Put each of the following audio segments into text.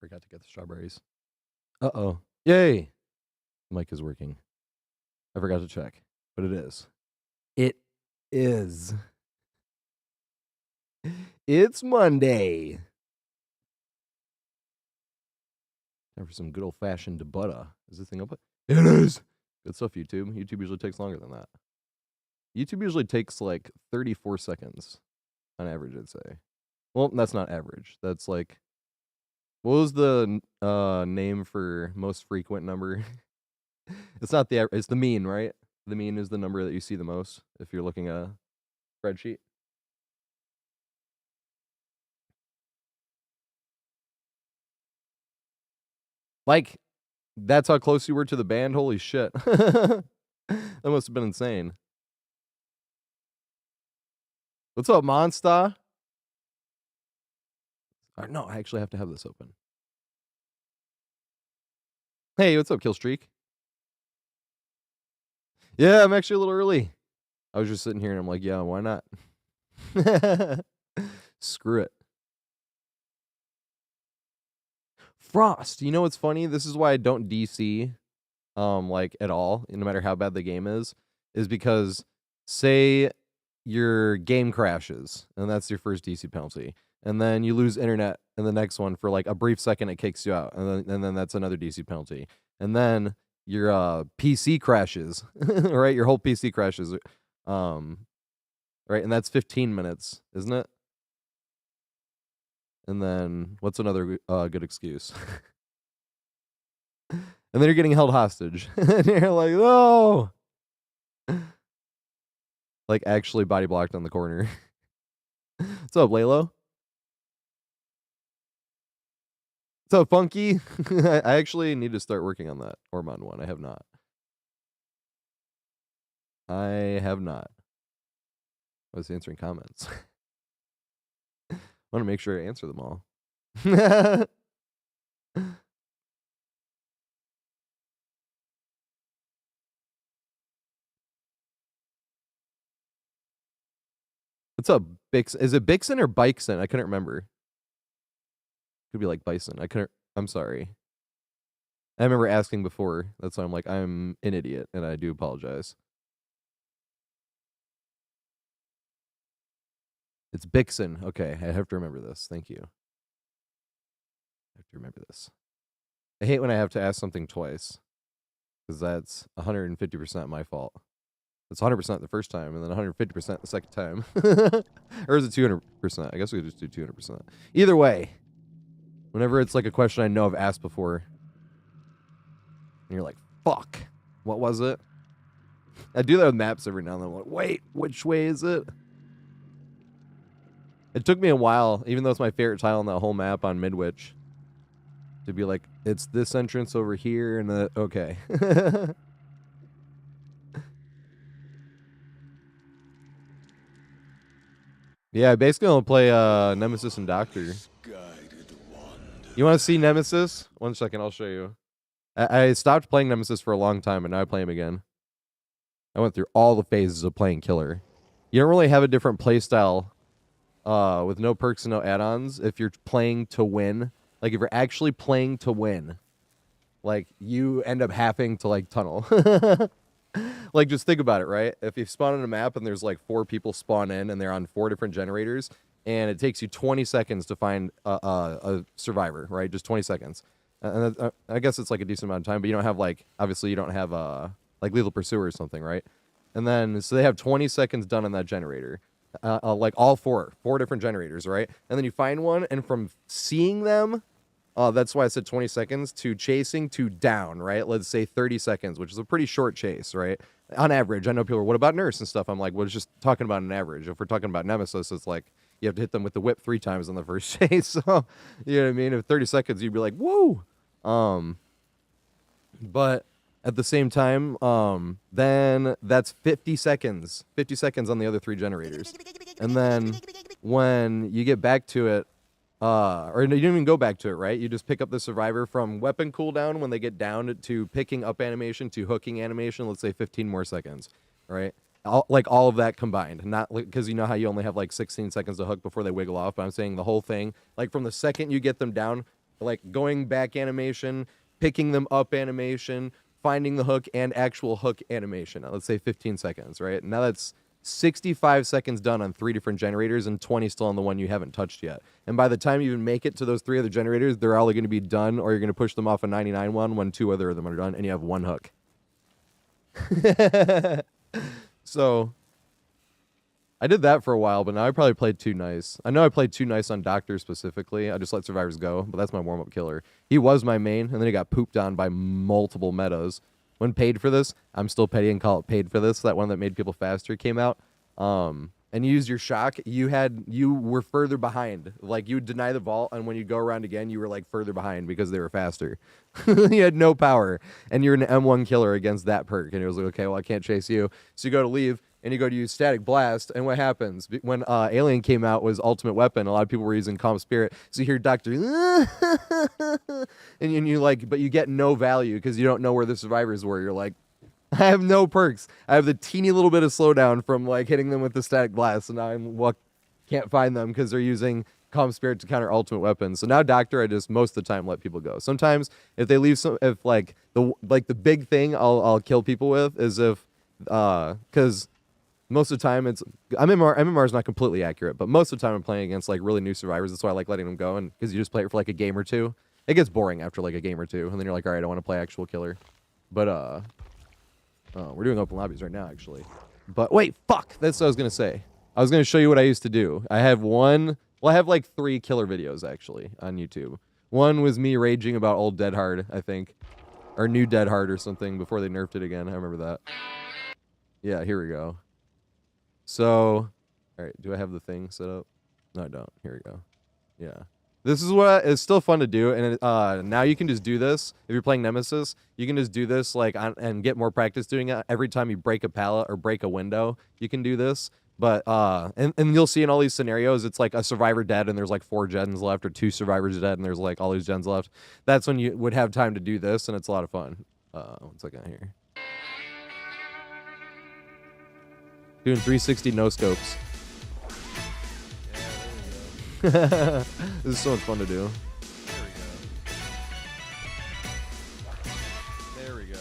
Forgot to get the strawberries. Uh-oh. Yay! Mic is working. I forgot to check, but it is. It is. It's Monday. Time for some good old-fashioned butter. Is this thing open? It is! Good stuff, YouTube. YouTube usually takes longer than that. YouTube usually takes like 34 seconds on average, I'd say. Well, that's not average. That's like... What was the name for most frequent number? It's not the... It's the mean, right? The mean is the number that you see the most if you're looking at a spreadsheet. Like, that's how close you were to the band? Holy shit. That must have been insane. What's up, Monster? No, I actually have to have this open. Hey, what's up, Killstreak? Yeah, I'm actually a little early. I was just sitting here and I'm like, yeah, why not? Screw it. Frost. You know what's funny? This is why I don't DC like at all, no matter how bad the game is because say your game crashes and that's your first DC penalty. And then you lose internet in the next one for like a brief second, it kicks you out. And then that's another DC penalty. And then your PC crashes, right? Your whole PC crashes. Right? And that's 15 minutes, isn't it? And then what's another good excuse? And then you're getting held hostage. And you're like, no! Like actually body blocked on the corner. What's up, Lalo? What's up, Funky? I actually need to start working on that Ormond one. I have not. I was answering comments. I want to make sure I answer them all. What's up, Bix? Is it Bixen or Bikeson? I couldn't remember. Could be like Bison. I'm sorry. I remember asking before. That's why I'm like, I'm an idiot, and I do apologize. It's Bixen. Okay, I have to remember this. Thank you. I have to remember this. I hate when I have to ask something twice, because that's 150% my fault. It's 100% the first time, and then 150% the second time. Or is it 200%? I guess we could just do 200%. Either way, whenever it's like a question I know I've asked before, and you're like, fuck, what was it? I do that with maps every now and then. I'm like, wait, which way is it? It took me a while, even though it's my favorite tile on that whole map on Midwich, to be like, it's this entrance over here, and okay. Yeah, basically I'll play Nemesis and Doctor. You want to see Nemesis? 1 second, I'll show you. I stopped playing Nemesis for a long time, and now I play him again. I went through all the phases of playing Killer. You don't really have a different playstyle with no perks and no add-ons if you're playing to win. Like, if you're actually playing to win, like, you end up having to, like, tunnel. Like, just think about it, right? If you spawn on a map and there's, like, 4 people spawn in and they're on 4 different generators, and it takes you 20 seconds to find a survivor, right? Just 20 seconds. And I guess it's, like, a decent amount of time, but you don't have, like, obviously you don't have, like, Lethal Pursuer or something, right? And then, so they have 20 seconds done on that generator. Like, all 4 different generators, right? And then you find one, and from seeing them... that's why I said 20 seconds, to chasing to down, right? Let's say 30 seconds, which is a pretty short chase, right? On average. I know people are, what about Nurse and stuff? I'm like, well, it's just talking about an average. If we're talking about Nemesis, it's like, you have to hit them with the whip 3 times on the first chase. So, you know what I mean? If 30 seconds, you'd be like, whoa! But at the same time, then that's 50 seconds. 50 seconds on the other 3 generators. And then when you get back to it, or you don't even go back to it, right? You just pick up the survivor from weapon cooldown when they get down to picking up animation to hooking animation, let's say 15 more seconds, right? All of that combined, not because you know how you only have like 16 seconds to hook before they wiggle off, but I'm saying the whole thing, like from the second you get them down, like going back animation, picking them up animation, finding the hook, and actual hook animation. Let's say 15 seconds, right? Now that's 65 seconds done on 3 different generators and 20 still on the one you haven't touched yet. And by the time you even make it to those 3 other generators, they're all going to be done, or you're going to push them off a 99 one when 2 other of them are done, and you have 1 hook. So I did that for a while, but now I probably played too nice. I know I played too nice on Doctor specifically. I just let survivors go, but that's my warm-up killer. He was my main, and then he got pooped on by multiple metas. When paid for this, I'm still petty and call it paid for this. That one that made people faster came out. And you used your shock. You were further behind. Like, you would deny the vault, and when you go around again, you were like further behind because they were faster. You had no power, and you're an M1 killer against that perk. And it was like, okay, well, I can't chase you. So you go to leave, and you go to use Static Blast, and what happens? When Alien came out was Ultimate Weapon, a lot of people were using Calm Spirit, so you hear Doctor, and you like, but you get no value because you don't know where the survivors were. You're like, I have no perks. I have the teeny little bit of slowdown from like hitting them with the Static Blast, and now can't find them because they're using Calm Spirit to counter Ultimate Weapon. So now Doctor, I just most of the time let people go. Sometimes if they leave if like the big thing I'll kill people with is if because most of the time it's MMR is not completely accurate, but most of the time I'm playing against like really new survivors. That's why I like letting them go, and because you just play it for like a game or two. It gets boring after like a game or two, and then you're like, all right, I want to play actual killer. But we're doing open lobbies right now actually. But wait, fuck, that's what I was gonna say. I was gonna show you what I used to do. I have like 3 killer videos actually on YouTube. One was me raging about old Dead Hard, I think, or new Dead Hard or something before they nerfed it again. I remember that. Yeah, here we go. So, all right, do I have the thing set up? No, I don't. Here we go. Yeah. This is what is still fun to do, and now you can just do this. If you're playing Nemesis, you can just do this like and get more practice doing it. Every time you break a pallet or break a window, you can do this. But and you'll see in all these scenarios, it's like a survivor dead and there's like 4 gens left, or 2 survivors dead and there's like all these gens left. That's when you would have time to do this, and it's a lot of fun. 1 second here. Doing 360 no scopes. This is so much fun to do. There we go.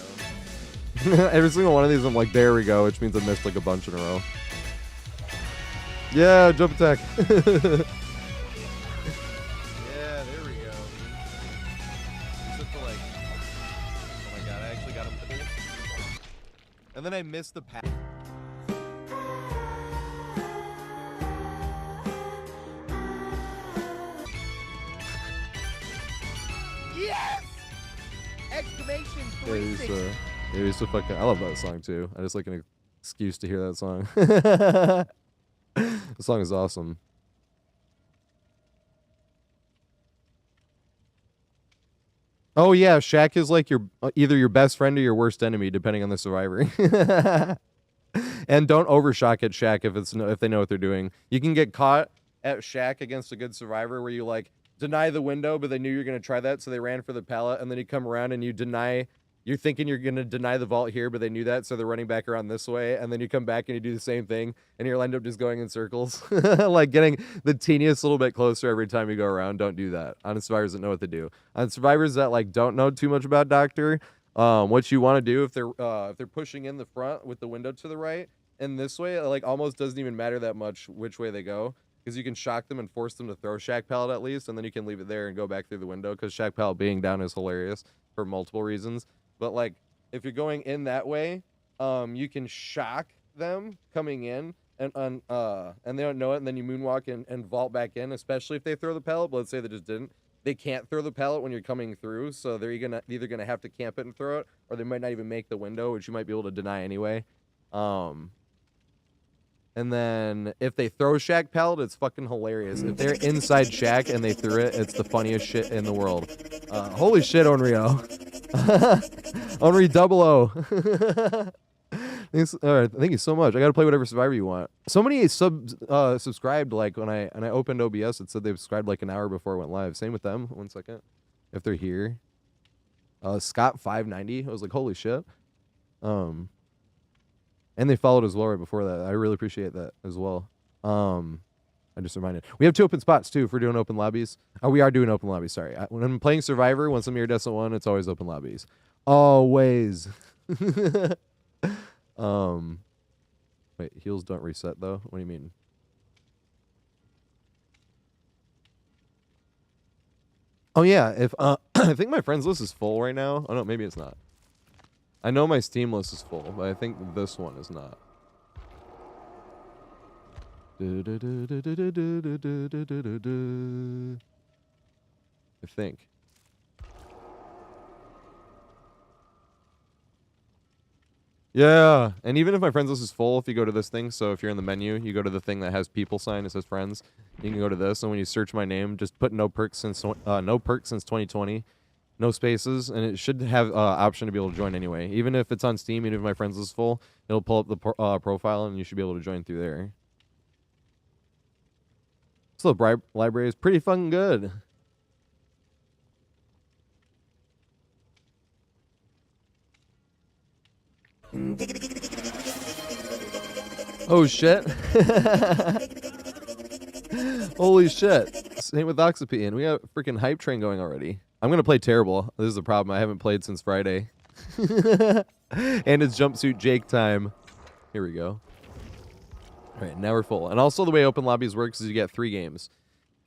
Every single one of these I'm like, there we go, which means I missed like a bunch in a row. Yeah, jump attack. Yeah, there we go. Except for like, oh my god, I actually got him for this. And then I missed the pack. Yes! Exclamation 360. Yeah, so fucking. I love that song too. I just like an excuse to hear that song. The song is awesome. Oh yeah, Shaq is like your either your best friend or your worst enemy, depending on the survivor. And don't overshock at Shaq if they know what they're doing. You can get caught at Shaq against a good survivor where you like deny the window, but they knew you were going to try that, so they ran for the pallet, and then you come around and you're thinking you're going to deny the vault here, but they knew that, so they're running back around this way, and then you come back and you do the same thing, and you'll end up just going in circles. Like getting the teeniest little bit closer every time you go around. Don't do that. On survivors that know what to do. On survivors that like don't know too much about Doctor, what you want to do if they're pushing in the front with the window to the right, and this way, it like almost doesn't even matter that much which way they go. Because you can shock them and force them to throw Shack Pallet at least, and then you can leave it there and go back through the window, because Shack Pallet being down is hilarious for multiple reasons. But, like, if you're going in that way, you can shock them coming in, and they don't know it, and then you moonwalk and vault back in, especially if they throw the pallet. But let's say they just didn't. They can't throw the pallet when you're coming through, so they're either gonna have to camp it and throw it, or they might not even make the window, which you might be able to deny anyway. And then if they throw Shack Pallet, it's fucking hilarious. If they're inside Shack and they threw it, it's the funniest shit in the world. Holy shit, Onryo. Onry 00. All right, thank you so much. I gotta play whatever survivor you want. So many subscribed, like when I opened OBS, it said they subscribed like an hour before it went live. Same with them. 1 second. If they're here. Scott 590. I was like, holy shit. And they followed as well right before that. I really appreciate that as well. I just reminded. We have 2 open spots too if we're doing open lobbies. Oh, we are doing open lobbies. Sorry. When I'm playing Survivor, once I'm iridescent 1, it's always open lobbies. Always. Wait, heals don't reset though. What do you mean? Oh yeah, if I think my friends list is full right now. Oh no, maybe it's not. I know my Steam list is full, but I think this one is not. I think. Yeah, and even if my friends list is full, if you go to this thing, so if you're in the menu, you go to the thing that has people sign, it says friends. You can go to this, and when you search my name, just put no perks since 2020, no spaces, and it should have option to be able to join anyway. Even if it's on Steam, even if my friends list is full, it'll pull up the profile, and you should be able to join through there. So the library is pretty fucking good. Oh shit. Holy shit. Same with Oxypian. We have a freaking hype train going already. I'm gonna play terrible. This is a problem. I haven't played since Friday. And it's jumpsuit Jake time. Here we go. Alright, now we're full. And also the way open lobbies works is you get 3 games.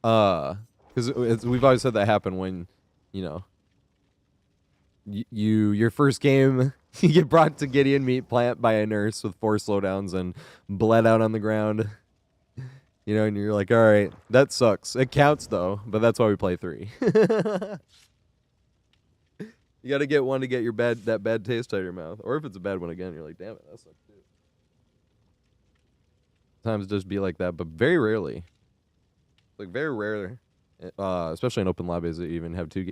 Because we've always had that happen when, you know, your first game, you get brought to Gideon meat plant by a nurse with 4 slowdowns and bled out on the ground. You know, and you're like, all right, that sucks. It counts though, but that's why we play 3. You got to get one to get your that bad taste out of your mouth, or if it's a bad one again, you're like, damn it, that sucks too. Sometimes it just be like that, but very rarely. Like very rare, especially in open lobbies that you even have 2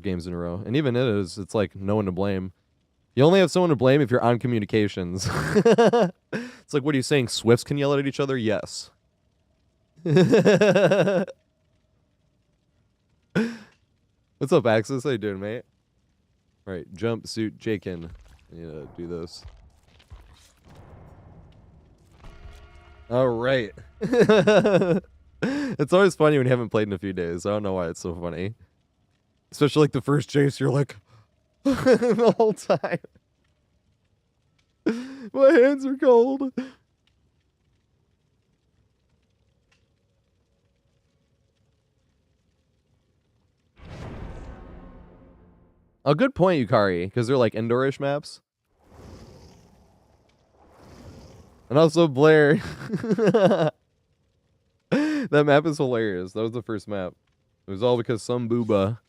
games in a row, and even it's like no one to blame. You only have someone to blame if you're on communications. It's like, what are you saying? Swifts can yell at each other? Yes. What's up, Axis? How you doing, mate? All right, jumpsuit Jakin. Do this. All right. It's always funny when you haven't played in a few days. I don't know why it's so funny. Especially like the first chase, you're like the whole time. My hands are cold. A good point, Yukari, because they're like indoorish maps. And also Blair. That map is hilarious. That was the first map. It was all because some booba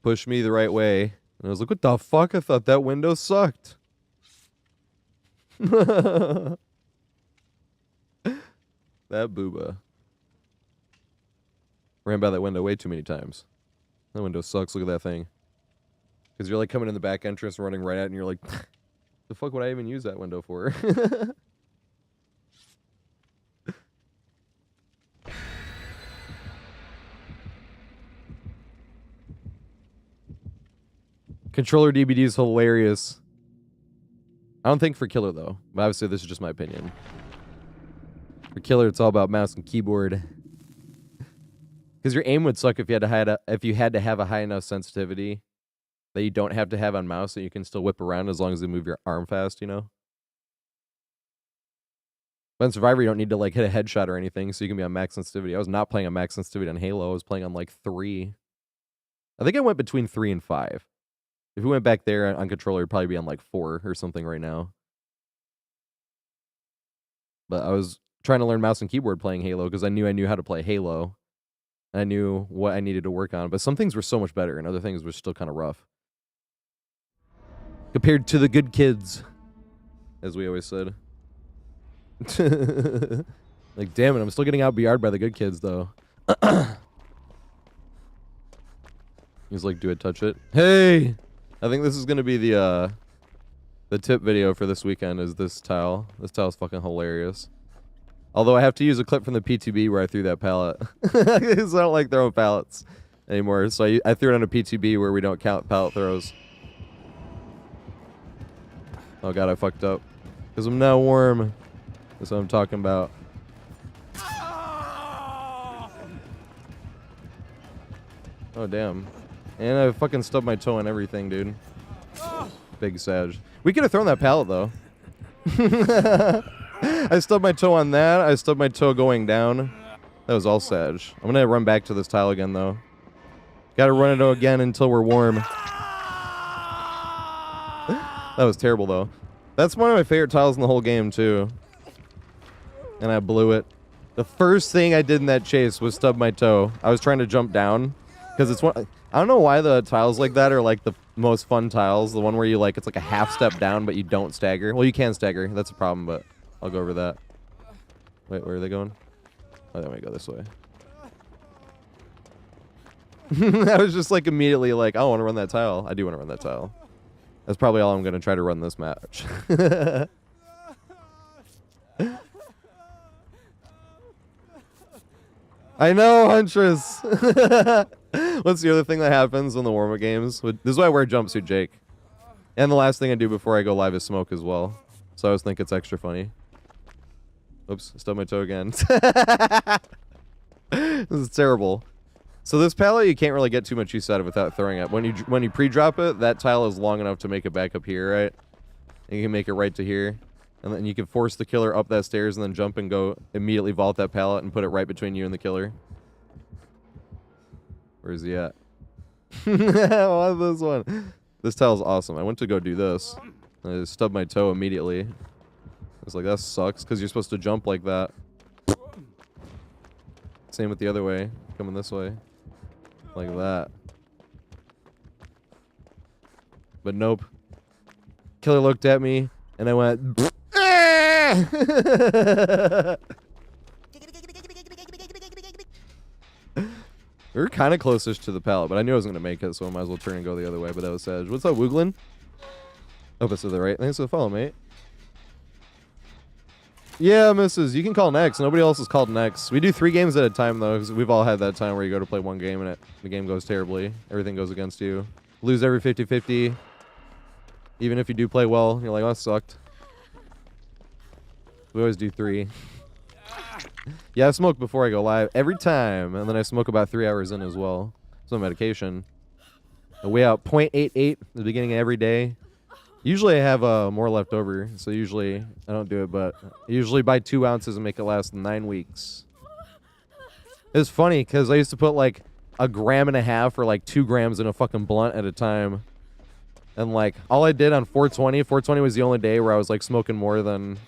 pushed me the right way. And I was like, what the fuck? I thought that window sucked. That booba. Ran by that window way too many times. That window sucks. Look at that thing. Because you're like coming in the back entrance, running right at it, and you're like, the fuck would I even use that window for? Controller DBD is hilarious. I don't think for Killer, though. But obviously, this is just my opinion. For Killer, it's all about mouse and keyboard. Because your aim would suck if you had to have a high enough sensitivity that you don't have to have on mouse, that you can still whip around as long as you move your arm fast, you know? But in Survivor, you don't need to like hit a headshot or anything, so you can be on max sensitivity. I was not playing on max sensitivity on Halo. I was playing on like 3. I think I went between 3 and 5. If we went back there on controller, it'd probably be on like 4 or something right now. But I was trying to learn mouse and keyboard playing Halo because I knew how to play Halo. And I knew what I needed to work on. But some things were so much better, and other things were still kind of rough. Compared to the good kids, as we always said. Like, damn it, I'm still getting out BR'd by the good kids, though. He's like, do I touch it? Hey! I think this is going to be the tip video for this weekend, is this tile. This tile's fucking hilarious. Although I have to use a clip from the PTB where I threw that pallet. Because I don't like throwing pallets anymore. So I threw it on a PTB where we don't count pallet throws. Oh god, I fucked up. Because I'm now warm. That's what I'm talking about. Oh, damn. And I fucking stubbed my toe on everything, dude. Big Sag. We could have thrown that pallet, though. I stubbed my toe on that. I stubbed my toe going down. That was all Sag. I'm gonna run back to this tile again, though. Gotta run it again until we're warm. That was terrible, though. That's one of my favorite tiles in the whole game, too. And I blew it. The first thing I did in that chase was stub my toe. I was trying to jump down. Because it's one... I don't know why the tiles like that are like the most fun tiles. The one where you like, it's like a half step down, but you don't stagger. Well, you can stagger. That's a problem, but I'll go over that. Wait, where are they going? Oh, they might go this way. I was just like immediately like, I want to run that tile. I do want to run that tile. That's probably all I'm going to try to run this match. I know, Huntress. What's the other thing that happens in the warm-up games? This is why I wear jumpsuit, Jake. And the last thing I do before I go live is smoke as well. So I always think it's extra funny. Oops, stubbed my toe again. This is terrible. So this pallet, you can't really get too much use out of without throwing it. When you pre-drop it, that tile is long enough to make it back up here, right? And you can make it right to here. And then you can force the killer up that stairs and then jump and go immediately vault that pallet and put it right between you and the killer. Where is he at? I want this one. This tile's awesome. I went to go do this. And I just stubbed my toe immediately. I was like, that sucks, because you're supposed to jump like that. Same with the other way. Coming this way. Like that. But nope. Killer looked at me, and I went... We were kind of closest to the pallet, but I knew I was going to make it, so I might as well turn and go the other way, but that was Sag. What's up, Wooglin? Hope it's to the right. Thanks for the follow, mate. Yeah, missus. You can call next. Nobody else is called next. We do 3 games at a time, though, because we've all had that time where you go to play one game and the game goes terribly. Everything goes against you. Lose every 50-50. Even if you do play well, you're like, oh, that sucked. We always do 3. Yeah, I smoke before I go live every time, and then I smoke about 3 hours in as well. Some medication. I weigh out 0.88 at the beginning of every day. Usually I have more left over, so usually I don't do it, but I usually buy 2 ounces and make it last 9 weeks. It's funny, because I used to put like 1.5 grams or like 2 grams in a fucking blunt at a time. And like, all I did on 420 was the only day where I was like smoking more than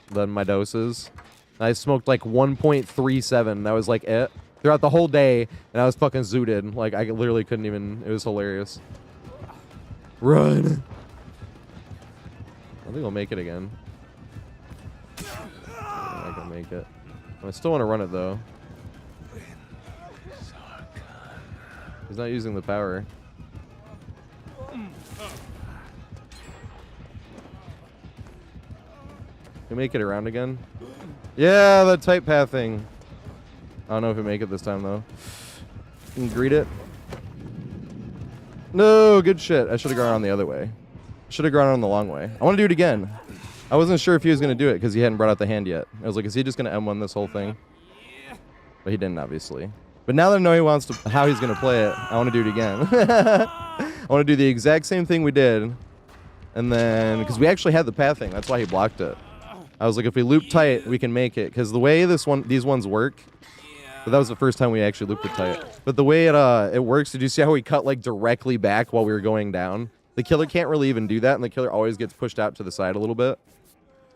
my doses. I smoked like 1.37. That was like it. Throughout the whole day, and I was fucking zooted. Like, I literally couldn't even... It was hilarious. Run! I think I'll make it again. I'm not gonna make it. I still want to run it, though. He's not using the power. Can we make it around again? Yeah, the tight pathing. I don't know if we make it this time, though. Can greet it. No, good shit. I should have gone around the other way. Should have gone around the long way. I want to do it again. I wasn't sure if he was going to do it because he hadn't brought out the hand yet. I was like, is he just going to M1 this whole thing? But he didn't, obviously. But now that I know how he's going to play it, I want to do it again. I want to do the exact same thing we did. And then, because we actually had the pathing. That's why he blocked it. I was like, if we loop tight, we can make it. Because the way these ones work, but that was the first time we actually looped it tight. But the way it works, did you see how we cut like directly back while we were going down? The killer can't really even do that, and the killer always gets pushed out to the side a little bit.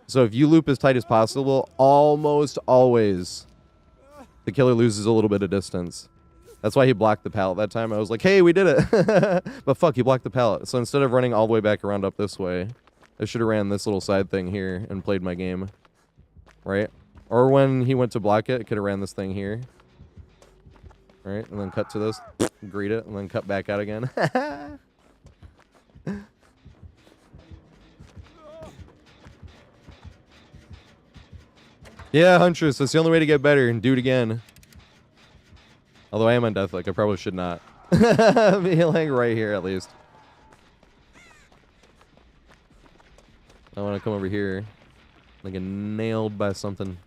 So if you loop as tight as possible, almost always, the killer loses a little bit of distance. That's why he blocked the pallet that time. I was like, hey, we did it. But fuck, he blocked the pallet. So instead of running all the way back around up this way, I should have ran this little side thing here and played my game. Right? Or when he went to block it, I could have ran this thing here. Right? And then cut to this, greet it, and then cut back out again. Yeah, Huntress, that's the only way to get better and do it again. Although I am on deathlick, I probably should not. Be healing right here at least. I want to come over here. Like get nailed by something.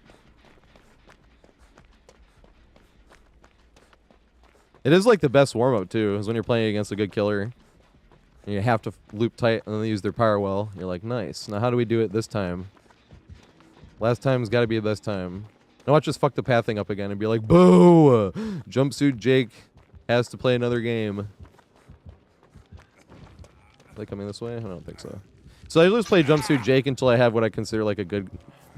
It is like the best warm-up too, is when you're playing against a good killer. And you have to loop tight and then they use their power well. You're like, nice. Now how do we do it this time? Last time's got to be the best time. Now watch us fuck the pathing up again and be like, boo! Jumpsuit Jake has to play another game. Are they coming this way? I don't think so. So I just play Jumpsuit Jake until I have what I consider like a good...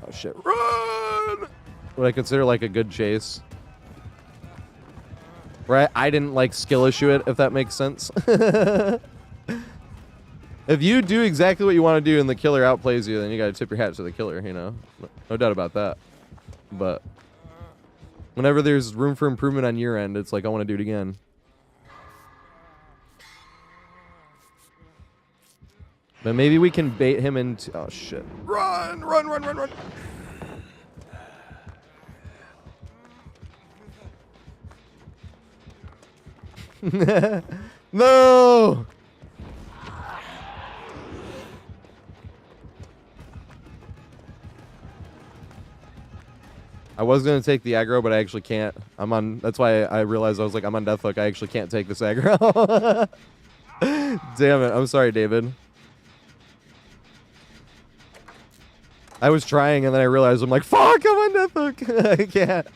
Oh shit. Run! What I consider like a good chase. Right? I didn't like skill issue it, if that makes sense. If you do exactly what you want to do and the killer outplays you, then you gotta tip your hat to the killer, you know? No doubt about that. But whenever there's room for improvement on your end, it's like, I want to do it again. But maybe we can bait him into... Oh, shit. Run! Run, run, run, run! No! I was going to take the aggro, but I actually can't. I'm on... That's why I realized I was like, I'm on deathhook. I actually can't take this aggro. Damn it. I'm sorry, David. I was trying, and then I realized I'm like, fuck, I'm on deathhook. I can't.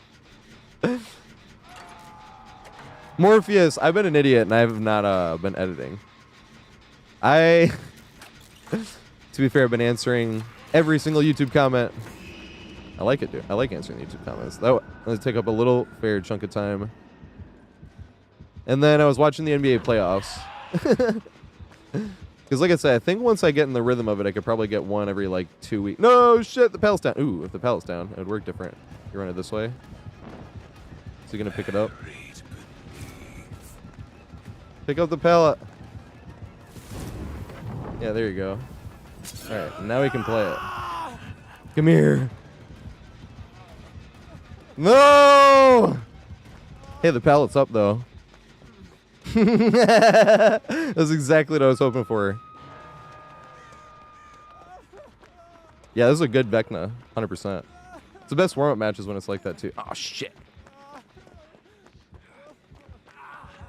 Morpheus, I've been an idiot, and I have not been editing. To be fair, I've been answering every single YouTube comment. I like it, dude. I like answering the YouTube comments. That would take up a little fair chunk of time. And then I was watching the NBA playoffs. Because like I said, I think once I get in the rhythm of it, I could probably get one every like 2 weeks. No, shit, the pallet's down. Ooh, if the pallet's down, it would work different. You run it this way. Is he going to pick it up? Pick up the pallet. Yeah, there you go. All right, now we can play it. Come here. No! Hey, the pallet's up, though. That's exactly what I was hoping for. Yeah, this is a good Vecna. 100%. It's the best warm-up matches when it's like that, too. Oh, shit.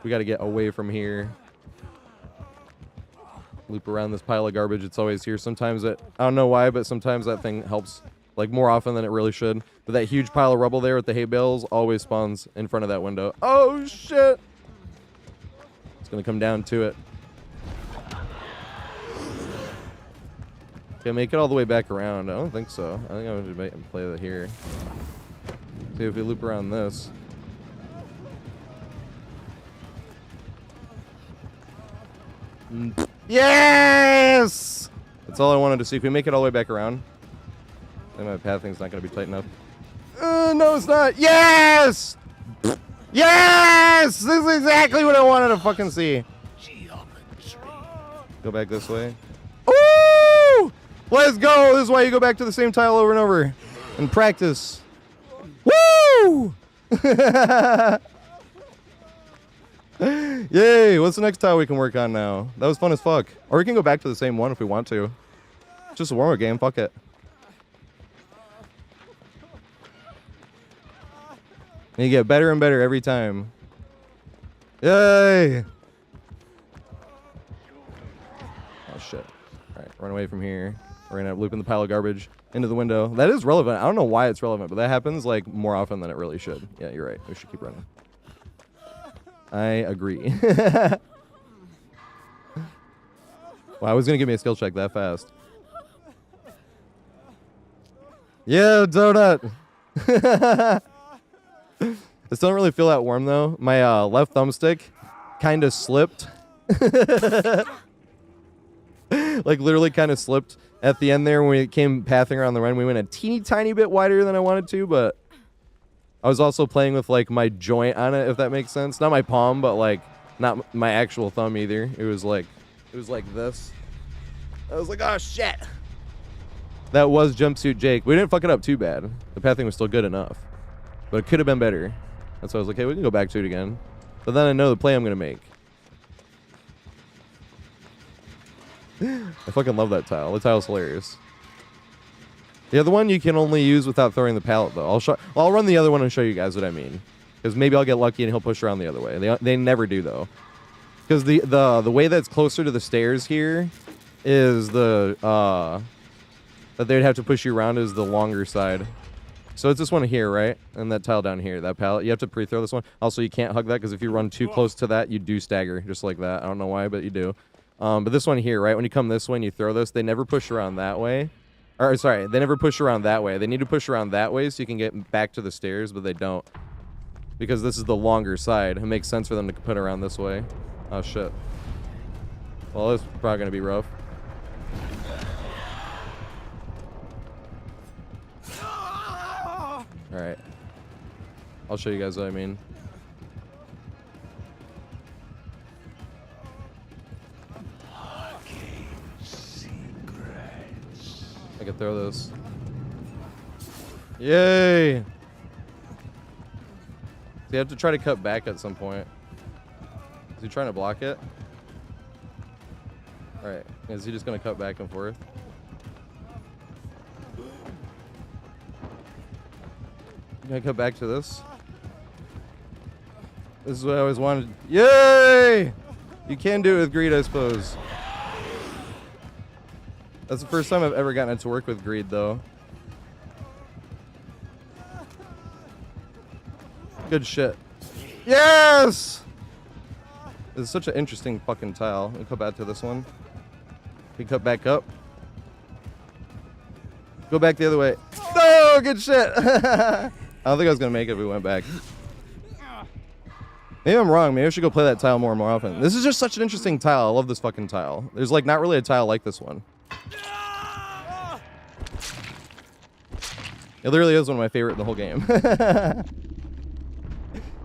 We got to get away from here. Loop around this pile of garbage. It's always here. Sometimes it... I don't know why, but sometimes that thing helps... Like, more often than it really should. But that huge pile of rubble there with the hay bales always spawns in front of that window. Oh, shit! It's gonna come down to it. Okay, make it all the way back around. I don't think so. I think I'm gonna play that here. See if we loop around this. Yes! That's all I wanted to see. If we make it all the way back around. I think my pathing's not going to be tight enough. No, it's not. Yes! Yes! This is exactly what I wanted to fucking see. Go back this way. Ooh! Let's go! This is why you go back to the same tile over and over. And practice. Woo! Yay! What's the next tile we can work on now? That was fun as fuck. Or we can go back to the same one if we want to. Just a warm-up game. Fuck it. And you get better and better every time. Yay! Oh, shit. Alright, run away from here. We're gonna loop in the pile of garbage into the window. That is relevant. I don't know why it's relevant, but that happens, like, more often than it really should. Yeah, you're right. We should keep running. I agree. Wow, I was gonna give me a skill check that fast. Yeah, donut! I still don't really feel that warm, though. My left thumbstick kind of slipped. Like, literally kind of slipped at the end there when we came pathing around the run. We went a teeny tiny bit wider than I wanted to, but I was also playing with, like, my joint on it, if that makes sense. Not my palm, but, like, not my actual thumb either. It was like this. I was like, oh, shit. That was Jumpsuit Jake. We didn't fuck it up too bad. The pathing was still good enough. But it could have been better. That's why I was like, hey, we can go back to it again. But then I know the play I'm going to make. I fucking love that tile. The tile's hilarious. The other one you can only use without throwing the pallet, though. I'll run the other one and show you guys what I mean. Because maybe I'll get lucky and he'll push around the other way. They never do, though. Because the way that's closer to the stairs here is that they'd have to push you around is the longer side. So it's this one here, right? And that tile down here, that pallet. You have to pre-throw this one. Also, you can't hug that because if you run too close to that, you do stagger, just like that. I don't know why, but you do. But this one here, right? When you come this way and you throw this, they never push around that way. Or, sorry, they never push around that way. They need to push around that way so you can get back to the stairs, but they don't. Because this is the longer side. It makes sense for them to put around this way. Oh, shit. Well, this is probably going to be rough. Alright. I'll show you guys what I mean. I can throw this. Yay! So you have to try to cut back at some point. Is he trying to block it? Alright. Is he just going to cut back and forth? Can I cut back to this? This is what I always wanted. Yay! You can do it with greed, I suppose. That's the first time I've ever gotten it to work with greed, though. Good shit. Yes! This is such an interesting fucking tile. Let me cut back to this one. We cut back up. Go back the other way. No! Good shit! I don't think I was going to make it if we went back. Maybe I'm wrong. Maybe I should go play that tile more and more often. This is just such an interesting tile. I love this fucking tile. There's like not really a tile like this one. It literally is one of my favorite in the whole game.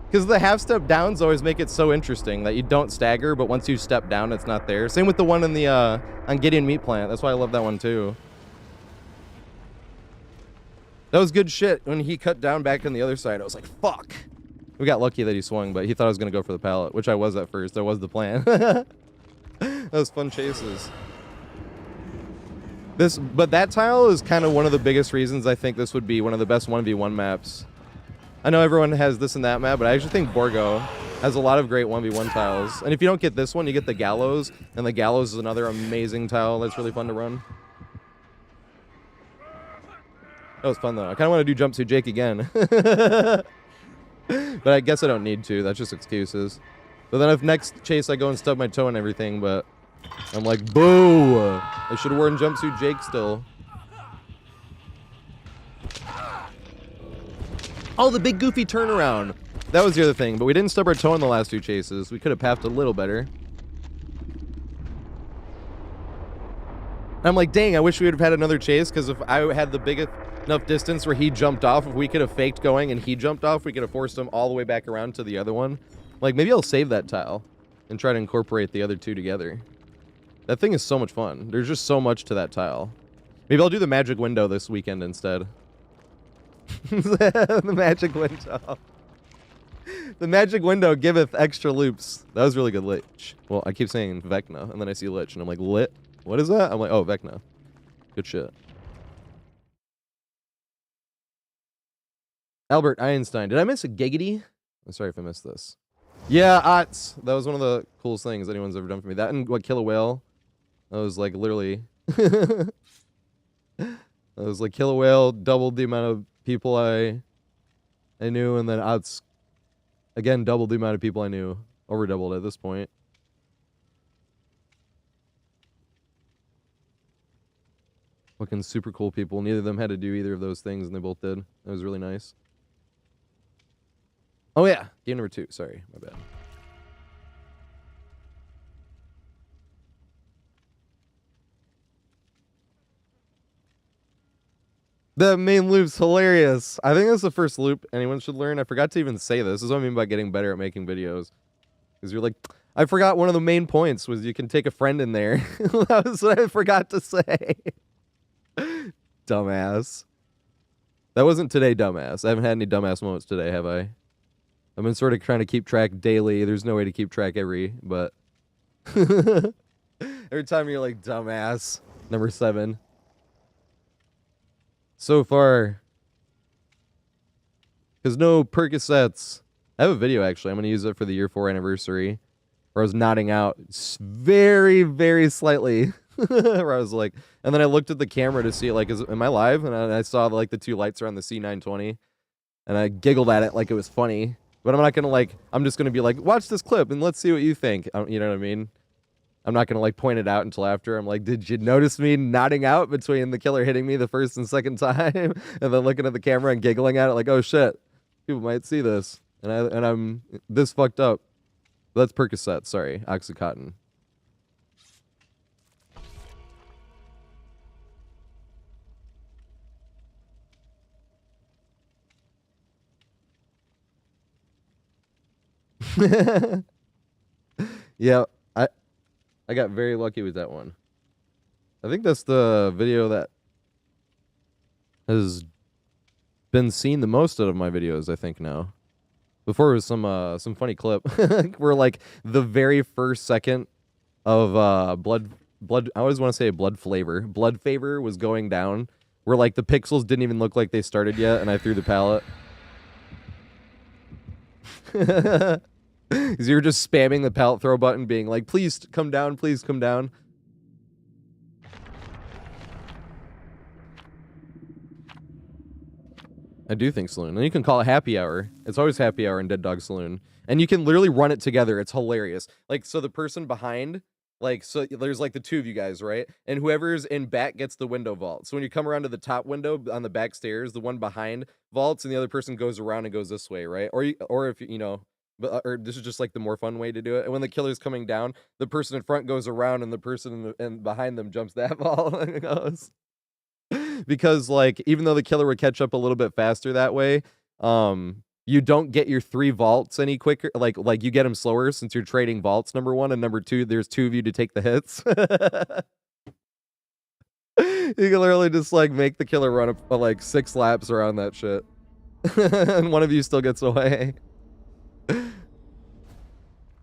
Because the half step downs always make it so interesting that you don't stagger, but once you step down, it's not there. Same with the one in the on Gideon Meat Plant. That's why I love that one too. That was good shit. When he cut down back on the other side, I was like, fuck. We got lucky that he swung, but he thought I was going to go for the pallet, which I was at first. That was the plan. That was fun chases. But that tile is kind of one of the biggest reasons I think this would be one of the best 1v1 maps. I know everyone has this and that map, but I actually think Borgo has a lot of great 1v1 tiles. And if you don't get this one, you get the Gallows, and the Gallows is another amazing tile that's really fun to run. That was fun, though. I kind of want to do Jumpsuit Jake again. But I guess I don't need to. That's just excuses. But then if next chase I go and stub my toe and everything, but I'm like, boo! I should have worn Jumpsuit Jake still. Oh, the big goofy turnaround. That was the other thing, but we didn't stub our toe in the last two chases. We could have paffed a little better. I'm like, dang, I wish we would have had another chase, because if I had the big enough distance where he jumped off, if we could have faked going and he jumped off, we could have forced him all the way back around to the other one. Like, maybe I'll save that tile and try to incorporate the other two together. That thing is so much fun. There's just so much to that tile. Maybe I'll do the magic window this weekend instead. The magic window. The magic window giveth extra loops. That was really good lich. Well, I keep saying Vecna, and then I see lich, and I'm like, lit? What is that? I'm like, oh, Vecna. Good shit. Albert Einstein. Did I miss a giggity? I'm sorry if I missed this. Yeah, Ots. That was one of the coolest things anyone's ever done for me. That and what, Kill a Whale. That was like literally. That was like Kill a Whale, doubled the amount of people I knew, and then Ots again doubled the amount of people I knew. Over doubled at this point. Fucking super cool people. Neither of them had to do either of those things, and they both did. It was really nice. Oh yeah, game number 2. Sorry, my bad. The main loop's hilarious. I think that's the first loop anyone should learn. I forgot to even say this. This is what I mean by getting better at making videos. Because you're like, I forgot one of the main points was you can take a friend in there. That was what I forgot to say. Dumbass. That wasn't today, dumbass. I haven't had any dumbass moments today, have I? I've been sort of trying to keep track daily. There's no way to keep track but... Every time you're like, dumbass. Number 7. So far. Because no Percocets. I have a video, actually. I'm going to use it for the year 4 anniversary, where I was nodding out very, very slightly. Where I was like, and then I looked at the camera to see, like, am I live? And I saw, like, the 2 lights around the C920, and I giggled at it like it was funny. But I'm not going to, like, I'm just going to be like, watch this clip, and let's see what you think. You know what I mean? I'm not going to, like, point it out until after. I'm like, did you notice me nodding out between the killer hitting me the first and second time? And then looking at the camera and giggling at it like, oh, shit. People might see this. And I'm this fucked up. That's Percocet, sorry. Oxycontin. Yeah, I got very lucky with that one. I think that's the video that has been seen the most out of my videos, I think, now. Before it was some funny clip where, like, the very first second of blood I always want to say blood favor was going down, where, like, the pixels didn't even look like they started yet, and I threw the pallet. Because you were just spamming the pallet throw button, being like, please come down, please come down. I do think Saloon. And you can call it happy hour. It's always happy hour in Dead Dog Saloon. And you can literally run it together. It's hilarious. Like, so the person behind, like, so there's like the 2 of you guys, right? And whoever's in back gets the window vault. So when you come around to the top window on the back stairs, the one behind vaults and the other person goes around and goes this way, right? Or if, you know, or this is just like the more fun way to do it. And when the killer's coming down, the person in front goes around and the person and behind them jumps that vault and goes. Because, like, even though the killer would catch up a little bit faster that way, you don't get your 3 vaults any quicker. Like you get them slower since you're trading vaults, number 1, and number 2, there's 2 of you to take the hits. You can literally just, like, make the killer run up like 6 laps around that shit. And one of you still gets away.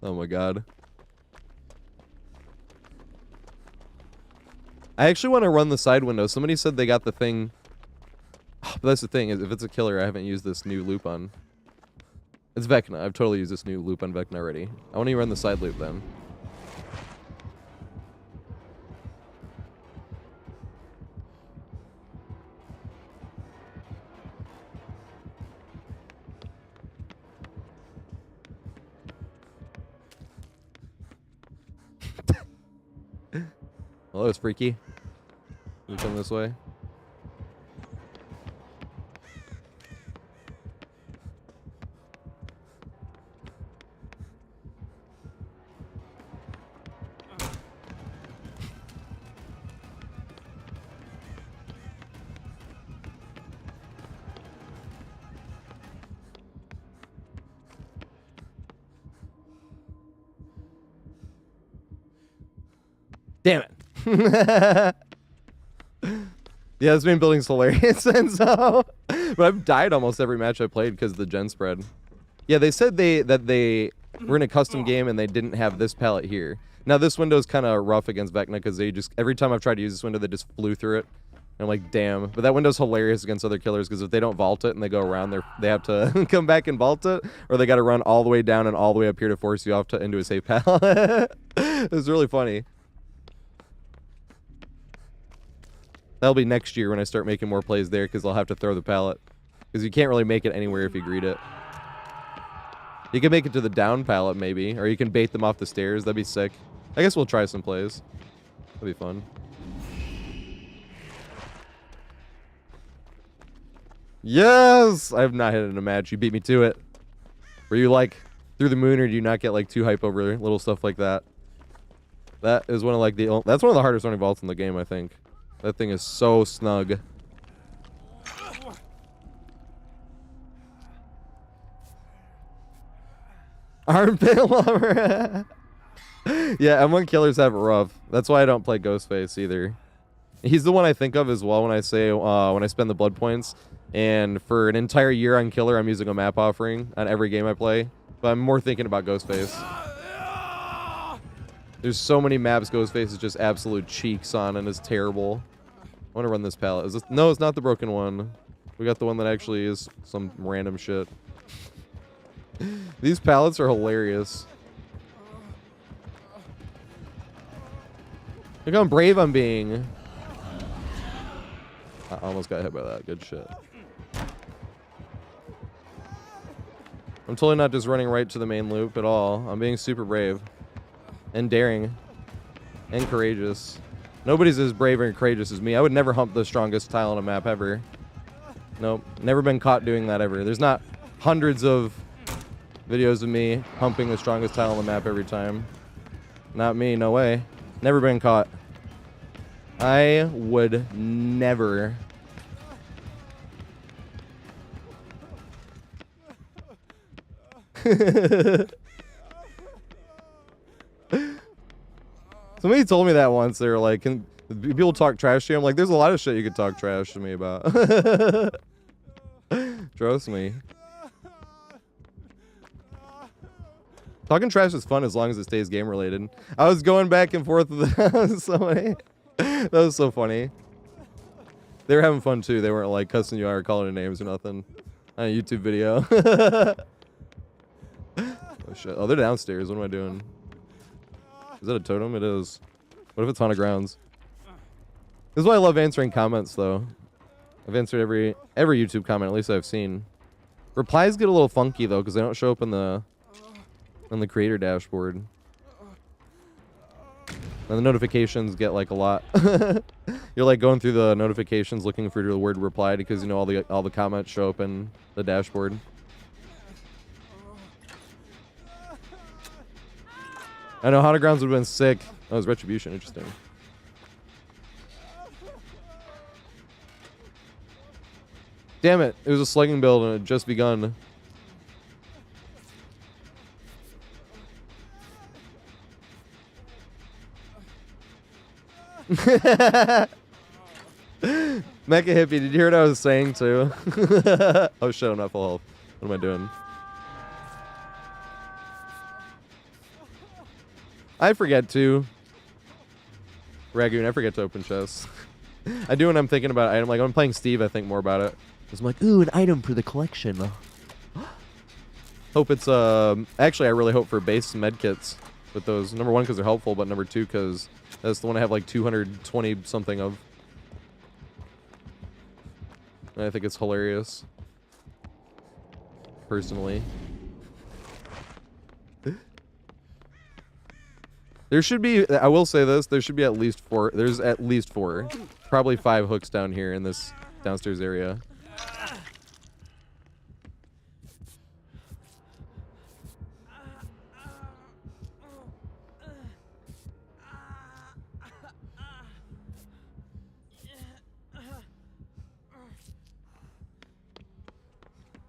Oh my god. I actually want to run the side window. Somebody said they got the thing. Oh, but that's the thing, is if it's a killer, I haven't used this new loop on. It's Vecna. I've totally used this new loop on Vecna already. I want to run the side loop then. Well, that was freaky. We come this way. Damn it. Yeah, this main building's hilarious, and so, but I've died almost every match I played because of the gen spread. Yeah, they said that they were in a custom game and they didn't have this pallet here. Now this window's kind of rough against Vecna because they just, every time I've tried to use this window, they just flew through it. And I'm like, damn. But that window's hilarious against other killers because if they don't vault it and they go around, they have to come back and vault it, or they got to run all the way down and all the way up here to force you off into a safe pallet. It's really funny. That'll be next year when I start making more plays there, because I'll have to throw the pallet. Because you can't really make it anywhere if you greet it. You can make it to the down pallet, maybe. Or you can bait them off the stairs. That'd be sick. I guess we'll try some plays. That'd be fun. Yes! I have not hit it in a match. You beat me to it. Were you, like, through the moon, or do you not get, like, too hype over little stuff like that? That is one of, like, that's one of the hardest running vaults in the game, I think. That thing is so snug. Armpit lover. Yeah, M1 killers have it rough. That's why I don't play Ghostface either. He's the one I think of as well when I say when I spend the blood points. And for an entire year on killer, I'm using a map offering on every game I play. But I'm more thinking about Ghostface. There's so many maps Ghostface is just absolute cheeks on and is terrible. I want to run this pallet. Is this, no, it's not the broken one. We got the one that actually is some random shit. These pallets are hilarious. Look how brave I'm being. I almost got hit by that. Good shit. I'm totally not just running right to the main loop at all. I'm being super brave. And daring. And courageous. Nobody's as brave and courageous as me. I would never hump the strongest tile on a map ever. Nope. Never been caught doing that ever. There's not hundreds of videos of me humping the strongest tile on the map every time. Not me. No way. Never been caught. I would never. Somebody told me that once. They were like, can people talk trash to you? I'm like, there's a lot of shit you could talk trash to me about. Trust me. Talking trash is fun as long as it stays game related. I was going back and forth with that. That was so funny. They were having fun too. They weren't like cussing you out or calling you names or nothing on a YouTube video. Oh shit. Oh, they're downstairs. What am I doing? Is that a totem? It is. What if it's haunted grounds? This is why I love answering comments though. I've answered every YouTube comment, at least I've seen. Replies get a little funky though, because they don't show up in the creator dashboard. And the notifications get like a lot. You're like going through the notifications looking for the word reply because you know all the comments show up in the dashboard. I know Haunted Grounds would have been sick. Oh, it was Retribution. Interesting. Damn it. It was a slugging build and it had just begun. Mecha Hippie, did you hear what I was saying too? Oh shit, I'm not full health. What am I doing? I forget to. Ragoon, I forget to open chests. I do when I'm thinking about it. I'm like, when I'm playing Steve, I think more about it. I'm like, ooh, an item for the collection. Hope it's, actually, I really hope for base medkits with those. Number one, because they're helpful, but number two, because that's the one I have like 220 something of. And I think it's hilarious. Personally. There should be, I will say this, there should be at least 4, there's at least 4. Probably 5 hooks down here in this downstairs area.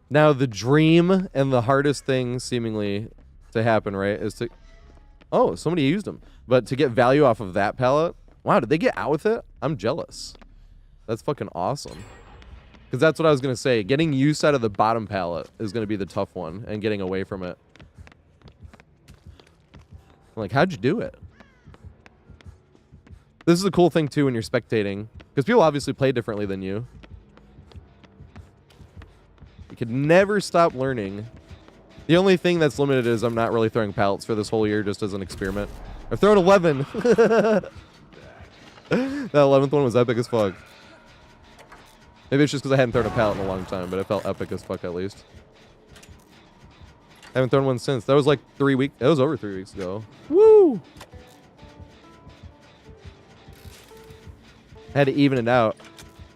Now the dream and the hardest thing seemingly to happen, right, is to... Oh, somebody used them. But to get value off of that pallet... Wow, did they get out with it? I'm jealous. That's fucking awesome. Because that's what I was going to say. Getting use out of the bottom pallet is going to be the tough one. And getting away from it. I'm like, how'd you do it? This is a cool thing, too, when you're spectating. Because people obviously play differently than you. You could never stop learning. The only thing that's limited is I'm not really throwing pallets for this whole year just as an experiment. I've thrown 11. That 11th one was epic as fuck. Maybe it's just because I hadn't thrown a pallet in a long time, but it felt epic as fuck at least. I haven't thrown one since. That was like 3 weeks. That was over 3 weeks ago. Woo! I had to even it out.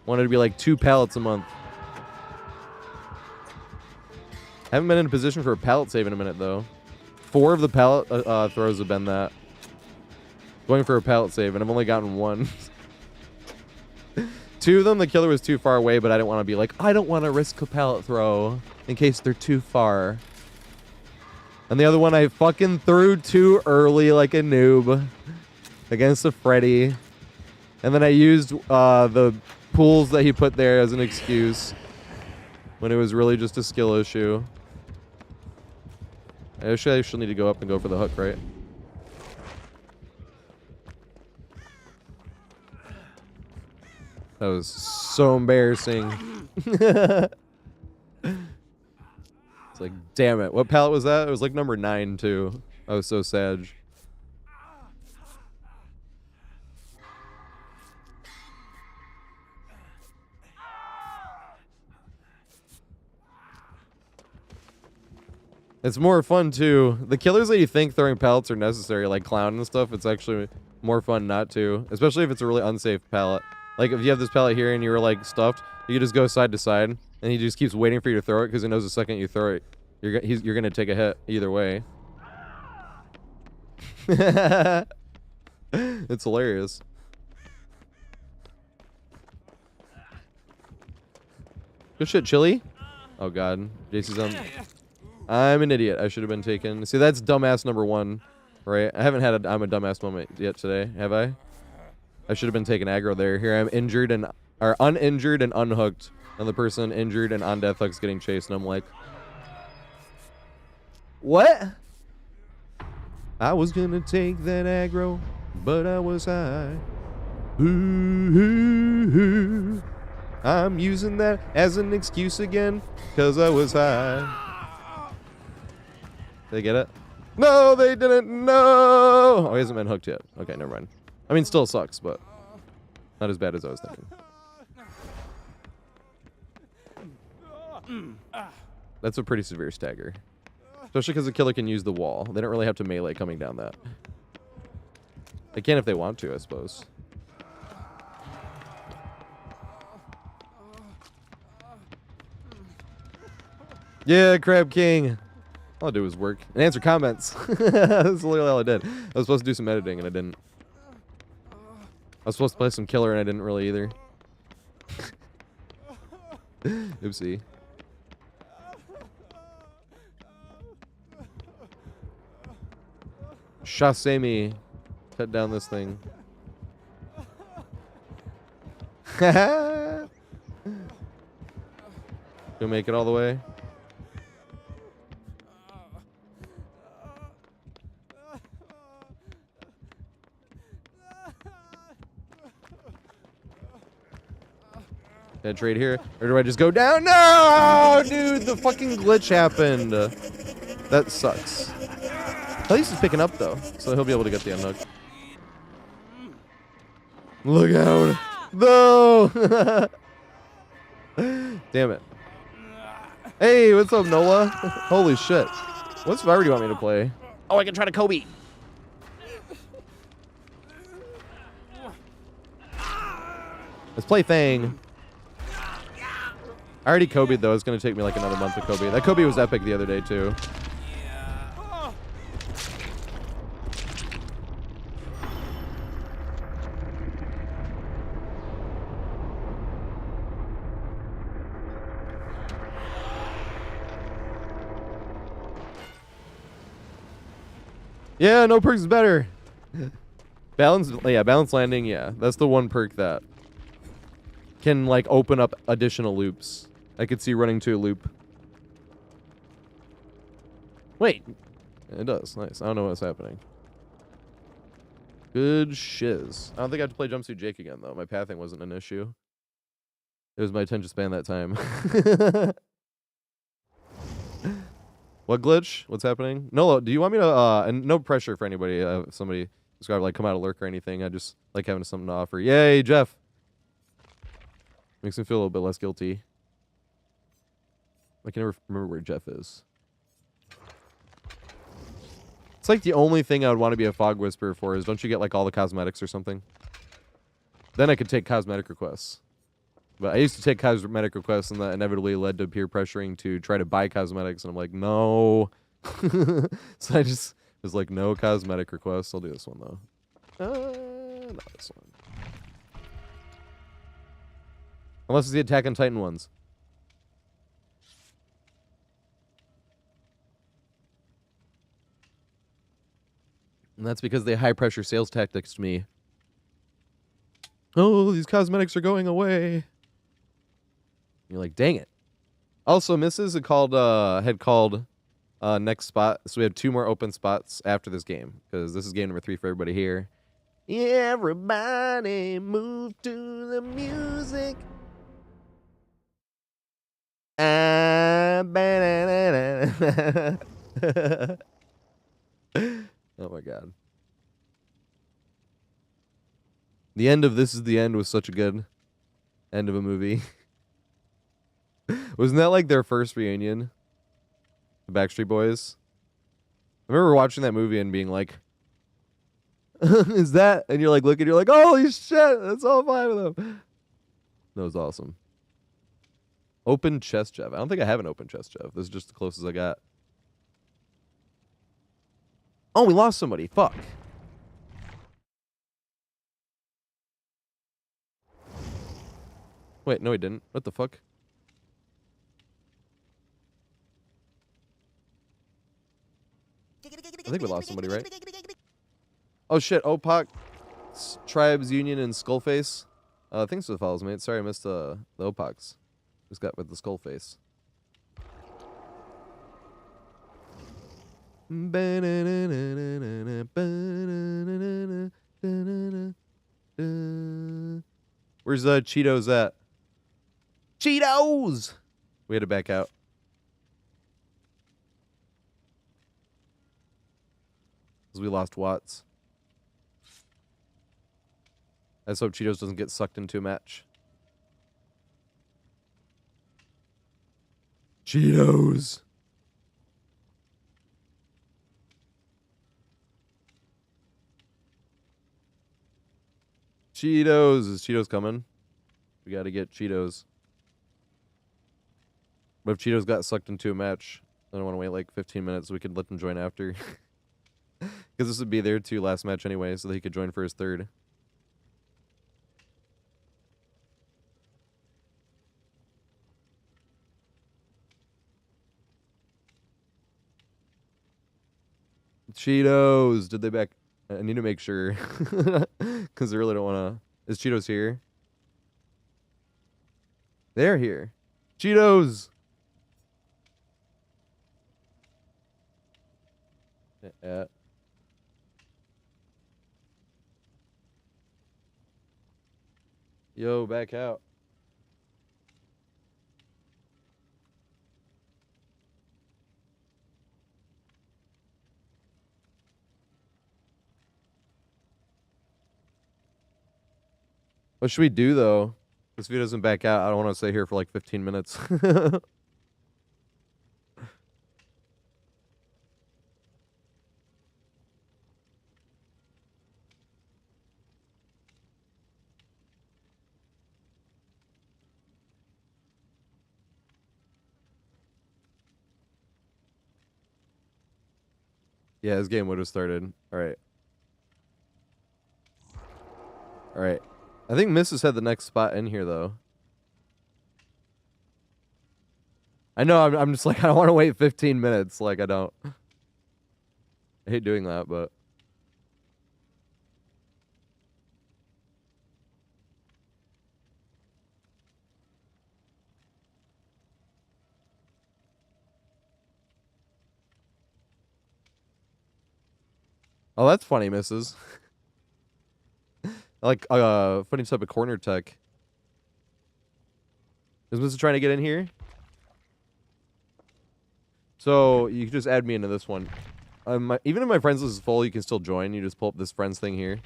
Wanted to be like 2 pallets a month. Haven't been in a position for a pallet save in a minute, though. 4 of the pallet throws have been that. Going for a pallet save, and I've only gotten 1. 2 of them, the killer was too far away, but I didn't want to be like, I don't want to risk a pallet throw in case they're too far. And the other one, I fucking threw too early like a noob against a Freddy. And then I used the pools that he put there as an excuse when it was really just a skill issue. I should need to go up and go for the hook, right? That was so embarrassing. It's It's like, damn it. What pallet was that? It was like number 9, too. I was so sad. It's more fun, too. The killers that you think throwing pallets are necessary, like Clown and stuff, it's actually more fun not to. Especially if it's a really unsafe pallet. Like, if you have this pallet here and you were, like, stuffed, you just go side to side, and he just keeps waiting for you to throw it, because he knows the second you throw it, you're going to take a hit either way. It's hilarious. Good shit, Chili. Oh, God. JC's on... I'm an idiot. I should have been taken. See, that's dumbass number 1, right? I haven't had a I'm a dumbass moment yet today, have I? I should have been taking aggro there. Here I'm injured and... Or uninjured and unhooked. And the person injured and on death hook's getting chased, and I'm like... What? I was gonna take that aggro, but I was high. Ooh, I'm using that as an excuse again, because I was high. Did they get it? No, they didn't. No. Oh, he hasn't been hooked yet. Okay, never mind. I mean, still sucks, but not as bad as I was thinking. That's a pretty severe stagger. Especially because the killer can use the wall. They don't really have to melee coming down that. They can if they want to, I suppose. Yeah, Crab King. All I did was work and answer comments. That's literally all I did. I was supposed to do some editing and I didn't. I was supposed to play some killer and I didn't really either. Oopsie. Chasse me. Cut down this thing. Gonna make it all the way. Can I trade here? Or do I just go down? No! Dude, the fucking glitch happened. That sucks. At least he's picking up, though. So he'll be able to get the unhook. Look out. No! Damn it. Hey, what's up, Nola? Holy shit. What survivor do you want me to play? Oh, I can try to Kobe. Let's play Fang. I already Kobe'd, though. It's going to take me like another month to Kobe. That Kobe was epic the other day, too. Yeah, no perks is better. Balance, yeah, balance landing, yeah. That's the one perk that can, like, open up additional loops. I could see running to a loop. Wait. It does. Nice. I don't know what's happening. Good shiz. I don't think I have to play Jumpsuit Jake again, though. My pathing wasn't an issue. It was my attention span that time. What glitch? What's happening? Nolo, do you want me to, and no pressure for anybody, if somebody is going to, like, come out of lurk or anything. I just like having something to offer. Yay, Jeff. Makes me feel a little bit less guilty. I can never remember where Jeff is. It's like the only thing I would want to be a Fog Whisperer for is, don't you get like all the cosmetics or something? Then I could take cosmetic requests. But I used to take cosmetic requests, and that inevitably led to peer pressuring to try to buy cosmetics, and I'm like, no. So I just was like, no cosmetic requests. I'll do this one, though. Not this one. Unless it's the Attack on Titan ones. And that's because they high-pressure sales tactics to me. Oh, these cosmetics are going away. And you're like, dang it. Also, Mrs. had called next spot. So we have 2 more open spots after this game. Because this is game number 3 for everybody here. Everybody move to the music. Oh my god. The end of This Is the End was such a good end of a movie. Wasn't that like their first reunion? The Backstreet Boys? I remember watching that movie and being like, is that? And you're like looking, you're like, holy shit, that's all 5 of them. That was awesome. Open chest, Jeff. I don't think I have an open chest, Jeff. This is just the closest I got. Oh, we lost somebody. Fuck. Wait, no, he didn't. What the fuck? I think we lost somebody, right? Oh shit, OPOC, Tribes Union, and Skullface. Thanks for the follows, mate. Sorry I missed the OPOCs. Just got with the Skullface. Where's Cheetos at? Cheetos! We had to back out. Because we lost Watts. I just hope Cheetos doesn't get sucked into a match. Cheetos! Cheetos! Is Cheetos coming? We gotta get Cheetos. But if Cheetos got sucked into a match, I don't want to wait like 15 minutes so we could let them join after. Because this would be their 2 last match anyway, so that he could join for his 3rd. Cheetos! Did they back? I need to make sure. Because I really don't want to. Is Cheetos here? They're here. Cheetos! Yeah. Yo, back out. What should we do, though? This video doesn't back out. I don't want to stay here for like 15 minutes. Yeah, this game would have started. Alright. Alright. I think Mrs. had the next spot in here, though. I know, I'm just like, I don't want to wait 15 minutes. Like, I don't. I hate doing that, but. Oh, that's funny, Mrs. I like, funny type of corner tech. Is Mrs. trying to get in here? So, you can just add me into this one. Even if my friends list is full, you can still join. You just pull up this friends thing here.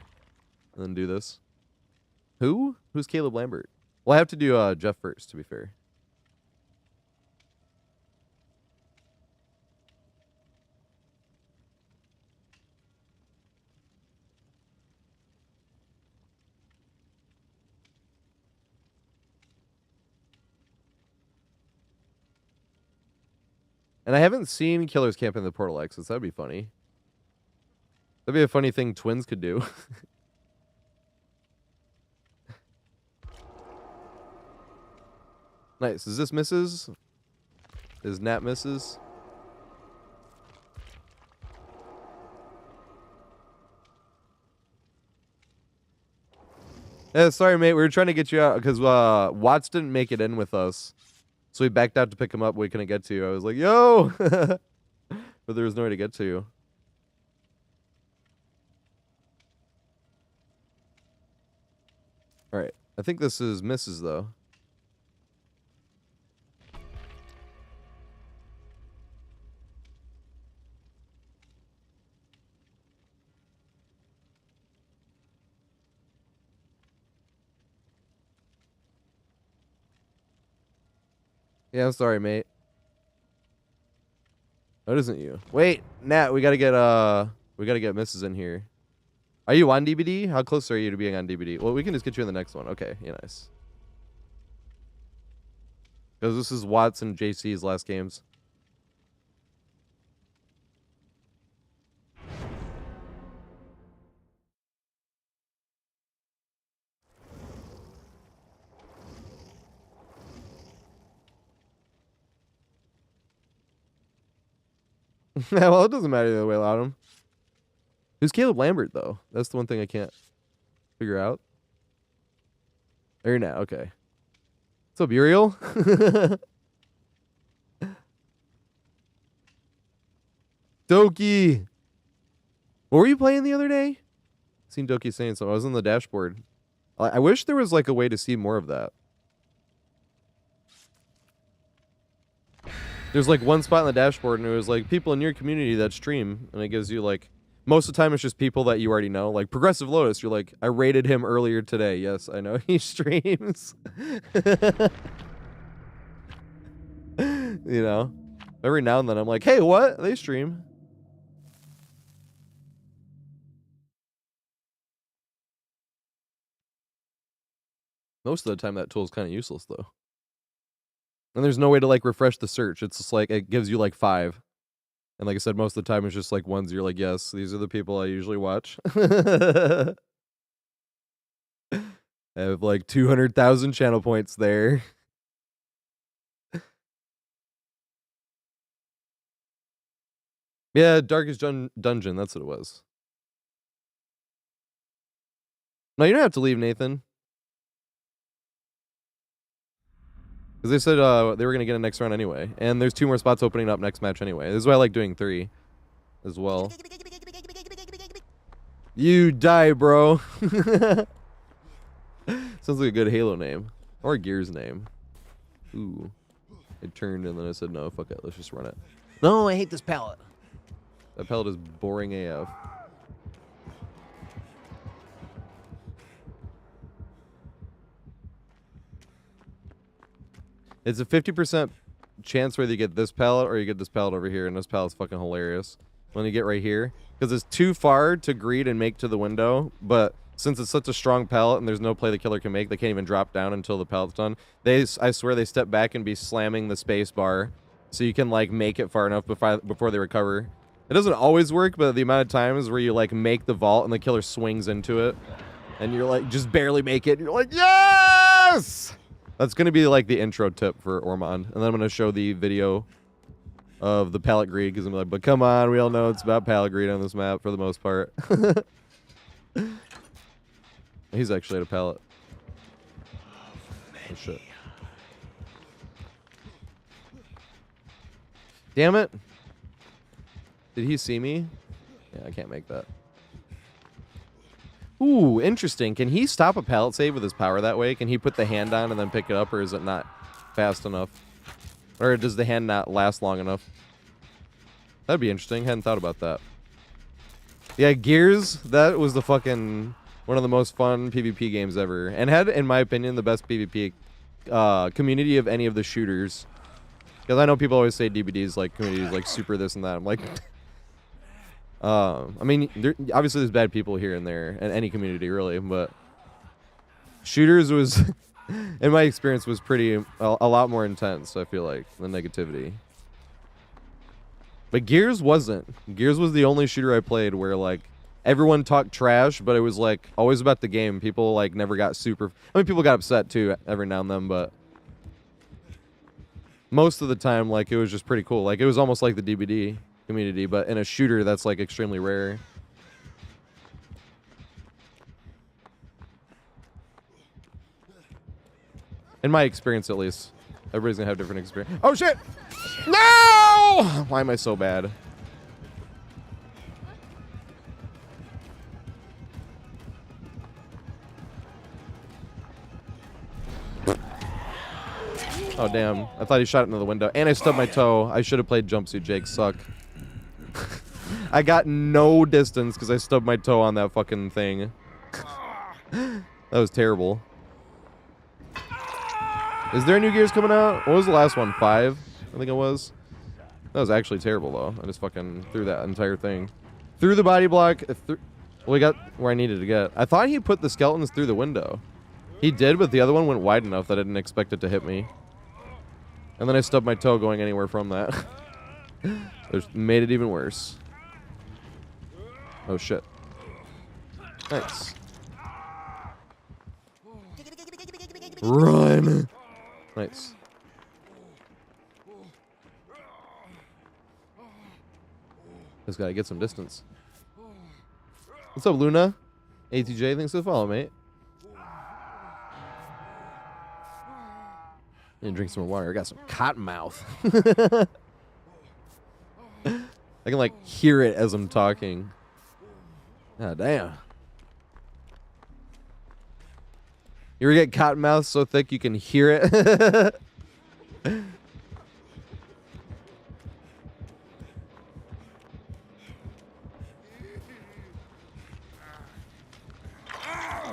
And then do this. Who? Who's Caleb Lambert? Well, I have to do Jeff first, to be fair. And I haven't seen Killers Camp in the Portal Exits. That'd be funny. That'd be a funny thing twins could do. Nice. Is this Mrs.? Is Nat Mrs.? Yeah, sorry, mate. We were trying to get you out because Watts didn't make it in with us. So we backed out to pick him up. We couldn't get to you. I was like, yo! But there was nowhere to get to you. Alright. I think this is Mrs., though. Yeah, I'm sorry, mate. That isn't you. Wait, Nat, we gotta get Mrs. in here. Are you on DBD? How close are you to being on DBD? Well, we can just get you in the next one. Okay, yeah, nice. Because this is Watts and JC's last games. Well, it doesn't matter either way, Loudham. Who's Caleb Lambert, though? That's the one thing I can't figure out. There you're now. Okay. What's up, Uriel? Doki! What were you playing the other day? Seen Doki saying something. I was on the dashboard. I wish there was like a way to see more of that. There's like one spot on the dashboard and it was like people in your community that stream, and it gives you like, most of the time it's just people that you already know. Like Progressive Lotus, you're like, I rated him earlier today. Yes, I know he streams. You know? Every now and then I'm like, hey, what? They stream. Most of the time that tool is kind of useless though. And there's no way to like refresh the search. It's just like, it gives you like 5. And like I said, most of the time it's just like ones you're like, yes, these are the people I usually watch. I have like 200,000 channel points there. Yeah, Darkest Dungeon, that's what it was. No, you don't have to leave, Nathan. Because they said they were going to get a next round anyway. And there's 2 more spots opening up next match anyway. This is why I like doing 3 as well. You die, bro. Sounds like a good Halo name. Or a Gears name. Ooh. I turned and then I said, no, fuck it. Let's just run it. No, I hate this pallet. That pallet is boring AF. It's a 50% chance whether you get this pallet or you get this pallet over here, and this pallet's fucking hilarious. When you get right here, because it's too far to greet and make to the window, but since it's such a strong pallet and there's no play the killer can make, they can't even drop down until the pallet's done. I swear they step back and be slamming the space bar so you can like make it far enough before they recover. It doesn't always work, but the amount of times where you like make the vault and the killer swings into it and you're like just barely make it, and you're like, yes! That's going to be like the intro tip for Ormond. And then I'm going to show the video of the pallet greed, because I'm like, but come on, we all know it's about pallet greed on this map for the most part. He's actually at a pallet. Oh shit. Damn it. Did he see me? Yeah, I can't make that. Ooh, interesting. Can he stop a pallet save with his power that way? Can he put the hand on and then pick it up, or is it not fast enough? Or does the hand not last long enough? That'd be interesting. Hadn't thought about that. Yeah, Gears, that was the fucking one of the most fun PvP games ever. And had, in my opinion, the best PvP community of any of the shooters. Because I know people always say DBD's like communities like super this and that. I'm like... I mean, obviously there's bad people here and there in any community, really, but shooters was, in my experience, was pretty a lot more intense, I feel like, than negativity. But Gears wasn't. Gears was the only shooter I played where, like, everyone talked trash, but it was, like, always about the game. People, like, never got super... I mean, people got upset, too, every now and then, but most of the time, like, it was just pretty cool. Like, it was almost like the DBD community, but in a shooter that's like extremely rare. In my experience, at least. Everybody's gonna have different experience. Oh shit! No! Why am I so bad? Oh damn, I thought he shot into the window. And I stubbed my toe. I should have played jumpsuit Jake. Suck. I got no distance because I stubbed my toe on that fucking thing. That was terrible. Is there new gears coming out? What was the last one? 5? I think it was. That was actually terrible, though. I just fucking threw that entire thing. Through the body block. Well, we got where I needed to get. I thought he put the skeletons through the window. He did, but the other one went wide enough that I didn't expect it to hit me. And then I stubbed my toe going anywhere from that. It made it even worse. Oh, shit. Nice. Run! Nice. Just gotta get some distance. What's up, Luna? ATJ, thanks for the follow, mate. And drink some more water. I got some cotton mouth. I can, like, hear it as I'm talking. God damn. You ever get cotton mouth so thick you can hear it?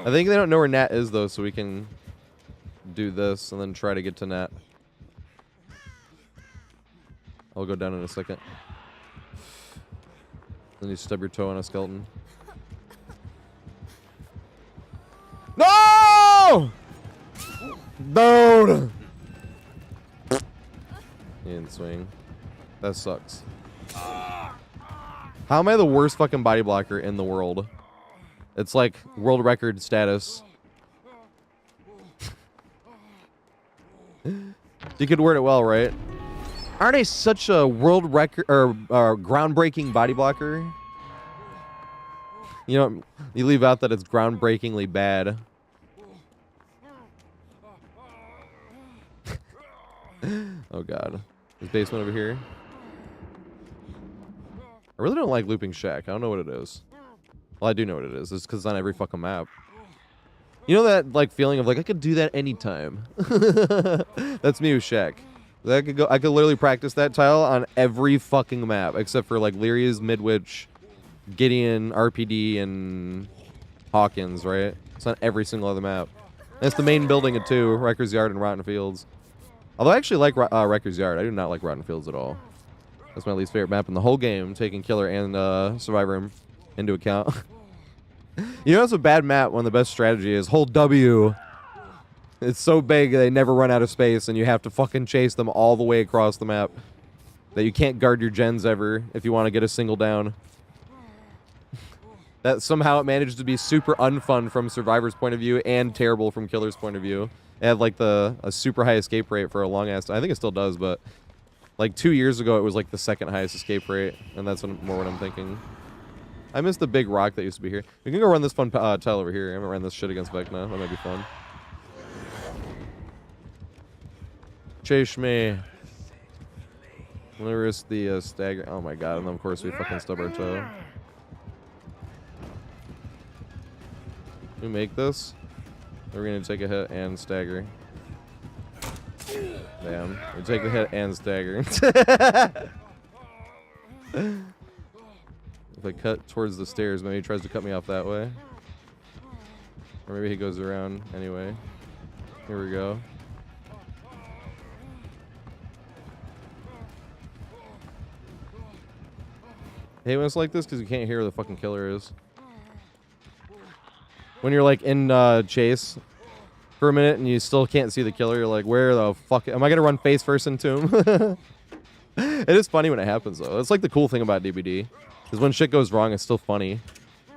I think they don't know where Nat is, though, so we can do this and then try to get to Nat. I'll go down in a second. Then you stub your toe on a skeleton. No! Dude! He didn't swing. That sucks. How am I the worst fucking body blocker in the world? It's like world record status. You could word it well, right? Aren't I such a world record or groundbreaking body blocker? You know, you leave out that it's groundbreakingly bad. Oh god. There's basement over here. I really don't like looping shack. I don't know what it is. Well, I do know what it is. It's because it's on every fucking map. You know that like feeling of like I could do that anytime. That's me with Shaq. I could literally practice that tile on every fucking map except for like Lyria's, Midwich, Gideon, RPD, and Hawkins. Right? It's on every single other map. And it's the main building of 2, Wrecker's Yard and Rotten Fields. Although I actually like Wrecker's Yard. I do not like Rotten Fields at all. That's my least favorite map in the whole game, taking Killer and Survivor into account. You know, it's a bad map when the best strategy is hold W. It's so big they never run out of space, and you have to fucking chase them all the way across the map. That you can't guard your gens ever if you want to get a single down. That somehow it managed to be super unfun from Survivor's point of view and terrible from Killer's point of view. It had like a super high escape rate for a long ass time. I think it still does, but like 2 years ago it was like the second highest escape rate, and that's more what I'm thinking. I missed the big rock that used to be here. We can go run this fun tile over here. I haven't run this shit against Vecna. That might be fun. Chase me. I'm gonna risk the stagger. Oh my god, and then of course we fucking stub our toe. We make this. We're gonna take a hit and stagger. Damn. We take the hit and stagger. If I cut towards the stairs, maybe he tries to cut me off that way. Or maybe he goes around anyway. Here we go. I hate when it's like this because you can't hear where the fucking killer is. When you're like in chase for a minute and you still can't see the killer, you're like, where the fuck am I gonna run face first into him? It is funny when it happens though. It's like the cool thing about DBD. Because when shit goes wrong, it's still funny.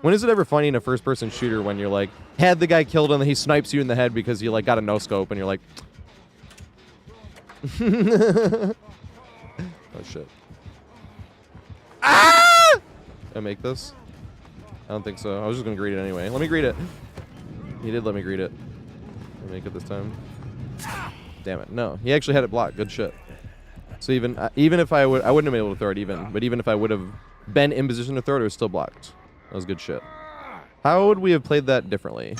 When is it ever funny in a first-person shooter when you're like, had the guy killed and then he snipes you in the head because you like got a no-scope and you're like... Oh shit. Ah! Can I make this? I don't think so. I was just gonna greet it anyway. Let me greet it. He did let me greet it. Let me make it this time. Damn it. No. He actually had it blocked. Good shit. So even if I wouldn't have been able to throw it even. But even if I would have been in position to throw it, it was still blocked. That was good shit. How would we have played that differently?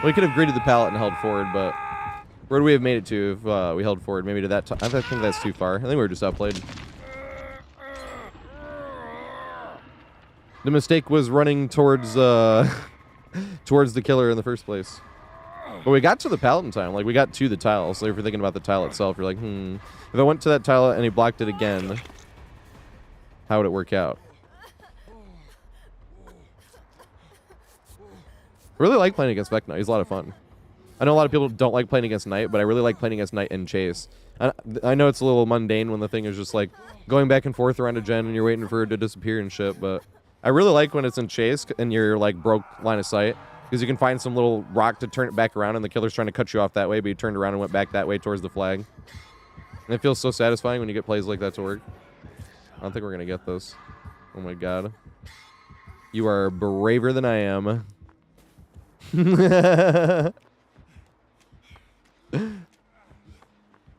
We could have greeted the pallet and held forward, but where would we have made it to if we held forward? Maybe to that. I think that's too far. I think we were just outplayed. The mistake was running towards towards the killer in the first place. But we got to the pallet in time. Like, we got to the tile. So if you're thinking about the tile itself, you're like, if I went to that tile and he blocked it again, how would it work out? I really like playing against Vecna. He's a lot of fun. I know a lot of people don't like playing against Knight, but I really like playing against Knight and Chase. I know it's a little mundane when the thing is just like going back and forth around a gen and you're waiting for it to disappear and shit, but I really like when it's in Chase and you're like broke line of sight, because you can find some little rock to turn it back around and the killer's trying to cut you off that way, but you turned around and went back that way towards the flag. And it feels so satisfying when you get plays like that to work. I don't think we're going to get this. Oh my god. You are braver than I am.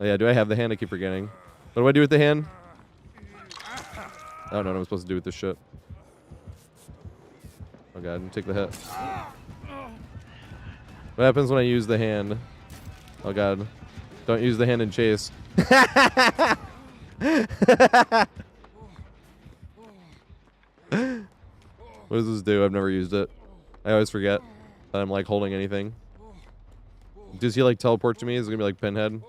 Oh yeah, do I have the hand? I keep forgetting. What do I do with the hand? I don't know what I'm supposed to do with this shit. Oh god, take the hit. What happens when I use the hand? Oh god. Don't use the hand in Chase. What does this do? I've never used it. I always forget that I'm like holding anything. Does he like teleport to me? Is it gonna be like Pinhead?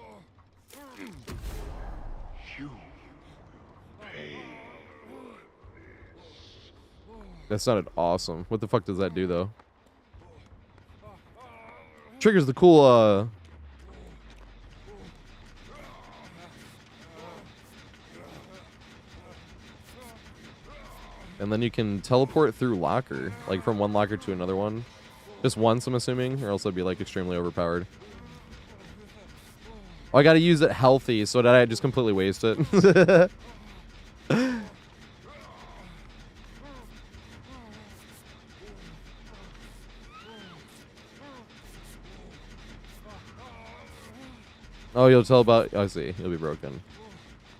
That sounded awesome. What the fuck does that do though? Triggers the cool and then you can teleport through locker, like from one locker to another one. Just once, I'm assuming, or else it'd be like extremely overpowered. Oh, I gotta use it healthy, so that I just completely waste it. Oh, you'll tell about... Oh, I see. You'll be broken.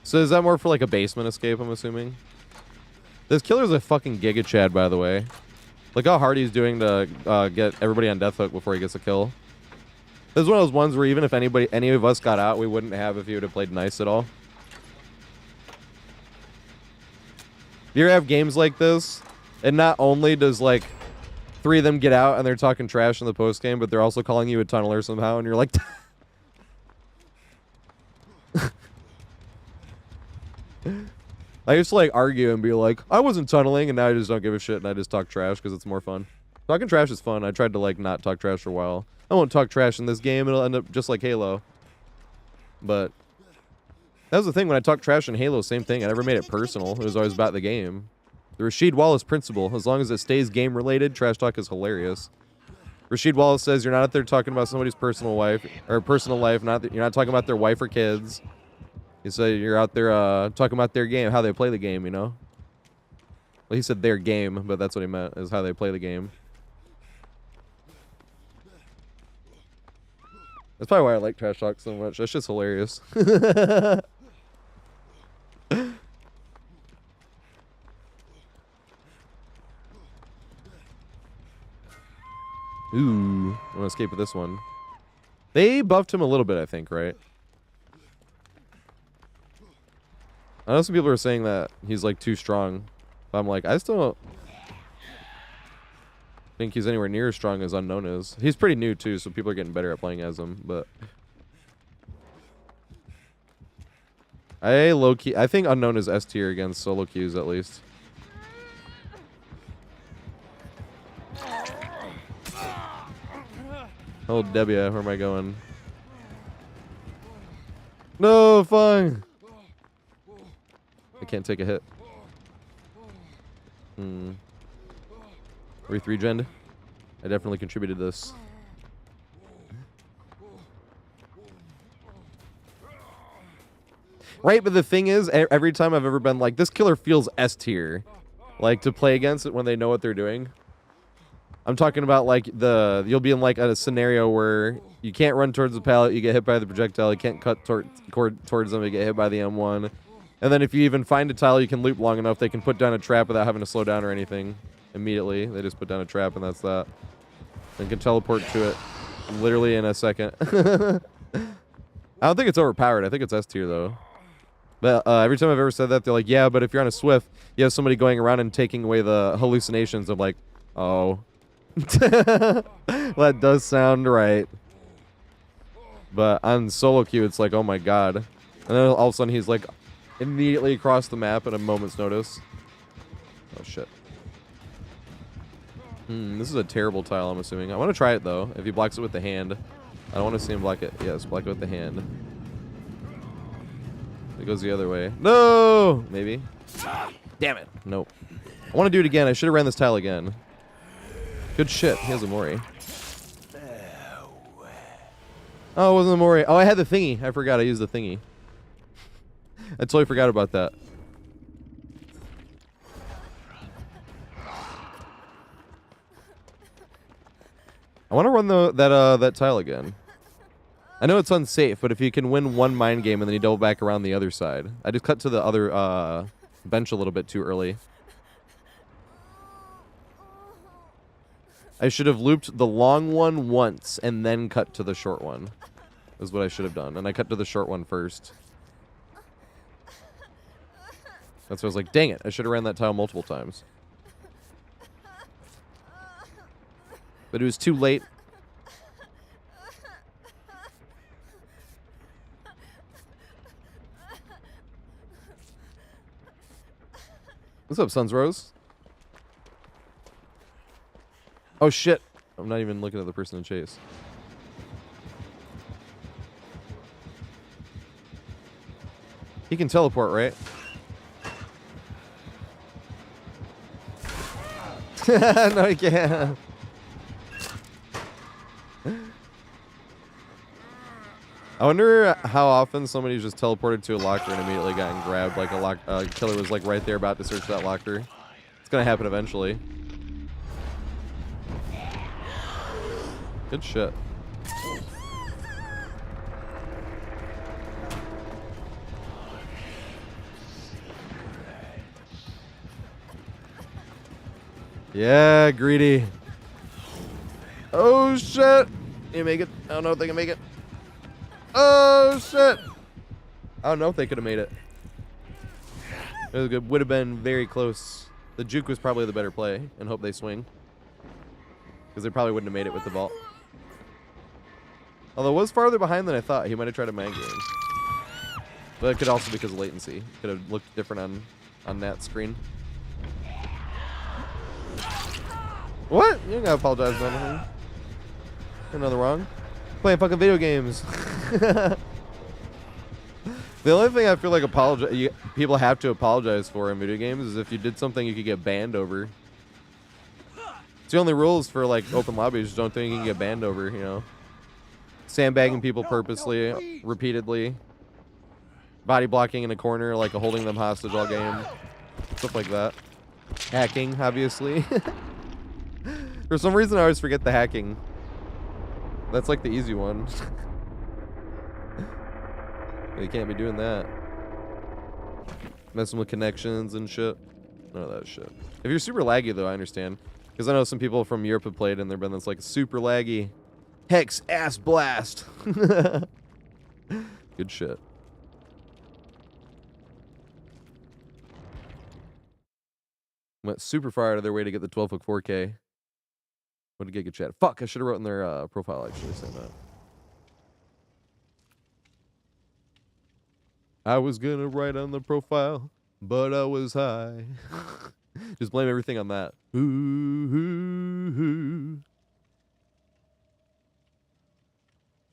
So is that more for like a basement escape, I'm assuming? This killer's a fucking Giga Chad, by the way. Look how hard he's doing to get everybody on death hook before he gets a kill. This is one of those ones where even if any of us got out, we wouldn't have if he would have played nice at all. Do you ever have games like this? And not only does like 3 of them get out and they're talking trash in the post game, but they're also calling you a tunneler somehow, and you're like... I used to like argue and be like, I wasn't tunneling, and now I just don't give a shit and I just talk trash because it's more fun. Talking trash is fun. I tried to like not talk trash for a while. I won't talk trash in this game. It'll end up just like Halo. But that was the thing when I talked trash in Halo, same thing. I never made it personal. It was always about the game. The Rasheed Wallace principle. As long as it stays game related, trash talk is hilarious. Rasheed Wallace says you're not out there talking about somebody's personal wife or personal life. You're not talking about their wife or kids. You say you're out there talking about their game, how they play the game, you know? Well, he said their game, but that's what he meant, is how they play the game. That's probably why I like trash talk so much. That's just hilarious. Ooh, I'm gonna escape with this one. They buffed him a little bit, I think, right? I know some people are saying that he's like too strong, but I'm like, I still don't think he's anywhere near as strong as Unknown is. He's pretty new too, so people are getting better at playing as him, but I think Unknown is S tier against solo queues at least. Oh, Debbie, where am I going? No, fine. I can't take a hit. Are we 3-gened? I definitely contributed this. Right, but the thing is, every time I've ever been like, this killer feels S tier. Like, to play against it when they know what they're doing. I'm talking about, like, you'll be in, like, a scenario where you can't run towards the pallet, you get hit by the projectile, you can't cut towards them, you get hit by the M1. And then if you even find a tile you can loop long enough, they can put down a trap without having to slow down or anything immediately. They just put down a trap, and that's that. And can teleport to it literally in a second. I don't think it's overpowered. I think it's S tier, though. But every time I've ever said that, they're like, yeah, but if you're on a Swift, you have somebody going around and taking away the hallucinations of, like, oh. That does sound right. But on solo queue, it's like, oh my god. And then all of a sudden, he's like immediately across the map at a moment's notice. Oh shit. This is a terrible tile, I'm assuming. I want to try it though. If he blocks it with the hand. I don't want to see him block it. Yes, block it with the hand. It goes the other way. No! Maybe. Damn it. Nope. I want to do it again. I should have ran this tile again. Good shit. He has a Mori. Oh, it wasn't a Mori. Oh, I had the thingy. I forgot I used the thingy. I totally forgot about that. I want to run that tile again. I know it's unsafe, but if you can win one mind game and then you double back around the other side. I just cut to the other bench a little bit too early. I should have looped the long one once and then cut to the short one. Is what I should have done. And I cut to the short one first. That's why I was like, dang it. I should have ran that tile multiple times. But it was too late. What's up, Suns Rose? Oh shit. I'm not even looking at the person in chase. He can teleport, right? No, he can't. I wonder how often somebody's just teleported to a locker and immediately gotten grabbed. Like a killer was like right there about to search that locker. It's gonna happen eventually. Good shit. Yeah, greedy. Oh shit! Can you make it? I don't know if they can make it. Oh shit! I don't know if they could have made it. It would have been very close. The juke was probably the better play, and hope they swing. Because they probably wouldn't have made it with the vault. Although it was farther behind than I thought. He might have tried a mind game. But it could also be because of latency. Could have looked different on that screen. What? You ain't gotta apologize for anything. Ain't nothing wrong. Playing fucking video games. The only thing I feel like people have to apologize for in video games is if you did something you could get banned over. It's the only rules for like open lobbies. Don't think you can get banned over, you know. Sandbagging people purposely, repeatedly. Body blocking in a corner, like holding them hostage all game. Stuff like that. Hacking, obviously. For some reason I always forget the hacking. That's like the easy one. You can't be doing that. Messing with connections and shit. None of that shit. If you're super laggy though, I understand. Because I know some people from Europe have played and they've been this like super laggy. Hex ass blast. Good shit. Went super far out of their way to get the 12 hook 4K. What a giga chat. Fuck, I should have wrote in their profile actually saying that. I was gonna write on the profile, but I was high. Just blame everything on that. Ooh, ooh, ooh.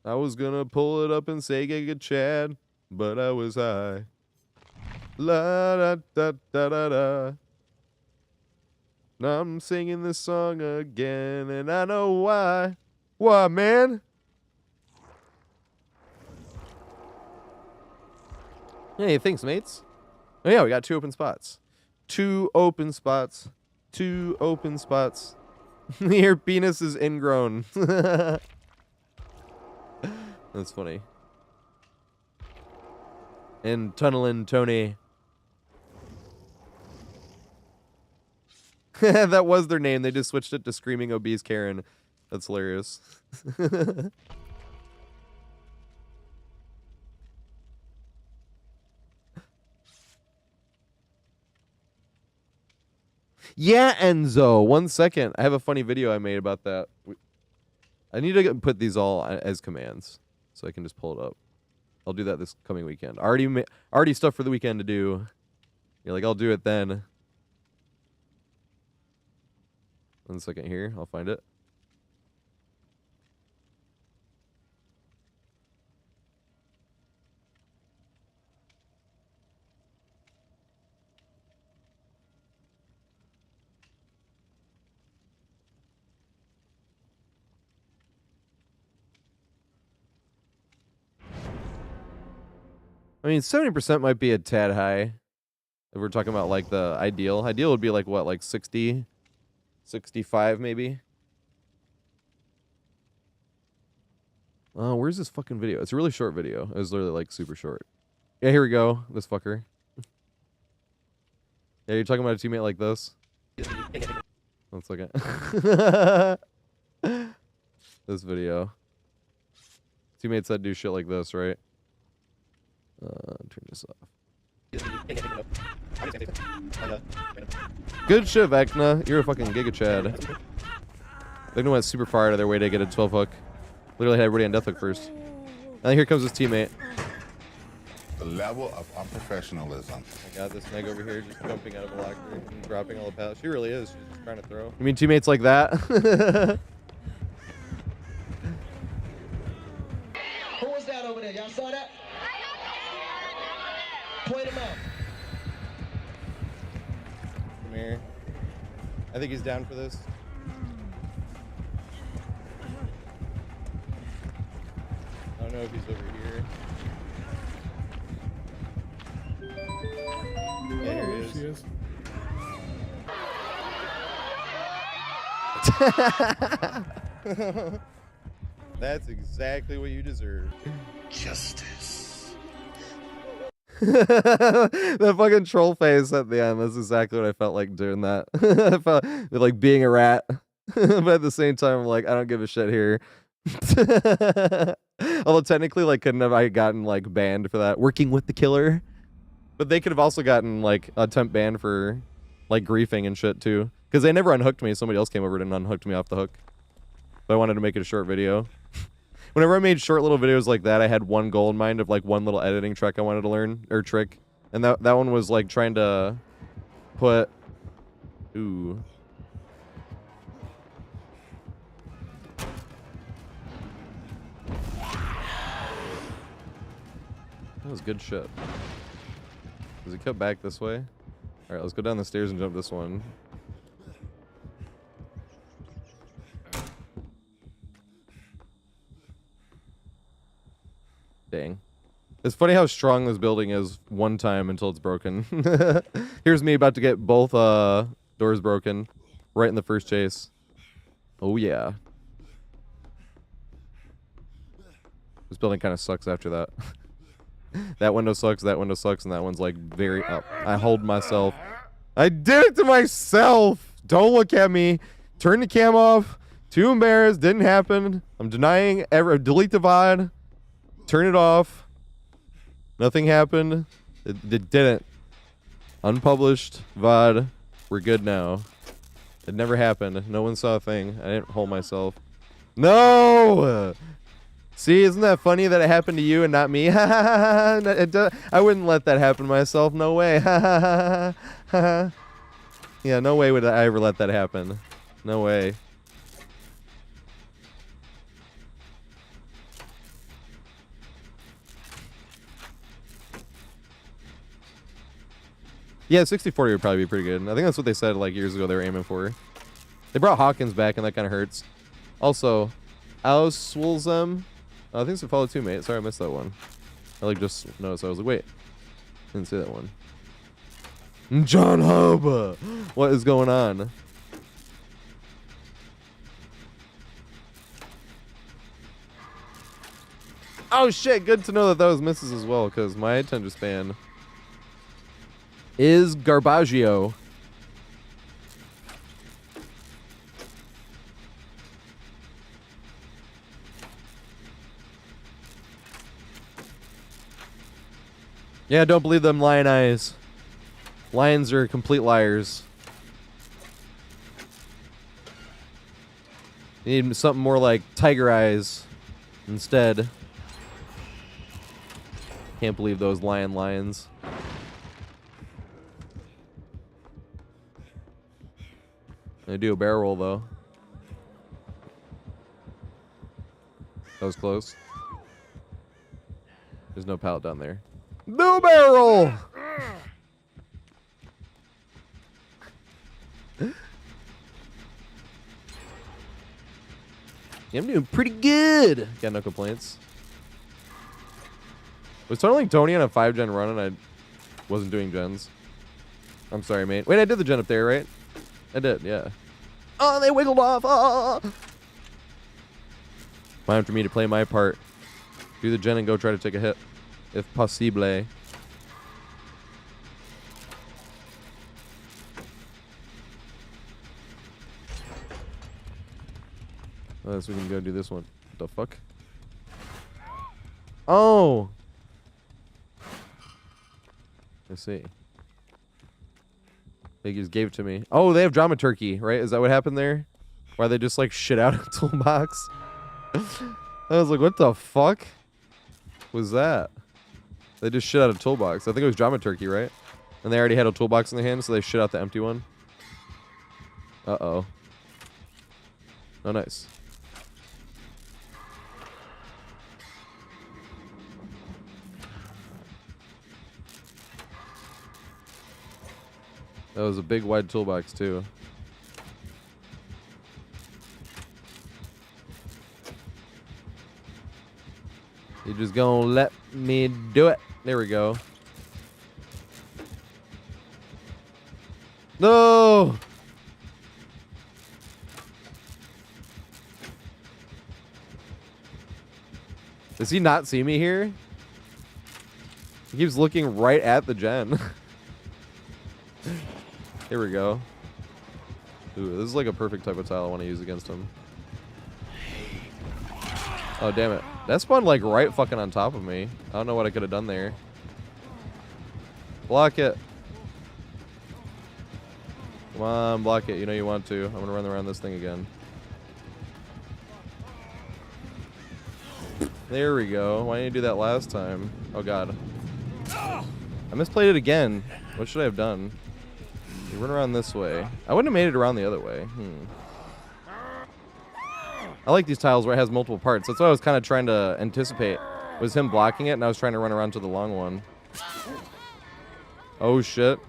I was gonna pull it up and say giga chat, but I was high. La da da da da da. Now I'm singing this song again, and I know why. Why, man? Hey, thanks, mates. Oh, yeah, we got 2 open spots. 2 open spots. 2 open spots. Your penis is ingrown. That's funny. And Tunnelin' Tony. That was their name. They just switched it to Screaming Obese Karen. That's hilarious. Yeah, Enzo. 1 second. I have a funny video I made about that. I need to put these all as commands. so I can just pull it up. I'll do that this coming weekend. Already stuff for the weekend to do. You're like, I'll do it then. 1 second here. I'll find it. I mean, 70% might be a tad high. If we're talking about like the ideal. Ideal would be like what, like 60, 65 maybe? Where's this fucking video? It's a really short video. It was literally like super short. Yeah, here we go. This fucker. Yeah, you're talking about a teammate like this? 1 second. This video. Teammates that do shit like this, right? Turn this off. Good shit, Vecna. You're a fucking Giga Chad. They went super far out of their way to get a 12 hook. Literally had everybody on death hook first. And here comes his teammate. The level of unprofessionalism. I got this neg over here just jumping out of a locker and dropping all the pallets. She really is. She's just trying to throw. You mean teammates like that? Who was that over there? Y'all saw that? Point him out. Come here. I think he's down for this. I don't know if he's over here. Yeah, here he is. That's exactly what you deserve. Justice. That fucking troll face at the end. That's exactly what I felt like doing that. I felt like being a rat. But at the same time, I'm like, I don't give a shit here. Although technically, like, couldn't have I gotten like banned for that? Working with the killer. But they could have also gotten like a temp ban for like griefing and shit too. Because they never unhooked me. Somebody else came over and unhooked me off the hook. But I wanted to make it a short video. Whenever I made short little videos like that, I had one goal in mind of like one little editing trick I wanted to learn, or trick. And that one was like trying to put... Ooh. That was good shit. Does it cut back this way? Alright, let's go down the stairs and jump this one. Dang. It's funny how strong this building is one time until it's broken. Here's me about to get both doors broken right in the first chase. Oh yeah. This building kind of sucks after that. That window sucks, and that one's like very up. I hold myself. I did it to myself! Don't look at me. Turn the cam off. Too embarrassed. Didn't happen. I'm denying ever. Delete the VOD. Turn it off. Nothing happened. It didn't. Unpublished VOD. We're good now. It never happened. No one saw a thing. I didn't hold myself. No! See, isn't that funny that it happened to you and not me? I wouldn't let that happen to myself. No way. Yeah, no way would I ever let that happen. No way. Yeah, 60-40 would probably be pretty good. I think that's what they said like years ago they were aiming for. They brought Hawkins back, and that kind of hurts. Also, Auswulzem. I think it's a follow two, mate. Sorry, I missed that one. I like just noticed. I was like, wait, didn't see that one. John Hub, what is going on? Oh shit! Good to know that was misses as well, because my attention span is Garbaggio. Yeah, don't believe them lion eyes. Lions are complete liars. You need something more like tiger eyes instead. Can't believe those lions. They do a barrel roll though. That was close. There's no pallet down there. No barrel! Yeah, I'm doing pretty good. Got no complaints. Was tunneling Tony on a 5-gen run and I wasn't doing gens. I'm sorry, mate. Wait, I did the gen up there, right? I did, yeah. Oh, they wiggled off. Oh. Time for me to play my part. Do the gen and go try to take a hit. If possible. So we can go do this one. What the fuck? Oh! Let's see. They just gave it to me. Oh, they have dramaturgy, right? Is that what happened there? Why they just like shit out a toolbox? I was like, what the fuck was that? They just shit out a toolbox. I think it was dramaturgy, right? And they already had a toolbox in their hand, so they shit out the empty one. Uh-oh. Oh, nice. That was a big wide toolbox too. You just gonna let me do it. There we go. No! Does he not see me here? He keeps looking right at the gen. Here we go. Ooh, this is like a perfect type of tile I want to use against him. Oh, damn it. That spawned like right fucking on top of me. I don't know what I could have done there. Block it. Come on, block it. You know you want to. I'm gonna run around this thing again. There we go. Why didn't you do that last time? Oh, God. I misplayed it again. What should I have done? You run around this way. I wouldn't have made it around the other way. I like these tiles where it has multiple parts. That's what I was kind of trying to anticipate. Was him blocking it, and I was trying to run around to the long one. Oh, shit.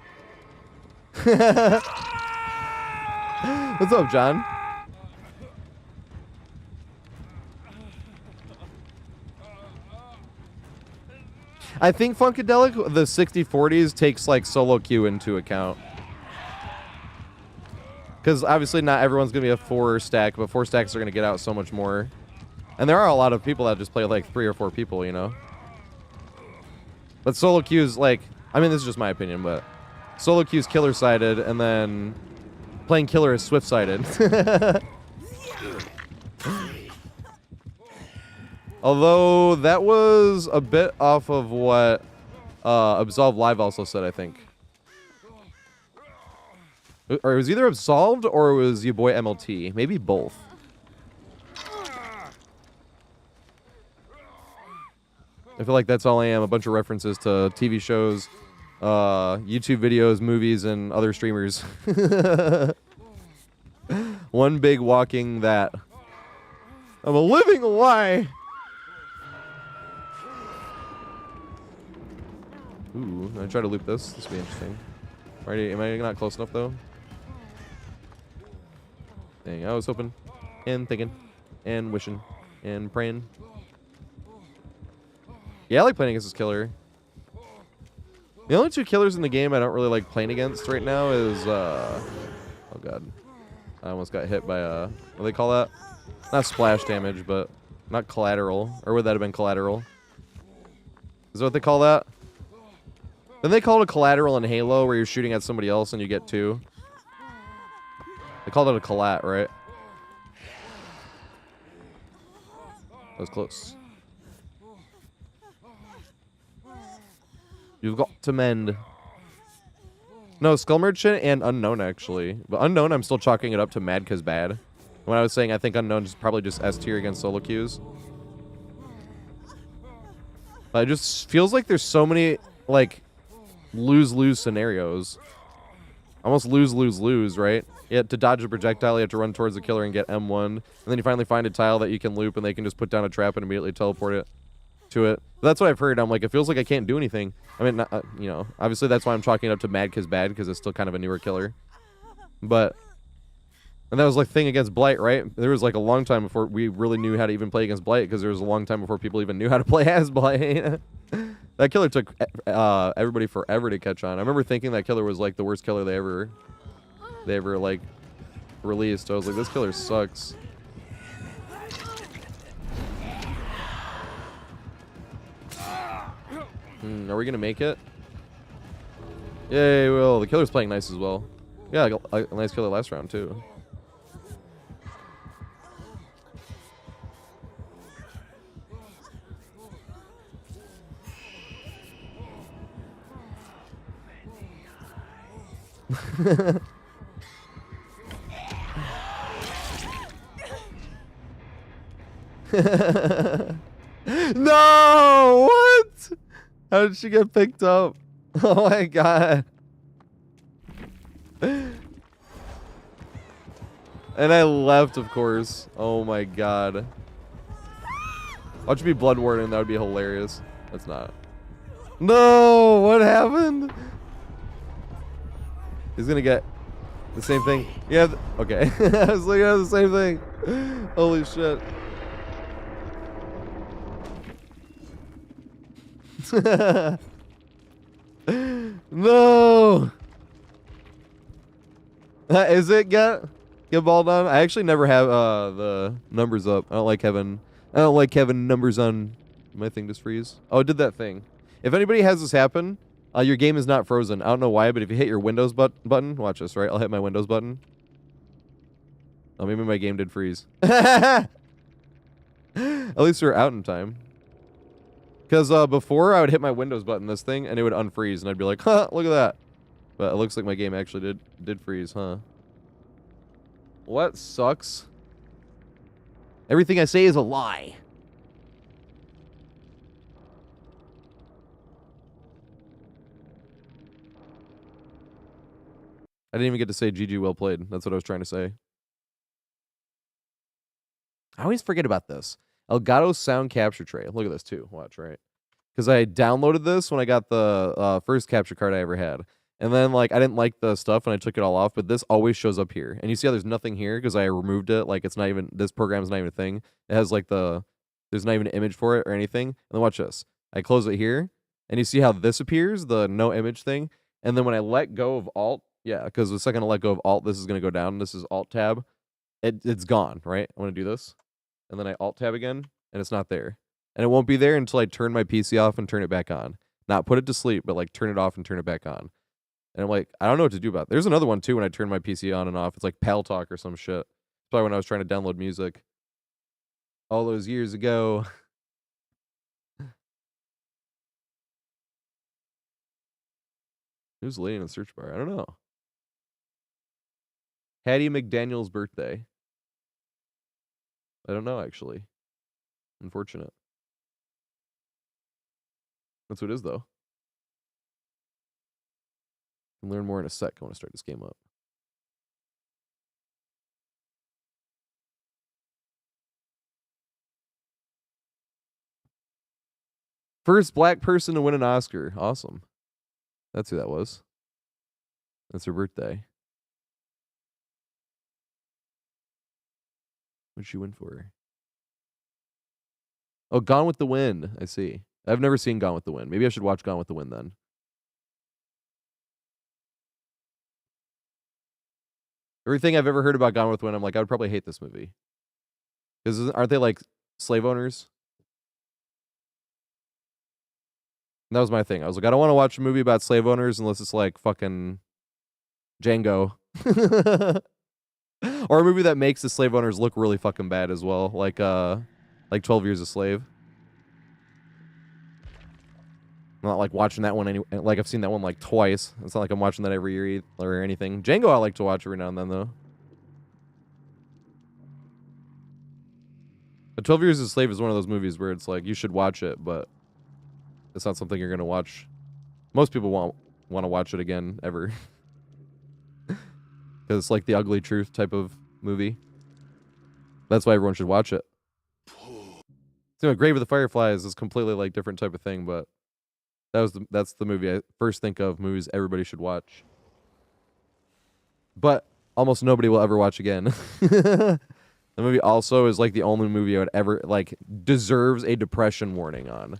What's up, John? I think Funkadelic, the 60/40s, takes like solo queue into account. Because obviously not everyone's going to be a 4-stack, but 4 stacks are going to get out so much more. And there are a lot of people that just play like 3 or 4 people, you know? But solo queue is like, I mean, this is just my opinion, but solo queue is killer-sided, and then playing killer is swift-sided. Although that was a bit off of what Absolve Live also said, I think. Or it was either Absolved or it was your boy MLT. Maybe both. I feel like that's all I am. A bunch of references to TV shows, YouTube videos, movies, and other streamers. One big walking that. I'm a living lie. Ooh, I try to loop this. This will be interesting. Alrighty, am I not close enough though? Dang, I was hoping and thinking and wishing and praying. Yeah, I like playing against this killer. The only 2 killers in the game I don't really like playing against right now is oh god. I almost got hit by what do they call that? Not splash damage, but not collateral. Or would that have been collateral? Is that what they call that? Then they call it a collateral in Halo where you're shooting at somebody else and you get 2. They called it a collat, right? That was close. You've got to mend. No, Skull Merchant and Unknown, actually. But Unknown, I'm still chalking it up to mad because bad. When I was saying I think Unknown is probably just S tier against solo queues. But it just feels like there's so many, like, lose-lose scenarios. Almost lose-lose-lose, right? To dodge a projectile, you have to run towards the killer and get M1. And then you finally find a tile that you can loop, and they can just put down a trap and immediately teleport it to it. But that's what I've heard. I'm like, it feels like I can't do anything. I mean, you know, obviously that's why I'm chalking it up to Mad Kiz Bad, because it's still kind of a newer killer. But... And that was like thing against Blight, right? There was like a long time before we really knew how to even play against Blight, because there was a long time before people even knew how to play as Blight. That killer took everybody forever to catch on. I remember thinking that killer was like the worst killer they ever like released. I was like, this killer sucks. Are we gonna make it? Yay, well, the killer's playing nice as well. Yeah, a nice killer last round too. No! What? How did she get picked up? Oh my god. And I left, of course. Oh my god. Watch me Blood Warden, that would be hilarious. That's not. No! What happened? He's gonna get the same thing. Yeah, okay. I was looking at the same thing. Holy shit. No! Is it get balled on? I actually never have the numbers up. I don't like having numbers on my thing just freeze. Oh, it did that thing. If anybody has this happen, your game is not frozen. I don't know why, but if you hit your Windows button, watch this, right? I'll hit my Windows button. Oh, maybe my game did freeze. At least we're out in time. Because before, I would hit my Windows button, this thing, and it would unfreeze, and I'd be like, huh, look at that. But it looks like my game actually did freeze, huh? What sucks? Everything I say is a lie. I didn't even get to say GG, well played. That's what I was trying to say. I always forget about this. Elgato sound capture tray. Look at this too. Watch, right? Because I downloaded this when I got the first capture card I ever had. And then, like, I didn't like the stuff and I took it all off, but this always shows up here. And you see how there's nothing here because I removed it. Like, it's not even, this program's not even a thing. It has, like, there's not even an image for it or anything. And then watch this. I close it here, and you see how this appears, the no image thing. And then when I let go of Alt, yeah, because the second I let go of Alt, this is going to go down. This is Alt tab. It's gone, right? I want to do this. And then I Alt tab again, and it's not there. And it won't be there until I turn my PC off and turn it back on. Not put it to sleep, but like turn it off and turn it back on. And I'm like, I don't know what to do about it. There's another one too when I turn my PC on and off. It's like Pal Talk or some shit. It's probably when I was trying to download music. All those years ago. Who's laying in the search bar? I don't know. Hattie McDaniel's birthday. I don't know, actually. Unfortunate. That's what it is, though. Can learn more in a sec. I want to start this game up. First black person to win an Oscar. Awesome. That's who that was. That's her birthday. What'd she win for? Oh, Gone with the Wind. I see. I've never seen Gone with the Wind. Maybe I should watch Gone with the Wind then. Everything I've ever heard about Gone with the Wind, I'm like, I would probably hate this movie. Because aren't they like slave owners? And that was my thing. I was like, I don't want to watch a movie about slave owners unless it's like fucking Django. Or a movie that makes the slave owners look really fucking bad as well. Like 12 Years a Slave. I'm not like watching that one like I've seen that one like twice. It's not like I'm watching that every year or anything. Django I like to watch every now and then though. But 12 Years a Slave is one of those movies where it's like you should watch it, but it's not something you're gonna watch. Most people won't want to watch it again ever, because it's like the ugly truth type of movie. That's why everyone should watch it. So, Grave of the Fireflies is completely like different type of thing, but that's the movie I first think of movies everybody should watch. But almost nobody will ever watch again. The movie also is like the only movie I would ever like deserves a depression warning on.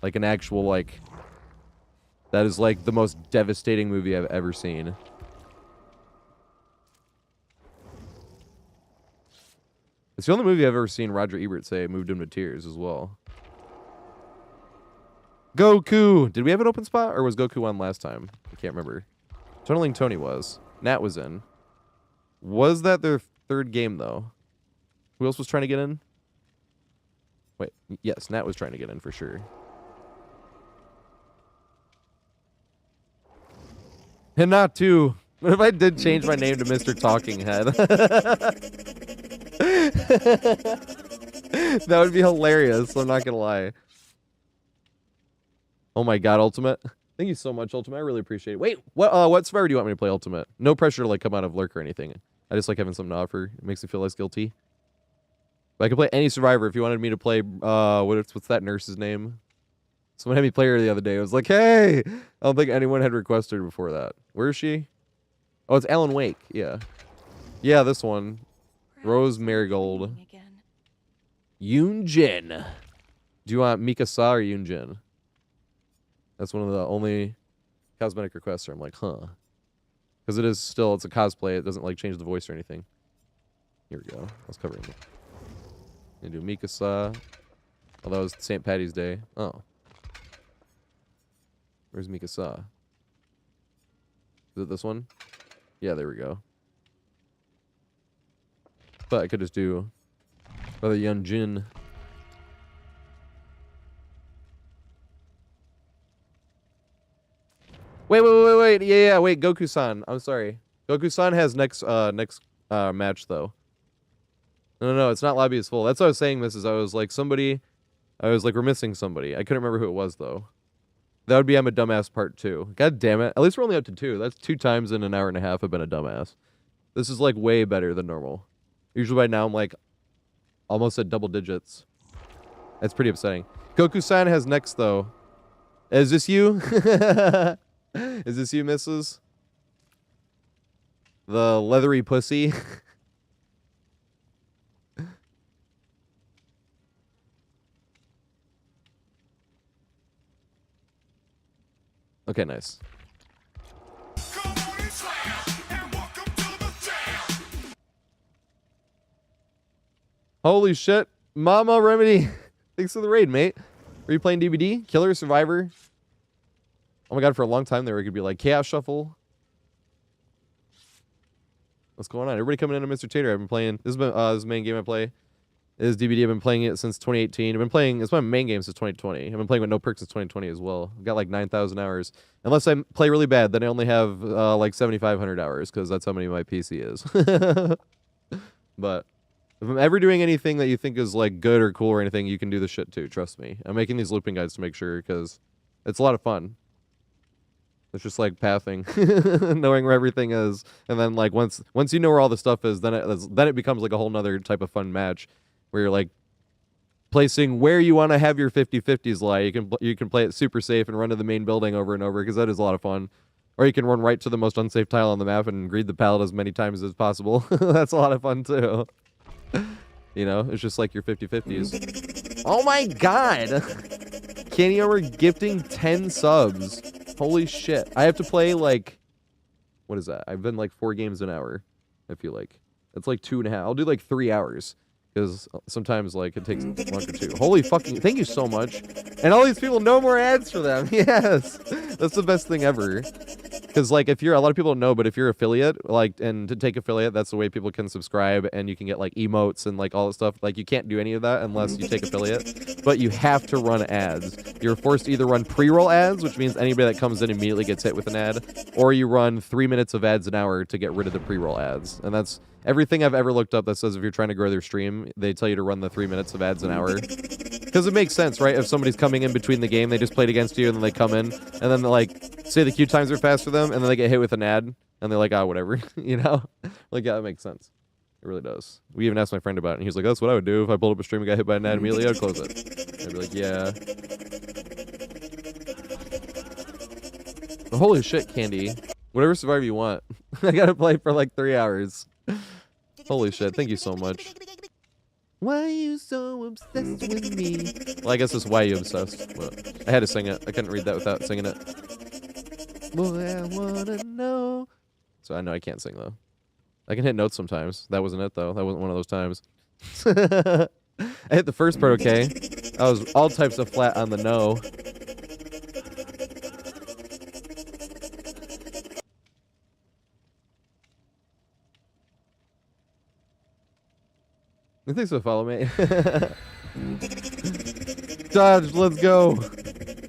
Like an actual like that is like the most devastating movie I've ever seen. It's the only movie I've ever seen Roger Ebert say moved him to tears as well. Goku! Did we have an open spot, or was Goku on last time? I can't remember. Tunneling Tony was. Nat was in. Was that their third game, though? Who else was trying to get in? Wait, yes, Nat was trying to get in for sure. Hinatu! What if I did change my name to Mr. Talking Head? That would be hilarious, I'm not gonna lie. Oh my god, Ultimate. Thank you so much, Ultimate. I really appreciate it. Wait, what survivor do you want me to play, Ultimate? No pressure to like come out of lurk or anything. I just like having something to offer. It makes me feel less guilty. But I can play any survivor. If you wanted me to play what's that nurse's name? Someone had me play her the other day. I was like, hey! I don't think anyone had requested her before that. Where is she? Oh, it's Alan Wake. Yeah. Yeah, this one. Rose Marigold. Yoon Jin. Do you want Mikasa or Yoon Jin? That's one of the only cosmetic requests where I'm like, huh. Because it is still, it's a cosplay. It doesn't like change the voice or anything. Here we go. Let's cover it. I'm gonna do Mikasa. Oh, that was St. Patty's Day. Oh. Where's Mikasa? Is it this one? Yeah, there we go. But I could just do Brother Yunjin. Wait. Yeah, wait. Goku-san. I'm sorry. Goku-san has next match, though. No, it's not Lobby is full. That's what I was saying, Mrs. I was like, we're missing somebody. I couldn't remember who it was, though. That would be I'm a Dumbass Part 2. God damn it. At least we're only up to 2. That's 2 times in an hour and a half I've been a dumbass. This is, like, way better than normal. Usually by now I'm, like, almost at double digits. That's pretty upsetting. Goku-san has next, though. Is this you? Is this you, Mrs.? The leathery pussy? Okay, nice. Holy shit. Mama Remedy. Thanks for the raid, mate. Were you playing DBD? Killer, Survivor? Oh my god, for a long time there, it could be like Chaos Shuffle. What's going on? Everybody coming into Mr. Tater. I've been playing. This is the main game I play. Is DBD. I've been playing it since 2018. I've been playing. It's my main game since 2020. I've been playing with no perks since 2020 as well. I've got like 9,000 hours. Unless I play really bad, then I only have like 7,500 hours because that's how many my PC is. But if I'm ever doing anything that you think is like good or cool or anything, you can do this shit too. Trust me. I'm making these looping guides to make sure because it's a lot of fun. It's just like pathing, knowing where everything is, and then like once you know where all the stuff is, then it becomes like a whole nother type of fun match, where you're like placing where you want to have your 50-50s lie. You can play it super safe and run to the main building over and over because that is a lot of fun, or you can run right to the most unsafe tile on the map and greed the pallet as many times as possible. That's a lot of fun too. You know, it's just like your 50-50s. Oh my god! Candy Armor gifting 10 subs. Holy shit. I have to play like, what is that? I've been like 4 games an hour, I feel like. It's like 2.5. I'll do like 3 hours. Because sometimes like it takes 1 or 2. Holy fucking, thank you so much. And all these people, no more ads for them. Yes. That's the best thing ever. Because like if you're, a lot of people don't know, but if you're affiliate, like, and to take affiliate, that's the way people can subscribe and you can get like emotes and like all that stuff. Like you can't do any of that unless you take affiliate, but you have to run ads. You're forced to either run pre-roll ads, which means anybody that comes in immediately gets hit with an ad, or you run 3 minutes of ads an hour to get rid of the pre-roll ads. And that's everything I've ever looked up that says if you're trying to grow their stream, they tell you to run the 3 minutes of ads an hour. Because it makes sense, right? If somebody's coming in between the game, they just played against you, and then they come in, and then they like say the queue times are fast for them, and then they get hit with an ad, and they're like, ah, whatever, you know? Like, yeah, that makes sense. It really does. We even asked my friend about it, and he was like, that's what I would do if I pulled up a stream and got hit by an ad immediately. I'd close it. I'd be like, yeah. Holy shit, Candy. Whatever survivor you want. I gotta play for like 3 hours. Holy shit, thank you so much. Why are you so obsessed with me? Well, I guess it's why you obsessed. But I had to sing it. I couldn't read that without singing it. Boy, I wanna know. So I know I can't sing though. I can hit notes sometimes. That wasn't it though. That wasn't one of those times. I hit the first part okay. I was all types of flat on the no. Thanks for follow me. Dodge, let's go.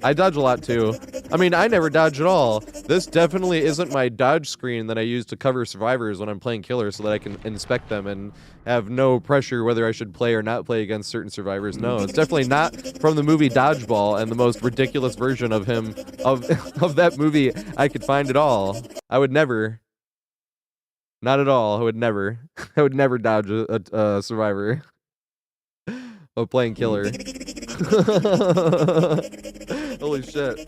I dodge a lot too. I mean, I never dodge at all. This definitely isn't my dodge screen that I use to cover survivors when I'm playing killers so that I can inspect them and have no pressure whether I should play or not play against certain survivors. No, it's definitely not from the movie Dodgeball and the most ridiculous version of him, of that movie I could find at all. I would never. Not at all. I would never. I would never dodge a survivor of playing killer. Holy shit.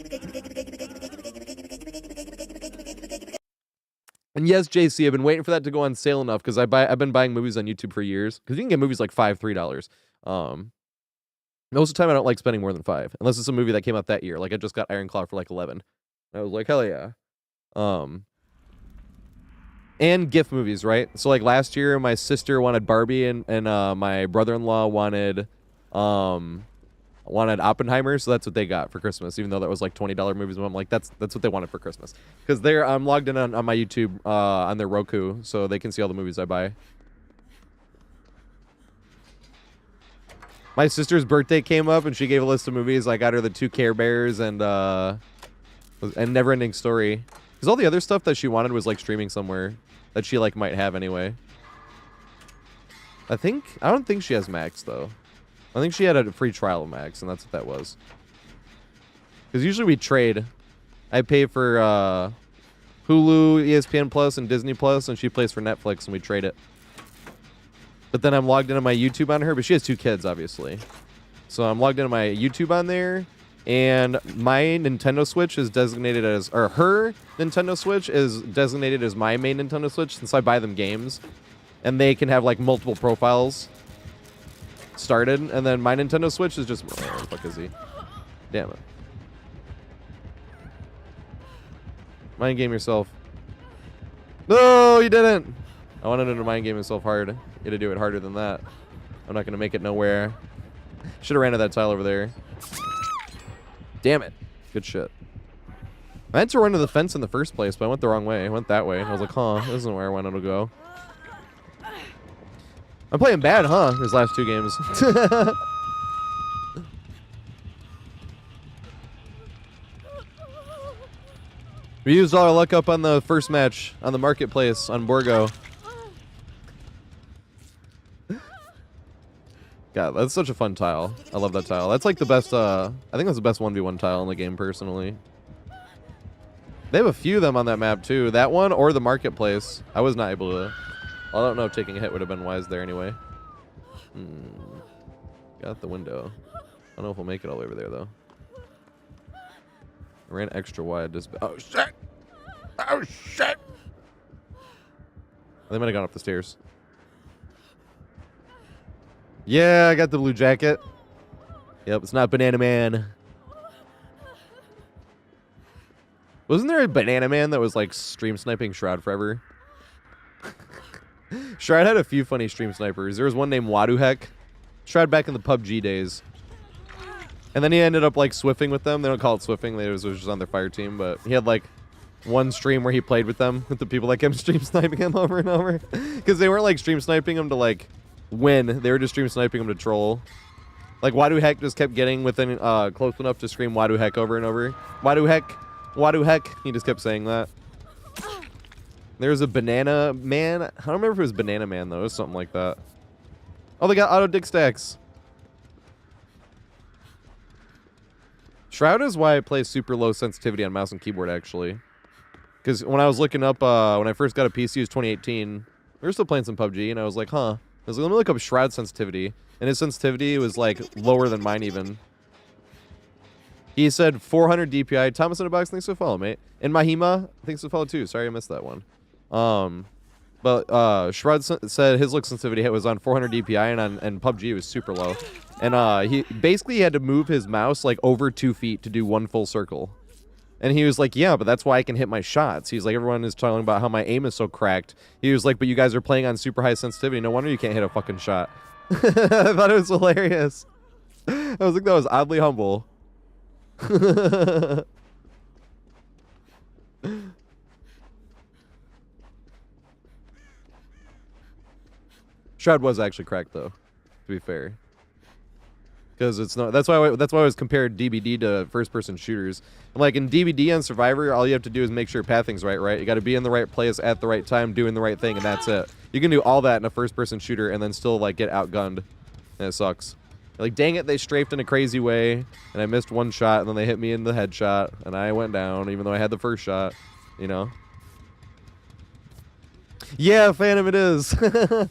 And yes, JC, I've been waiting for that to go on sale enough because I've been buying movies on YouTube for years. Because you can get movies like $3. Most of the time I don't like spending more than $5. Unless it's a movie that came out that year. Like I just got Iron Claw for like 11. I was like, hell yeah. And gift movies, right? So like last year, my sister wanted Barbie, and my brother-in-law wanted Oppenheimer, so that's what they got for Christmas. Even though that was like $20 movies, I'm like, that's what they wanted for Christmas. Because I'm logged in on my YouTube on their Roku, so they can see all the movies I buy. My sister's birthday came up, and she gave a list of movies. I got her the 2 Care Bears and Neverending Story. Because all the other stuff that she wanted was like streaming somewhere that she like might have anyway. I don't think she has Max though. I think she had a free trial of Max, and that's what that was. Because usually we trade. I pay for Hulu, ESPN Plus, and Disney Plus, and she pays for Netflix, and we trade it. But then I'm logged into my YouTube on her, but she has 2 kids, obviously. So I'm logged into my YouTube on there. And my Nintendo Switch is designated as, or her Nintendo Switch is designated as my main Nintendo Switch since I buy them games. And they can have like multiple profiles started. And then my Nintendo Switch is just, oh, where the fuck is he? Damn it. Mind game yourself. No, you didn't. I wanted him to mind game himself hard. You had to do it harder than that. I'm not going to make it nowhere. Should have ran to that tile over there. Damn it. Good shit. I had to run to the fence in the first place, but I went the wrong way. I went that way. I was like, huh, this isn't where I wanted to go. I'm playing bad, huh? His last 2 games. We used all our luck up on the first match on the marketplace on Borgo. God, that's such a fun tile. I love that tile. That's like the best, I think that's the best 1v1 tile in the game, personally. They have a few of them on that map, too. That one or the marketplace. I was not able to... I don't know if taking a hit would have been wise there anyway. Got the window. I don't know if we'll make it all the way over there, though. I ran extra wide. Just... Oh, shit! Oh, shit! They might have gone up the stairs. Yeah, I got the blue jacket. Yep, it's not Banana Man. Wasn't there a Banana Man that was like stream sniping Shroud forever? Shroud had a few funny stream snipers. There was one named Waduhek. Shroud back in the PUBG days. And then he ended up like swiffing with them. They don't call it swiffing. They was just on their fire team. But he had like one stream where he played with them, with the people that kept stream sniping him over and over. Because they weren't like stream sniping him to like win. They were just stream sniping him to troll. Like Waduhek just kept getting within close enough to scream Waduhek over and over. Waduhek, Waduhek. He just kept saying that. There's a Banana Man. I don't remember if it was Banana Man though. It was something like that. Oh, they got auto dick stacks. Shroud is why I play super low sensitivity on mouse and keyboard, actually. Because when I was looking up, when I first got a PC, it was 2018. We were still playing some PUBG, and I was like, huh. I was like, let me look up Shroud sensitivity. And his sensitivity was, like, lower than mine, even. He said 400 DPI. Thomas in a box, thanks for follow, mate. And Mahima, thanks for follow, too. Sorry I missed that one. But Shroud said his look sensitivity hit was on 400 DPI, and PUBG was super low. And he basically had to move his mouse like over 2 feet to do one full circle. And he was like, yeah, but that's why I can hit my shots. He's like, everyone is talking about how my aim is so cracked. He was like, but you guys are playing on super high sensitivity. No wonder you can't hit a fucking shot. I thought it was hilarious. I was like, that was oddly humble. Shroud was actually cracked, though, to be fair. Because it's not. That's why I was compared DBD to first-person shooters. I'm like, in DBD and Survivor, all you have to do is make sure pathing's right? You got to be in the right place at the right time, doing the right thing, and that's it. You can do all that in a first-person shooter and then still, like, get outgunned. And it sucks. Like, dang it, they strafed in a crazy way, and I missed one shot, and then they hit me in the headshot, and I went down, even though I had the first shot, you know? Yeah, Phantom it is. I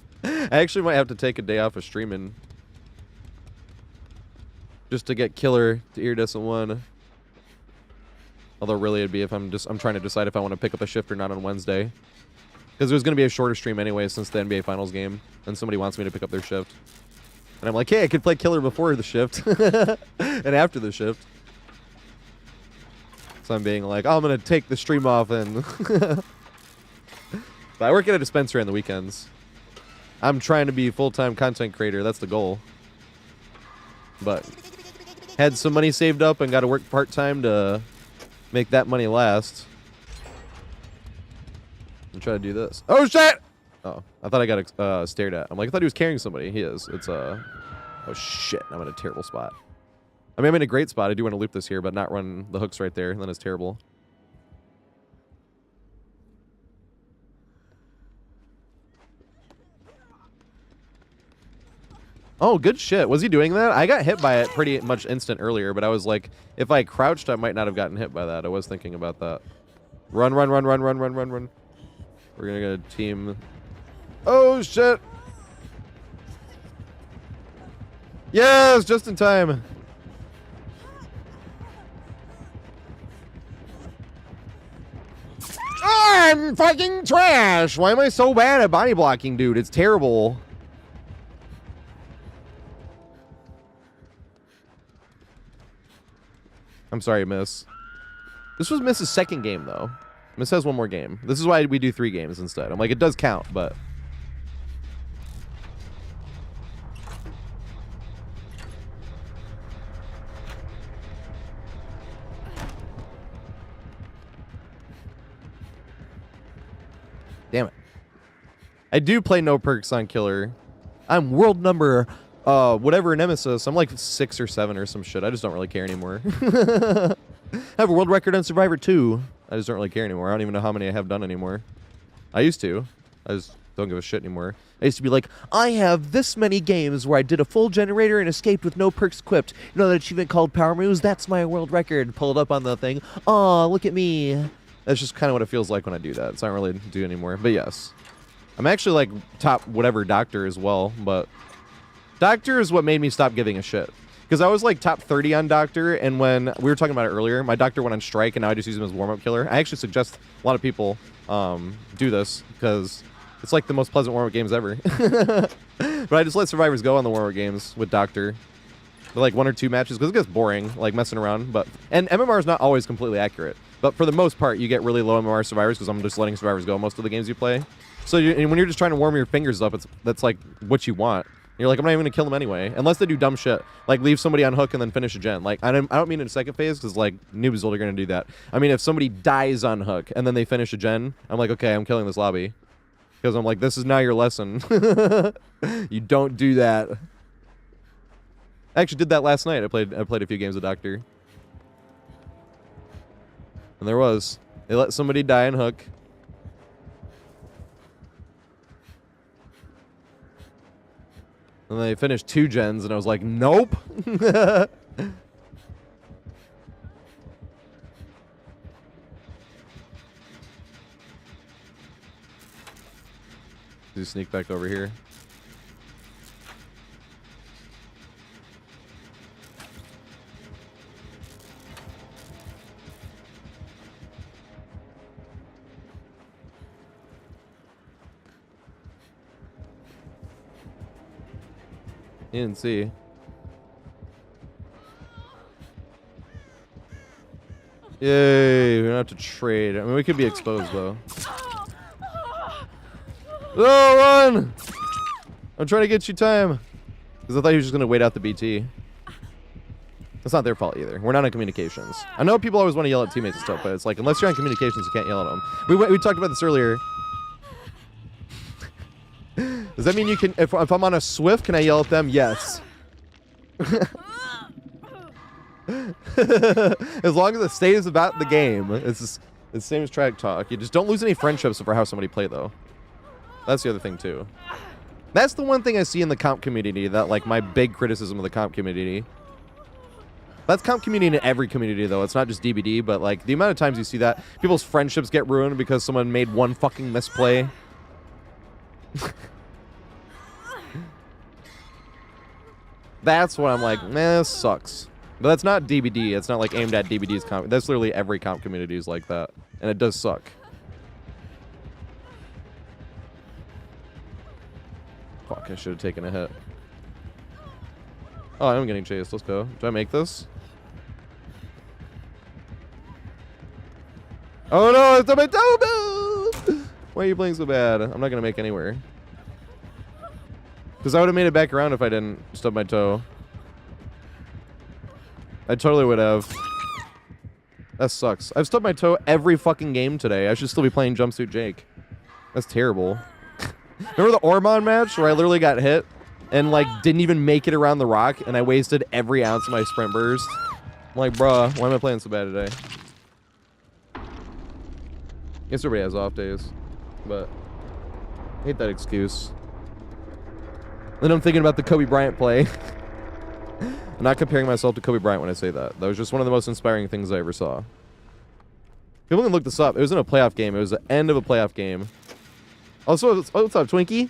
actually might have to take a day off of streaming just to get Killer to Iridescent 1. Although really it'd be if I'm trying to decide if I want to pick up a shift or not on Wednesday. Because there's going to be a shorter stream anyway since the NBA Finals game, and somebody wants me to pick up their shift. And I'm like, hey, I could play Killer before the shift and after the shift. So I'm being like, oh, I'm going to take the stream off and... But I work at a dispensary on the weekends. I'm trying to be a full-time content creator. That's the goal. But had some money saved up and got to work part-time to make that money last. And try to do this. Oh, shit! Oh, I thought I got stared at. I'm like, I thought he was carrying somebody. He is. It's oh, shit. I'm in a terrible spot. I mean, I'm in a great spot. I do want to loop this here, but not run the hooks right there. And then it's terrible. Oh, good shit. Was he doing that? I got hit by it pretty much instant earlier, but I was like, if I crouched, I might not have gotten hit by that. I was thinking about that. Run, run, run, run, run, run, run, run. We're going to get a team. Oh, shit. Yes, just in time. I'm fucking trash. Why am I so bad at body blocking, dude? It's terrible. I'm sorry, Miss. This was Miss's second game, though. Miss has one more game. This is why we do 3 games instead. I'm like, it does count, but... Damn it. I do play no perks on Killer. I'm world number... whatever Nemesis. I'm like 6 or 7 or some shit. I just don't really care anymore. I have a world record on Survivor 2. I just don't really care anymore. I don't even know how many I have done anymore. I used to. I just don't give a shit anymore. I used to be like, I have this many games where I did a full generator and escaped with no perks equipped. You know that achievement called Power Moves? That's my world record. Pull it up on the thing. Aw, look at me. That's just kind of what it feels like when I do that. So I don't really do anymore. But yes. I'm actually like top whatever doctor as well, but... Doctor is what made me stop giving a shit. Because I was like top 30 on Doctor, and when we were talking about it earlier, my Doctor went on strike, and now I just use him as warm-up killer. I actually suggest a lot of people do this, because it's like the most pleasant warm-up games ever. But I just let survivors go on the warm-up games with Doctor. For like 1 or 2 matches, because it gets boring, like messing around. And MMR is not always completely accurate. But for the most part, you get really low MMR survivors, because I'm just letting survivors go most of the games you play. So and when you're just trying to warm your fingers up, that's like what you want. You're like, I'm not even gonna kill them anyway, unless they do dumb shit, like leave somebody on hook and then finish a gen. Like I don't mean in a second phase, because like noobs are gonna do that. I mean if somebody dies on hook and then they finish a gen, I'm like, okay, I'm killing this lobby, because I'm like, this is now your lesson. You don't do that. I actually did that last night. I played a few games of Doctor, and they let somebody die on hook. And they finished 2 gens, and I was like, nope. you sneak back over here. You didn't see. Yay, we don't have to trade. I mean, we could be exposed, though. Oh, run! I'm trying to get you time. Because I thought he was just going to wait out the BT. It's not their fault either. We're not on communications. I know people always want to yell at teammates and stuff, but it's like, unless you're on communications, you can't yell at them. We talked about this earlier. Does that mean you can, if I'm on a Swift, can I yell at them? Yes. As long as it stays about the game. It's the same as track talk. You just don't lose any friendships over how somebody play, though. That's the other thing, too. That's the one thing I see in the comp community, that, like, my big criticism of the comp community. That's comp community in every community, though. It's not just DBD, but, like, the amount of times you see that, people's friendships get ruined because someone made one fucking misplay. That's what I'm like, man, this sucks. But that's not DBD. It's not like aimed at DBD's comp. That's literally every comp community is like that. And it does suck. Fuck, I should have taken a hit. Oh, I'm getting chased. Let's go. Do I make this? Oh no, it's on my toe! Why are you playing so bad? I'm not going to make anywhere. Because I would have made it back around if I didn't stub my toe. I totally would have. That sucks. I've stubbed my toe every fucking game today. I should still be playing Jumpsuit Jake. That's terrible. Remember the Ormond match where I literally got hit and like didn't even make it around the rock and I wasted every ounce of my sprint burst? I'm like, bruh, why am I playing so bad today? I guess everybody has off days, but I hate that excuse. Then I'm thinking about the Kobe Bryant play. I'm not comparing myself to Kobe Bryant when I say that. That was just one of the most inspiring things I ever saw. People can look this up. It was in a playoff game. It was the end of a playoff game. Also, what's up, Twinkie?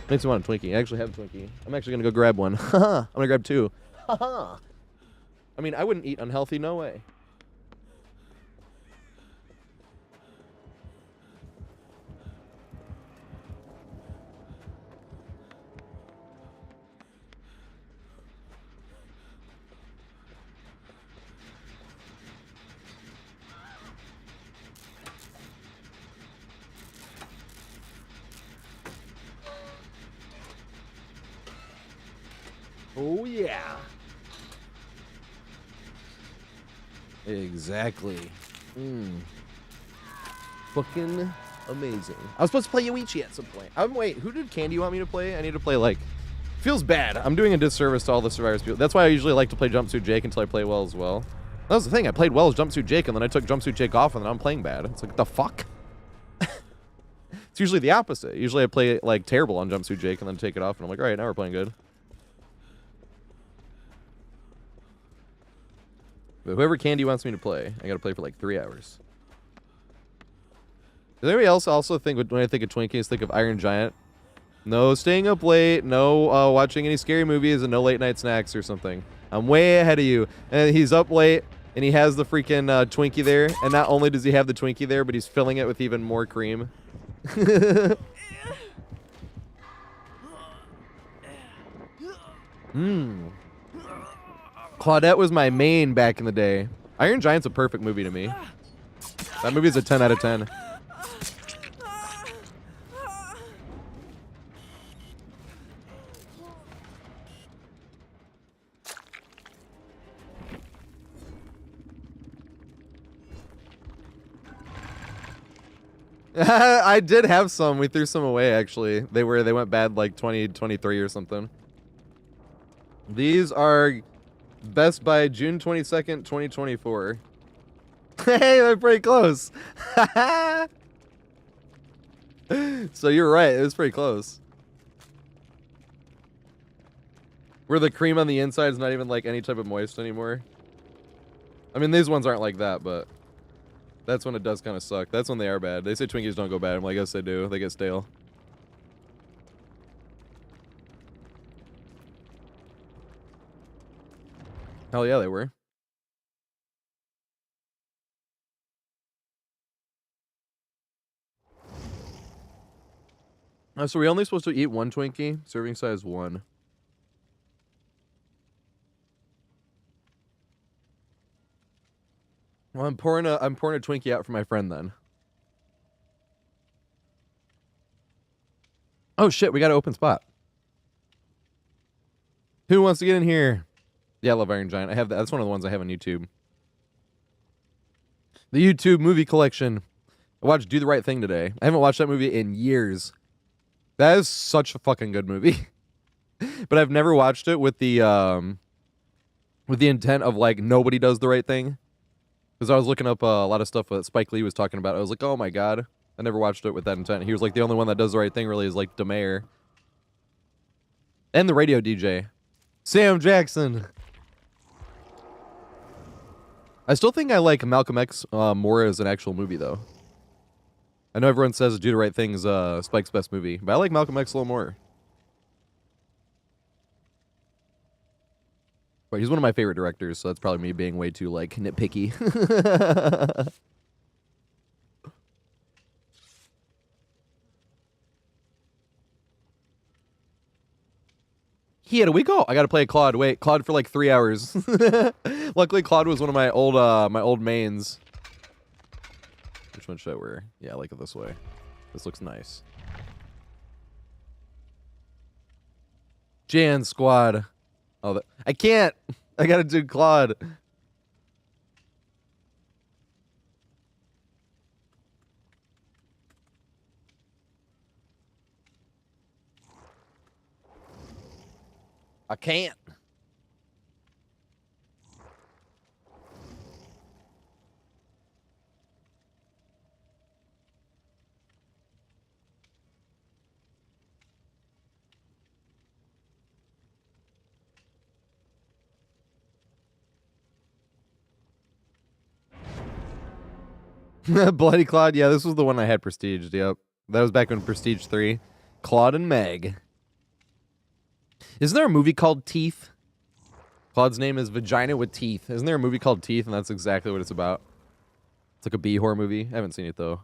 Makes me want a Twinkie. I actually have a Twinkie. I'm actually going to go grab one. Haha. I'm going to grab two. Haha. I mean, I wouldn't eat unhealthy. No way. Oh, yeah. Exactly. Fucking amazing. I was supposed to play Yoichi at some point. Wait, who did Candy want me to play? I need to play, like... Feels bad. I'm doing a disservice to all the Survivors people. That's why I usually like to play Jumpsuit Jake until I play well as well. That was the thing. I played well as Jumpsuit Jake, and then I took Jumpsuit Jake off, and then I'm playing bad. It's like, the fuck? It's usually the opposite. Usually I play, like, terrible on Jumpsuit Jake, and then take it off, and I'm like, alright, now we're playing good. But whoever Candy wants me to play, I gotta play for like 3 hours. Does anybody else also think, when I think of Twinkies, think of Iron Giant? No staying up late, no watching any scary movies, and no late night snacks or something. I'm way ahead of you. And he's up late, and he has the freaking Twinkie there. And not only does he have the Twinkie there, but he's filling it with even more cream. Claudette was my main back in the day. Iron Giant's a perfect movie to me. That movie's a 10 out of 10. I did have some. We threw some away, actually. They went bad like 2023 or something. These are Best by June 22nd, 2024. Hey, they're pretty close. So you're right. It was pretty close. Where the cream on the inside is not even like any type of moist anymore. I mean, these ones aren't like that, but that's when it does kind of suck. That's when they are bad. They say Twinkies don't go bad. I'm like, yes, they do. They get stale. Hell yeah, they were. So we're only supposed to eat one Twinkie, serving size 1. Well, I'm pouring a Twinkie out for my friend then. Oh shit, we got an open spot. Who wants to get in here? Yeah, I love Iron Giant. I have that. That's one of the ones I have on YouTube. The YouTube movie collection. I watched Do the Right Thing today. I haven't watched that movie in years. That is such a fucking good movie. But I've never watched it with the intent of like nobody does the right thing. Because I was looking up a lot of stuff that Spike Lee was talking about. I was like, oh my god. I never watched it with that intent. He was like, the only one that does the right thing really is like DeMayer. And the radio DJ. Sam Jackson. I still think I like Malcolm X more as an actual movie, though. I know everyone says Do the Right Thing is Spike's best movie, but I like Malcolm X a little more. But he's one of my favorite directors, so that's probably me being way too, like, nitpicky. Here we go. I gotta play Claude. Wait, Claude for like 3 hours. Luckily, Claude was one of my old mains. Which one should I wear? Yeah, I like it this way. This looks nice. Jan Squad. Oh, I can't. I gotta do Claude. I can't. Bloody Claude. Yeah, this was the one I had prestiged. Yep. That was back when Prestige 3. Claude and Meg. Isn't there a movie called Teeth? Claude's name is Vagina with Teeth. Isn't there a movie called Teeth, and that's exactly what it's about? It's like a B horror movie. I haven't seen it, though.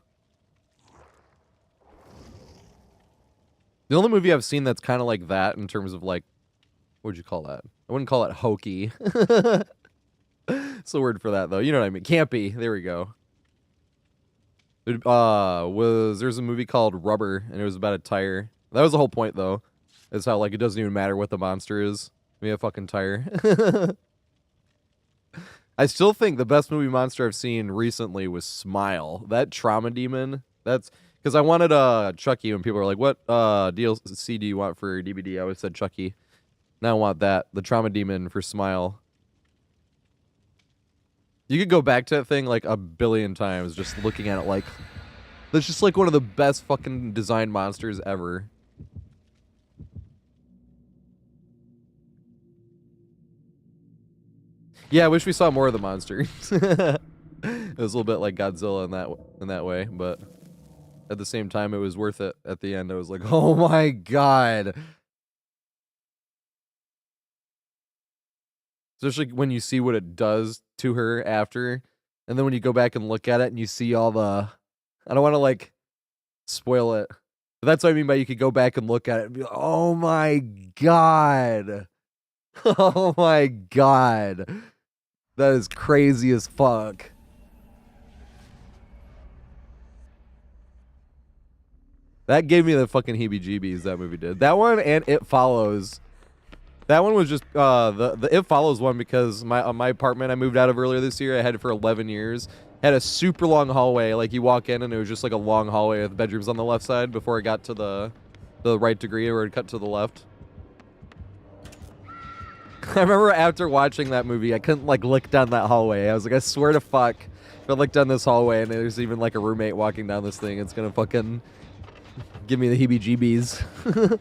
The only movie I've seen that's kind of like that in terms of, like, what would you call that? I wouldn't call it hokey. It's the word for that, though. You know what I mean. Campy. There we go. There's a movie called Rubber, and it was about a tire. That was the whole point, though. Is how, like, it doesn't even matter what the monster is. We have a fucking tire. I still think the best movie monster I've seen recently was Smile. That trauma demon. That's because I wanted Chucky, and people were like, "What DLC do you want for DVD?" I always said Chucky. Now I want that. The trauma demon for Smile. You could go back to that thing like a billion times, just looking at it like that's just like one of the best fucking designed monsters ever. Yeah, I wish we saw more of the monster. It was a little bit like Godzilla in that way, but at the same time, it was worth it. At the end, I was like, "Oh my god!" Especially when you see what it does to her after, and then when you go back and look at it and you see all the, I don't want to like spoil it, but that's what I mean by you could go back and look at it and be like, "Oh my god, oh my god." That is crazy as fuck. That gave me the fucking heebie-jeebies, that movie did. That one and It Follows. That one was just, the It Follows one because my apartment I moved out of earlier this year, I had it for 11 years. Had a super long hallway. Like, you walk in and it was just like a long hallway with bedrooms on the left side before it got to the right degree where it cut to the left. I remember after watching that movie, I couldn't, like, look down that hallway. I was like, I swear to fuck, if I look down this hallway and there's even, like, a roommate walking down this thing, it's gonna fucking give me the heebie-jeebies.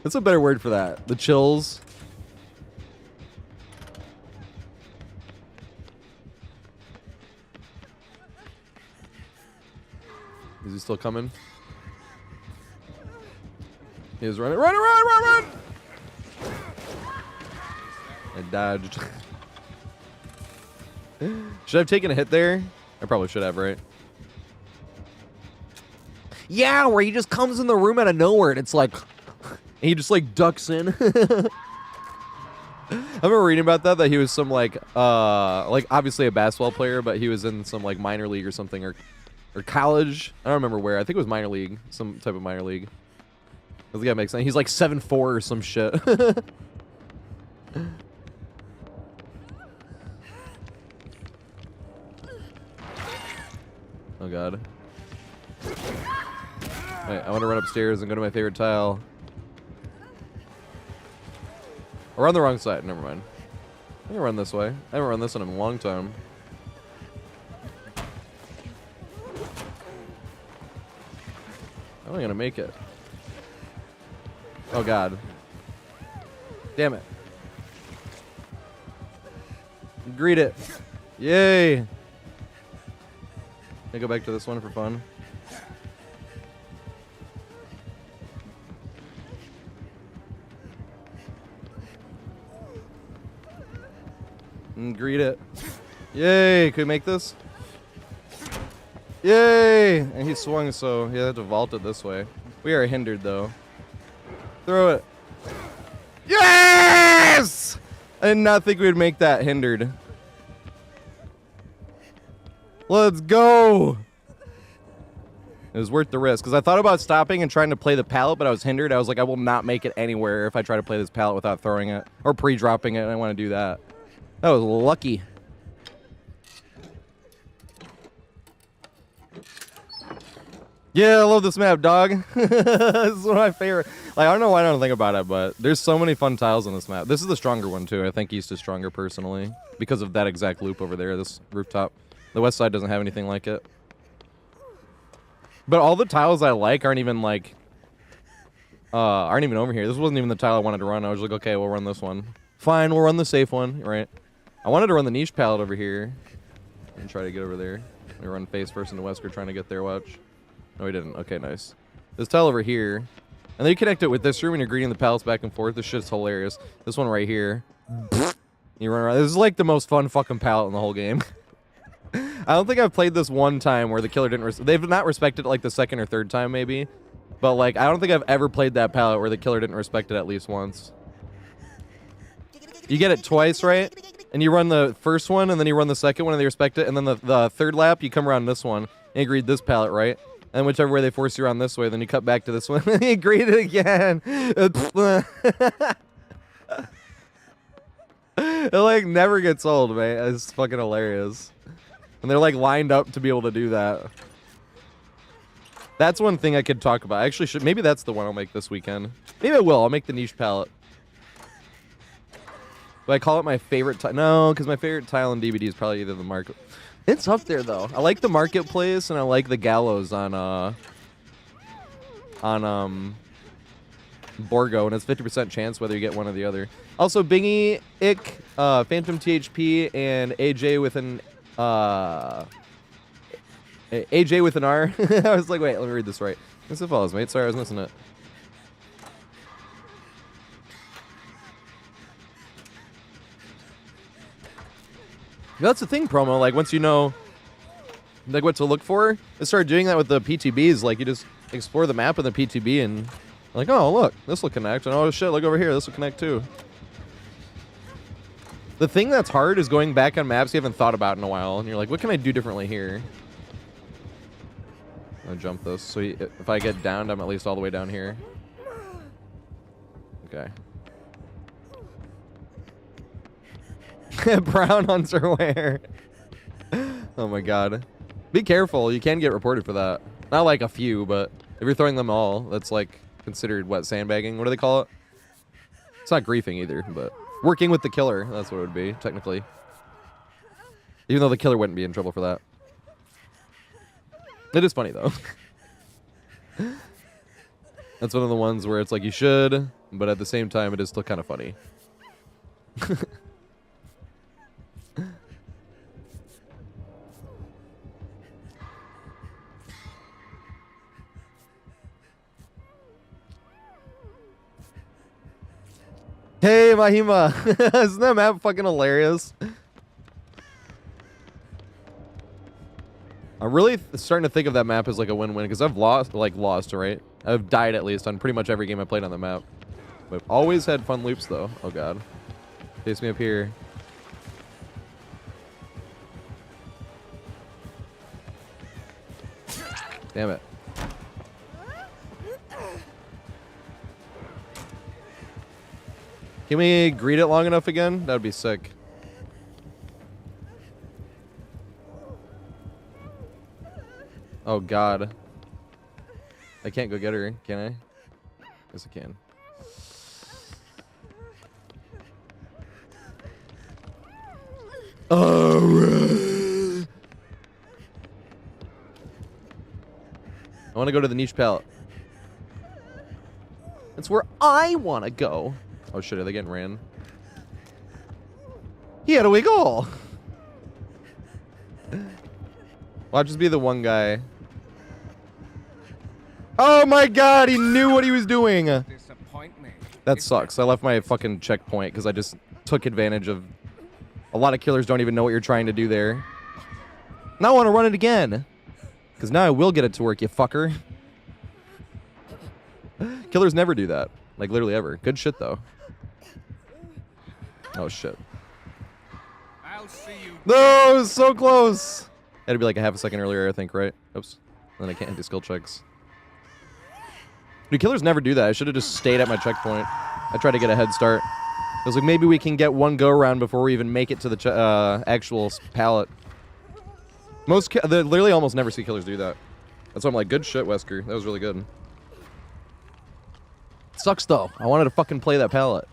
That's a better word for that. The chills. Is he still coming? He is running. Run! I dodged. Should I have taken a hit there? I probably should have, right? Yeah, where he just comes in the room out of nowhere and it's like, he just like ducks in. I remember reading about that he was some like obviously a basketball player, but he was in some like minor league or something or college. I don't remember where. I think it was minor league, some type of minor league. Does the guy make sense? He's like 7'4" or some shit. Oh god. Wait, I want to run upstairs and go to my favorite tile. Or on the wrong side. Never mind. I'm gonna run this way. I haven't run this one in a long time. How am I gonna make it? Oh god. Damn it. Greet it. Yay. I go back to this one for fun. And greet it. Yay! Could we make this? Yay! And he swung, so he had to vault it this way. We are hindered, though. Throw it. Yes! I did not think we'd make that hindered. Let's go! It was worth the risk, because I thought about stopping and trying to play the pallet, but I was hindered. I was like, I will not make it anywhere if I try to play this pallet without throwing it. Or pre-dropping it, and I want to do that. That was lucky. Yeah, I love this map, dog. This is one of my favorite. Like, I don't know why I don't think about it, but there's so many fun tiles on this map. This is the stronger one, too. I think East is stronger, personally, because of that exact loop over there, this rooftop. The west side doesn't have anything like it. But all the tiles I like aren't even, like, aren't even over here. This wasn't even the tile I wanted to run. I was like, okay, we'll run this one. Fine, we'll run the safe one, right? I wanted to run the niche palette over here and try to get over there. We run face first into Wesker trying to get there, watch. No, we didn't. Okay, nice. This tile over here. And then you connect it with this room and you're greeting the pallets back and forth. This shit's hilarious. This one right here. You run around. This is like the most fun fucking palette in the whole game. I don't think I've played this one time where the killer didn't... They've not respected it like the second or third time, maybe. But, like, I don't think I've ever played that palette where the killer didn't respect it at least once. You get it twice, right? And you run the first one, and then you run the second one, and they respect it. And then the third lap, you come around this one, and you greet this palette, right? And whichever way they force you around this way, then you cut back to this one, and you greet it again. It, like, never gets old, man. It's fucking hilarious. And they're, like, lined up to be able to do that. That's one thing I could talk about. I actually should. Maybe that's the one I'll make this weekend. Maybe I will. I'll make the niche palette. Do I call it my favorite tile? No, because my favorite tile in DBD is probably either the market. It's up there, though. I like the marketplace, and I like the gallows on Borgo, and it's 50% chance whether you get one or the other. Also, Bingy, Ick, Phantom THP, and AJ with an AJ with an R. I was like, wait, let me read this right. This is follows, mate. Sorry, I was missing it. That's the thing, promo. Like, once you know, like, what to look for, I started doing that with the PTBs. Like, you just explore the map in the PTB and, like, oh, look, this will connect. And oh, shit, look over here. This will connect, too. The thing that's hard is going back on maps you haven't thought about in a while. And you're like, what can I do differently here? I'll jump this. So if I get downed, I'm at least all the way down here. Okay. Brown underwear. Oh my god. Be careful. You can get reported for that. Not like a few, but if you're throwing them all, that's like considered, what, sandbagging? What do they call it? It's not griefing either, but working with the killer. That's what it would be, technically. Even though the killer wouldn't be in trouble for that. It is funny, though. That's one of the ones where it's like you should, but at the same time, it is still kind of funny. Hey, Mahima. Isn't that map fucking hilarious? I'm really starting to think of that map as like a win-win because I've lost, right? I've died at least on pretty much every game I played on the map. But I've always had fun loops though. Oh god. Chase me up here. Damn it. Can we greet it long enough again? That would be sick. Oh god. I can't go get her, can I? Yes, I can. Oh. I want to go to the niche pallet. That's where I want to go. Oh shit, are they getting ran? He had a wiggle. Well, I'll just be the one guy. Oh my god, he knew what he was doing. That sucks. I left my fucking checkpoint because I just took advantage of... A lot of killers don't even know what you're trying to do there. Now I want to run it again. Because now I will get it to work, you fucker. Killers never do that. Like, literally ever. Good shit, though. Oh, shit. I'll see you. No, it was so close. Had to be like a half a second earlier, I think, right? Oops. Then I can't do skill checks. Dude, killers never do that. I should have just stayed at my checkpoint. I tried to get a head start. I was like, maybe we can get one go around before we even make it to the actual pallet. They literally almost never see killers do that. That's why I'm like, good shit, Wesker. That was really good. Sucks though. I wanted to fucking play that pallet.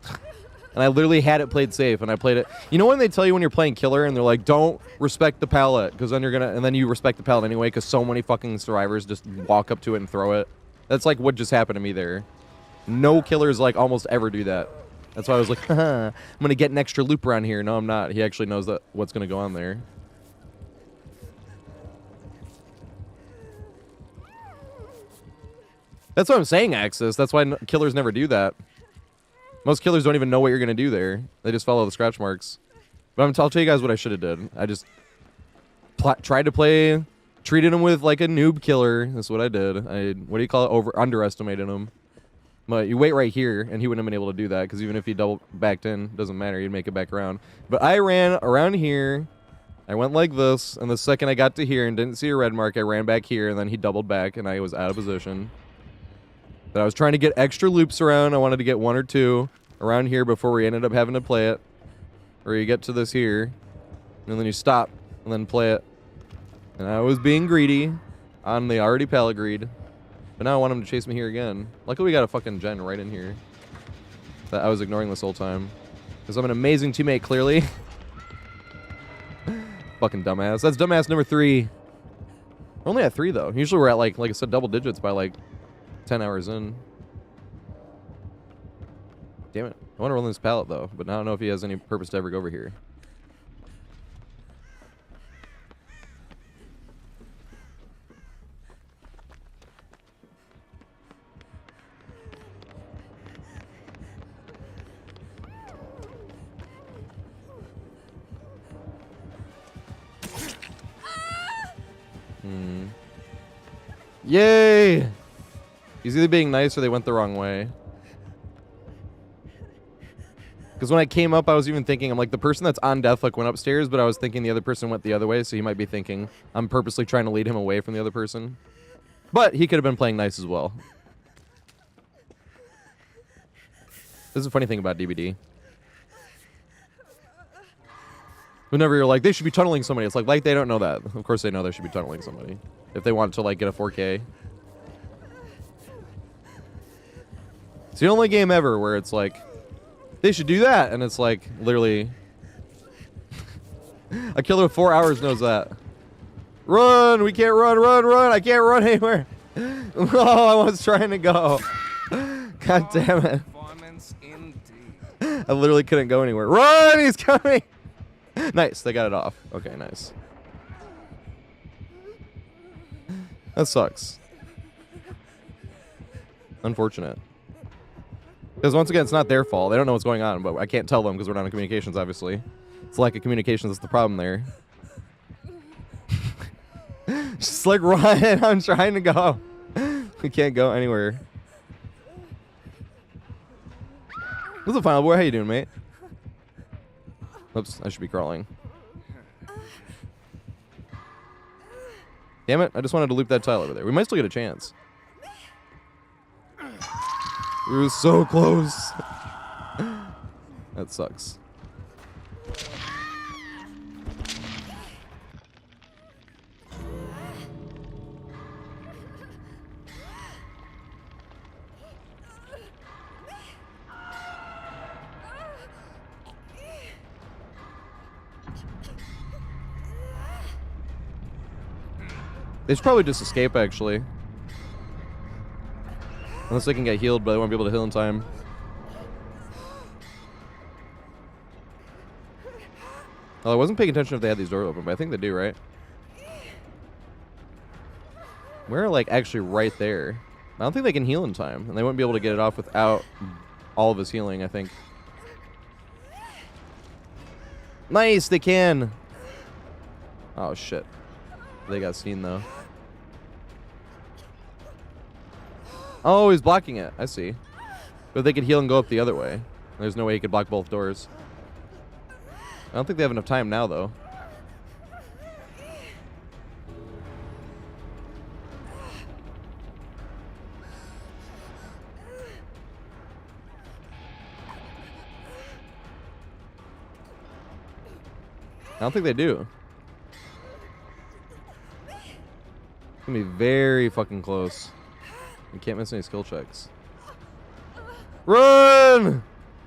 And I literally had it played safe, and I played it. You know when they tell you when you're playing killer, and they're like, don't respect the pallet, because then you're gonna, and then you respect the pallet anyway, because so many fucking survivors just walk up to it and throw it. That's like what just happened to me there. No killers like almost ever do that. That's why I was like, haha, I'm gonna get an extra loop around here. No, I'm not. He actually knows that what's gonna go on there. That's what I'm saying, Axis. That's why killers never do that. Most killers don't even know what you're gonna do there. They just follow the scratch marks. But I'll tell you guys what I should have did. I just tried to play, treated him with like a noob killer. That's what I did. What do you call it? Underestimated him. But you wait right here, and he wouldn't have been able to do that, because even if he double backed in, doesn't matter. He'd make it back around. But I ran around here. I went like this, and the second I got to here and didn't see a red mark, I ran back here, and then he doubled back, and I was out of position. But I was trying to get extra loops around. I wanted to get one or two around here before we ended up having to play it. Or you get to this here, and then you stop, and then play it. And I was being greedy on the already pallet greed. But now I want him to chase me here again. Luckily we got a fucking gen right in here that I was ignoring this whole time. Because I'm an amazing teammate, clearly. Fucking dumbass. That's dumbass number 3. We're only at 3, though. Usually we're at, like I said, double digits by, like, 10 hours in. Damn it. I want to run this pallet, though. But I don't know if he has any purpose to ever go over here. Yay! He's either being nice or they went the wrong way. Because when I came up, I was even thinking, I'm like, the person that's on Deathlook went upstairs, but I was thinking the other person went the other way, so he might be thinking I'm purposely trying to lead him away from the other person. But he could have been playing nice as well. This is a funny thing about DBD. Whenever you're like, they should be tunneling somebody, it's like they don't know that. Of course they know they should be tunneling somebody. If they want to, like, get a 4K. It's the only game ever where it's like, they should do that, and it's like, literally... a killer with 4 hours knows that. Run! We can't run, run! I can't run anywhere! Oh, I was trying to go. God damn it. I literally couldn't go anywhere. Run! He's coming! Nice, they got it off. Okay, nice. That sucks. Unfortunate. Because once again, it's not their fault. They don't know what's going on, but I can't tell them because we're not in communications, obviously. It's lack of communications that's the problem there. Just like run. I'm trying to go. We can't go anywhere. What's the final boy? How you doing, mate? Oops, I should be crawling. Damn it, I just wanted to loop that tile over there. We might still get a chance. We were so close. That sucks. They should probably just escape, actually. Unless they can get healed, but they won't be able to heal in time. Well, I wasn't paying attention if they had these doors open, but I think they do, right? We're, like, actually right there. I don't think they can heal in time, and they wouldn't be able to get it off without all of us healing, I think. Nice, they can! Oh, shit. They got seen, though. Oh, he's blocking it. I see. But they could heal and go up the other way. There's no way he could block both doors. I don't think they have enough time now, though. I don't think they do. It's gonna be very fucking close. You can't miss any skill checks. Run!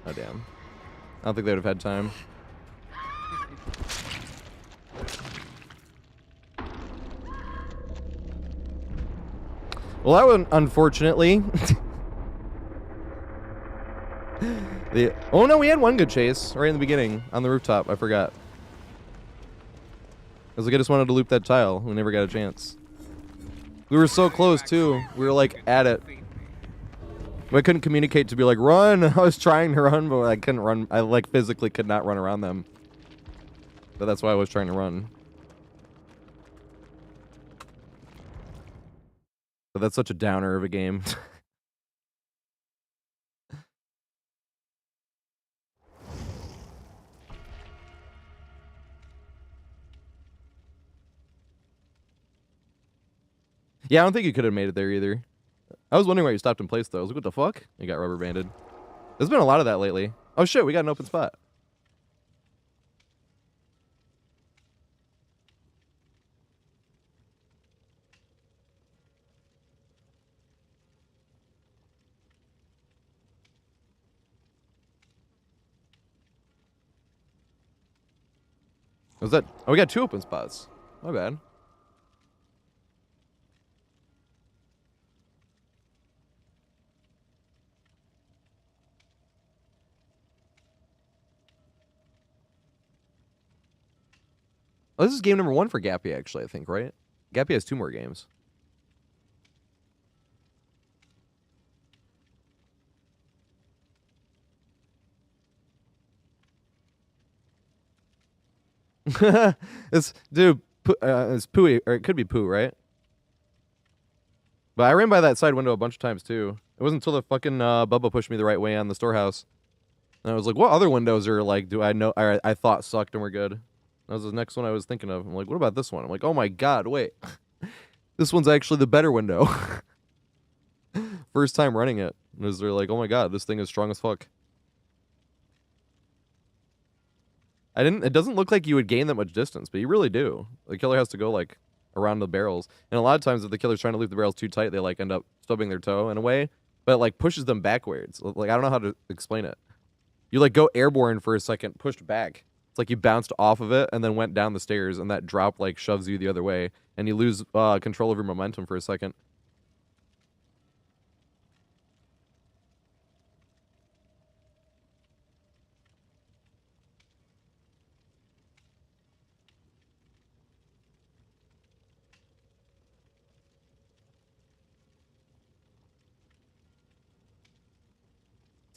Oh, damn. I don't think they would have had time. Well, that one, unfortunately. Oh, no, we had one good chase right in the beginning on the rooftop. I forgot. I was like, I just wanted to loop that tile. We never got a chance. We were so close, too. We were, like, at it. But I couldn't communicate to be like, run! I was trying to run, but I couldn't run. I, like, physically could not run around them. But that's why I was trying to run. But that's such a downer of a game. Yeah, I don't think you could have made it there either. I was wondering why you stopped in place, though. I was like, what the fuck? You got rubber banded. There's been a lot of that lately. Oh, shit, we got an open spot. Was that? Oh, we got 2 open spots. My bad. Oh, this is game number 1 for Gappy, actually, I think, right? Gappy has 2 more games. It's, dude, it's Pooey, or it could be Pooh, right? But I ran by that side window a bunch of times, too. It wasn't until the fucking Bubba pushed me the right way on the storehouse. And I was like, what other windows are, like, do I know, I thought sucked and were good? That was the next one I was thinking of. I'm like, what about this one? I'm like, oh my god, wait. This one's actually the better window. First time running it. They're like, oh my god, this thing is strong as fuck. It doesn't look like you would gain that much distance, but you really do. The killer has to go, like, around the barrels. And a lot of times if the killer's trying to leave the barrels too tight, they, like, end up stubbing their toe in a way. But it, like, pushes them backwards. Like, I don't know how to explain it. You, like, go airborne for a second, pushed back. It's like you bounced off of it and then went down the stairs, and that drop, like, shoves you the other way. And you lose control of your momentum for a second.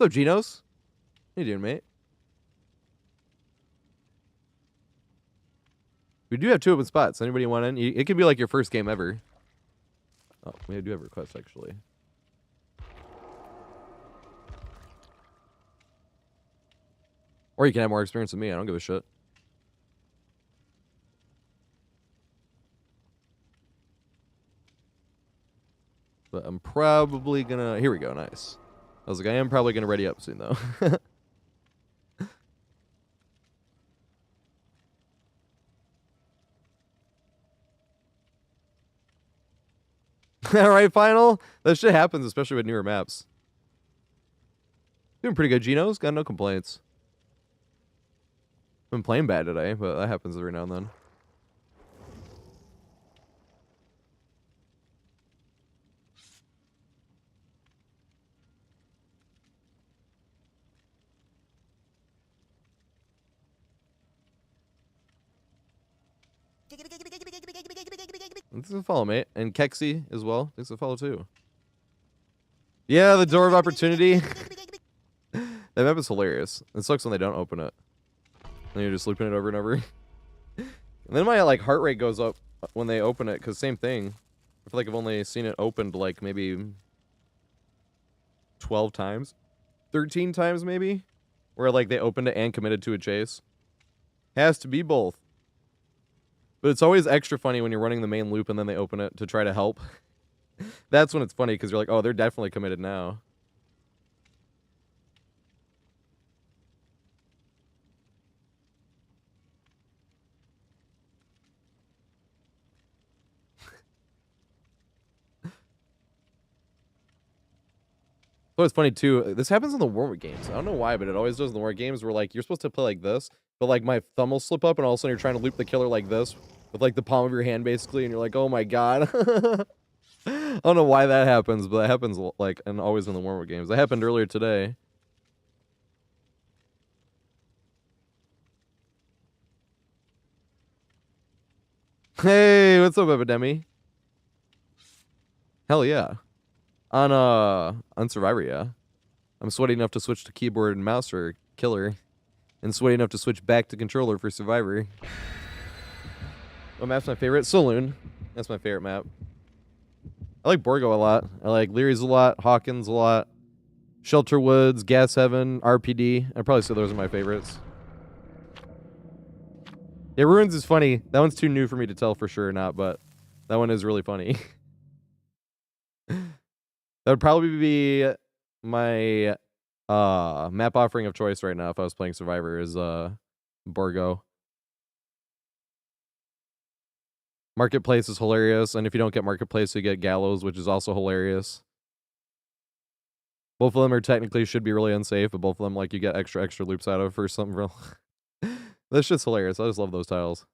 What's up, Genos? How you doing, mate? We do have 2 open spots. Anybody want in? It could be like your first game ever. Oh, we do have requests, actually. Or you can have more experience than me. I don't give a shit. But I'm probably gonna... Here we go. Nice. I was like, I am probably gonna ready up soon, though. Alright, final. That shit happens, especially with newer maps. Doing pretty good, Genos. Got no complaints. Been playing bad today, but that happens every now and then. Thanks for the follow, mate. And Kexi as well. Thanks for the follow, too. Yeah, the door of opportunity. That map is hilarious. It sucks when they don't open it. And you're just looping it over and over. And then my like heart rate goes up when they open it, because same thing. I feel like I've only seen it opened like maybe 12 times. 13 times maybe. Where like they opened it and committed to a chase. Has to be both. But it's always extra funny when you're running the main loop and then they open it to try to help. That's when it's funny, because you're like, oh, they're definitely committed now. So it's funny too. This happens in the Warwick games. I don't know why, but it always does in the Warwick games where like you're supposed to play like this, but like my thumb will slip up and all of a sudden you're trying to loop the killer like this with like the palm of your hand basically, and you're like, oh my god. I don't know why that happens, but that happens like and always in the Warwick games. That happened earlier today. Hey, what's up, Epidemi? Hell yeah. On Survivor, yeah. I'm sweaty enough to switch to keyboard and mouse for Killer, and sweaty enough to switch back to controller for Survivor. What map's my favorite? Saloon. That's my favorite map. I like Borgo a lot. I like Leary's a lot, Hawkins a lot, Shelter Woods, Gas Heaven, RPD. I'd probably say those are my favorites. Yeah, Ruins is funny. That one's too new for me to tell for sure or not, but that one is really funny. That would probably be my map offering of choice right now if I was playing Survivor is Borgo. Marketplace is hilarious, and if you don't get Marketplace, you get Gallows, which is also hilarious. Both of them are technically should be really unsafe, but both of them like you get extra loops out of for something real. This shit's hilarious. I just love those tiles.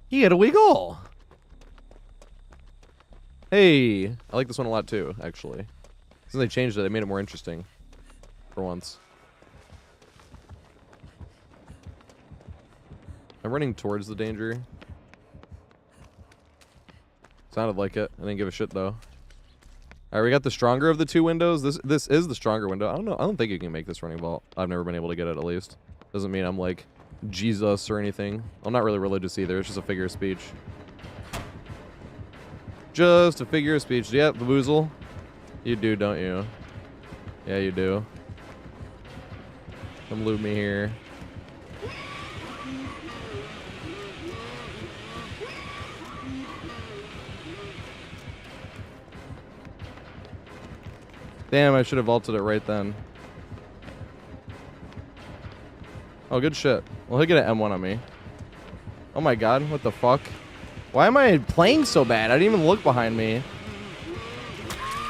He had a wiggle. Hey, I like this one a lot too, actually. Since they changed it, they made it more interesting. For once. I'm running towards the danger. Sounded like it. I didn't give a shit though. Alright, we got the stronger of the 2 windows. This is the stronger window. I don't know. I don't think you can make this running vault. I've never been able to get it, at least. Doesn't mean I'm like Jesus or anything. I'm not really religious either. It's just a figure of speech. Just a figure of speech. Yep, the boozle. You do, don't you? Yeah, you do. Come loot me here. Damn, I should have vaulted it right then. Oh, good shit. Well, he'll get an M1 on me. Oh my god, what the fuck? Why am I playing so bad? I didn't even look behind me.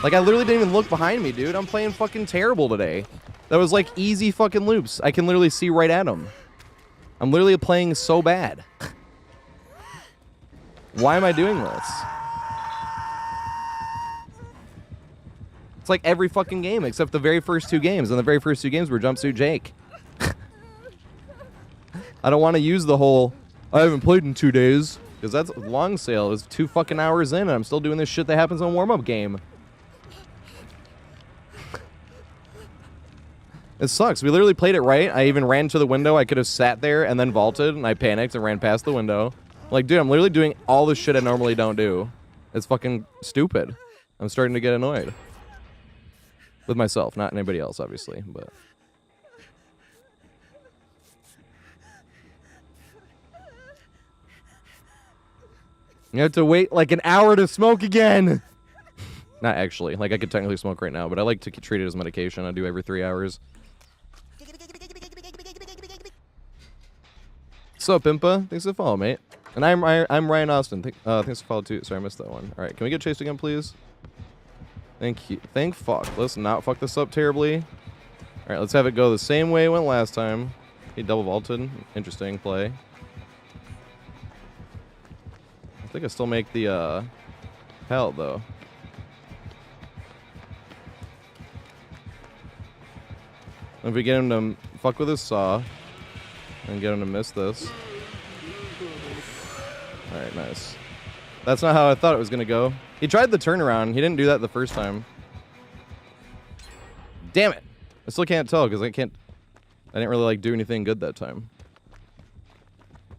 Like, I literally didn't even look behind me, dude. I'm playing fucking terrible today. That was like easy fucking loops. I can literally see right at them. I'm literally playing so bad. Why am I doing this? It's like every fucking game except the very first 2 games, and the very first 2 games were Jumpsuit Jake. I don't want to use the whole, I haven't played in 2 days, because that's long sale. It's 2 fucking hours in, and I'm still doing this shit that happens on warm-up game. It sucks. We literally played it right. I even ran to the window. I could have sat there and then vaulted, and I panicked and ran past the window. Like, dude, I'm literally doing all the shit I normally don't do. It's fucking stupid. I'm starting to get annoyed. With myself, not anybody else, obviously, but... You have to wait like an hour to smoke again! Not actually. Like, I could technically smoke right now, but I like to treat it as medication. I do every 3 hours. What's up, Impa? Thanks for the follow, mate. And I'm Ryan Austin. Thanks for the follow, too. Sorry, I missed that one. Alright, can we get chased again, please? Thank you. Thank fuck. Let's not fuck this up terribly. Alright, let's have it go the same way it went last time. He double vaulted. Interesting play. I think I still make the, hell, though. If we get him to fuck with his saw, and get him to miss this. Alright, nice. That's not how I thought it was gonna go. He tried the turnaround. He didn't do that the first time. Damn it! I still can't tell, because I didn't really, like, do anything good that time.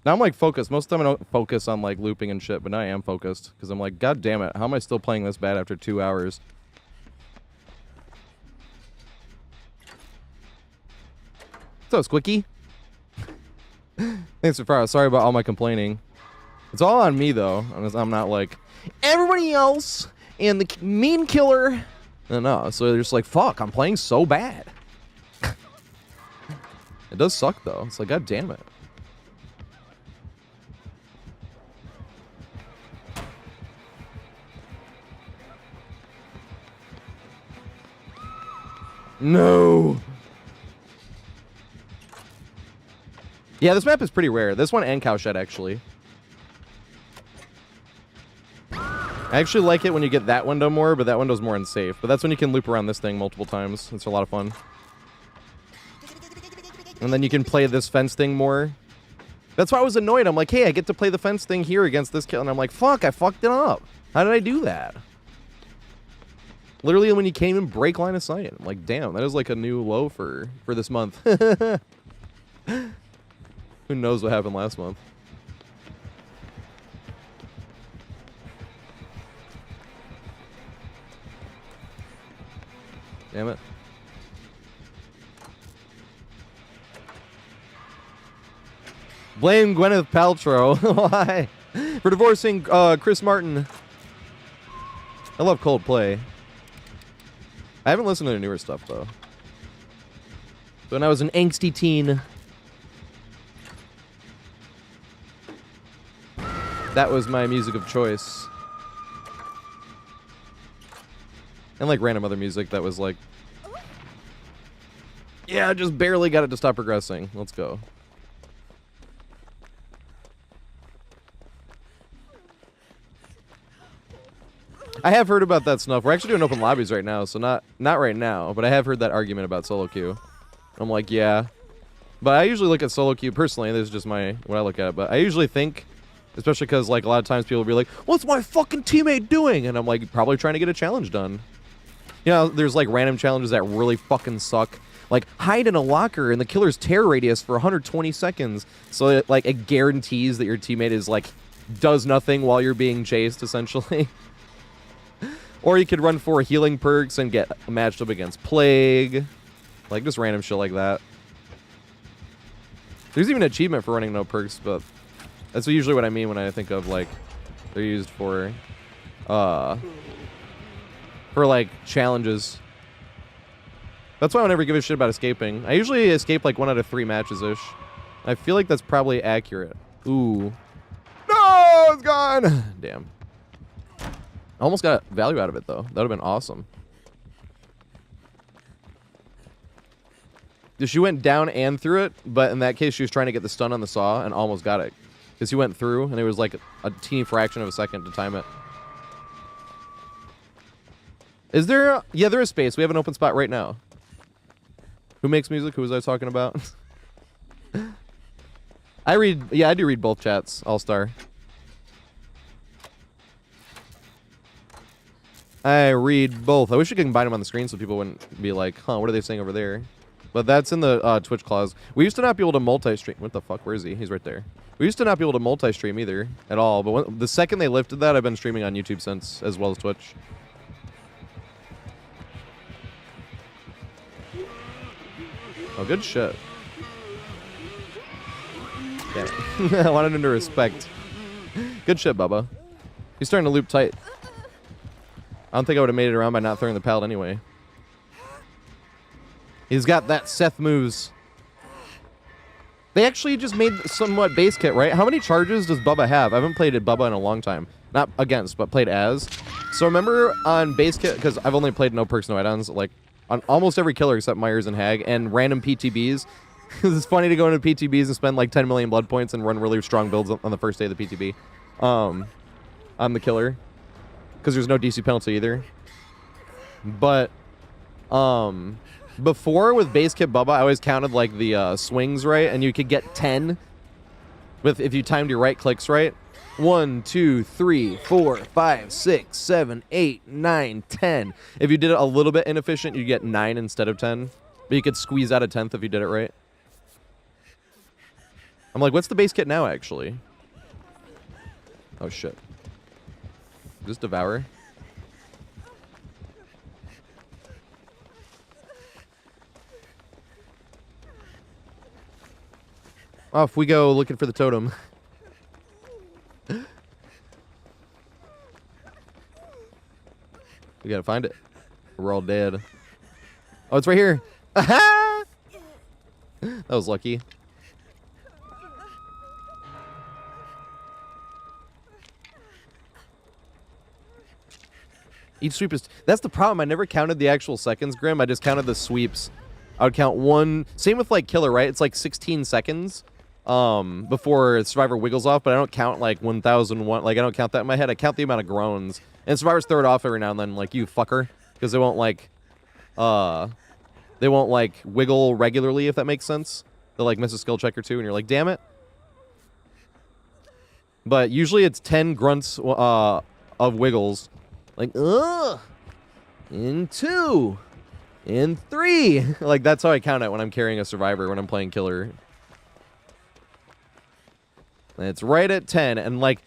Now I'm, like, focused. Most of the time I don't focus on, like, looping and shit, but now I am focused. Because I'm like, god damn it, how am I still playing this bad after 2 hours? What's up, Squeaky? Thanks for far. Sorry about all my complaining. It's all on me, though. I'm not like, everybody else and the mean killer. No, so they're just like, fuck, I'm playing so bad. It does suck, though. It's like, god damn it. No. Yeah, this map is pretty rare. This one and Cowshed, actually. I actually like it when you get that window more, but that window's more unsafe. But that's when you can loop around this thing multiple times. It's a lot of fun. And then you can play this fence thing more. That's why I was annoyed. I'm like, hey, I get to play the fence thing here against this kill. And I'm like, fuck, I fucked it up. How did I do that? Literally when you can't even break line of sight. I'm like, damn, that is like a new low for this month. Who knows what happened last month? Damn it. Blame Gwyneth Paltrow. Why? For divorcing Chris Martin. I love Coldplay. I haven't listened to the newer stuff, though. When I was an angsty teen, that was my music of choice. And like random other music that was like, yeah, I just barely got it to stop progressing. Let's go. I have heard about that snuff. We're actually doing open lobbies right now, so not right now, but I have heard that argument about solo queue. I'm like, yeah. But I usually look at solo queue personally, this is just what I look at, but I usually think, especially because like a lot of times people will be like, what's my fucking teammate doing? And I'm like, probably trying to get a challenge done. You know, there's like random challenges that really fucking suck. Like, hide in a locker in the killer's tear radius for 120 seconds. So that, like, it guarantees that your teammate is like, does nothing while you're being chased, essentially. Or you could run 4 healing perks and get matched up against Plague. Like, just random shit like that. There's even an achievement for running no perks, but that's usually what I mean when I think of, like, they're used for like, challenges. That's why I never give a shit about escaping. I usually escape, like, 1 out of 3 matches-ish. I feel like that's probably accurate. Ooh. No! It's gone! Damn. I almost got value out of it, though. That would have been awesome. She went down and through it, but in that case, she was trying to get the stun on the saw and almost got it. Because he went through, and it was like a teeny fraction of a second to time it. Is there? Yeah, there is space. We have an open spot right now. Who makes music? Who was I talking about? I read. Yeah, I do read both chats. All-star. I read both. I wish we could combine them on the screen so people wouldn't be like, huh, what are they saying over there? But that's in the Twitch clause. We used to not be able to multi-stream. What the fuck? Where is he? He's right there. We used to not be able to multi-stream either at all. But the second they lifted that, I've been streaming on YouTube since, as well as Twitch. Oh, good shit. Damn it. I wanted him to respect. Good shit, Bubba. He's starting to loop tight. I don't think I would have made it around by not throwing the pallet anyway. He's got that Seth moves. They actually just made somewhat base kit, right? How many charges does Bubba have? I haven't played Bubba in a long time. Not against, but played as. So remember on base kit, because I've only played no perks, no add-ons, like on almost every killer except Myers and Hag, and random PTBs. It's funny to go into PTBs and spend like 10 million blood points and run really strong builds on the first day of the PTB. On the killer. Because there's no DC penalty either. But, before with base kit Bubba, I always counted like the swings right, and you could get 10 with if you timed your right clicks right. 1, 2, 3, 4, 5, 6, 7, 8, 9, 10. If you did it a little bit inefficient, you get 9 instead of 10. But you could squeeze out a 10th if you did it right. I'm like, what's the base kit now, actually? Oh, shit. Just devour. Off we go looking for the totem. We gotta find it. We're all dead. Oh, it's right here. Aha! That was lucky. Each sweep is... That's the problem. I never counted the actual seconds, Grim. I just counted the sweeps. I would count one... Same with, like, Killer, right? It's, like, 16 seconds before Survivor wiggles off, but I don't count, like, 1,001... Like, I don't count that in my head. I count the amount of groans. And Survivors throw it off every now and then, like, you fucker. Because they won't, like... They won't, like, wiggle regularly, if that makes sense. They'll, like, miss a skill check or two, and you're like, damn it. But usually it's 10 grunts of wiggles. Like, in 2, in 3. Like, that's how I count it when I'm carrying a Survivor, when I'm playing Killer. And it's right at 10, and, like,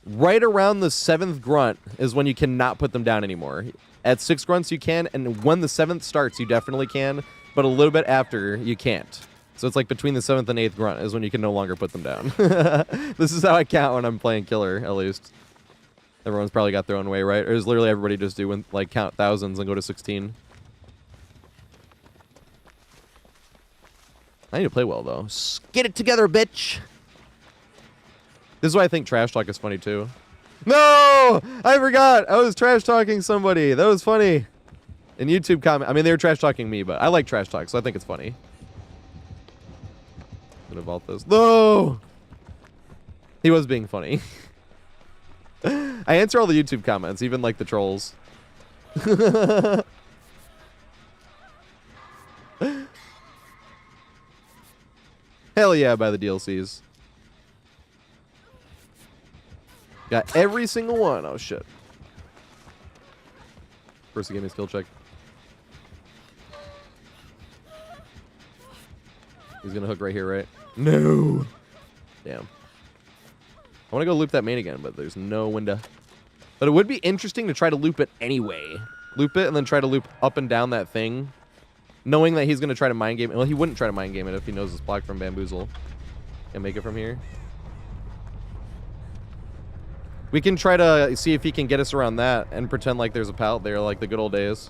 right around the 7th grunt is when you cannot put them down anymore. At 6 grunts, you can, and when the 7th starts, you definitely can, but a little bit after, you can't. So it's like between the 7th and 8th grunt is when you can no longer put them down. This is how I count when I'm playing Killer, at least. Everyone's probably got their own way, right? Or is literally everybody just doing, like, count thousands and go to 16? I need to play well, though. Get it together, bitch! This is why I think trash talk is funny, too. No! I forgot! I was trash talking somebody. That was funny. In YouTube comment. I mean, they were trash talking me, but I like trash talk, so I think it's funny. I'm gonna vault this. No! He was being funny. I answer all the YouTube comments, even like the trolls. Hell yeah, by the DLCs. Got every single one. Oh shit. First, he gave me a skill check. He's gonna hook right here, right? No! Damn. I want to go loop that main again, but there's no window. But it would be interesting to try to loop it anyway. Loop it and then try to loop up and down that thing. Knowing that he's going to try to mind game it. Well, he wouldn't try to mind game it if he knows it's blocked from Bamboozle. Can make it from here. We can try to see if he can get us around that and pretend like there's a pallet there like the good old days.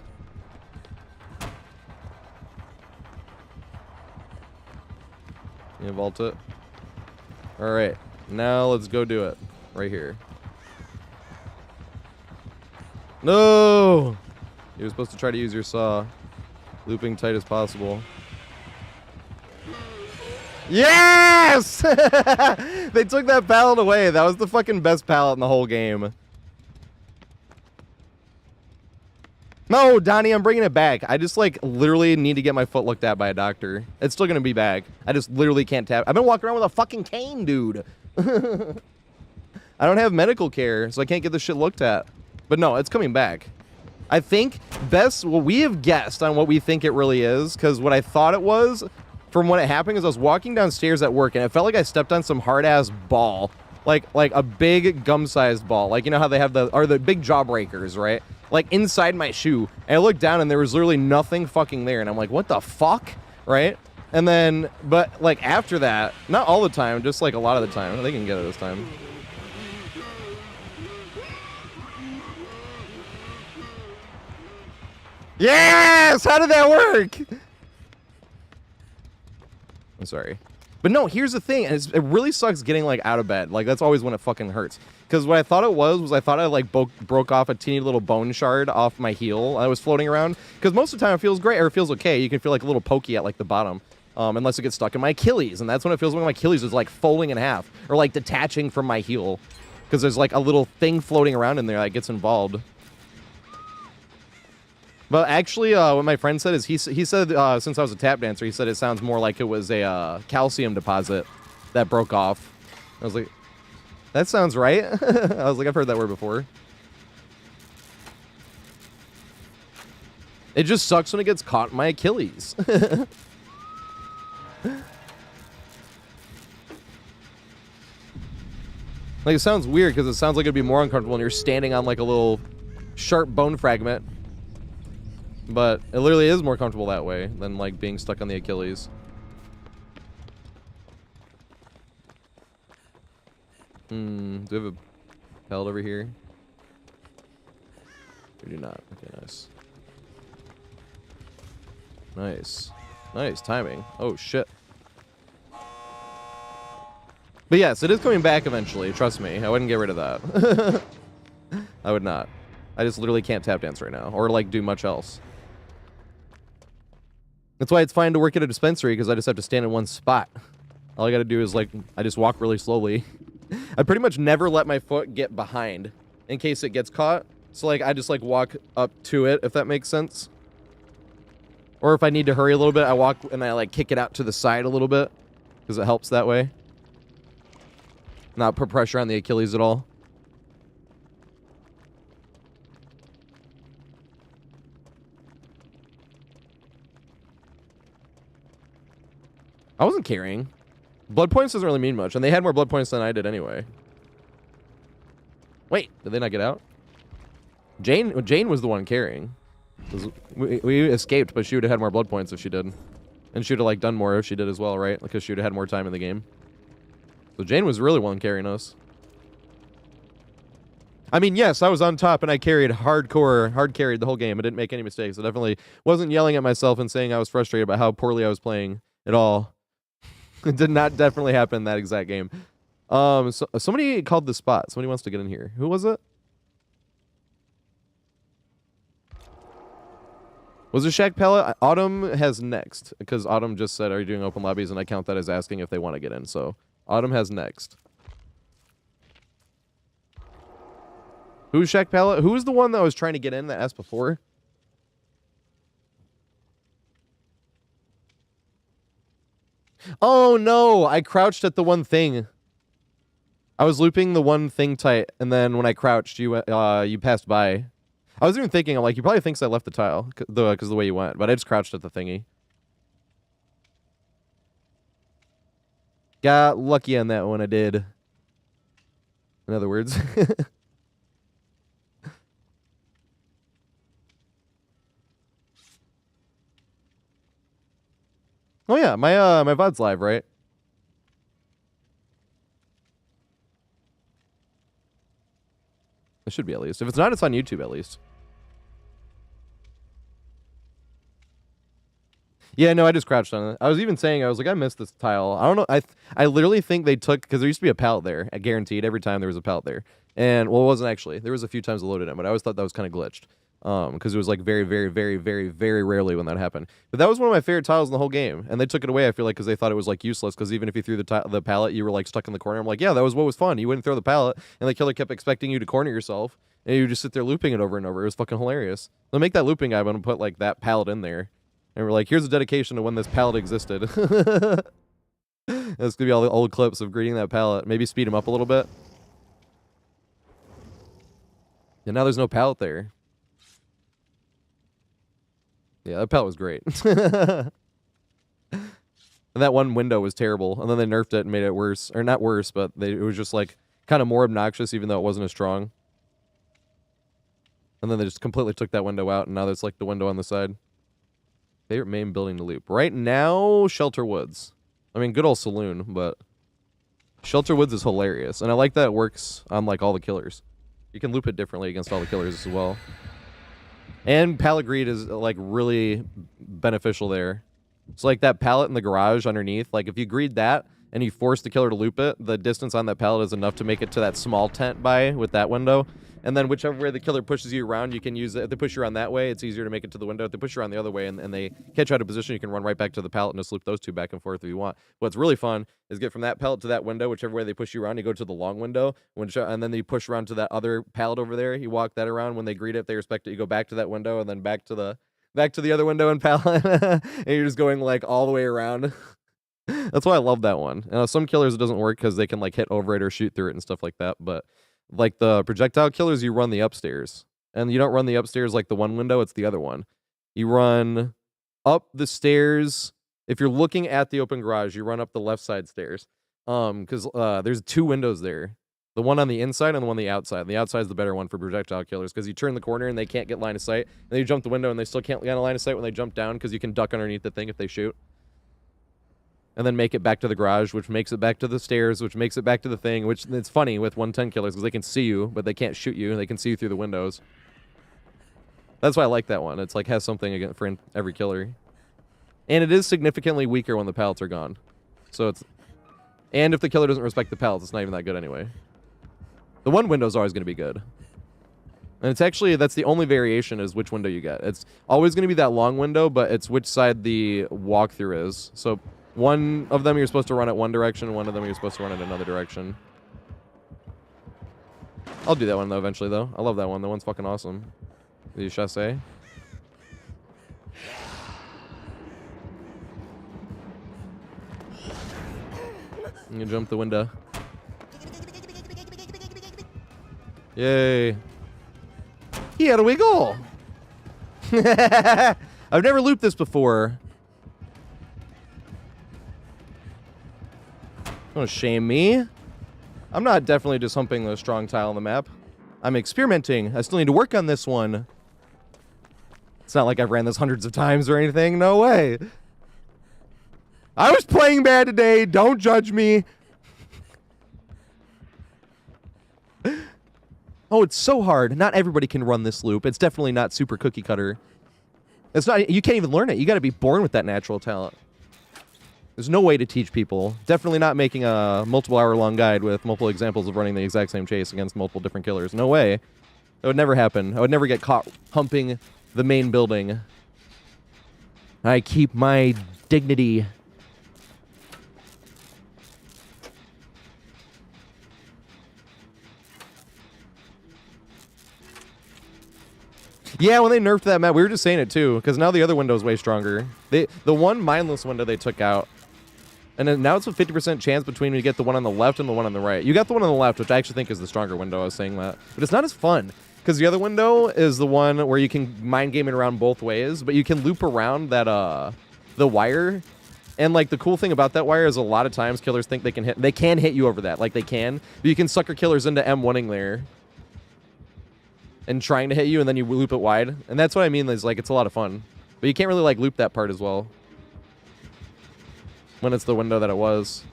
Yeah, vault it. Alright. Now let's go do it. Right here. No! You were supposed to try to use your saw. Looping tight as possible. Yes! They took that pallet away. That was the fucking best pallet in the whole game. No, Donnie, I'm bringing it back. I just, like, literally need to get my foot looked at by a doctor. It's still gonna be back. I just literally can't tap. I've been walking around with a fucking cane, dude. I don't have medical care, so I can't get this shit looked at. But no, it's coming back. I think what we have guessed on what we think it really is, because what I thought it was from when it happened is I was walking downstairs at work, and it felt like I stepped on some hard-ass ball. Like a big gum-sized ball. Like, you know how they have the big jawbreakers, right? Like, inside my shoe. And I looked down, and there was literally nothing fucking there. And I'm like, what the fuck? Right? And then, but, like, after that, not all the time, just, like, a lot of the time. They can get it this time. Yes! How did that work? I'm sorry. But no, here's the thing. It really sucks getting, like, out of bed. Like, that's always when it fucking hurts. Because what I thought it was I thought I, like, broke off a teeny little bone shard off my heel. I was floating around. Because most of the time it feels great, or it feels okay. You can feel, like, a little pokey at, like, the bottom. Unless it gets stuck in my Achilles. And that's when it feels when my Achilles is, like, folding in half. Or, like, detaching from my heel. Because there's, like, a little thing floating around in there that gets involved. But actually, what my friend said is he said since I was a tap dancer, he said it sounds more like it was a calcium deposit that broke off. I was like, that sounds right. I was like, I've heard that word before. It just sucks when it gets caught in my Achilles. Like, it sounds weird because it sounds like it'd be more uncomfortable when you're standing on like a little sharp bone fragment. But it literally is more comfortable that way than, like, being stuck on the Achilles. Do we have a pellet over here? We do not. Okay, nice. Nice. Nice timing. Oh, shit. But yes, it is coming back eventually. Trust me. I wouldn't get rid of that. I would not. I just literally can't tap dance right now. Or, like, do much else. That's why it's fine to work at a dispensary, because I just have to stand in one spot. All I gotta do is, like, I just walk really slowly. I pretty much never let my foot get behind in case it gets caught. So, like, I just, like, walk up to it, if that makes sense. Or if I need to hurry a little bit, I walk and I, like, kick it out to the side a little bit, because it helps that way. Not put pressure on the Achilles at all. I wasn't carrying. Blood points doesn't really mean much, and they had more blood points than I did anyway. Wait, did they not get out? Jane was the one carrying. We escaped, but she would have had more blood points if she did. And she would have, like, done more if she did as well, right? Because she would have had more time in the game. So Jane was really one carrying us. I mean, yes, I was on top and I carried hard carried the whole game. I didn't make any mistakes. I definitely wasn't yelling at myself and saying I was frustrated about how poorly I was playing at all. It did not definitely happen in that exact game. So somebody called the spot. Somebody wants to get in here. Who was it? Was it Shaq Pellet? Autumn has next, because Autumn just said, are you doing open lobbies? And I count that as asking if they want to get in. So Autumn has next. Who's Shaq Pellet? Who was the one that was trying to get in that asked before? Oh, no. I crouched at the one thing. I was looping the one thing tight, and then when I crouched, you passed by. I was even thinking, I'm like, he probably thinks I left the tile, because of the way you went, but I just crouched at the thingy. Got lucky on that one, I did. In other words. Oh yeah, my VOD's live, right? It should be, at least. If it's not, it's on YouTube at least. Yeah, no, I just crouched on it. I was even saying, I was like, I missed this tile. I don't know. I literally think they took, because there used to be a pallet there, guaranteed every time there was a pallet there. And, well, it wasn't actually. There was a few times I loaded in, but I always thought that was kind of glitched. Because it was like very, very, very, very, very rarely when that happened. But that was one of my favorite tiles in the whole game. And they took it away, I feel like, because they thought it was like useless. Because even if you threw the pallet, you were like stuck in the corner. I'm like, yeah, that was what was fun. You wouldn't throw the pallet, and the killer kept expecting you to corner yourself. And you just sit there looping it over and over. It was fucking hilarious. So make that looping guide. I'm gonna put like that pallet in there, and we're like, here's a dedication to when this pallet existed. It's gonna be all the old clips of greeting that pallet. Maybe speed him up a little bit. And now there's no pallet there. Yeah, that pallet was great. And that one window was terrible. And then they nerfed it and made it worse. Or not worse, but it was just like kind of more obnoxious even though it wasn't as strong. And then they just completely took that window out, and now there's like the window on the side. Favorite main building to loop. Right now, Shelter Woods. I mean, good old saloon, but Shelter Woods is hilarious. And I like that it works on like all the killers. You can loop it differently against all the killers as well. And pallet greed is like really beneficial there. So like that pallet in the garage underneath, like if you greed that and you force the killer to loop it, the distance on that pallet is enough to make it to that small tent by with that window. And then whichever way the killer pushes you around, you can use it. If they push you around that way, it's easier to make it to the window. If they push you around the other way and they catch you out of position, you can run right back to the pallet and just loop those two back and forth if you want. What's really fun is get from that pallet to that window, whichever way they push you around, you go to the long window, and then you push around to that other pallet over there. You walk that around. When they greet it, if they respect it, you go back to that window and then back to the other window and pallet. And you're just going like all the way around. That's why I love that one. Some killers it doesn't work because they can like hit over it or shoot through it and stuff like that, but like the projectile killers, you run the upstairs. And you don't run the upstairs like the one window, it's the other one. You run up the stairs. If you're looking at the open garage, you run up the left side stairs. Because there's two windows there. The one on the inside and the one on the outside. And the outside is the better one for projectile killers because you turn the corner and they can't get line of sight. And then you jump the window and they still can't get a line of sight when they jump down because you can duck underneath the thing if they shoot. And then make it back to the garage, which makes it back to the stairs, which makes it back to the thing, which it's funny with 110 killers because they can see you, but they can't shoot you. They can see you through the windows. That's why I like that one. It's like has something for every killer. And it is significantly weaker when the pallets are gone. So it's... And if the killer doesn't respect the pallets, it's not even that good anyway. The one window is always going to be good. And it's actually, that's the only variation is which window you get. It's always going to be that long window, but it's which side the walkthrough is. So... one of them you're supposed to run at one direction, one of them you're supposed to run in another direction. I'll do that one, though, eventually, though. I love that one. That one's fucking awesome. The chasse. You jump the window. Yay. He had a wiggle! I've never looped this before. Don't shame me. I'm not definitely just humping the strong tile on the map. I'm experimenting. I still need to work on this one. It's not like I've ran this hundreds of times or anything. No way. I was playing bad today. Don't judge me. Oh, it's so hard. Not everybody can run this loop. It's definitely not super cookie cutter. It's not. You can't even learn it. You got to be born with that natural talent. There's no way to teach people. Definitely not making a multiple hour-long guide with multiple examples of running the exact same chase against multiple different killers. No way. That would never happen. I would never get caught humping the main building. I keep my dignity. Yeah, when they nerfed that map, we were just saying it too, because now the other window is way stronger. The one mindless window they took out, and then now it's a 50% chance between when you get the one on the left and the one on the right. You got the one on the left, which I actually think is the stronger window. I was saying that. But it's not as fun, because the other window is the one where you can mind game it around both ways, but you can loop around that the wire. And like the cool thing about that wire is a lot of times killers think they can hit you over that. Like they can. But you can sucker killers into M1ing there. And trying to hit you, and then you loop it wide. And that's what I mean is like it's a lot of fun. But you can't really like loop that part as well. When it's the window that it was.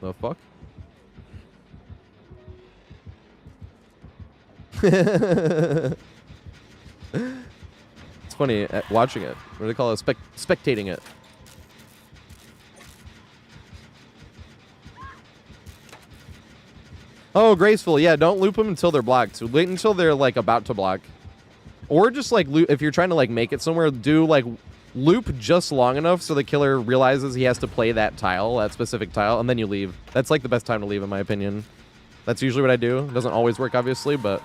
The fuck? It's funny watching it. What do they call it? Spectating it. Oh, graceful. Yeah, don't loop them until they're blocked. So wait until they're like about to block. Or just like loop, if you're trying to like make it somewhere, do like loop just long enough so the killer realizes he has to play that tile, that specific tile, and then you leave. That's like the best time to leave, in my opinion. That's usually what I do. It doesn't always work, obviously, but...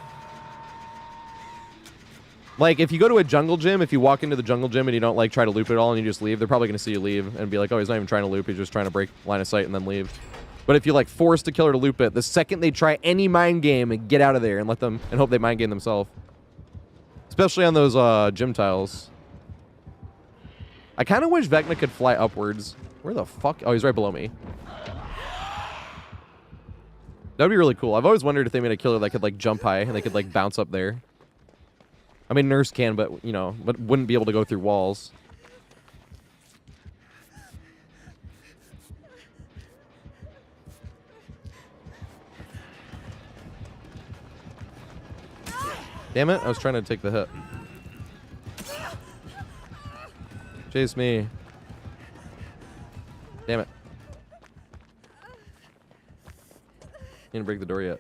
Like, if you go to a jungle gym, if you walk into the jungle gym and you don't, like, try to loop it all and you just leave, they're probably going to see you leave and be like, oh, he's not even trying to loop, he's just trying to break line of sight and then leave. But if you, like, force the killer to loop it, the second they try any mind game, and get out of there and let them, and hope they mind game themselves. Especially on those, gym tiles. I kind of wish Vecna could fly upwards. Where the fuck? Oh, he's right below me. That would be really cool. I've always wondered if they made a killer that could, like, jump high and they could, like, bounce up there. I mean, Nurse can, but, you know, but wouldn't be able to go through walls. Damn it, I was trying to take the hit. Chase me. Damn it. Didn't break the door yet.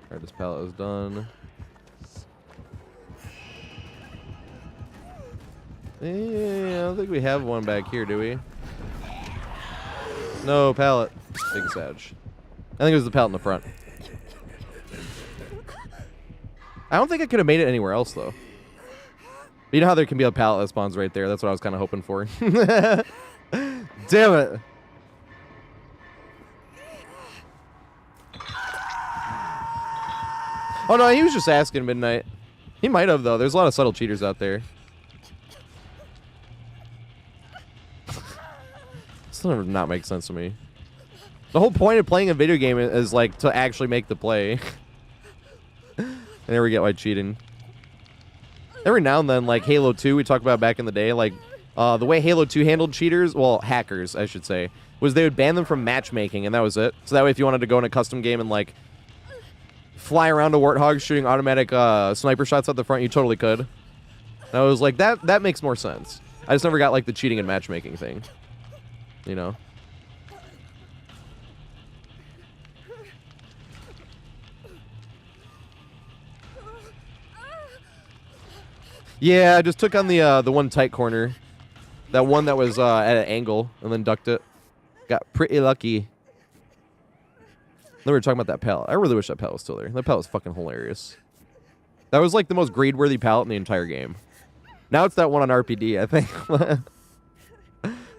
Alright, this pallet is done. Yeah, I don't think we have one back here, do we? No, pallet. Big Sag. I think it was the pallet in the front. I don't think I could have made it anywhere else, though. But you know how there can be a pallet that spawns right there? That's what I was kind of hoping for. Damn it. Oh, no, he was just asking Midnight. He might have, though. There's a lot of subtle cheaters out there. This does not make sense to me. The whole point of playing a video game is, like, to actually make the play. And there we get why cheating. Every now and then, like Halo 2, we talked about back in the day, like, the way Halo 2 handled cheaters, well, hackers, I should say, was they would ban them from matchmaking, and that was it. So that way, if you wanted to go in a custom game and, like, fly around a warthog shooting automatic sniper shots at the front, you totally could. And I was like, that makes more sense. I just never got, like, the cheating and matchmaking thing. You know? Yeah, I just took on the one tight corner. That one that was at an angle and then ducked it. Got pretty lucky. Then we were talking about that pallet. I really wish that pallet was still there. That pallet was fucking hilarious. That was like the most grade-worthy pallet in the entire game. Now it's that one on RPD, I think.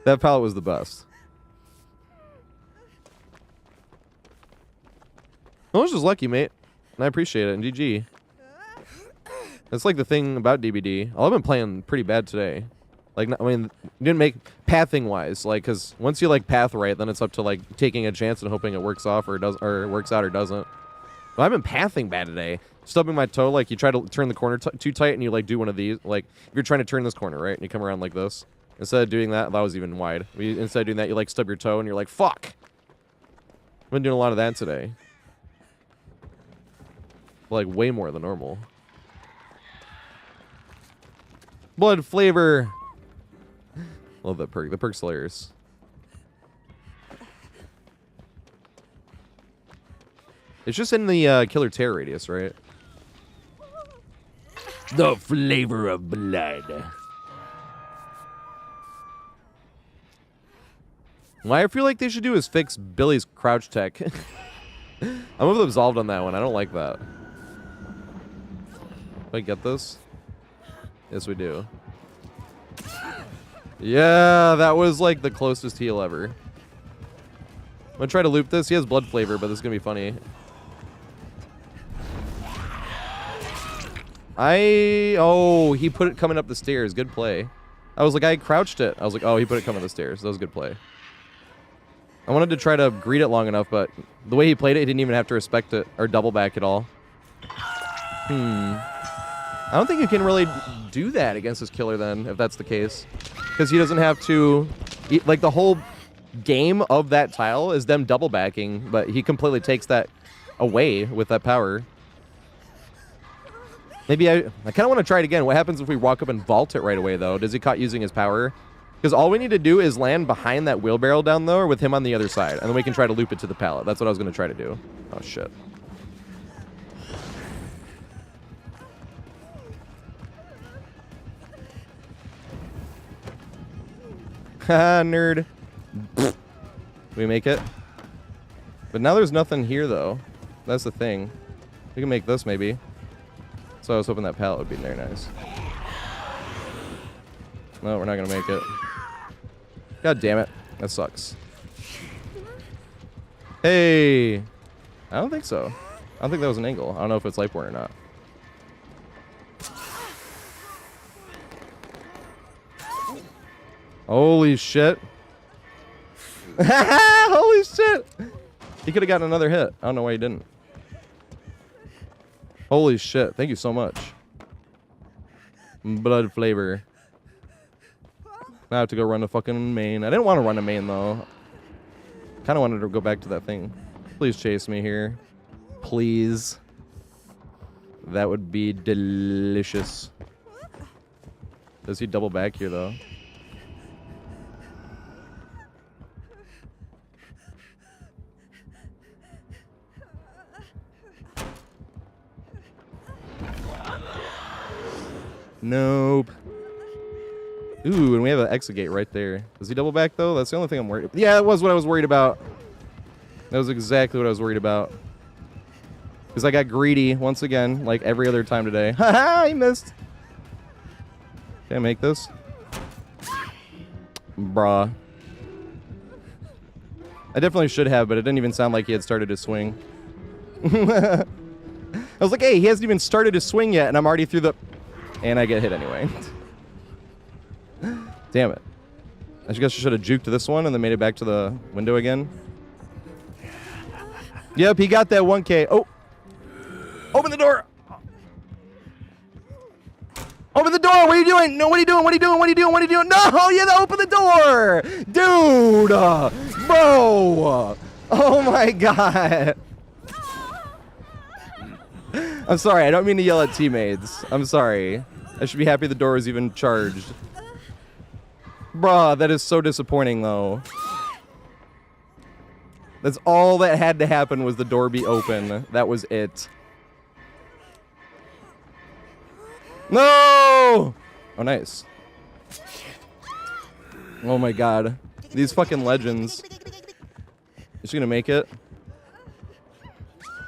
That pallet was the best. I was just lucky, mate. And I appreciate it. And GG. That's like the thing about DBD. I've been playing pretty bad today. Like, I mean, didn't make pathing wise. Like, because once you like path right, then it's up to like taking a chance and hoping it works off or does or works out or doesn't. But I've been pathing bad today. Stubbing my toe, like you try to turn the corner too tight and you like do one of these. Like, if you're trying to turn this corner, right, and you come around like this. Instead of doing that, that was even wide. Instead of doing that, you like stub your toe and you're like, fuck. I've been doing a lot of that today. Like, way more than normal. Blood flavor. Love that perk. The perk's hilarious. It's just in the killer terror radius, right? The flavor of blood. What I feel like they should do is fix Billy's crouch tech. I'm with Absolved on that one. I don't like that. Do I get this? Yes, we do. Yeah, that was like the closest heal ever. I'm gonna try to loop this. He has blood flavor, but this is gonna be funny. Oh, he put it coming up the stairs. Good play. I was like, I crouched it. I was like, oh, he put it coming up the stairs. That was a good play. I wanted to try to greet it long enough, but the way he played it, he didn't even have to respect it or double back at all. I don't think you can really do that against this killer then, if that's the case. Because he doesn't have to... Like, the whole game of that tile is them double backing, but he completely takes that away with that power. Maybe I kind of want to try it again. What happens if we walk up and vault it right away, though? Does he caught using his power? Because all we need to do is land behind that wheelbarrow down there with him on the other side. And then we can try to loop it to the pallet. That's what I was going to try to do. Oh, shit. Ha, nerd. We make it. But now there's nothing here, though. That's the thing. We can make this, maybe. So I was hoping that pallet would be very nice. No, we're not going to make it. God damn it. That sucks. Hey! I don't think so. I don't think that was an angle. I don't know if it's Lightborn or not. Holy shit. Holy shit! He could have gotten another hit. I don't know why he didn't. Holy shit. Thank you so much. Blood flavor. Now I have to go run the fucking main. I didn't want to run the main, though. Kind of wanted to go back to that thing. Please chase me here. Please. That would be delicious. Does he double back here, though? Nope. Ooh, and we have an exit gate right there. Does he double back, though? That's the only thing I'm worried about. Yeah, that was what I was worried about. That was exactly what I was worried about. Because I got greedy once again, like every other time today. Haha, he missed. Can I make this? Bruh. I definitely should have, but it didn't even sound like he had started to swing. I was like, hey, he hasn't even started to swing yet, and I'm already through the... And I get hit anyway. Damn it. I guess I should have juked this one and then made it back to the window again. Yep, he got that 1K. Oh. Open the door. Open the door. What are you doing? No, what are you doing? What are you doing? What are you doing? What are you doing? No, you have to open the door. Dude. Bro. Oh, my God. I'm sorry. I don't mean to yell at teammates. I'm sorry. I should be happy the door was even charged. Bruh, that is so disappointing, though. That's all that had to happen was the door be open. That was it. No! Oh, nice. Oh, my God. These fucking legends. Is she gonna make it?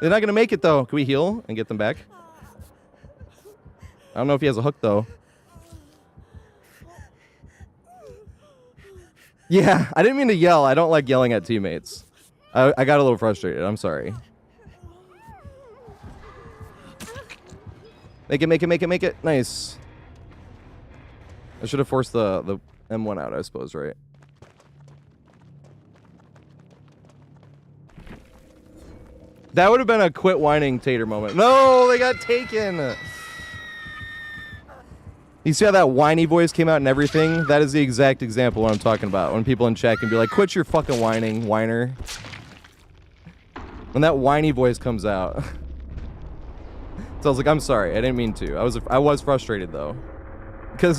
They're not gonna make it, though. Can we heal and get them back? I don't know if he has a hook, though. Yeah, I didn't mean to yell. I don't like yelling at teammates. I got a little frustrated. I'm sorry. Make it, make it, make it, make it. Nice. I should have forced the M1 out, I suppose, right? That would have been a quit whining Tater moment. No, they got taken. You see how that whiny voice came out and everything? That is the exact example of what I'm talking about. When people in chat can be like, quit your fucking whining, whiner. When that whiny voice comes out. So I was like, I'm sorry, I didn't mean to. I was frustrated, though. Because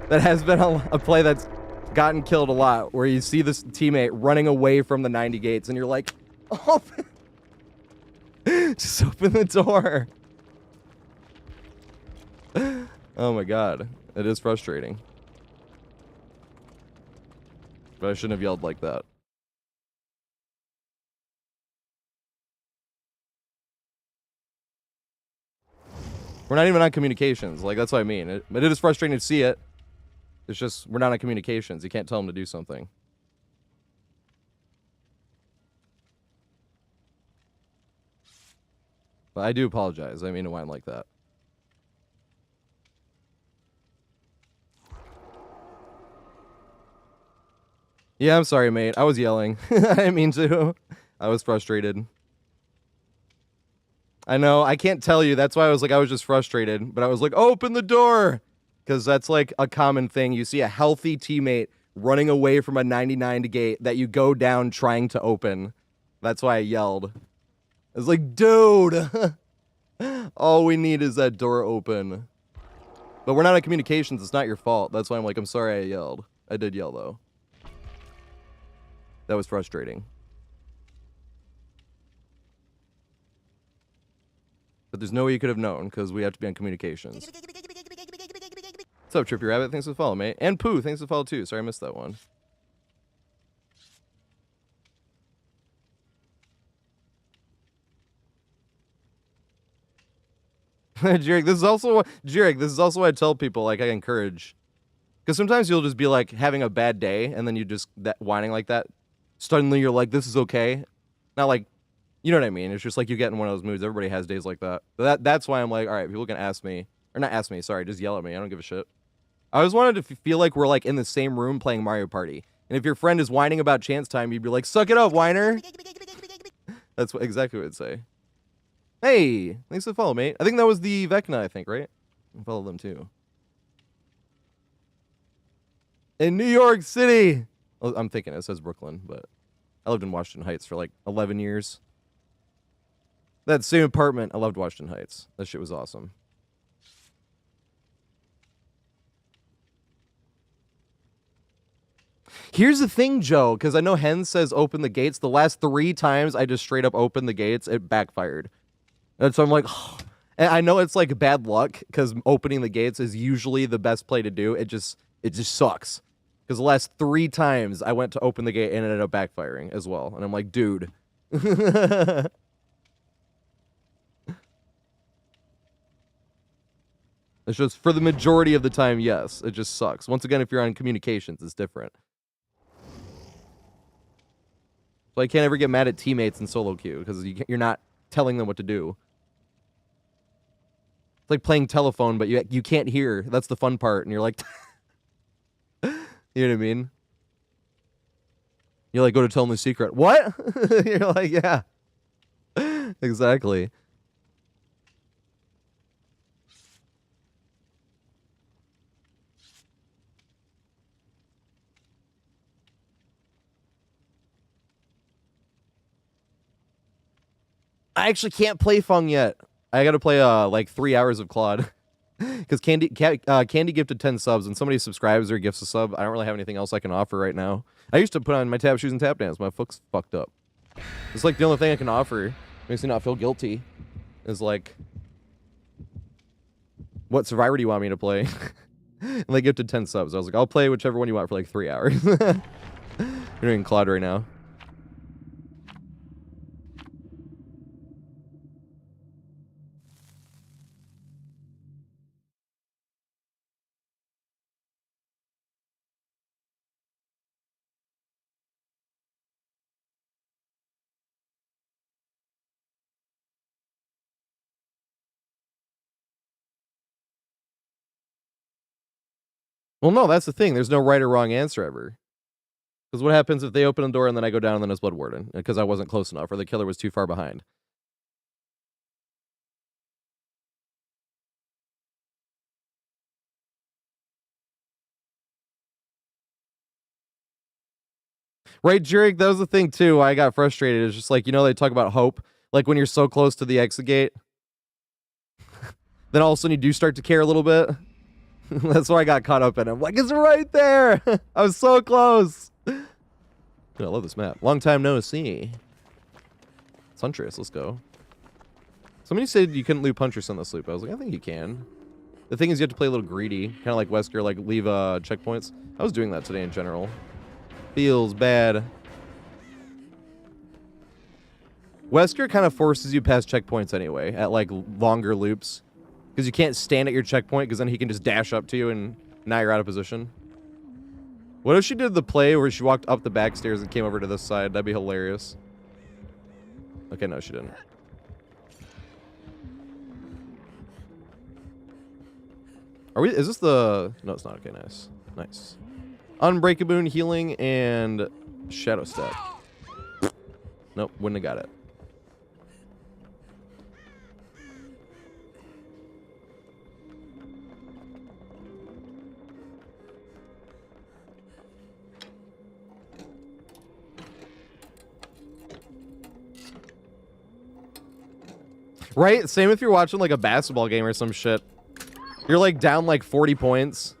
that has been a play that's gotten killed a lot, where you see this teammate running away from the 90 gates, and you're like, open. Just open the door. Oh my God. It is frustrating. But I shouldn't have yelled like that. We're not even on communications. Like, that's what I mean. It is frustrating to see it. It's just, we're not on communications. You can't tell them to do something. But I do apologize. I mean to whine like that. Yeah, I'm sorry, mate. I was yelling. I didn't mean to. I was frustrated. I know. I can't tell you. That's why I was like, I was just frustrated. But I was like, open the door. Because that's like a common thing. You see a healthy teammate running away from a 99 gate that you go down trying to open. That's why I yelled. I was like, dude. All we need is that door open. But we're not on communications. It's not your fault. That's why I'm like, I'm sorry I yelled. I did yell, though. That was frustrating. But there's no way you could have known, because we have to be on communications. What's up, Trippy Rabbit? Thanks for the follow, mate. And Pooh, thanks for the follow, too. Sorry I missed that one. Jarek, this is also what I tell people, like I encourage. Because sometimes you'll just be like having a bad day and then you just whining like that. Suddenly you're like, this is okay. Not like, you know what I mean? It's just like you get in one of those moods. Everybody has days like that. But that's why I'm like, all right, people can ask me. Or not ask me, sorry, just yell at me. I don't give a shit. I always wanted to feel like we're like in the same room playing Mario Party. And if your friend is whining about chance time, you'd be like, suck it up, whiner. That's exactly what I'd say. Hey, thanks for the follow, mate. I think that was the Vecna, I think, right? I'll follow them too. In New York City. Well, I'm thinking it says Brooklyn, but I lived in Washington Heights for like 11 years. That same apartment, I loved Washington Heights. That shit was awesome. Here's the thing, Joe, because I know Hen says open the gates. The last 3 times I just straight up opened the gates, it backfired. And so I'm like, oh. And I know it's like bad luck because opening the gates is usually the best play to do. It just sucks. Because the last 3 times I went to open the gate and it ended up backfiring as well. And I'm like, dude. It's just for the majority of the time, yes. It just sucks. Once again, if you're on communications, it's different. So I can't ever get mad at teammates in solo queue because you're not telling them what to do. It's like playing telephone, but you can't hear. That's the fun part. And you're like, you know what I mean? You're like, go to tell them the secret. What? You're like, yeah. Exactly. I actually can't play Fung yet. I gotta play like 3 hours of Claude. Because Candy gifted 10 subs and somebody subscribes or gifts a sub. I don't really have anything else I can offer right now. I used to put on my tap shoes and tap dance. My foot's fucked up. It's like the only thing I can offer. Makes me not feel guilty. Is like, what Survivor do you want me to play? And they gifted 10 subs. I was like, I'll play whichever one you want for like 3 hours. We're doing Claude right now. Well, no, that's the thing. There's no right or wrong answer ever. Because what happens if they open the door and then I go down and then it's Blood Warden? Because I wasn't close enough or the killer was too far behind. Right, Jurek? That was the thing, too. I got frustrated. It's just like, you know, they talk about hope. Like when you're so close to the exit gate. Then all of a sudden you do start to care a little bit. That's why I got caught up in it. I'm like, it's right there. I was so close. Dude, I love this map. Long time no see. Huntress, let's go. Somebody said you couldn't loot Huntress on this loop. I was like, I think you can. The thing is you have to play a little greedy. Kind of like Wesker, like leave checkpoints. I was doing that today in general. Feels bad. Wesker kind of forces you past checkpoints anyway, at like longer loops. Because you can't stand at your checkpoint, because then he can just dash up to you and now you're out of position. What if she did the play where she walked up the back stairs and came over to this side? That'd be hilarious. Okay, no, she didn't. Are we? Is this the... No, it's not. Okay, nice. Nice. Unbreakaboon, healing, and Shadow Step. Nope, wouldn't have got it. Right? Same if you're watching like a basketball game or some shit. You're like down like 40 points.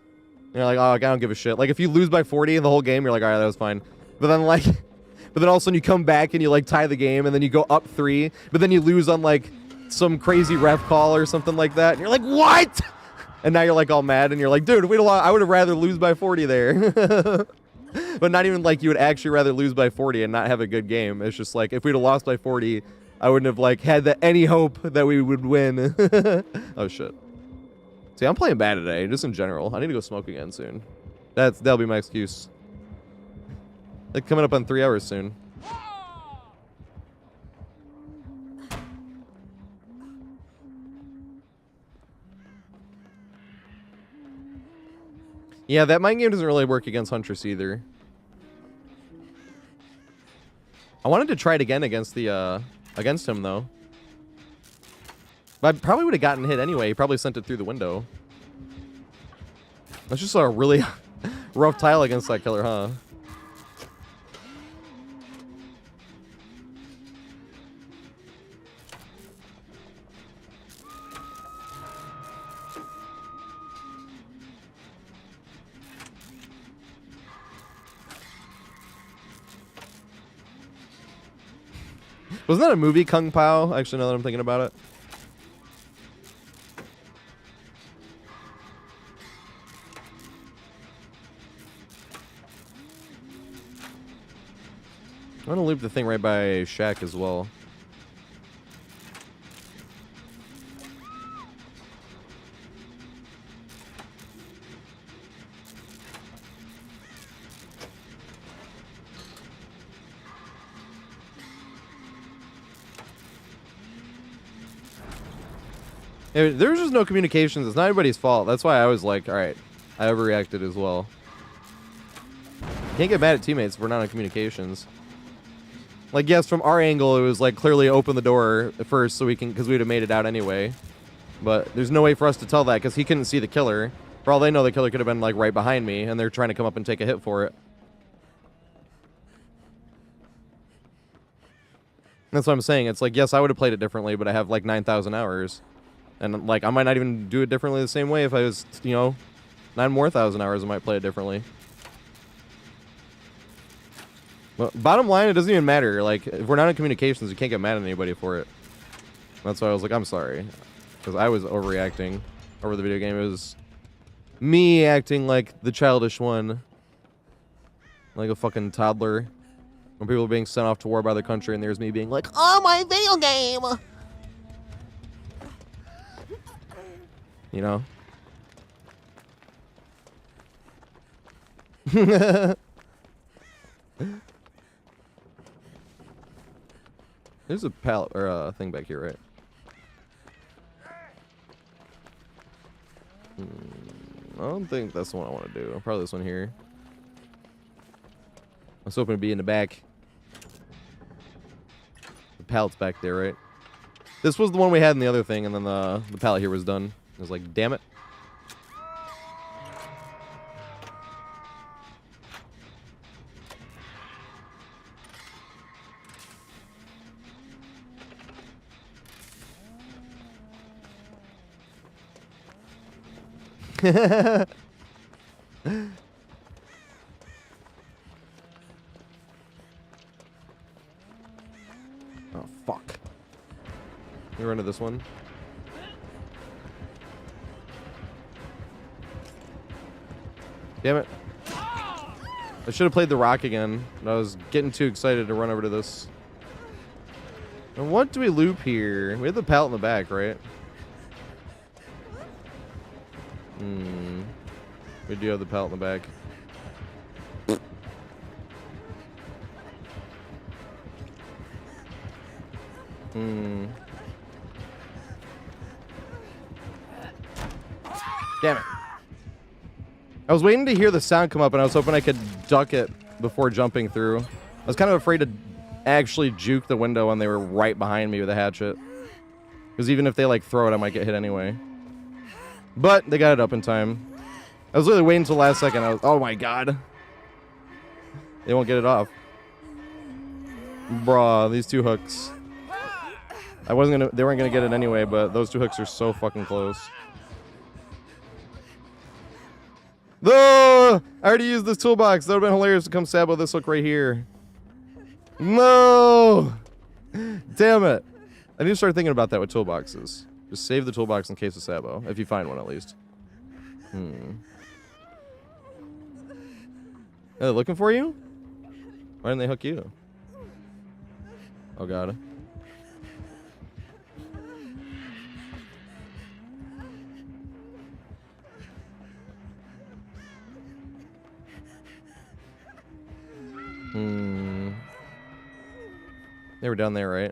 And you're like, oh, I don't give a shit. Like if you lose by 40 in the whole game, you're like, all right, that was fine. But then like, but then all of a sudden you come back and you like tie the game and then you go up 3. But then you lose on like some crazy ref call or something like that. And you're like, what? And now you're like all mad and you're like, dude, I would have rather lose by 40 there. But not even like you would actually rather lose by 40 and not have a good game. It's just like, if we'd have lost by 40, I wouldn't have like had any hope that we would win. Oh shit. See, I'm playing bad today, just in general. I need to go smoke again soon. That'll be my excuse. Like coming up on 3 hours soon. Yeah, that mind game doesn't really work against Huntress either. I wanted to try it again against the against him though. But I probably would have gotten hit anyway. He probably sent it through the window. That's just a really rough tile against that killer, huh? Wasn't that a movie, Kung Pao? Actually, now that I'm thinking about it. I'm gonna loop the thing right by Shaq as well. There's just no communications. It's not anybody's fault. That's why I was like, all right, I overreacted as well. Can't get mad at teammates if we're not on communications. Like, yes, from our angle, it was like clearly open the door first so we can, because we'd have made it out anyway. But there's no way for us to tell that because he couldn't see the killer. For all they know, the killer could have been like right behind me, and they're trying to come up and take a hit for it. That's what I'm saying. It's like, yes, I would have played it differently, but I have like 9,000 hours. And like, I might not even do it differently the same way if I was, you know, 9,000 more hours, I might play it differently. But bottom line, it doesn't even matter. Like, if we're not in communications, you can't get mad at anybody for it. That's why I was like, I'm sorry. Because I was overreacting over the video game. It was me acting like the childish one. Like a fucking toddler. When people are being sent off to war by their country, and there's me being like, oh, my video game! You know? There's a pallet or a thing back here, right? I don't think that's the one I want to do. Probably this one here. I was hoping to be in the back. The pallet's back there, right? This was the one we had in the other thing, and then the pallet here was done. I was like, damn it. Oh, fuck. Let me run to this one. Damn it. I should have played the rock again. I was getting too excited to run over to this. And what do we loop here? We have the pallet in the back, right? We do have the pallet in the back. Damn it. I was waiting to hear the sound come up, and I was hoping I could duck it before jumping through. I was kind of afraid to actually juke the window when they were right behind me with a hatchet. Because even if they, like, throw it, I might get hit anyway. But they got it up in time. I was literally waiting until the last second. I was, oh my god. They won't get it off. Bruh, these two hooks. They weren't gonna get it anyway, but those two hooks are so fucking close. No! I already used this toolbox. That would have been hilarious to come sabo this hook right here. No! Damn it. I need to start thinking about that with toolboxes. Just save the toolbox in case of sabo, if you find one at least. Are they looking for you? Why didn't they hook you? Oh god. They were down there, right?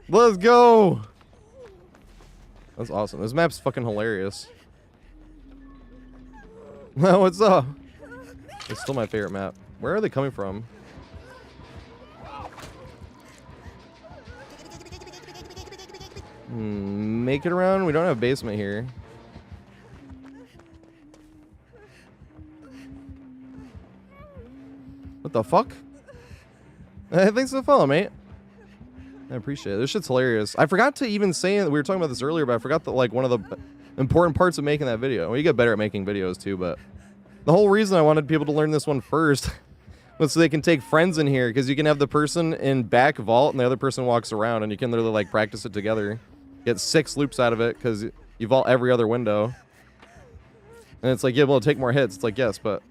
Let's go! That's awesome. This map's fucking hilarious. What's up? It's still my favorite map. Where are they coming from? Make it around. We don't have a basement here. What the fuck? Thanks for the follow, mate. I appreciate it. This shit's hilarious. I forgot to even say, we were talking about this earlier, but I forgot that like one of the important parts of making that video. Well, you get better at making videos too, but the whole reason I wanted people to learn this one first was so they can take friends in here, because you can have the person in back vault and the other person walks around, and you can literally like practice it together. Get 6 loops out of it because you vault every other window. And it's like, yeah, well, it'll take more hits. It's like, yes, but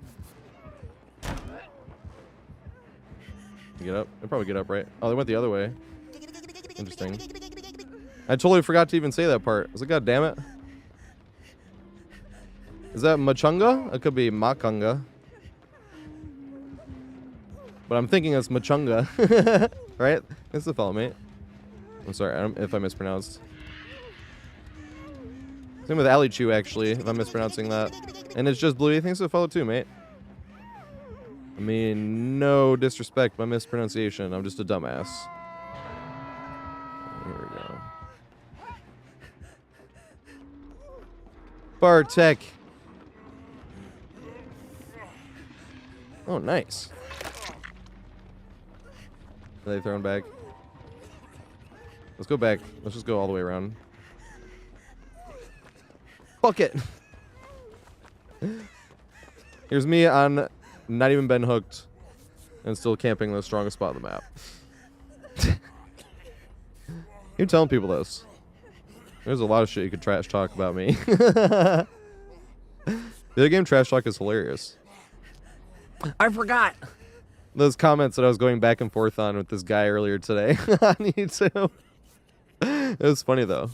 get up. They'll probably get up, right? Oh, they went the other way. Interesting. I totally forgot to even say that part. I was like, God damn it. Is that Machunga? It could be Makanga. But I'm thinking it's Machunga. Right? It's the fellow, mate. I'm sorry if I mispronounced. Same with Alichu, actually, if I'm mispronouncing that. And it's just Bluey. Thanks for the follow too, mate. I mean, no disrespect by mispronunciation. I'm just a dumbass. Here we go. Bartek. Oh, nice. Are they throwing back? Let's go back. Let's just go all the way around. Fuck it. Here's me on not even been hooked and still camping the strongest spot on the map. You're telling people this. There's a lot of shit you could trash talk about me. The other game trash talk is hilarious. I forgot those comments that I was going back and forth on with this guy earlier today on YouTube. It was funny though,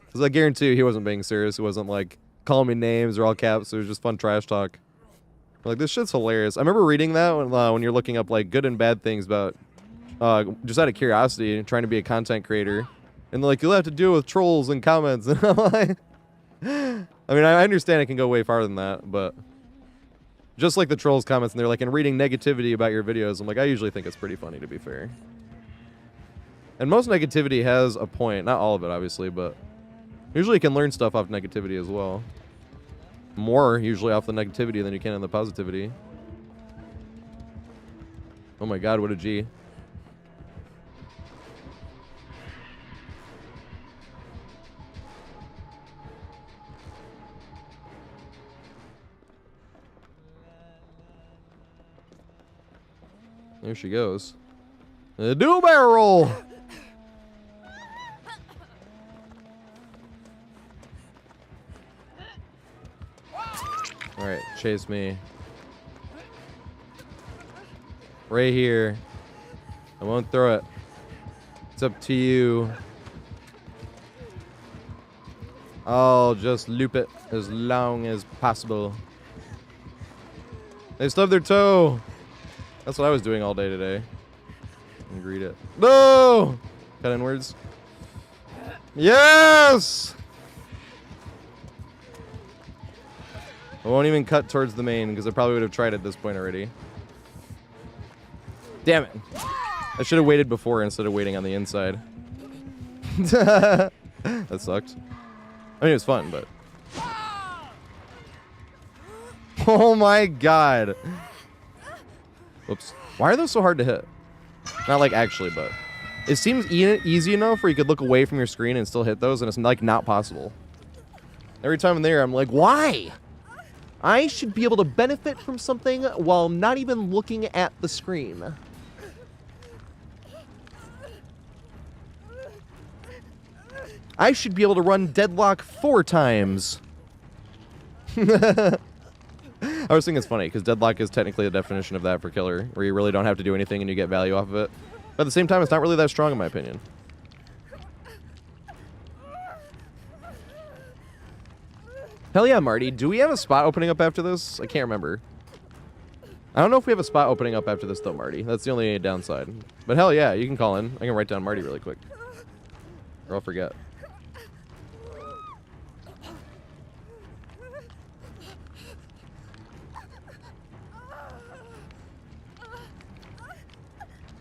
because I guarantee you he wasn't being serious. He wasn't like calling me names or all caps. It was just fun trash talk. Like, this shit's hilarious. I remember reading that when you're looking up like good and bad things about just out of curiosity trying to be a content creator, and like, you'll have to deal with trolls and comments. And I'm like, I mean, I understand it can go way farther than that, but just like the trolls comments, and they're like, and reading negativity about your videos, I'm like, I usually think it's pretty funny, to be fair. And most negativity has a point. Not all of it, obviously, but usually you can learn stuff off negativity as well. More usually off the negativity than you can in the positivity. Oh my god, what a G. There she goes. Do a barrel roll! Alright, chase me. Right here. I won't throw it. It's up to you. I'll just loop it as long as possible. They stubbed their toe. That's what I was doing all day today. And greet it. No! Cut inwards. Yes! I won't even cut towards the main because I probably would have tried at this point already. Damn it. I should have waited before instead of waiting on the inside. That sucked. I mean, it was fun, but... Oh my god. Whoops. Why are those so hard to hit? Not like actually, but... It seems easy enough where you could look away from your screen and still hit those, and it's like not possible. Every time I'm there, I'm like, why? I should be able to benefit from something while not even looking at the screen. I should be able to run Deadlock 4 times. I was thinking it's funny, because Deadlock is technically the definition of that for killer, where you really don't have to do anything and you get value off of it. But at the same time, it's not really that strong in my opinion. Hell yeah, Marty. Do we have a spot opening up after this? I can't remember. I don't know if we have a spot opening up after this, though, Marty. That's the only downside. But hell yeah, you can call in. I can write down Marty really quick. Or I'll forget.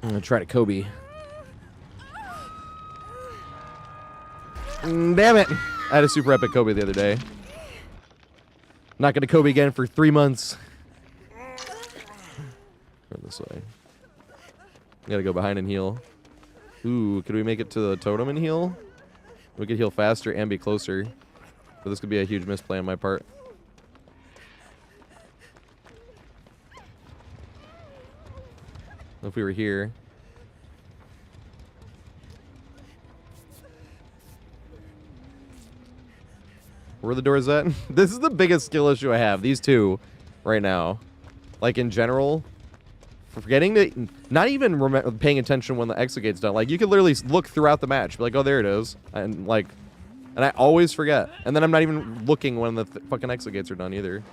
I'm gonna try to Kobe. Damn it! I had a super epic Kobe the other day. Not gonna Kobe again for 3 months. Or this way. Gotta go behind and heal. Ooh, could we make it to the totem and heal? We could heal faster and be closer. But this could be a huge misplay on my part. If we were here. Where are the doors at? This is the biggest skill issue I have. These two right now. Like in general. Forgetting to, not even paying attention when the exit gate's done. Like you could literally look throughout the match. Be like, oh, there it is. And like, and I always forget. And then I'm not even looking when the fucking exit gates are done either.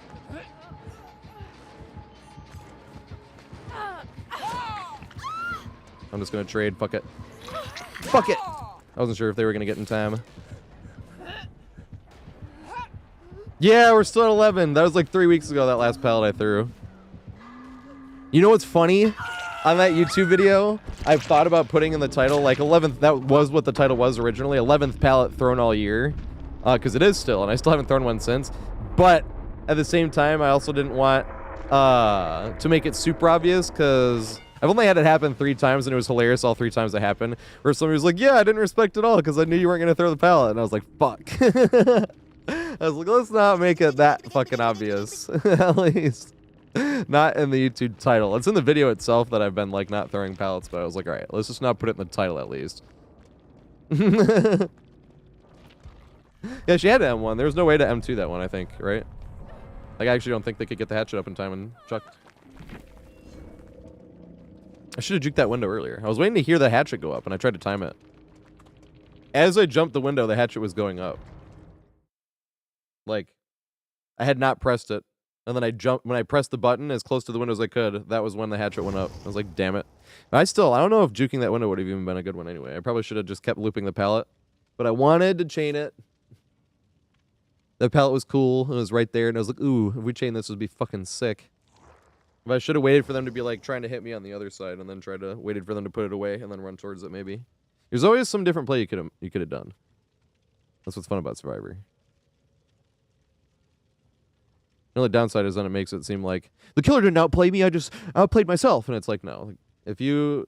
I'm just gonna trade. Fuck it. Fuck it! I wasn't sure if they were gonna get in time. Yeah, we're still at 11. That was like 3 weeks ago, that last pallet I threw. You know what's funny? On that YouTube video, I've thought about putting in the title, like 11th, that was what the title was originally, 11th pallet thrown all year. Because it is still, and I still haven't thrown one since. But, at the same time, I also didn't want to make it super obvious, because I've only had it happen 3 times, and it was hilarious all 3 times it happened. Where somebody was like, yeah, I didn't respect it all, because I knew you weren't going to throw the pallet. And I was like, fuck. I was like, let's not make it that fucking obvious. At least. Not in the YouTube title. It's in the video itself that I've been, like, not throwing pallets, but I was like, alright, let's just not put it in the title at least. Yeah, she had to M1. There was no way to M2 that one, I think, right? Like, I actually don't think they could get the hatchet up in time and chucked. I should have juked that window earlier. I was waiting to hear the hatchet go up, and I tried to time it. As I jumped the window, the hatchet was going up. Like, I had not pressed it. And then I jumped, when I pressed the button as close to the window as I could, that was when the hatchet went up. I was like, damn it. But I don't know if juking that window would have even been a good one anyway. I probably should have just kept looping the pallet. But I wanted to chain it. The pallet was cool. It was right there. And I was like, ooh, if we chain this, it would be fucking sick. But I should have waited for them to be like trying to hit me on the other side and then waited for them to put it away and then run towards it maybe. There's always some different play you could have done. That's what's fun about Survivor. The only downside is then it makes it seem like the killer didn't outplay me, I just outplayed myself. And it's like, no. If you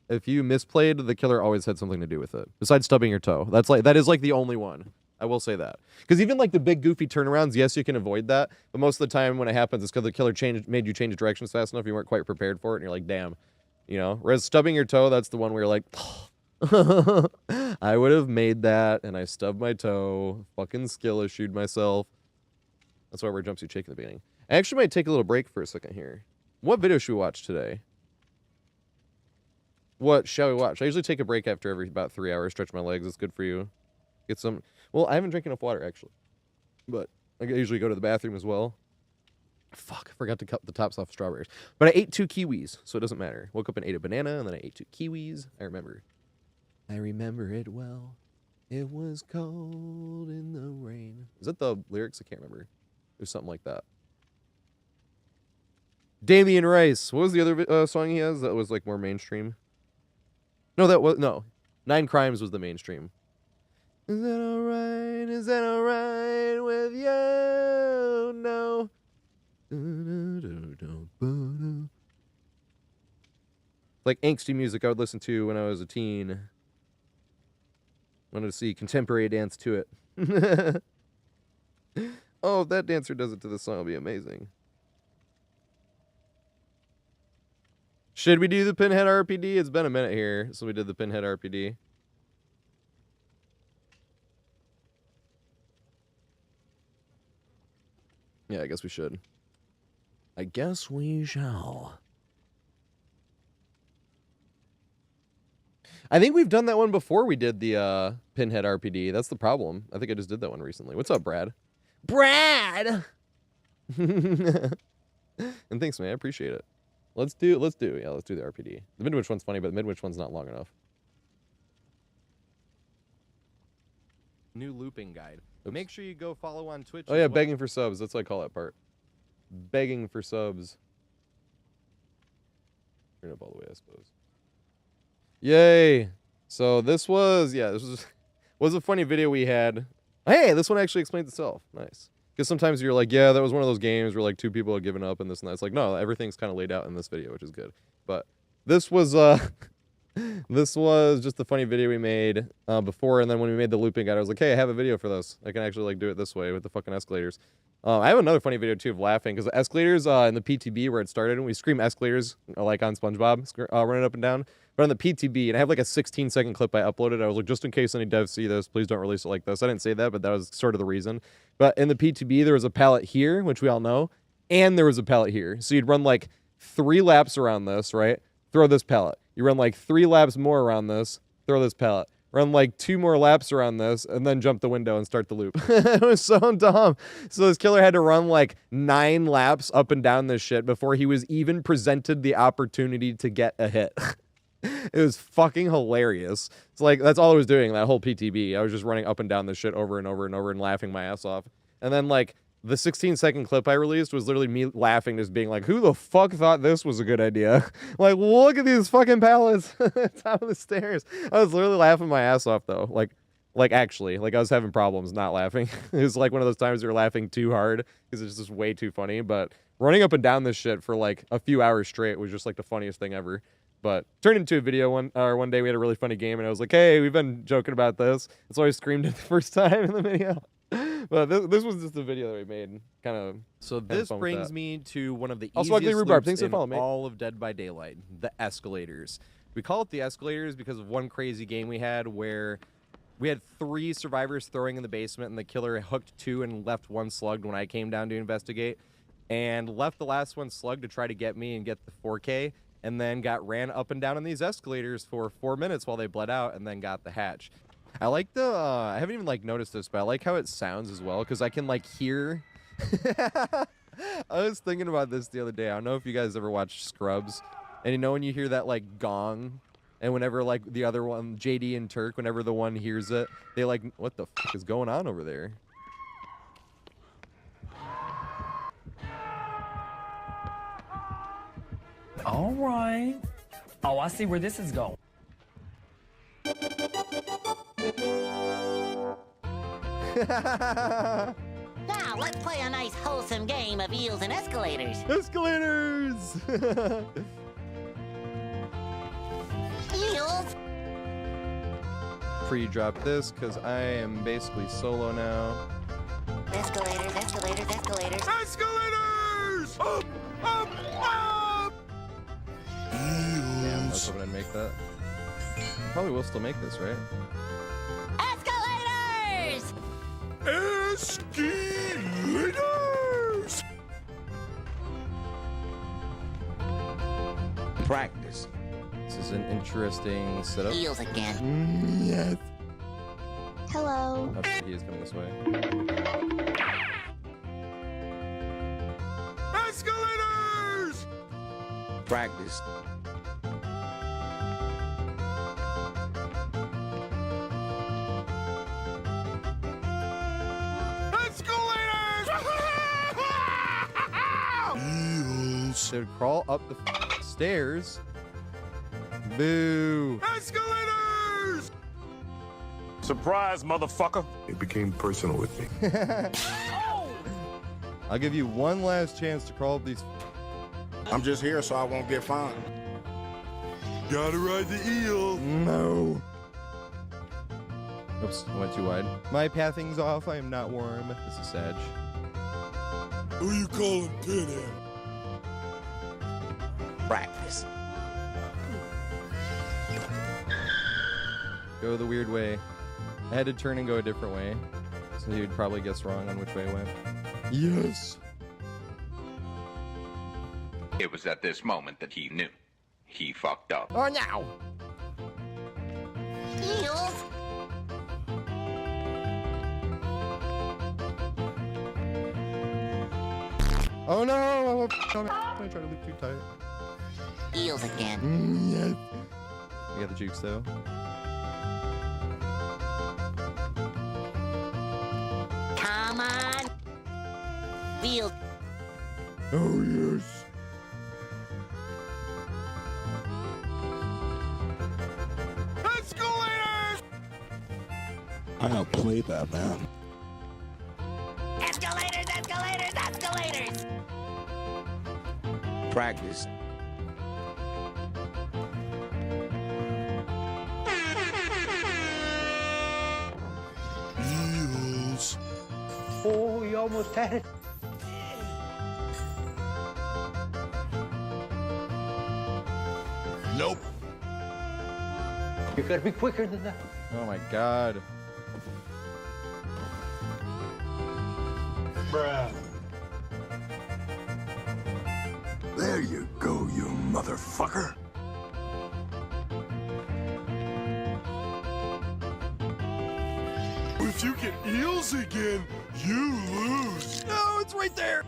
misplayed, the killer always had something to do with it. Besides stubbing your toe. That is like the only one. I will say that. Because even like the big goofy turnarounds, yes, you can avoid that. But most of the time when it happens, it's because the killer made you change directions fast enough, you weren't quite prepared for it, and you're like, damn. You know? Whereas stubbing your toe, that's the one where you're like, I would have made that, and I stubbed my toe. Fucking skill issued myself. That's why we're jumpsuit shake in the beginning. I actually might take a little break for a second here. What video should we watch today? What shall we watch? I usually take a break after every about 3 hours, stretch my legs. It's good for you. Get some... Well, I haven't drank enough water, actually. But I usually go to the bathroom as well. Fuck, I forgot to cut the tops off of strawberries. But I ate 2 kiwis, so it doesn't matter. Woke up and ate a banana, and then I ate 2 kiwis. I remember. I remember it well. It was cold in the rain. Is that the lyrics? I can't remember. Or something like that. Damien Rice. What was the other song he has that was like more mainstream? No. 9 Crimes was the mainstream. Is that alright? Is that alright with you? No. Like angsty music I would listen to when I was a teen. Wanted to see contemporary dance to it. Oh, if that dancer does it to this song, it'll be amazing. Should we do the Pinhead RPD? It's been a minute here, so we did the Pinhead RPD. Yeah, I guess we should. I guess we shall. I think we've done that one before we did the Pinhead RPD. That's the problem. I think I just did that one recently. What's up, Brad? Brad. And thanks, man. I appreciate it. Let's do the RPD. The Midwich one's funny, but the Midwich one's not long enough. New looping guide. Oops. Make sure you go follow on Twitch. Oh yeah, begging for subs. That's what I call that part. Begging for subs. Turn it up all the way, I suppose. Yay! So this was a funny video we had. Hey, this one actually explains itself. Nice. Because sometimes you're like, yeah, that was one of those games where like 2 people had given up and this and that. It's like, no, everything's kind of laid out in this video, which is good. But this was this was just a funny video we made before, and then when we made the looping guide, I was like, hey, I have a video for this. I can actually like do it this way with the fucking escalators. I have another funny video too of laughing because the escalators in the PTB where it started, and we scream escalators like on SpongeBob running up and down. But on the PTB, and I have like a 16-second clip I uploaded. I was like, just in case any devs see this, please don't release it like this. I didn't say that, but that was sort of the reason. But in the PTB, there was a pallet here, which we all know, and there was a pallet here. So you'd run like 3 laps around this, right? Throw this pallet. You run like 3 laps more around this, throw this pallet. Run like 2 more laps around this, and then jump the window and start the loop. It was so dumb. So this killer had to run like 9 laps up and down this shit before he was even presented the opportunity to get a hit. It was fucking hilarious. It's like, that's all I was doing that whole PTB. I was just running up and down this shit over and over and over and laughing my ass off. And then like the 16-second clip I released was literally me laughing, just being like, who the fuck thought this was a good idea? Like, look at these fucking pallets top of the stairs. I was literally laughing my ass off though. Like actually, like I was having problems not laughing. It was like one of those times you're laughing too hard because it's just way too funny. But running up and down this shit for like a few hours straight was just like the funniest thing ever. But turned into a video one day we had a really funny game, and I was like, hey, we've been joking about this. That's why I screamed it the first time in the video. But this was just a video that we made, kind of. So this brings me to one of the easiest loops in all of Dead by Daylight, the escalators. We call it the escalators because of one crazy game we had where we had 3 survivors throwing in the basement, and the killer hooked 2 and left 1 slugged when I came down to investigate, and left the last one slugged to try to get me and get the 4K. And then ran up and down on these escalators for 4 minutes while they bled out, and then got the hatch. I like the, I haven't even like noticed this, but I like how it sounds as well, because I can like hear. I was thinking about this the other day. I don't know if you guys ever watched Scrubs, and you know when you hear that like gong, and whenever like the other one, JD and Turk, whenever the one hears it, they like, what the fuck is going on over there? All right. Oh, I see where this is going. Now, let's play a nice wholesome game of eels and escalators. Escalators! Eels? Pre-drop this, because I am basically solo now. Escalators, escalators, escalators. Escalators! Up! Up! Up! Damn, I was hoping I'd make that. Probably will still make this, right? Escalators! Escalators! Practice. This is an interesting setup. Eels again. Yes. Hello. Oh, he is coming this way. Escalators! Practice. They would crawl up the stairs. Boo. Escalators! Surprise, motherfucker. It became personal with me. I'll give you one last chance to crawl up these. I'm just here so I won't get fined. Gotta ride the eel. No. Oops, I went too wide. My pathing's off. I am not warm. This is Sag. Who you calling Pinhead? Practice. Go the weird way. I had to turn and go a different way, so you'd probably guess wrong on which way I went. Yes. It was at this moment that he knew. He fucked up. Oh, no. Eels? Oh no! I try to loop too tight. Eels again. Yes. I got the jukes though. Come on. Wheels. Oh yes. Escalators! I outplayed that, man. Escalators, escalators, escalators. Practice. Eels. Oh, you almost had it. Nope. You gotta be quicker than that. Oh my god. Bruh. There you go, you motherfucker. If you get eels again, you lose. No, it's right there.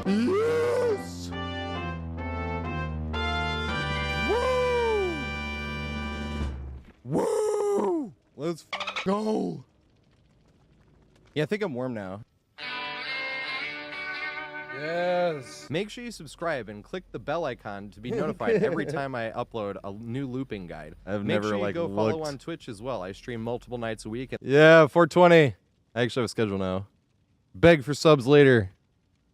Yes! Woo! Woo! Let's go. Yeah, I think I'm warm now. Yes. Make sure you subscribe and click the bell icon to be notified every time I upload a new looping guide. I've never, Make sure you like, go follow looked. on Twitch as well. I stream multiple nights a week. Yeah, 420. I actually have a schedule now. Beg for subs later.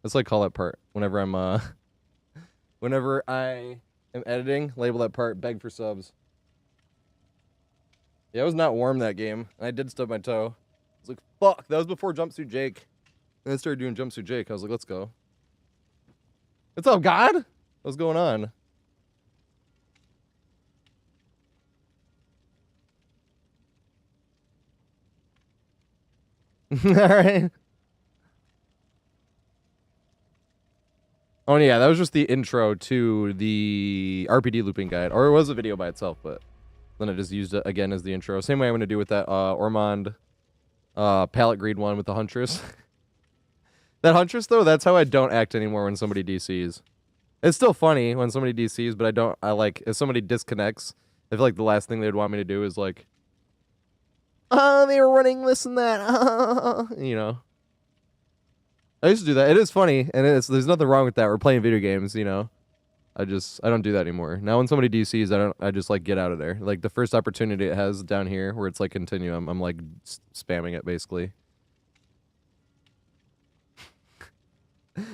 Let's like call that part whenever I'm whenever I am editing, label that part beg for subs. Yeah, I was not warm that game. And I did stub my toe. I was like, fuck, that was before Jumpsuit Jake. And I started doing Jumpsuit Jake. I was like, let's go. What's up, God? What's going on? All right. Oh yeah, that was just the intro to the RPD looping guide, or it was a video by itself, but then I just used it again as the intro. Same way I'm gonna do with that Ormond palette greed one with the Huntress. That Huntress though, that's how I don't act anymore when somebody DCs. It's still funny when somebody DCs, but I like if somebody disconnects. I feel like the last thing they'd want me to do is like, they were running this and that, you know. I used to do that. It is funny, and there's nothing wrong with that. We're playing video games, you know. I don't do that anymore. Now when somebody DCs, I just like get out of there. Like the first opportunity it has down here where it's like continue, I'm like spamming it basically.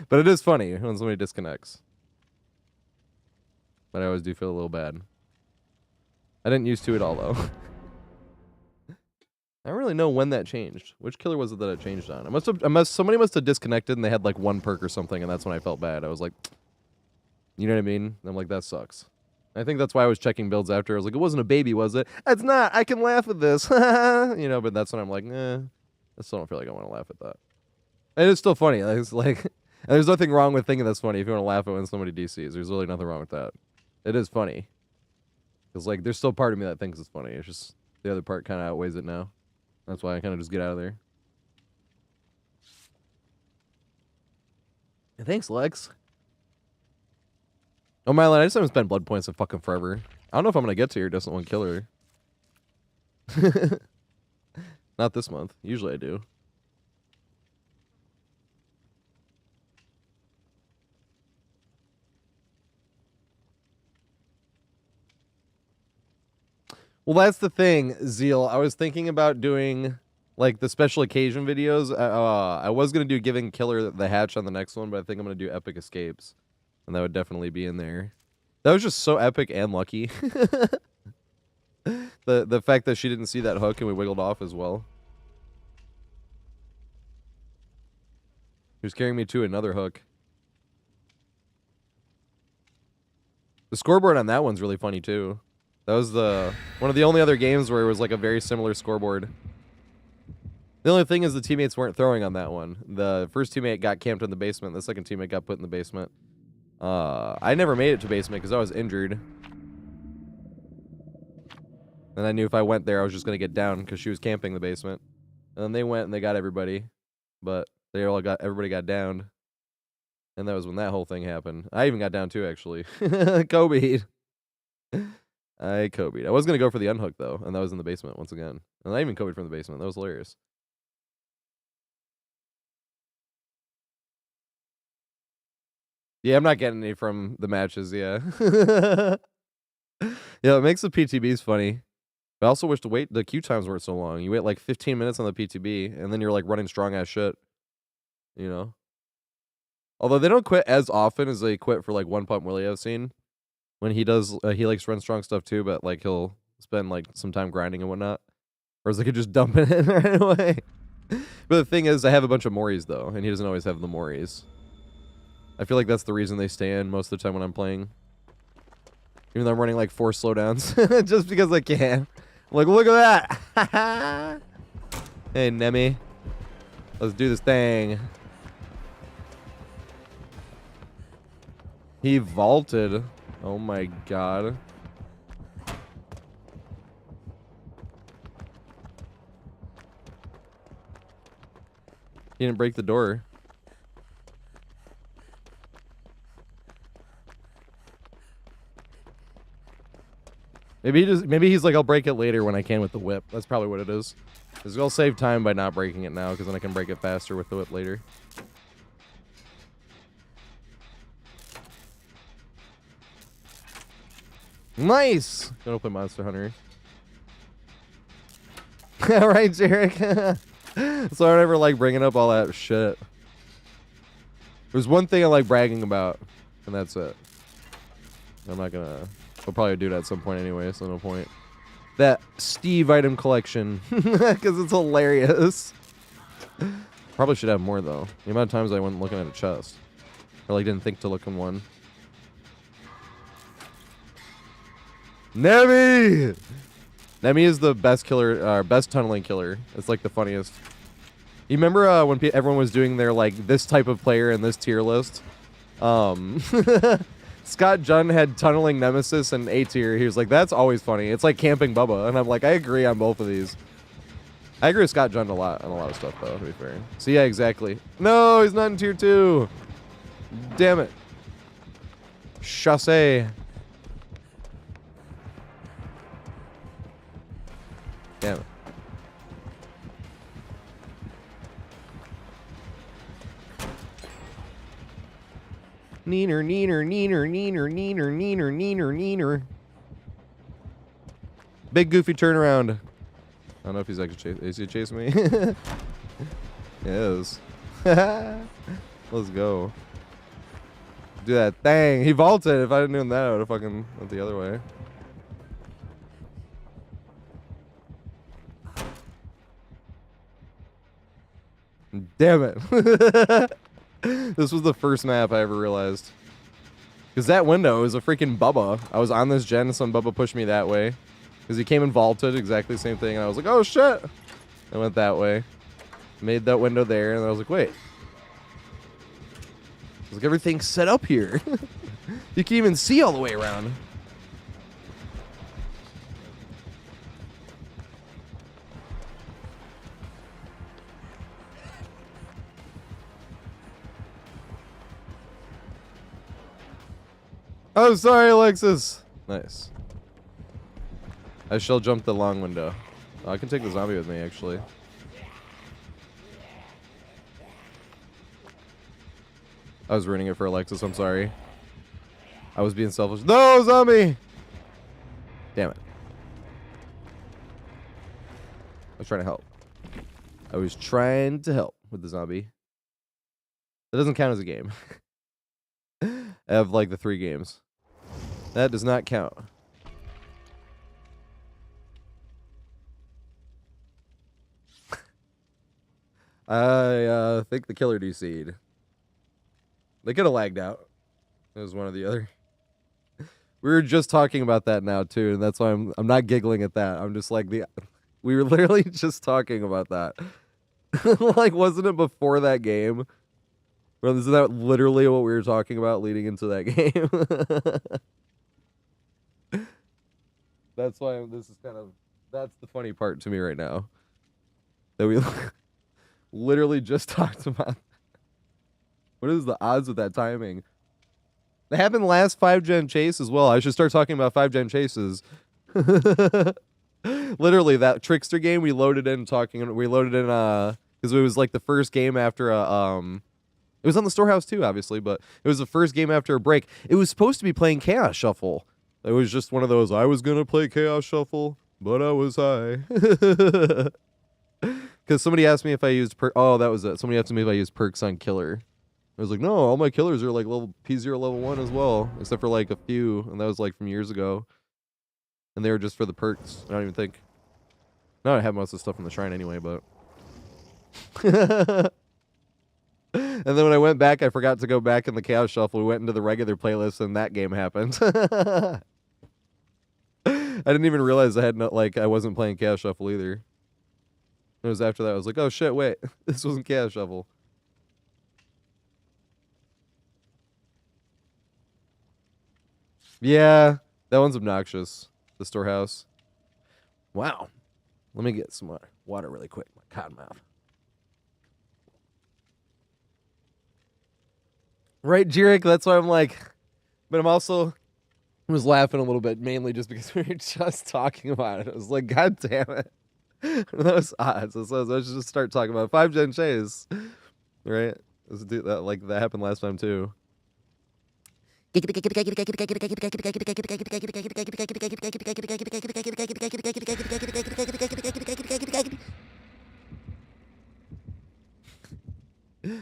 But it is funny when somebody disconnects. But I always do feel a little bad. I didn't used to it all though. I don't really know when that changed. Which killer was it that it changed on? Somebody must have disconnected and they had like one perk or something, and that's when I felt bad. I was like, you know what I mean? I'm like, that sucks. I think that's why I was checking builds after. I was like, it wasn't a baby, was it? It's not. I can laugh at this. You know, but that's when I'm like, I still don't feel like I want to laugh at that. And it's still funny. It's like, there's nothing wrong with thinking that's funny if you want to laugh at when somebody DCs. There's really nothing wrong with that. It is funny. Because like, there's still part of me that thinks it's funny. It's just the other part kind of outweighs it now. That's why I kind of just get out of there. Yeah, thanks, Lex. Oh, Mylan, I just haven't spent blood points in fucking forever. I don't know if I'm going to get to your Doesn't Want Killer. Not this month. Usually I do. Well, that's the thing, Zeal. I was thinking about doing, like, the special occasion videos. I was going to do Giving Killer the Hatch on the next one, but I think I'm going to do Epic Escapes. And that would definitely be in there. That was just so epic and lucky. The fact that she didn't see that hook and we wiggled off as well. He was carrying me to another hook. The scoreboard on that one's really funny, too. That was one of the only other games where it was like a very similar scoreboard. The only thing is the teammates weren't throwing on that one. The first teammate got camped in the basement. The second teammate got put in the basement. I never made it to basement because I was injured. And I knew if I went there, I was just going to get down because she was camping the basement. And then they went and they got everybody, but everybody got downed. And that was when that whole thing happened. I even got down too, actually. Kobe'd. I Kobe'd. I was gonna go for the unhook though, and that was in the basement once again. And I even Kobe'd from the basement. That was hilarious. Yeah, I'm not getting any from the matches, yeah. Yeah, it makes the PTBs funny. But I also wish the queue times weren't so long. You wait like 15 minutes on the PTB, and then you're like running strong ass shit. You know? Although they don't quit as often as they quit for like One Pump Willie I've seen. When he does, he likes to run strong stuff too, but like he'll spend like some time grinding and whatnot. Whereas they could just dump it in right away. But the thing is, I have a bunch of Moris though, and he doesn't always have the Moris. I feel like that's the reason they stay in most of the time when I'm playing. Even though I'm running like 4 slowdowns. Just because I can. I'm like, look at that! Hey, Nemi. Let's do this thing. He vaulted. Oh my god. He didn't break the door. Maybe he's like, I'll break it later when I can with the whip. That's probably what it is. Because I'll save time by not breaking it now, because then I can break it faster with the whip later. Nice! Gonna play Monster Hunter. Alright, Jarek. So I don't ever like bringing up all that shit. There's one thing I like bragging about, and that's it. I'm not gonna... I'll probably do that at some point anyway, so no point. That Steve item collection. Because it's hilarious. Probably should have more, though. The amount of times I went looking at a chest. Or like didn't think to look in one. Nemi! Nemi is the best killer, best tunneling killer. It's like the funniest. You remember when everyone was doing their like this type of player in this tier list? Scott Junn had tunneling Nemesis and A tier. He was like, that's always funny. It's like camping Bubba. And I'm like, I agree on both of these. I agree with Scott Junn on a lot of stuff though, to be fair. So yeah, exactly. No, he's not in tier 2. Damn it. Chassé. Damn it. Neener, neener, neener, neener, neener, neener, neener, neener. Big goofy turnaround. I don't know if he's actually is he chasing me? He is. Let's go. Do that thing. He vaulted. If I didn't do that, I would have fucking went the other way. Damn it. This was the first map I ever realized. Because that window is a freaking Bubba. I was on this gen and some Bubba pushed me that way. Because he came and vaulted, exactly the same thing. And I was like, oh shit. I went that way. Made that window there. And I was like, wait. I was like, everything's set up here. You can even see all the way around. Oh, sorry, Alexis. Nice. I shall jump the long window. Oh, I can take the zombie with me, actually. I was ruining it for Alexis. I'm sorry. I was being selfish. No, zombie! Damn it. I was trying to help. I was trying to help with the zombie. That doesn't count as a game. I have like the 3 games. That does not count. I think the killer DC'd. They could have lagged out. It was one or the other. We were just talking about that now too, and that's why I'm not giggling at that. I'm just like we were literally just talking about that. Like, wasn't it before that game? Bro, isn't that literally what we were talking about leading into that game? That's why this is kind of... That's the funny part to me right now. that we literally just talked about. What is the odds of that timing? That happened last 5-gen chase as well. I should start talking about 5-gen chases. Literally, that Trickster game we loaded in because it was like the first game after it was on the storehouse too, obviously, but it was the first game after a break. It was supposed to be playing Chaos Shuffle. It was just one of those, I was gonna play Chaos Shuffle, but I was high. Because somebody asked me if I used oh, that was it. Somebody asked me if I used perks on Killer. I was like, no, all my killers are like level P0 level 1 as well, except for like a few, and that was like from years ago. And they were just for the perks. I don't even think. No, I have most of the stuff in the shrine anyway, but. And then when I went back, I forgot to go back in the Chaos Shuffle. We went into the regular playlist, and that game happened. I didn't even realize I wasn't playing Chaos Shuffle either. It was after that I was like, oh shit, wait, this wasn't Chaos Shuffle. Yeah, that one's obnoxious. The storehouse. Wow. Let me get some water really quick. My cotton mouth. Right, Jerick? That's why I'm like, but I'm also was laughing a little bit, mainly just because we were just talking about it. I was like, God damn it. Those odds. So let's just start talking about 5-gen chase. Right? Let's do that. Like, that happened last time, too. I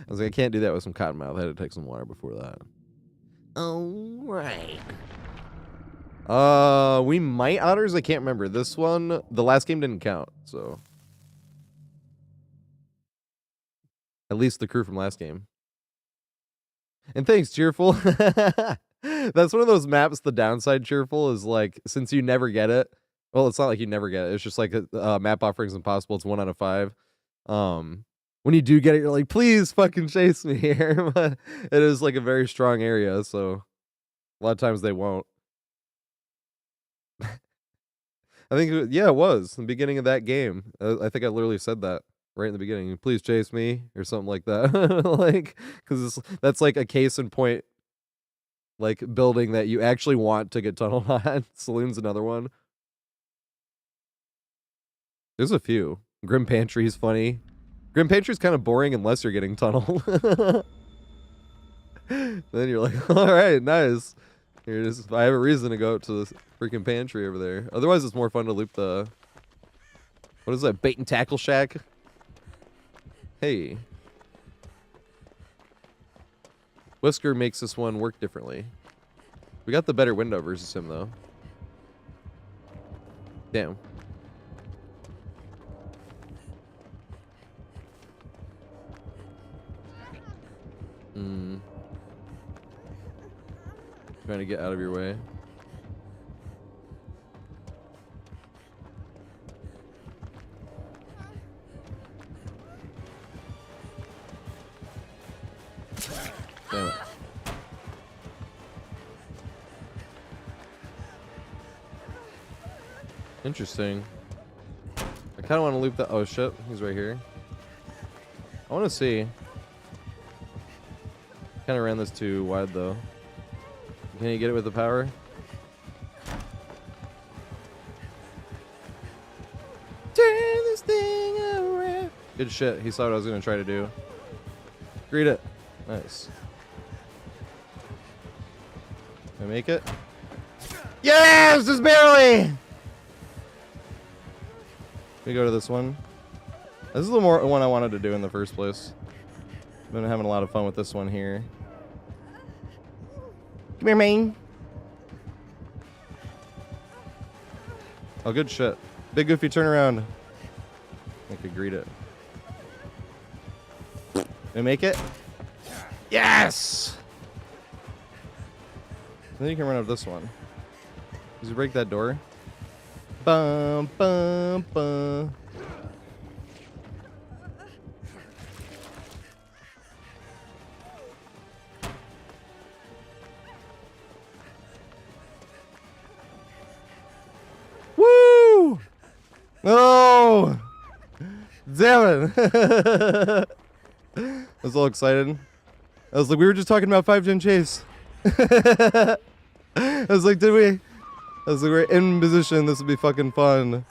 was like, I can't do that with some cottonmouth. I had to take some water before that. All right. We might otters. I can't remember. This one, the last game didn't count, so at least the crew from last game. And thanks, Cheerful. That's one of those maps. The downside, Cheerful, is like, since you never get it. Well, it's not like you never get it. It's just like map offerings impossible. It's 1 out of 5. When you do get it, you're like, please fucking chase me here. But it is like a very strong area, so a lot of times they won't. I think, yeah, it was the beginning of that game. I think I literally said that right in the beginning. Please chase me or something like that. Like, because that's like a case in point, like building that you actually want to get tunneled on. Saloon's another one. There's a few. Grim Pantry's funny. Grim Pantry's kind of boring unless you're getting tunneled. Then you're like, all right, nice. I have a reason to go out to the freaking pantry over there. Otherwise, it's more fun to loop the... What is that? Bait and tackle shack? Hey. Whisker makes this one work differently. We got the better window versus him, though. Damn. Trying to get out of your way. Damn it. Interesting. I kind of want to loop that. Oh shit, he's right here. I want to see. Kind of ran this too wide though. Can you get it with the power? Turn this thing around. Good shit. He saw what I was going to try to do. Greet it. Nice. Can I make it? Yes! Just barely! We go to this one. This is the more one I wanted to do in the first place. Been having a lot of fun with this one here. Come here, man. Oh, good shit. Big Goofy, turn around. I could greet it. Did I make it? Yes! Then you can run up this one. Does he break that door? Bum, bum, bum. Woo! No! Damn it. I was all excited. I was like, we were just talking about 5-gen chase. I was like, did we? I was like, we're in position. This would be fucking fun.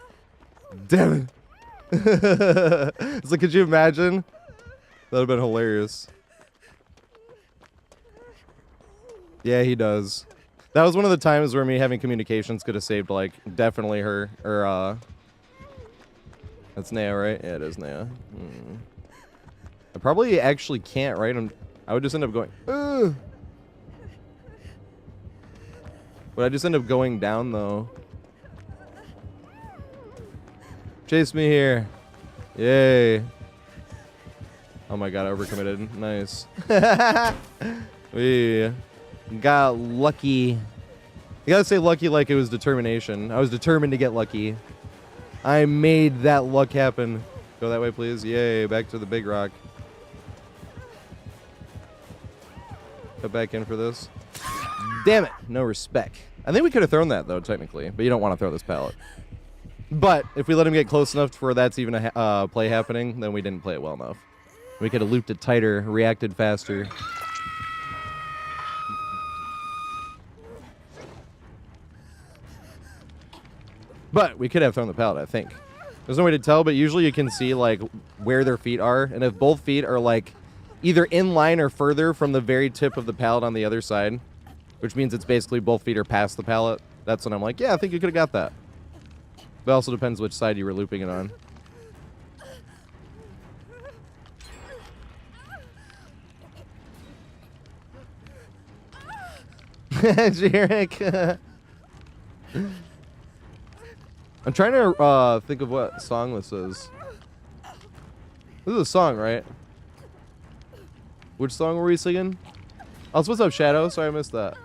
Damn it. It's like, could you imagine? That would have been hilarious. Yeah, he does. That was one of the times where me having communications could have saved, like, definitely her. Or, that's Naya, right? Yeah, it is Naya. I probably actually can't, right? I would just end up going, ugh. Would I just end up going down, though? Chase me here. Yay. Oh my god, I overcommitted. Nice. We got lucky. You gotta say lucky like it was determination. I was determined to get lucky. I made that luck happen. Go that way, please. Yay, back to the big rock. Cut back in for this. Damn it, no respect. I think we could have thrown that, though, technically. But you don't want to throw this pallet. But if we let him get close enough for that's even a play happening, then we didn't play it well enough. We could have looped it tighter, reacted faster. But we could have thrown the pallet, I think. There's no way to tell, but usually you can see, like, where their feet are. And if both feet are, like, either in line or further from the very tip of the pallet on the other side, which means it's basically both feet are past the pallet, that's when I'm like, yeah, I think you could have got that. But it also depends which side you were looping it on. Jarek. I'm trying to think of what song this is. This is a song, right? Which song were we singing? Oh, what's up, Shadow? Sorry, I missed that.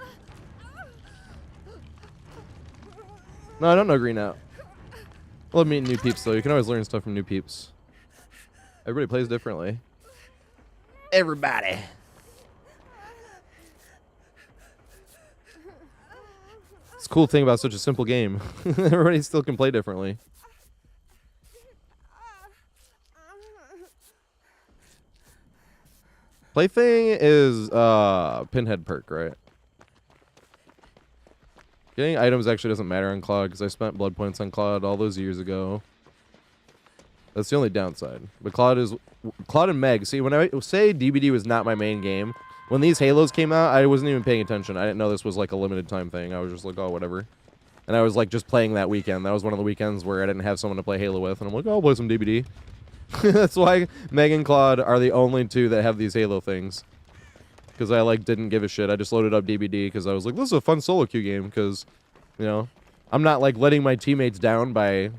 No, I don't know Green Out. I love meeting new peeps, though. You can always learn stuff from new peeps. Everybody plays differently. Everybody. It's a cool thing about such a simple game. Everybody still can play differently. Plaything is Pinhead perk, right? Getting items actually doesn't matter on Claude because I spent blood points on Claude all those years ago. That's the only downside. But Claude and Meg. See, when I say DBD was not my main game, when these Halos came out, I wasn't even paying attention. I didn't know this was like a limited time thing. I was just like, oh, whatever. And I was like just playing that weekend. That was one of the weekends where I didn't have someone to play Halo with. And I'm like, oh, I'll play some DBD. That's why Meg and Claude are the only two that have these Halo things. Because I like didn't give a shit. I just loaded up DBD because I was like, this is a fun solo queue game. Because, you know, I'm not like letting my teammates down by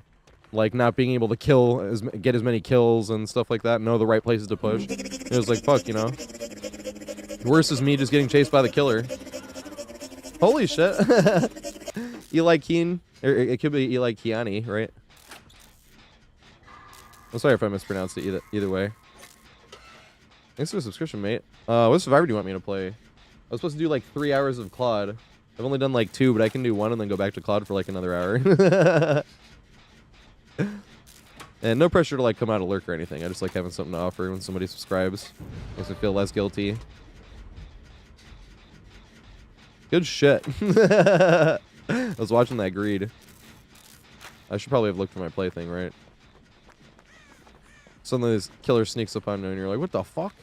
like not being able to get as many kills and stuff like that. Know the right places to push. It was like, fuck, you know. Worse is me just getting chased by the killer. Holy shit. Eli Keen. Or it could be Eli Kiani, right? I'm sorry if I mispronounced it either way. Thanks for the subscription, mate. What survivor do you want me to play? I was supposed to do like 3 hours of Claude. I've only done like 2, but I can do 1 and then go back to Claude for like another hour. And no pressure to like come out of lurk or anything. I just like having something to offer when somebody subscribes. Makes me feel less guilty. Good shit. I was watching that greed. I should probably have looked for my plaything, right? Suddenly this killer sneaks up on you and you're like, what the fuck?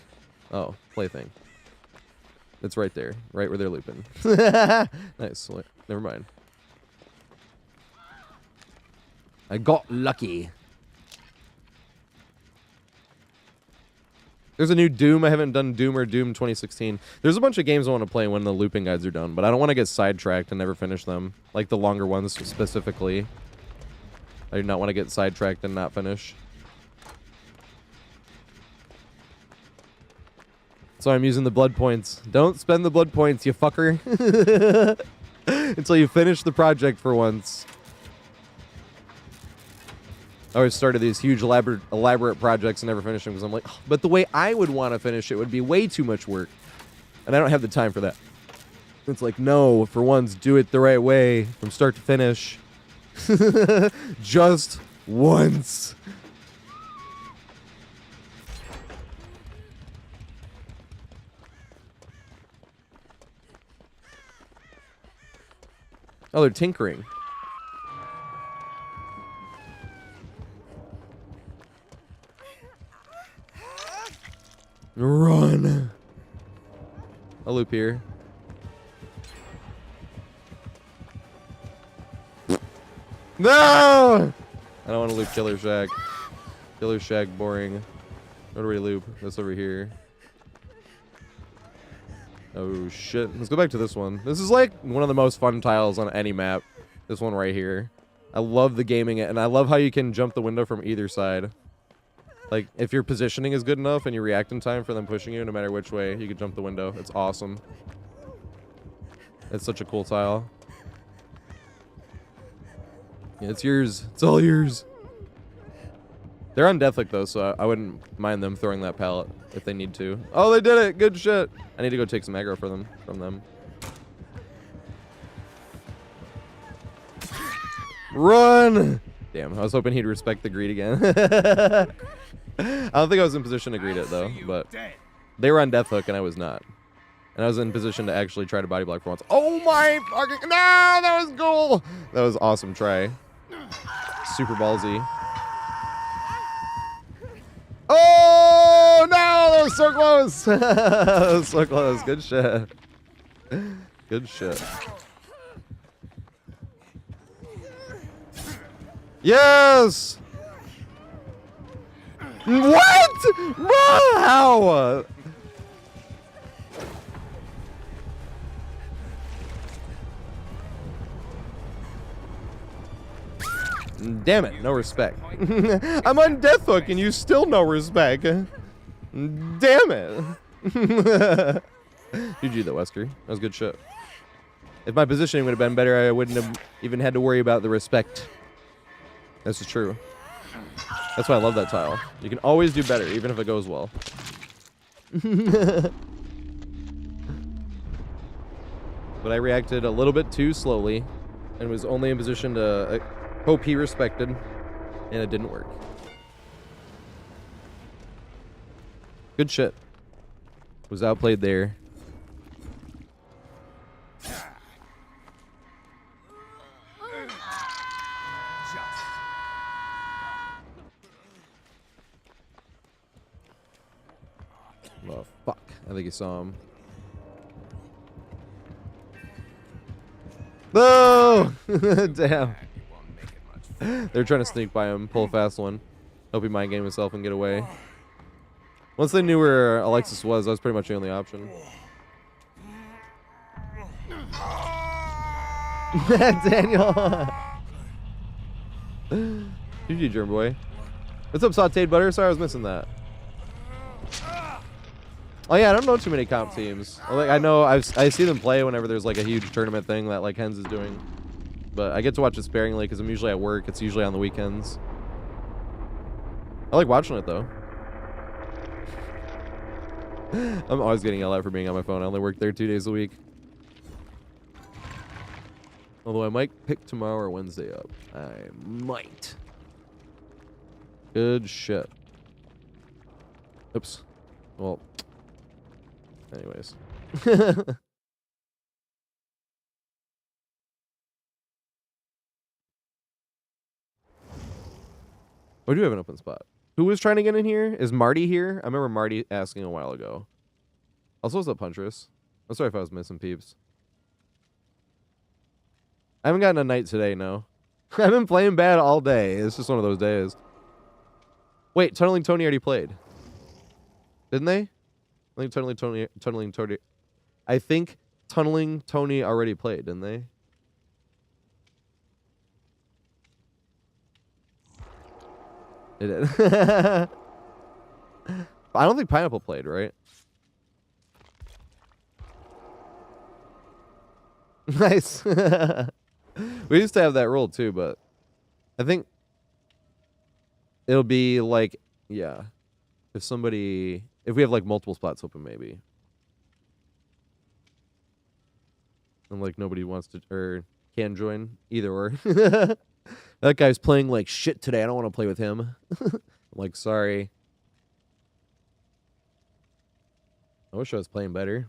Oh, plaything. It's right there. Right where they're looping. Nice. Never mind. I got lucky. There's a new Doom. I haven't done Doom or Doom 2016. There's a bunch of games I want to play when the looping guides are done, but I don't want to get sidetracked and never finish them. Like the longer ones specifically. I do not want to get sidetracked and not finish. So I'm using the blood points. Don't spend the blood points, you fucker. Until you finish the project for once. I always started these huge elaborate projects and never finished them because I'm like, oh, but the way I would want to finish it would be way too much work. And I don't have the time for that. It's like, no, for once, do it the right way from start to finish. Just once. Oh, they're tinkering. Run. A loop here. No! I don't want to loop Killer Shack. Killer Shack, boring. Where do we loop? This over here. Oh shit. Let's go back to this one. This is like one of the most fun tiles on any map. This one right here. I love the gaming and I love how you can jump the window from either side. Like, if your positioning is good enough and you react in time for them pushing you, no matter which way, you can jump the window. It's awesome. It's such a cool tile. Yeah, it's yours. It's all yours. They're on Deathlick, though, so I wouldn't mind them throwing that pallet if they need to. Oh, they did it! Good shit! I need to go take some aggro from them. Run! Damn, I was hoping he'd respect the greed again. I don't think I was in position to greet it, though, but they were on Deathhook, and I was not. And I was in position to actually try to body block for once. Oh my fucking... No! That was cool! That was awesome try. Super ballsy. Oh, no! That was so close! That was so close. Good shit. Good shit. Yes! What? How? Damn it, no respect. I'm on Deathhook and you still no respect. Damn it. GG though, Wesker. That was good shit. If my positioning would have been better, I wouldn't have even had to worry about the respect. This is true. That's why I love that tile. You can always do better, even if it goes well. But I reacted a little bit too slowly and was only in position to hope he respected, and it didn't work. Good shit. Was outplayed there. Oh, fuck. I think he saw him. No! Damn. They're trying to sneak by him, pull a fast one. Hope he mind game himself and get away. Once they knew where Alexis was, that was pretty much the only option. Daniel! GG, germ boy. What's up, sauteed butter? Sorry, I was missing that. Oh yeah, I don't know too many comp teams. Like, I know I see them play whenever there's like a huge tournament thing that like Hens is doing, but I get to watch it sparingly because I'm usually at work. It's usually on the weekends. I like watching it though. I'm always getting yelled at for being on my phone. I only work there 2 days a week. Although I might pick tomorrow or Wednesday up. I might. Good shit. Oops. Well. Anyways. We do have an open spot. Who was trying to get in here? Is Marty here? I remember Marty asking a while ago. Also, what's up, Puntress? I'm sorry if I was missing peeps. I haven't gotten a night today, no. I've been playing bad all day. It's just one of those days. Wait, Tunneling Tony already played. Didn't they? I think Tunneling Tony. I think Tunneling Tony already played, didn't they? It did. I don't think Pineapple played, right? Nice. We used to have that rule too, but I think it'll be like, yeah, if we have like multiple spots open, maybe. And like nobody wants to or can join either or. That guy's playing like shit today. I don't want to play with him. I'm like, sorry. I wish I was playing better.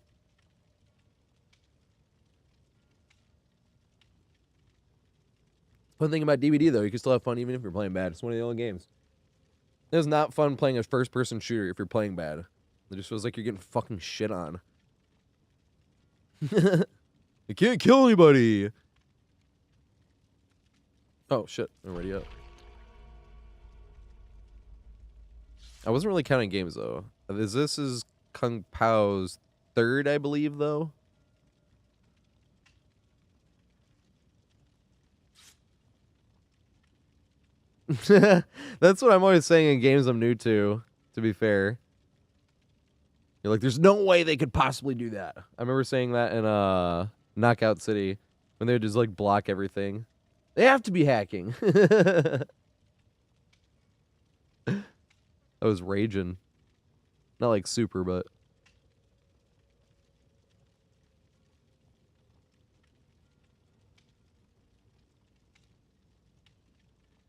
Fun thing about DBD though, you can still have fun even if you're playing bad. It's one of the only games. It's not fun playing a first-person shooter if you're playing bad. It just feels like you're getting fucking shit on. You can't kill anybody. Oh shit, I'm already up. I wasn't really counting games though. This is Kung Pao's third, I believe, though. That's what I'm always saying in games I'm new to be fair. You're like, there's no way they could possibly do that. I remember saying that in Knockout City when they would just like block everything. They have to be hacking. I was raging. Not like super, but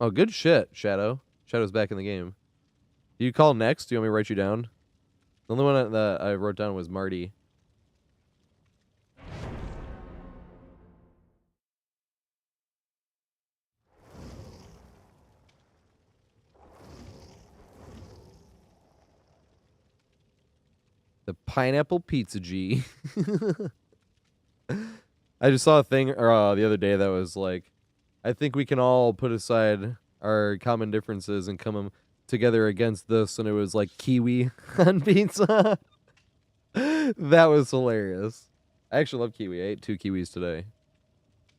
oh, good shit, Shadow. Shadow's back in the game. Do you call next? Do you want me to write you down? The only one that I wrote down was Marty. The Pineapple Pizza G. I just saw a thing the other day that was like, I think we can all put aside our common differences and come together against this, and it was like kiwi on pizza. That was hilarious. I actually love kiwi. I ate 2 kiwis today.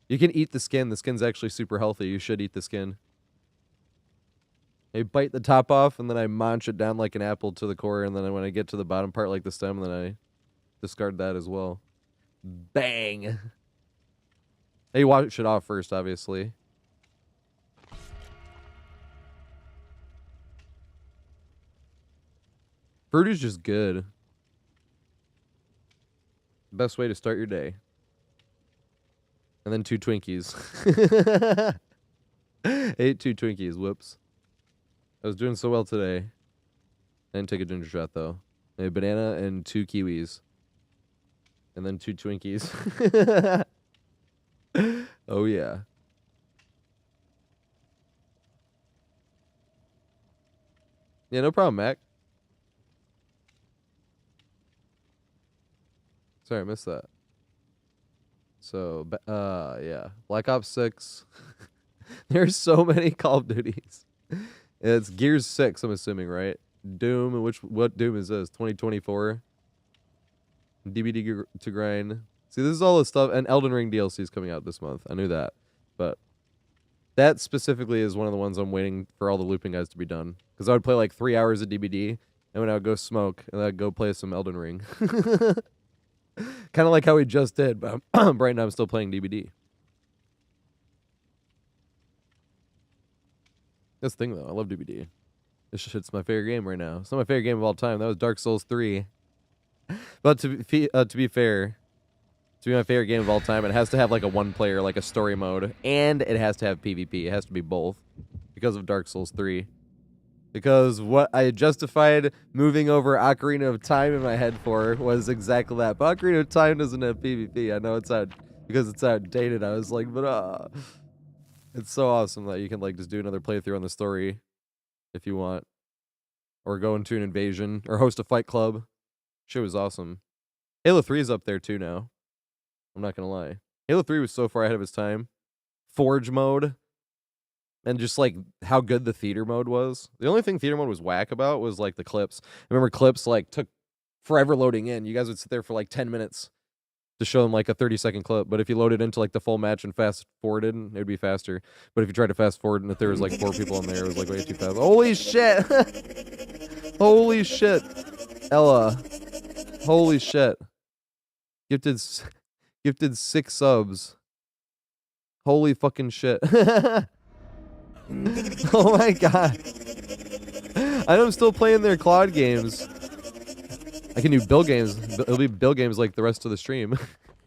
You can eat the skin. The skin's actually super healthy. You should eat the skin. I bite the top off, and then I munch it down like an apple to the core, and then when I get to the bottom part like the stem, then I discard that as well. Bang! Hey, wash it off first, obviously. Fruit is just good. Best way to start your day. And then 2 Twinkies. Ate 2 Twinkies, whoops. I was doing so well today. I didn't take a ginger shot, though. I had a banana and 2 kiwis. And then 2 Twinkies. Oh, yeah. Yeah, no problem, Mac. Sorry, I missed that. So, yeah. Black Ops 6. There's so many Call of Duties. It's Gears 6, I'm assuming, right? Doom, what Doom is this? 2024? DBD to grind. See, this is all the stuff, and Elden Ring DLC is coming out this month. I knew that. But that specifically is one of the ones I'm waiting for all the looping guys to be done. Because I would play like 3 hours of DBD, and when I would go smoke, and I'd go play some Elden Ring. Kind of like how we just did, but right now I'm still playing DBD. This thing, though, I love DBD. This shit's my favorite game right now. It's not my favorite game of all time. That was Dark Souls 3. But to be fair, to be my favorite game of all time, it has to have like a one-player, like a story mode, and it has to have PvP. It has to be both because of Dark Souls 3. Because what I justified moving over Ocarina of Time in my head for was exactly that. But Ocarina of Time doesn't have PvP. I know it's out because it's outdated. I was like, but it's so awesome that you can like just do another playthrough on the story if you want, or go into an invasion or host a fight club. Shit was awesome. Halo 3 is up there too now. I'm not gonna lie. Halo 3 was so far ahead of its time. Forge mode. And just like how good the theater mode was. The only thing theater mode was whack about was like the clips. I remember clips like took forever loading in. You guys would sit there for like 10 minutes to show them like a 30-second clip. But if you loaded into like the full match and fast forwarded, it'd be faster. But if you tried to fast forward and if there was like 4 people in there, it was like way too fast. Holy shit! Holy shit! Ella. Holy shit. Gifted 6 subs. Holy fucking shit. Oh my god. I know I'm still playing their Claude games. I can do build games. It'll be build games like the rest of the stream.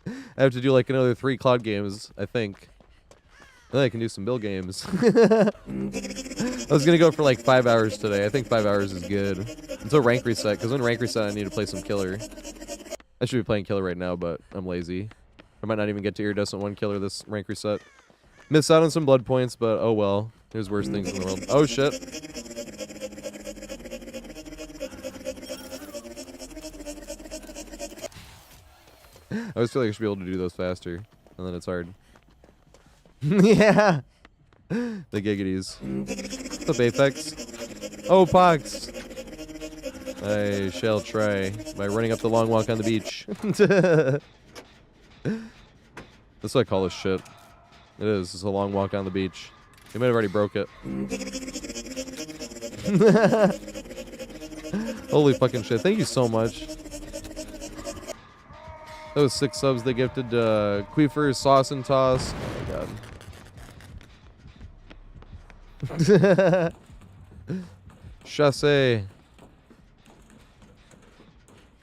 I have to do like another 3 Claude games, I think. Then I can do some build games. I was gonna go for like 5 hours today. I think 5 hours is good. Until rank reset, because when rank reset I need to play some killer. I should be playing killer right now, but I'm lazy. I might not even get to Iridescent 1 killer this rank reset. Miss out on some blood points, but oh well. There's worse things in the world. Oh shit. I always feel like I should be able to do those faster, and then it's hard. Yeah. The giggities. What's up, Apex? Oh, Pox. I shall try by running up the long walk on the beach. That's what I call this shit. It is. It's a long walk on the beach. You might have already broke it. Holy fucking shit. Thank you so much. Those 6 subs they gifted Queefer, Sauce and Toss. Oh my god. Chassé.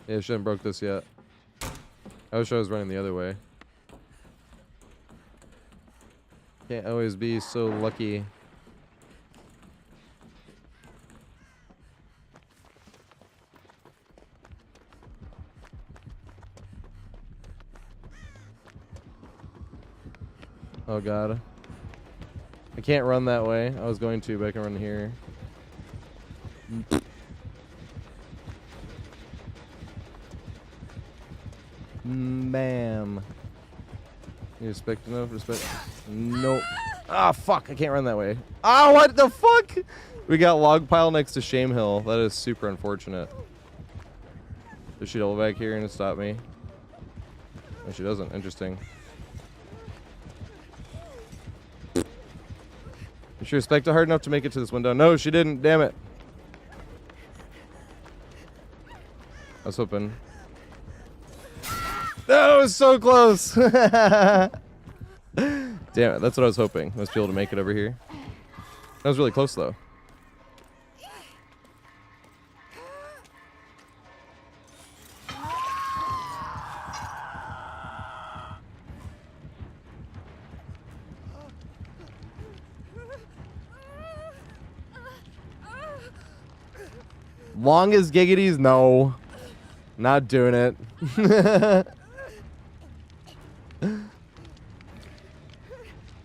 Yeah, I shouldn't broke this yet. I wish I was running the other way. Can't always be so lucky. Oh god. I can't run that way. I was going to, but I can run here. Bam. You respect enough? Respect? Nope. Ah, fuck. I can't run that way. Ah, what the fuck? We got log pile next to Shame Hill. That is super unfortunate. Does she double back here and stop me? No, she doesn't. Interesting. Did she respect it hard enough to make it to this window? No, she didn't. Damn it. I was hoping. That was so close. Damn it. That's what I was hoping. Let's be able to make it over here. That was really close, though. Long as giggities? No. Not doing it.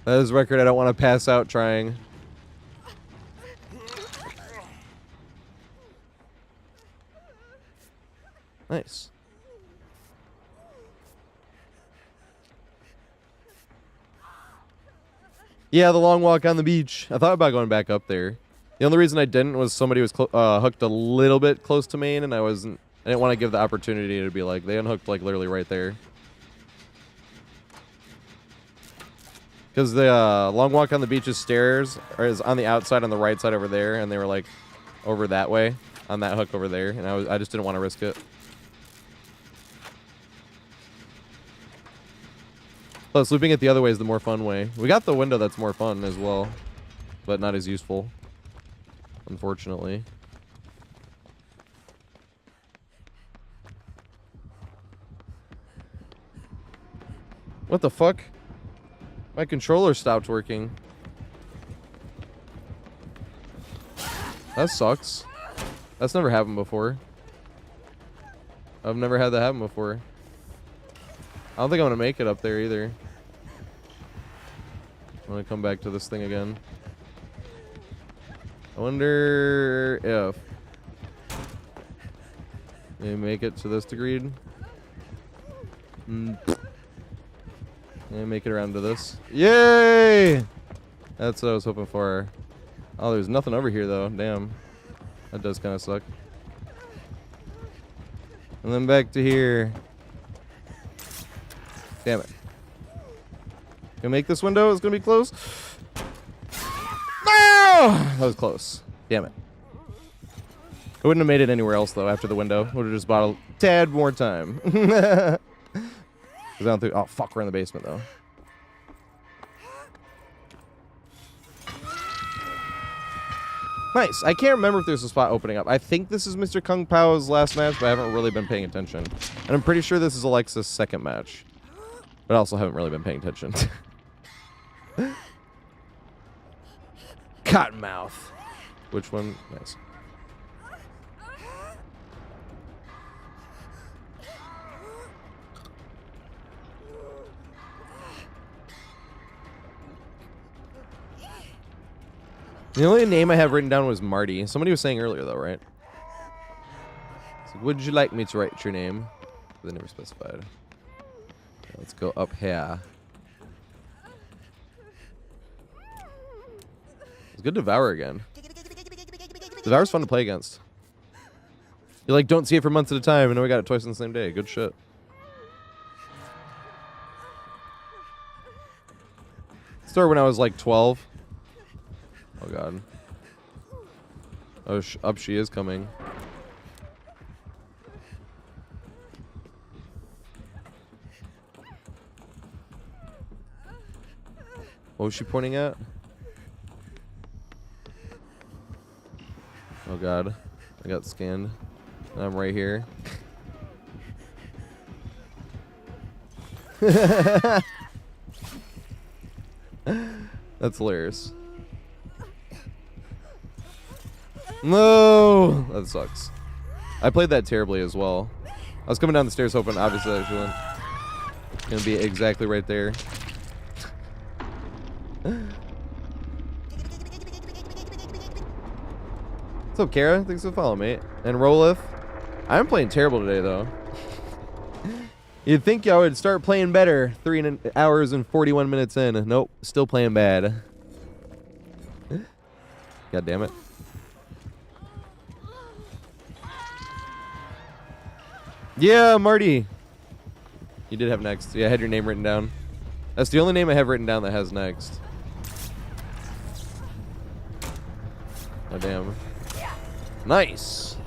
That is a record I don't want to pass out trying. Nice. Yeah, the long walk on the beach. I thought about going back up there. The only reason I didn't was somebody was hooked a little bit close to main, and I didn't want to give the opportunity to be like, they unhooked like literally right there. Because the long walk on the beach's stairs is on the outside on the right side over there, and they were like over that way on that hook over there, and I just didn't want to risk it. Plus, looping it the other way is the more fun way. We got the window that's more fun as well, but not as useful, unfortunately. What the fuck? My controller stopped working. That sucks. That's never happened before. I've never had that happen before. I don't think I'm gonna make it up there either. I'm gonna come back to this thing again. I wonder if maybe make it to this degree. And make it around to this. Yay! That's what I was hoping for. Oh, there's nothing over here though. Damn. That does kind of suck. And then back to here. Damn it. Can I make this window? It's gonna be close. No! That was close. Damn it. I wouldn't have made it anywhere else though after the window. Would have just bought a tad more time. I don't think, oh fuck, we're in the basement though. Nice. I can't remember if there's a spot opening up. I think this is Mr. Kung Pao's last match, but I haven't really been paying attention. And I'm pretty sure this is Alexa's second match. But I also haven't really been paying attention. Cottonmouth. Which one? Nice. The only name I have written down was Marty. Somebody was saying earlier, though, right? So would you like me to write your name? They never specified. Let's go up here. It's good Devour again. Devour's fun to play against. You like don't see it for months at a time, and then we got it twice in the same day. Good shit. Started when I was like 12. Oh god. Oh, up she is coming. What was she pointing at? Oh god. I got scanned. I'm right here. That's hilarious. No! That sucks. I played that terribly as well. I was coming down the stairs hoping, obviously, I was gonna be exactly right there. What's up, Kara? Thanks for following, mate. And Rolith. I'm playing terrible today, though. You'd think I would start playing better 3 hours and 41 minutes in. Nope, still playing bad. God damn it. Yeah, Marty. You did have next. Yeah, I had your name written down. That's the only name I have written down that has next. Oh, damn. Nice.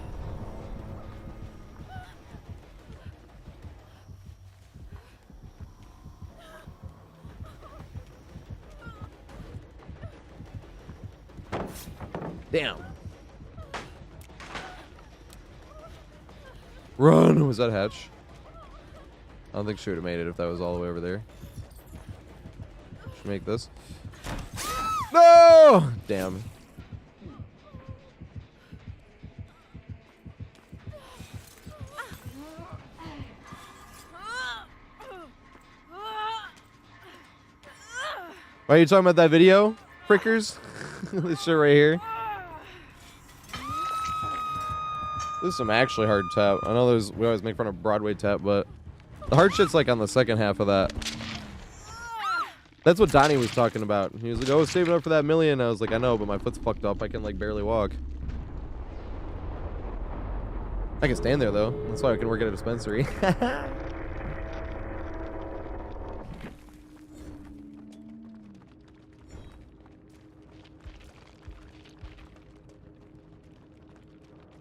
Damn. Run! Was that Hatch? I don't think she would have made it if that was all the way over there. Should make this. No! Damn. Are you talking about that video, frickers? This shit right here. This is some actually hard tap. I know we always make fun of Broadway tap, but the hard shit's like on the second half of that. That's what Donnie was talking about. He was like, "Oh, saving up for that million." I was like, "I know, but my foot's fucked up. I can like barely walk." I can stand there though. That's why I can work at a dispensary.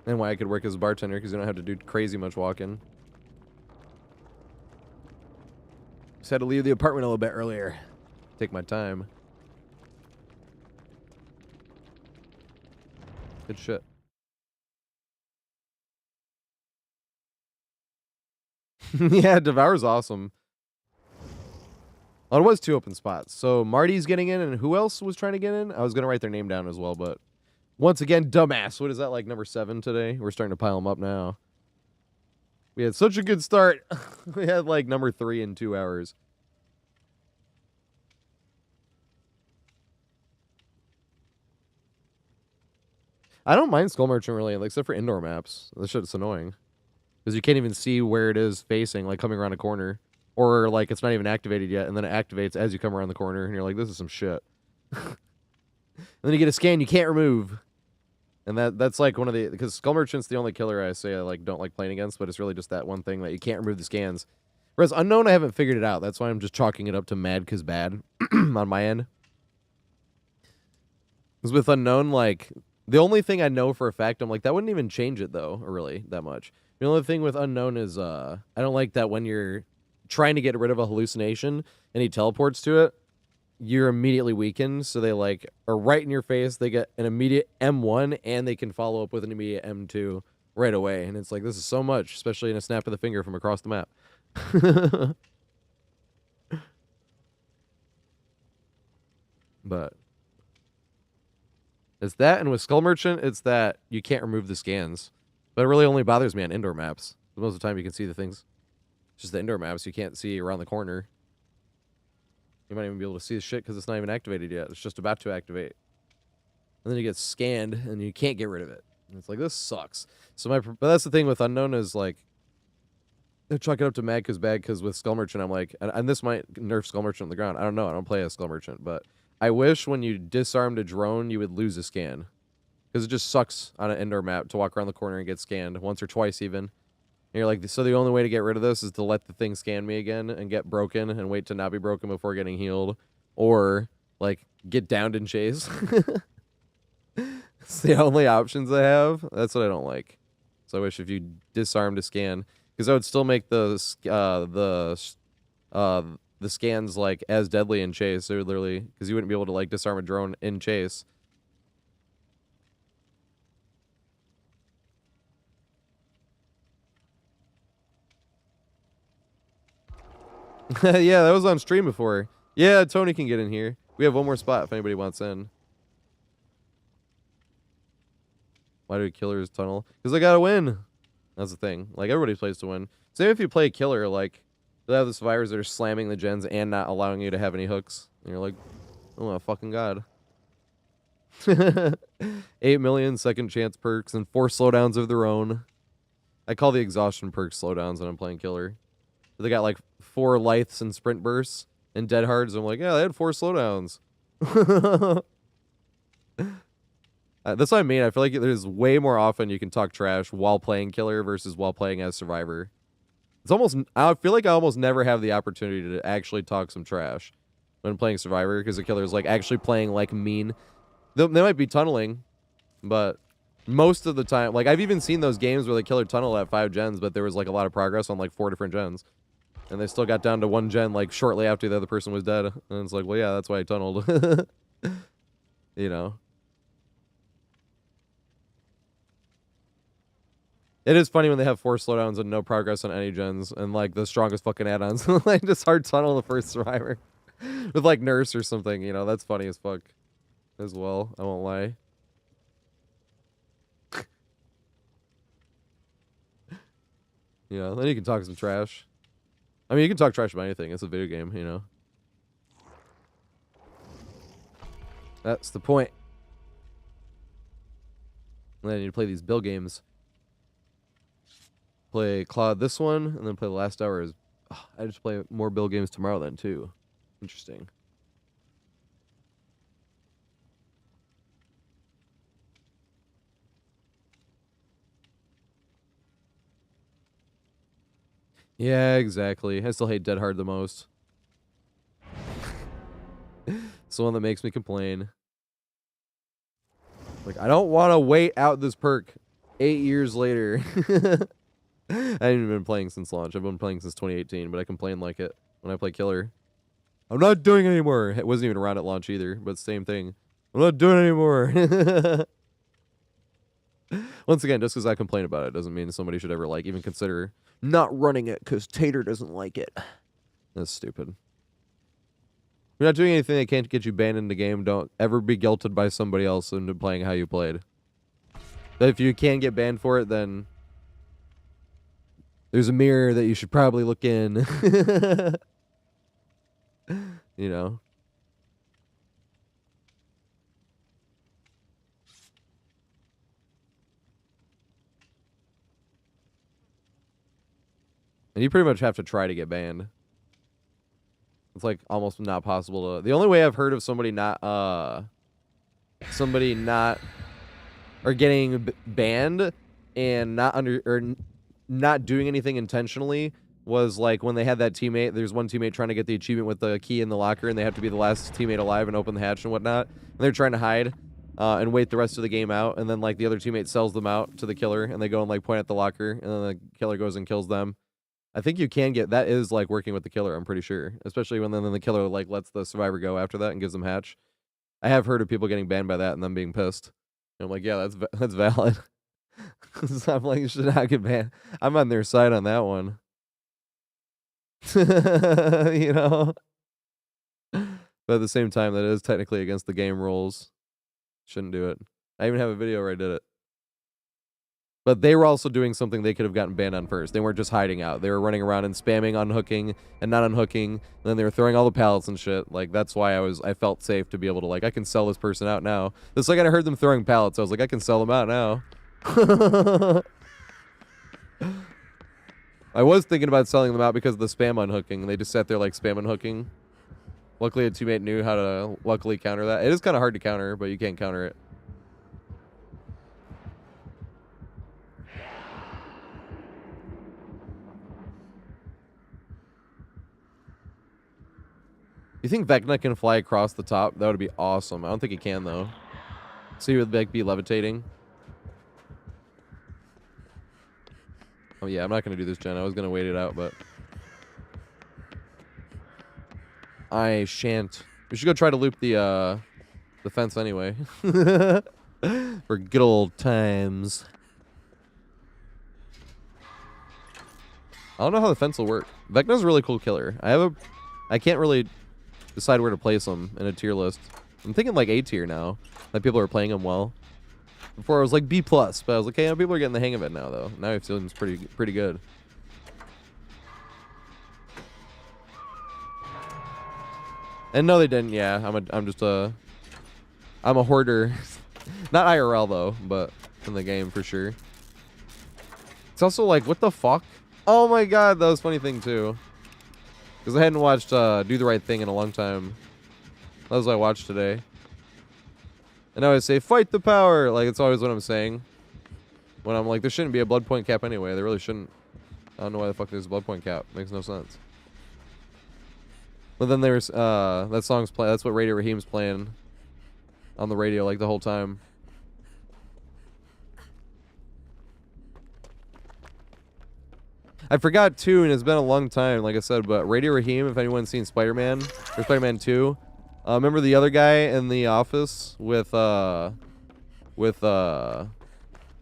And why I could work as a bartender, because you don't have to do crazy much walking. Just had to leave the apartment a little bit earlier. Take my time. Good shit. Yeah, Devour's awesome. Oh, it was 2 open spots. So Marty's getting in, and who else was trying to get in? I was going to write their name down as well, but... Once again, dumbass. What is that, like number 7 today? We're starting to pile them up now. We had such a good start. We had like number 3 in 2 hours. I don't mind Skull Merchant really, like, except for indoor maps. This shit's annoying. Because you can't even see where it is facing, like coming around a corner. Or like it's not even activated yet, and then it activates as you come around the corner, and you're like, this is some shit. And then you get a scan you can't remove. And that's like one of the... Because Skull Merchant's the only killer I say I like don't like playing against, but it's really just that one thing that you can't remove the scans. Whereas Unknown, I haven't figured it out. That's why I'm just chalking it up to mad because bad on my end. Because with Unknown, like... The only thing I know for a fact, I'm like, that wouldn't even change it, though, or really, that much. The only thing with Unknown is, I don't like that when you're trying to get rid of a hallucination and he teleports to it, you're immediately weakened, so they, like, are right in your face, they get an immediate M1, and they can follow up with an immediate M2 right away, and it's like, this is so much, especially in a snap of the finger from across the map. But... It's that, and with Skull Merchant, it's that you can't remove the scans. But it really only bothers me on indoor maps. Most of the time you can see the things. It's just the indoor maps you can't see around the corner. You might even be able to see the shit because it's not even activated yet. It's just about to activate. and then it gets scanned, and you can't get rid of it. And it's like, this sucks. So but that's the thing with Unknown is, like, they chalk it up to bad because with Skull Merchant, I'm like, and this might nerf Skull Merchant on the ground. I don't know. I don't play as Skull Merchant, but I wish when you disarmed a drone, you would lose a scan. Because it just sucks on an indoor map to walk around the corner and get scanned once or twice even. And you're like, so the only way to get rid of this is to let the thing scan me again and get broken and wait to not be broken before getting healed. Or, like, get downed and chase. It's the only options I have. That's what I don't like. So I wish if you disarmed a scan, because I would still make the scans like as deadly in chase. So literally, because you wouldn't be able to like disarm a drone in chase. Yeah, that was on stream before. Yeah, Tony can get in here. We have one more spot if anybody wants in. Why do killers tunnel? Because they gotta win. That's the thing. Like, everybody plays to win. Same if you play killer, like, they have the survivors that are slamming the gens and not allowing you to have any hooks. And you're like, oh my fucking god. 8 million second chance perks and 4 slowdowns of their own. I call the exhaustion perks slowdowns when I'm playing killer. They got like 4 Lyths and sprint bursts and dead hards. I'm like, yeah, they had 4 slowdowns. That's what I mean. I feel like there's way more often you can talk trash while playing killer versus while playing as survivor. It's almost, I feel like I almost never have the opportunity to actually talk some trash when playing survivor, because the killer's like actually playing like mean. They might be tunneling, but most of the time, like I've even seen those games where the killer tunnel at 5 gens, but there was like a lot of progress on like 4 different gens. And they still got down to 1 gen like shortly after the other person was dead. And it's like, well, yeah, that's why I tunneled. You know? It is funny when they have 4 slowdowns and no progress on any gens and like the strongest fucking add-ons. Like just hard tunnel the first survivor. With like nurse or something, you know, that's funny as fuck. As well, I won't lie. Yeah, then you can talk some trash. I mean, you can talk trash about anything. It's a video game, you know. That's the point. And then you play these bill games. Play Claude this one, and then play the last hour. I just play more bill games tomorrow then, too. Interesting. Yeah, exactly. I still hate Dead Hard the most. It's the one that makes me complain. Like, I don't want to wait out this perk 8 years later. I haven't even been playing since launch. I've been playing since 2018, but I complain like it when I play killer. I'm not doing it anymore. It wasn't even around at launch either, but same thing. I'm not doing it anymore. Once again, just because I complain about it doesn't mean somebody should ever, like, even consider not running it because Tater doesn't like it. That's stupid. If you're not doing anything that can't get you banned in the game, don't ever be guilted by somebody else into playing how you played. But if you can get banned for it, then there's a mirror that you should probably look in. You know? And you pretty much have to try to get banned. It's like almost not possible to. The only way I've heard of somebody not or getting banned and not doing anything intentionally was like when they had that teammate. There's one teammate trying to get the achievement with the key in the locker, and they have to be the last teammate alive and open the hatch and whatnot. And they're trying to hide and wait the rest of the game out, and then like the other teammate sells them out to the killer, and they go and like point at the locker, and then the killer goes and kills them. I think you can get that is like working with the killer. I'm pretty sure, especially when then the killer like lets the survivor go after that and gives them hatch. I have heard of people getting banned by that and them being pissed. And I'm like, yeah, that's valid. So I'm like, you should not get banned. I'm on their side on that one. You know? But at the same time, that is technically against the game rules. Shouldn't do it. I even have a video where I did it. But they were also doing something they could have gotten banned on first. They weren't just hiding out. They were running around and spamming unhooking and not unhooking. And then they were throwing all the pallets and shit. Like, that's why I felt safe to be able to, like, I can sell this person out now. The second I heard them throwing pallets, I was like, I can sell them out now. I was thinking about selling them out because of the spam unhooking. And they just sat there, like, spam unhooking. Luckily, a teammate knew how to, luckily, counter that. It is kind of hard to counter, but you can't counter it. You think Vecna can fly across the top? That would be awesome. I don't think he can, though. So he would, like, be levitating. Oh, yeah, I'm not going to do this, Jen. I was going to wait it out, but... I shan't. We should go try to loop the fence anyway. For good old times. I don't know how the fence will work. Vecna's a really cool killer. I can't really decide where to place him in a tier list. I'm thinking like A tier now. Like people are playing him well. Before I was like B+, but I was like, hey, people are getting the hang of it now though. Now it feels pretty good. And no, they didn't. Yeah, I'm a hoarder. Not IRL though, but in the game for sure. It's also like, what the fuck? Oh my god, that was a funny thing too. Because I hadn't watched Do the Right Thing in a long time. That was what I watched today. And I always say, fight the power! Like, it's always what I'm saying. When I'm like, there shouldn't be a blood point cap anyway. There really shouldn't. I don't know why the fuck there's a blood point cap. Makes no sense. But then there's, that song's playing. That's what Radio Raheem's playing on the radio, like, the whole time. I forgot too, and it's been a long time, like I said, but Radio Raheem, if anyone's seen Spider-Man, or Spider-Man 2, remember the other guy in the office with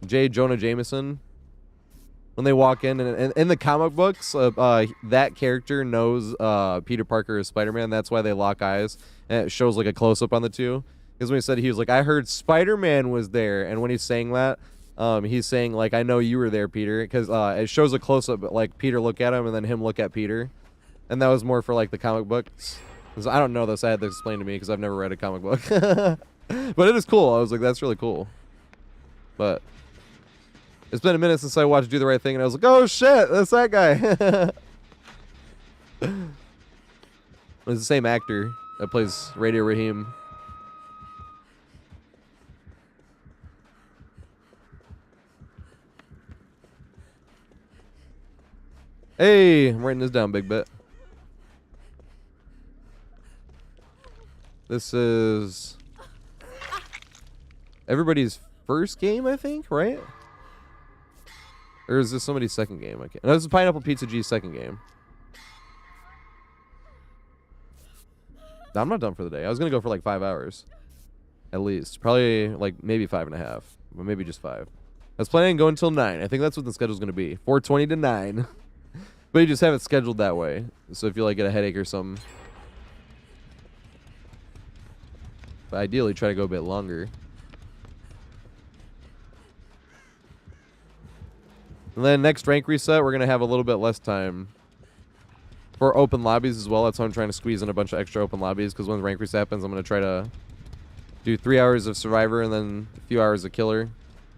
J. Jonah Jameson? When they walk in, and in the comic books, that character knows Peter Parker is Spider-Man. That's why they lock eyes, and it shows like a close-up on the two. Because when he said, he was like, I heard Spider-Man was there, and when he's saying that, he's saying like, I know you were there, Peter, because it shows a close-up, but like Peter look at him and then him look at Peter, and that was more for like the comic books. Because I don't know this, I had to explain to me because I've never read a comic book. But it is cool. I was like, that's really cool. But it's been a minute since I watched Do the Right Thing, and I was like, oh shit, that's that guy. It's the same actor that plays Radio Raheem. Hey, I'm writing this down, big bet. This is everybody's first game, I think, right? Or is this somebody's second game? I can't. No, this is Pineapple Pizza G's second game. I'm not done for the day. I was going to go for like 5 hours. At least. Probably like maybe 5.5. But maybe just 5. I was planning on going until 9. I think that's what the schedule's going to be. 4:20 to 9. But you just have it scheduled that way. So if you like get a headache or something. But ideally try to go a bit longer. And then next rank reset, we're going to have a little bit less time for open lobbies as well. That's why I'm trying to squeeze in a bunch of extra open lobbies, because when rank reset happens, I'm going to try to do 3 hours of Survivor and then a few hours of Killer.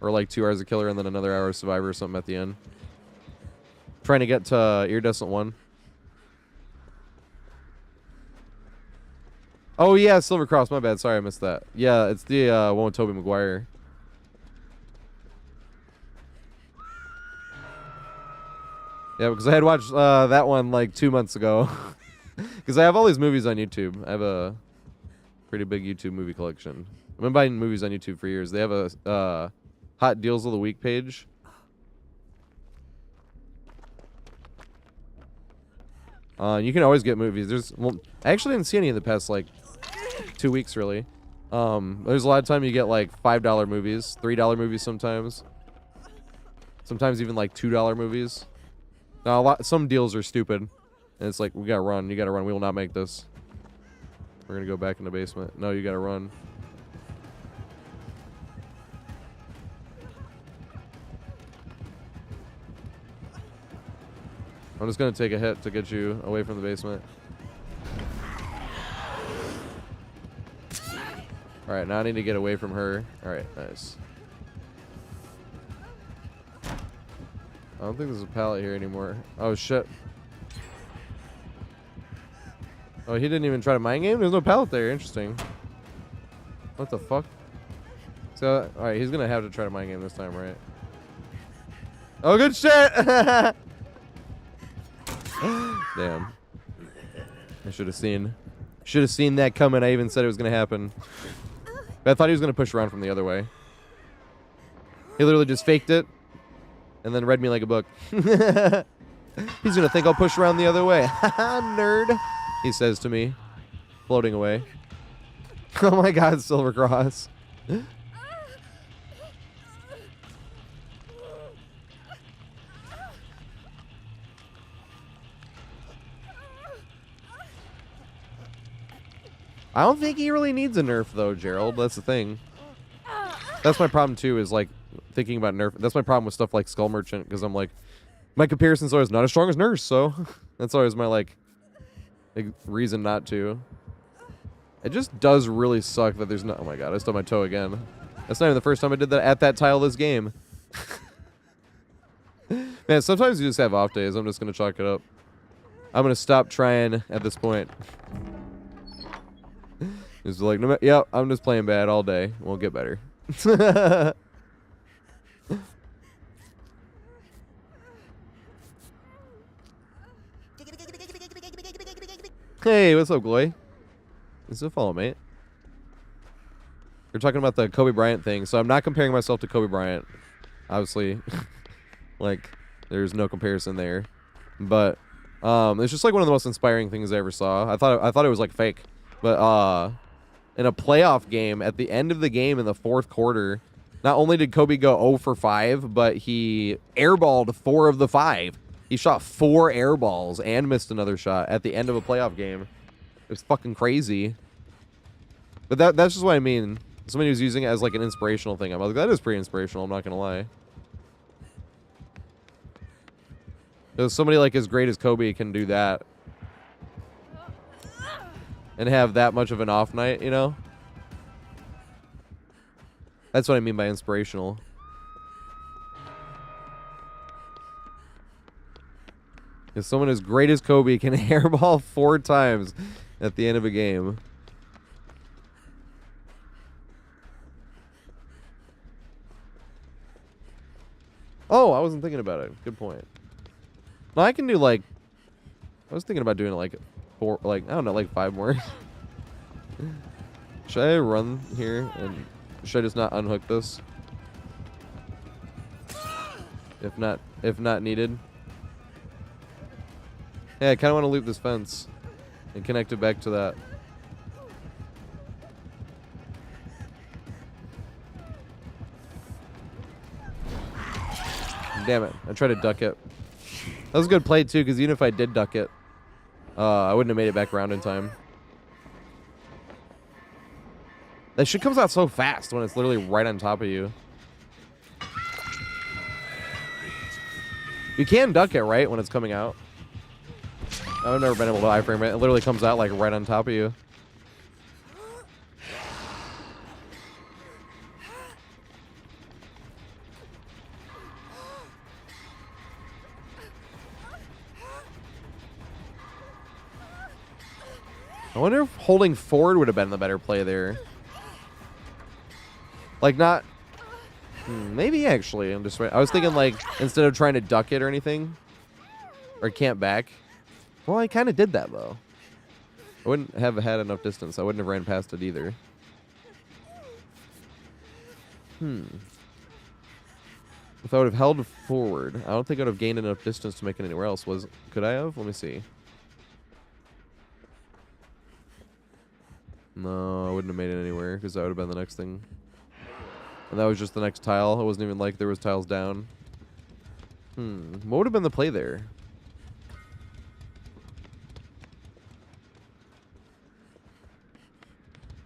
Or like 2 hours of Killer and then another hour of Survivor or something at the end. Trying to get to Iridescent 1. Oh yeah, Silver Cross, my bad. Sorry, I missed that. Yeah, it's the one with Tobey Maguire. Yeah, because I had watched that one like 2 months ago. Because I have all these movies on YouTube. I have a pretty big YouTube movie collection. I've been buying movies on YouTube for years. They have a Hot Deals of the Week page. You can always get movies. Well, I actually didn't see any in the past like 2 weeks really. There's a lot of time you get like $5 movies, $3 movies sometimes. Sometimes even like $2 movies. Now some deals are stupid, and it's like, we gotta run. You gotta run. We will not make this. We're gonna go back in the basement. No, you gotta run. I'm just gonna take a hit to get you away from the basement. Alright, now I need to get away from her. Alright, nice. I don't think there's a pallet here anymore. Oh, shit. Oh, he didn't even try to mind game? There's no pallet there. Interesting. What the fuck? So, alright, he's gonna have to try to mind game this time, right? Oh, good shit! Damn. I should have seen. Should have seen that coming. I even said it was gonna happen. But I thought he was gonna push around from the other way. He literally just faked it and then read me like a book. He's gonna think I'll push around the other way. Haha, nerd. He says to me, floating away. Oh my god, Silver Cross. I don't think he really needs a nerf though, Gerald. That's the thing. That's my problem too, is like thinking about nerf. That's my problem with stuff like Skull Merchant, because I'm like, my comparison's always not as strong as Nurse, so that's always my like reason not to. It just does really suck that there's no. Oh my god, I stubbed my toe again. That's not even the first time I did that at that tile this game. Man, sometimes you just have off days. I'm just gonna chalk it up. I'm gonna stop trying at this point. It's like, no, yeah, I'm just playing bad all day. We'll get better. Hey, what's up, Gloy? This is a follow, mate. You're talking about the Kobe Bryant thing, so I'm not comparing myself to Kobe Bryant. Obviously, like, there's no comparison there. But it's just like one of the most inspiring things I ever saw. I thought it was like fake, but in a playoff game, at the end of the game in the fourth quarter, not only did Kobe go 0 for 5, but he airballed 4 of the 5. He shot 4 air balls and missed another shot at the end of a playoff game. It was fucking crazy. But that's just what I mean. Somebody who's using it as like an inspirational thing. I'm like, that is pretty inspirational, I'm not gonna lie. Because somebody like as great as Kobe can do that. And have that much of an off night, you know? That's what I mean by inspirational. If someone as great as Kobe can airball 4 times at the end of a game. Oh, I wasn't thinking about it. Good point. No, I can do like... I was thinking about doing like 4, like, I don't know, like 5 more. Should I run here and should I just not unhook this? If not needed. Yeah, I kind of want to loop this fence and connect it back to that. Damn it. I tried to duck it. That was a good play, too, because even if I did duck it, I wouldn't have made it back around in time. That shit comes out so fast when it's literally right on top of you. You can duck it, right, when it's coming out? I've never been able to iframe it. It literally comes out like right on top of you. I wonder if holding forward would have been the better play there. Like not... maybe actually. I was thinking like instead of trying to duck it or anything. Or camp back. Well, I kind of did that though. I wouldn't have had enough distance. I wouldn't have ran past it either. If I would have held forward, I don't think I would have gained enough distance to make it anywhere else. Could I have? Let me see. No, I wouldn't have made it anywhere because that would have been the next thing. And that was just the next tile. It wasn't even like there was tiles down. What would have been the play there?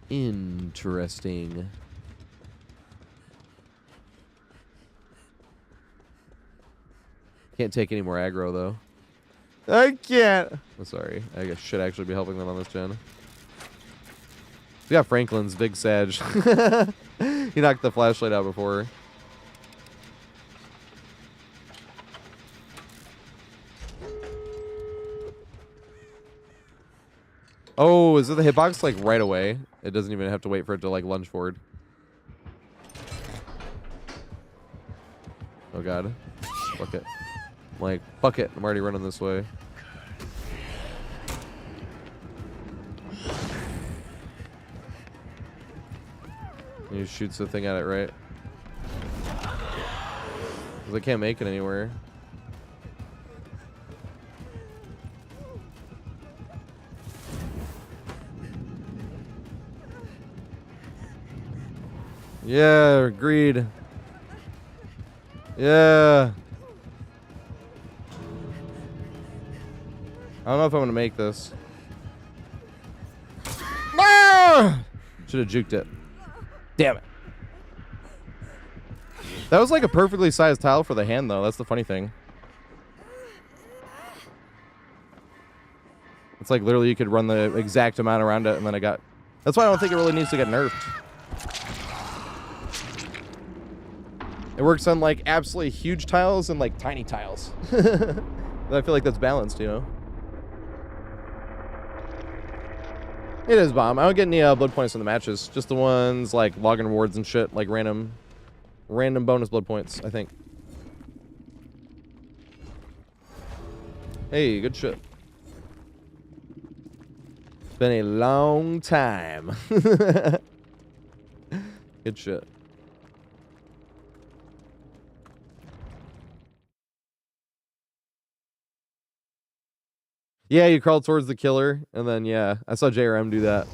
Interesting. Can't take any more aggro though. I can't. I'm sorry. I guess should actually be helping them on this gen. We got Franklin's big Sag. He knocked the flashlight out before. Oh, is it the hitbox like right away? It doesn't even have to wait for it to like lunge forward. Oh god. Fuck it. I'm like, fuck it. I'm already running this way. He shoots the thing at it, right? Because I can't make it anywhere. Yeah, agreed. Yeah. I don't know if I'm gonna make this. Ah! Should have juked it. Damn it. That was like a perfectly sized tile for the hand, though. That's the funny thing. It's like literally you could run the exact amount around it, and then I got... That's why I don't think it really needs to get nerfed. It works on like absolutely huge tiles and like tiny tiles. I feel like that's balanced, you know? It is bomb. I don't get any blood points in the matches. Just the ones like login rewards and shit, like random bonus blood points, I think. Hey, good shit. It's been a long time. Good shit. Yeah, you crawl towards the killer, and then, yeah, I saw JRM do that.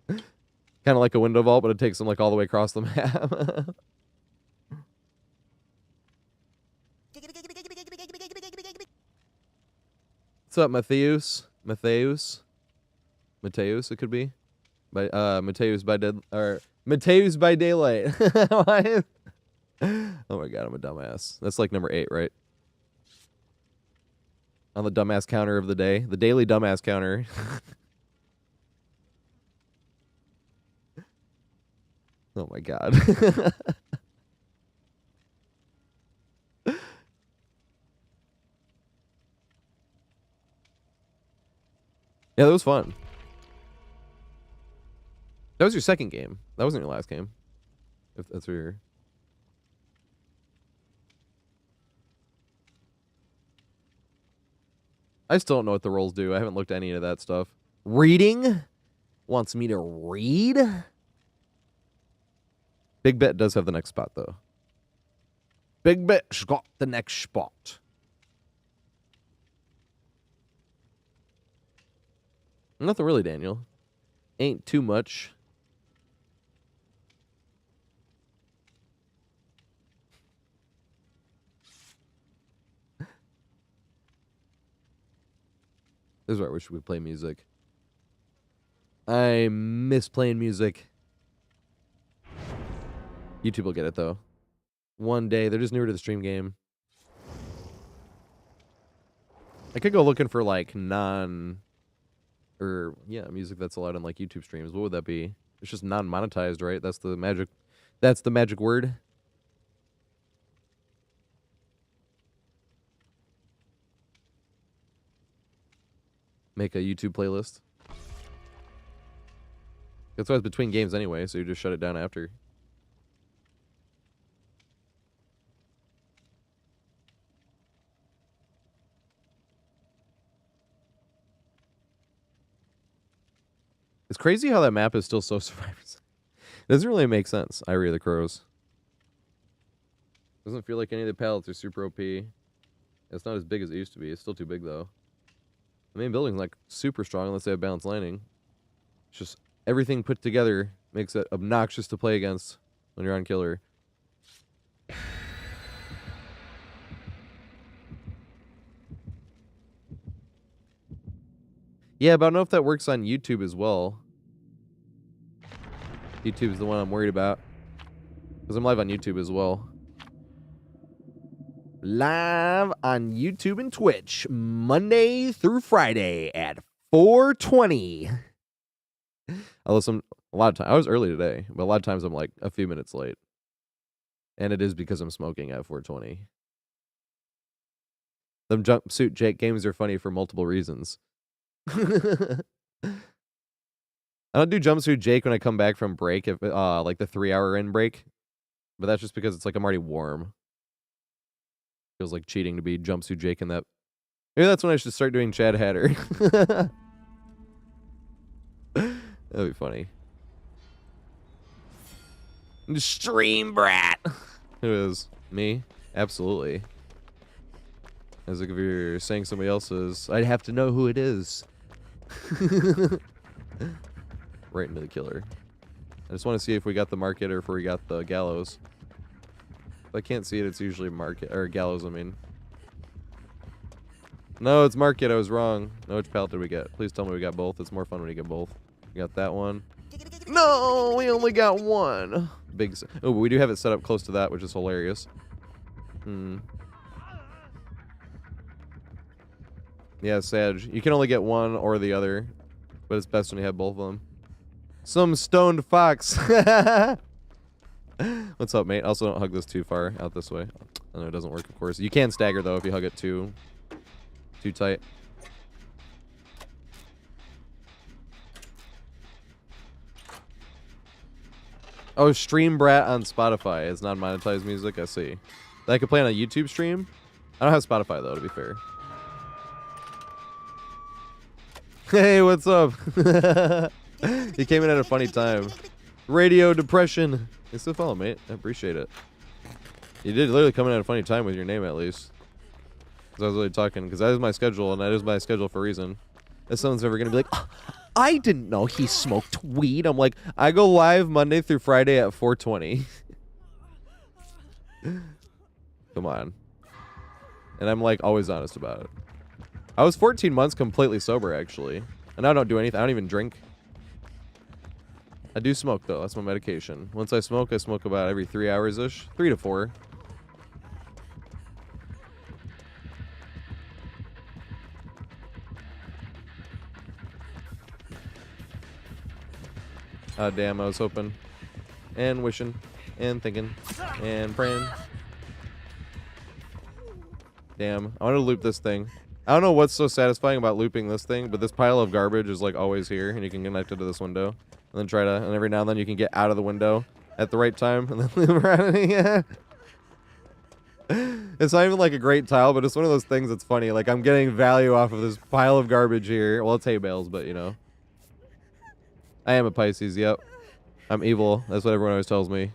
Kind of like a window vault, but it takes them, like, all the way across the map. What's up, Mattheus? Mateus, it could be. Mateus by dead, or Mateus by daylight. Oh my god, I'm a dumbass. That's like number 8, right? On the dumbass counter of the day. The daily dumbass counter. Oh my god. Yeah, that was fun. That was your second game. That wasn't your last game. If that's where you're... I still don't know what the roles do. I haven't looked at any of that stuff. Reading? Wants me to read? Big Bet does have the next spot, though. Big Bet's got the next spot. Nothing really, Daniel. Ain't too much. This is where I wish we would play music. I miss playing music. YouTube will get it, though. One day. They're just newer to the stream game. I could go looking for, like, music that's allowed on, like, YouTube streams. What would that be? It's just non-monetized, right? That's the magic... That's the magic word. Make a YouTube playlist. That's why it's between games anyway, so you just shut it down after. It's crazy how that map is still so survivors. It doesn't really make sense. Irie of the Crows. Doesn't feel like any of the pallets are super OP. It's not as big as it used to be. It's still too big, though. The main building's like super strong unless they have balanced landing. It's just everything put together makes it obnoxious to play against when you're on killer. Yeah, but I don't know if that works on YouTube as well. YouTube's the one I'm worried about. Because I'm live on YouTube as well. Live on YouTube and Twitch, Monday through Friday at 4:20. I listen a lot of times. I was early today, but a lot of times I'm like a few minutes late. And it is because I'm smoking at 4:20. Them jumpsuit Jake games are funny for multiple reasons. I don't do jumpsuit Jake when I come back from break, if like the 3-hour in break. But that's just because it's like I'm already warm. Feels like cheating to be jumpsuit Jake in that. Maybe that's when I should start doing Chad Hatter. That'd be funny. Stream brat. Who is? Me? Absolutely. As like if you're saying somebody else's, I'd have to know who it is. Right into the killer. I just want to see if we got the market or if we got the gallows. If I can't see it, it's usually market or gallows, I mean. No, it's market. I was wrong. No, which pallet did we get? Please tell me we got both. It's more fun when you get both. We got that one. No, we only got one. Big. Oh, but we do have it set up close to that, which is hilarious. Yeah, Sag. You can only get one or the other, but it's best when you have both of them. Some stoned fox. What's up, mate? Also, don't hug this too far out this way. I know it doesn't work, of course. You can stagger, though, if you hug it too tight. Oh, Stream Brat on Spotify. It's not monetized music. I see. That could play on a YouTube stream? I don't have Spotify, though, to be fair. Hey, what's up? He came in at a funny time. Radio depression. You still follow, mate. I appreciate it. You did literally come in at a funny time with your name, at least. Because I was really talking. Because that is my schedule, and that is my schedule for a reason. If someone's ever going to be like, oh, I didn't know he smoked weed. I'm like, I go live Monday through Friday at 4:20. Come on. And I'm like always honest about it. I was 14 months completely sober, actually. And I don't do anything. I don't even drink. I do smoke, though. That's my medication. Once I smoke about every 3 hours-ish. 3 to 4. Damn, I was hoping. And wishing. And thinking. And praying. Damn. I want to loop this thing. I don't know what's so satisfying about looping this thing, but this pile of garbage is like always here, and you can connect it to this window. And then try to, and every now and then you can get out of the window at the right time, and then loop around it. Yeah. It's not even like a great tile, but it's one of those things that's funny. Like, I'm getting value off of this pile of garbage here. Well, it's hay bales, but you know. I am a Pisces, yep. I'm evil. That's what everyone always tells me.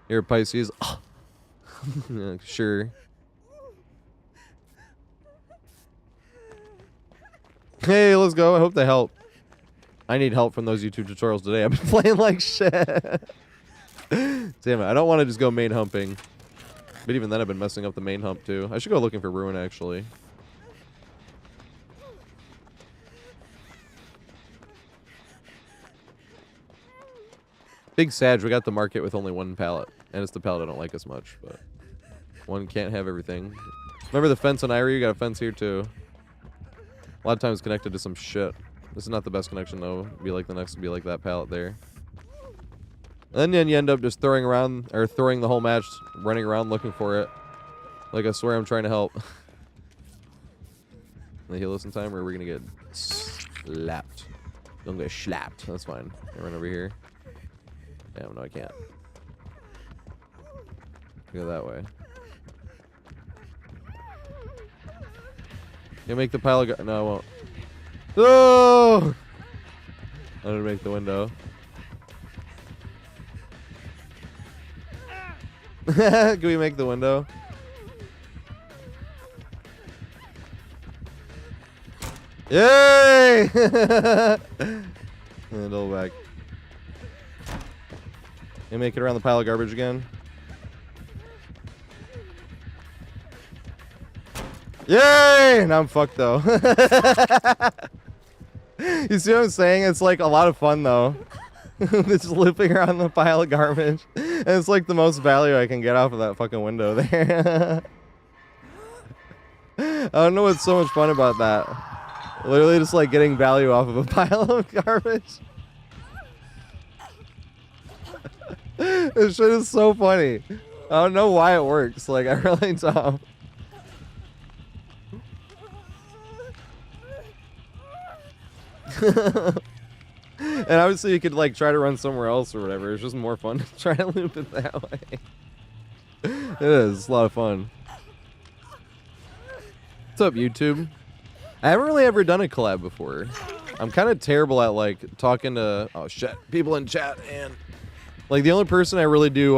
You're a Pisces? Oh. Yeah, sure. Hey, let's go. I hope they help. I need help from those YouTube tutorials today. I've been playing like shit. Damn it. I don't want to just go main humping. But even then, I've been messing up the main hump, too. I should go looking for Ruin, actually. Big Sag, we got the market with only one pallet. And it's the pallet I don't like as much, but one can't have everything. Remember the fence on Irie? You got a fence here, too. A lot of times connected to some shit. This is not the best connection, though. Be like the next would be like that pallet there. And then you end up just throwing around, or throwing the whole match, running around looking for it. Like, I swear I'm trying to help. The heal listen time, or are we gonna get slapped? Don't get slapped. That's fine. I run over here. Damn, no, I can't. Go that way. You make the pile of no, I won't. Oh! I'm gonna make the window. Can we make the window? Yay! And double back. You make it around the pile of garbage again. Yay! Now I'm fucked, though. You see what I'm saying? It's like a lot of fun, though. Just looping around the pile of garbage. And it's like the most value I can get off of that fucking window there. I don't know what's so much fun about that. Literally just like getting value off of a pile of garbage. This shit is so funny. I don't know why it works. Like, I really don't. And obviously you could like try to run somewhere else or whatever. It's just more fun to try to loop it that way. It is. It's a lot of fun. What's up, YouTube? I haven't really ever done a collab before. I'm kind of terrible at like talking to people in chat, and like the only person I really do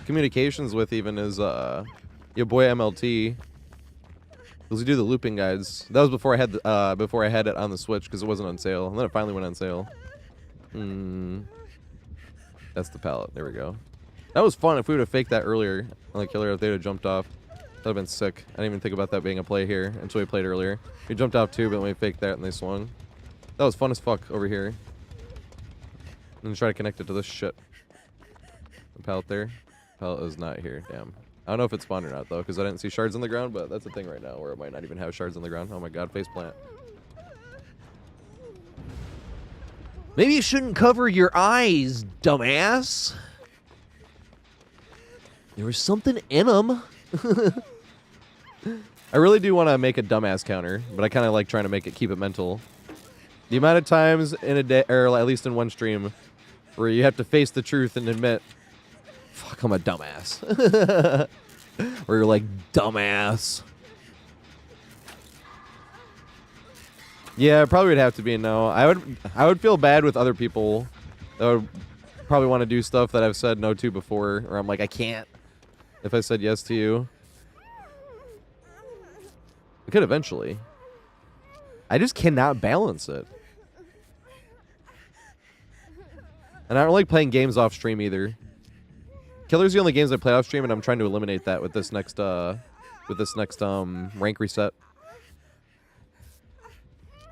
communications with even is your boy MLT. Because we do the looping guides. That was before I had it on the Switch because it wasn't on sale, and then it finally went on sale. That's the pallet. There we go. That was fun. If we would have faked that earlier on the killer, if they would have jumped off, that'd have been sick. I didn't even think about that being a play here until we played earlier. We jumped off too, but then we faked that and they swung. That was fun as fuck over here. And try to connect it to this shit. The pallet there. Pallet is not here. Damn. I don't know if it spawned or not, though, because I didn't see shards on the ground, but that's a thing right now where it might not even have shards on the ground. Oh my god, face plant. Maybe you shouldn't cover your eyes, dumbass. There was something in them. I really do want to make a dumbass counter, but I kind of like trying to keep it mental. The amount of times in a day, or at least in one stream, where you have to face the truth and admit, fuck, I'm a dumbass. Or you're like, dumbass. Yeah, it probably would have to be a no. I would feel bad with other people that would probably want to do stuff that I've said no to before, or I'm like, I can't. If I said yes to you. I could eventually. I just cannot balance it. And I don't like playing games off stream either. Killer's the only games I play off stream, and I'm trying to eliminate that with this next rank reset.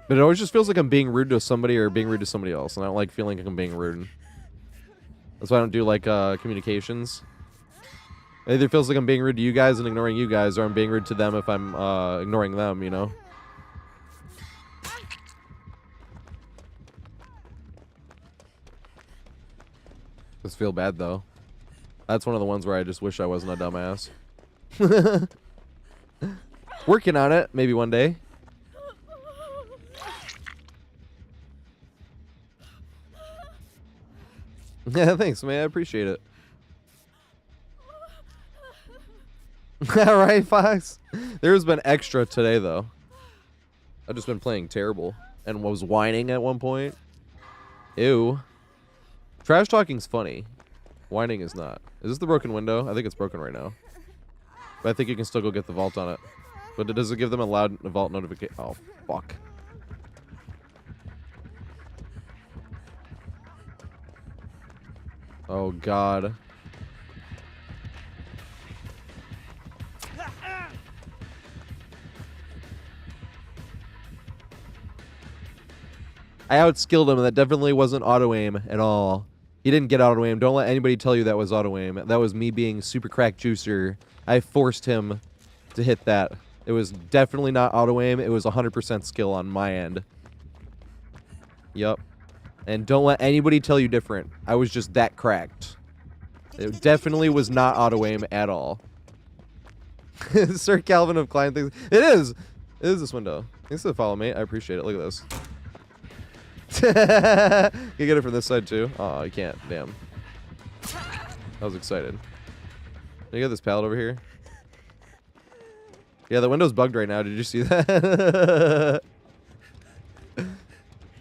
But it always just feels like I'm being rude to somebody or being rude to somebody else, and I don't like feeling like I'm being rude. That's why I don't do like communications. It either feels like I'm being rude to you guys and ignoring you guys, or I'm being rude to them if I'm ignoring them, you know? Does feel bad though. That's one of the ones where I just wish I wasn't a dumbass. Working on it, maybe one day. Yeah, thanks, man. I appreciate it. Alright, Fox. There's been extra today, though. I've just been playing terrible and was whining at one point. Ew. Trash talking's funny. Whining is not. Is this the broken window? I think it's broken right now. But I think you can still go get the vault on it. But does it give them a loud vault notification? Oh, fuck. Oh, God. I outskilled him, and that definitely wasn't auto-aim at all. He didn't get auto-aim. Don't let anybody tell you that was auto-aim. That was me being super crack juicer. I forced him to hit that. It was definitely not auto-aim. It was 100% skill on my end. Yup. And don't let anybody tell you different. I was just that cracked. It definitely was not auto-aim at all. Sir Calvin of Klein thinks... It is! It is this window. Thanks for the follow, mate. I appreciate it. Look at this. You get it from this side too. Oh, you can't. Damn. I was excited. You got this pallet over here. Yeah, the window's bugged right now. Did you see that?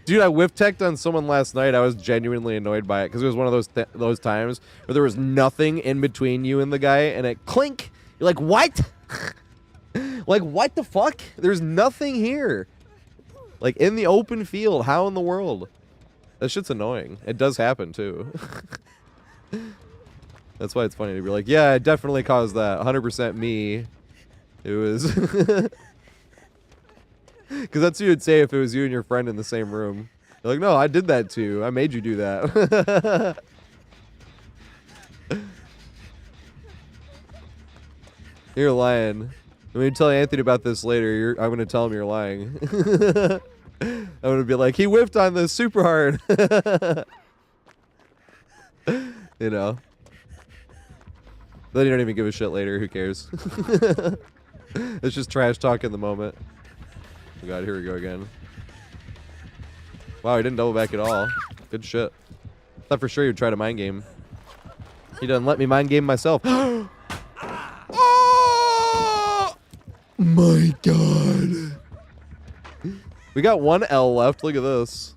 Dude, I whiff-teched on someone last night. I was genuinely annoyed by it because it was one of those times where there was nothing in between you and the guy, and it clink. You're like, what? Like, what the fuck? There's nothing here. Like, in the open field. How in the world? That shit's annoying. It does happen, too. That's why it's funny to be like, yeah, I definitely caused that. 100% me. It was... Because that's what you would say if it was you and your friend in the same room. You're like, no, I did that too. I made you do that. You're lying. When you tell Anthony about this later, I'm gonna tell him you're lying. I'm gonna be like, he whiffed on this super hard. You know. Then you don't even give a shit later. Who cares? It's just trash talk in the moment. Oh god, here we go again. Wow, he didn't double back at all. Good shit. Thought for sure he would try to mind game. He doesn't let me mind game myself. Oh my god. We got one L left. Look at this.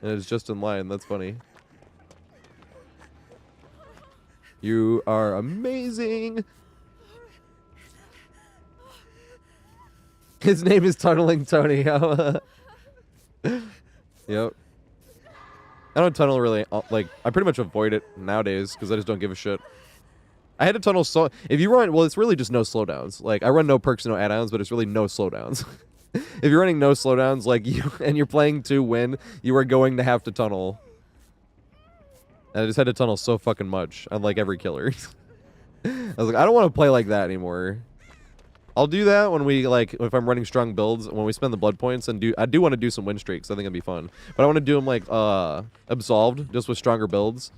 And it's just in line. That's funny. You are amazing. His name is Tunneling Tony. Yep. I don't tunnel really. Like, I pretty much avoid it nowadays because I just don't give a shit. I had to tunnel so. If you run, well, it's really just no slowdowns. Like, I run no perks, no add-ons, but it's really no slowdowns. If you're running no slowdowns, like you, and you're playing to win, you are going to have to tunnel. And I just had to tunnel so fucking much on like every killer. I was like, I don't want to play like that anymore. I'll do that when we like if I'm running strong builds when we spend the blood points and I do want to do some win streaks. I think it'd be fun, but I want to do them like absolved, just with stronger builds.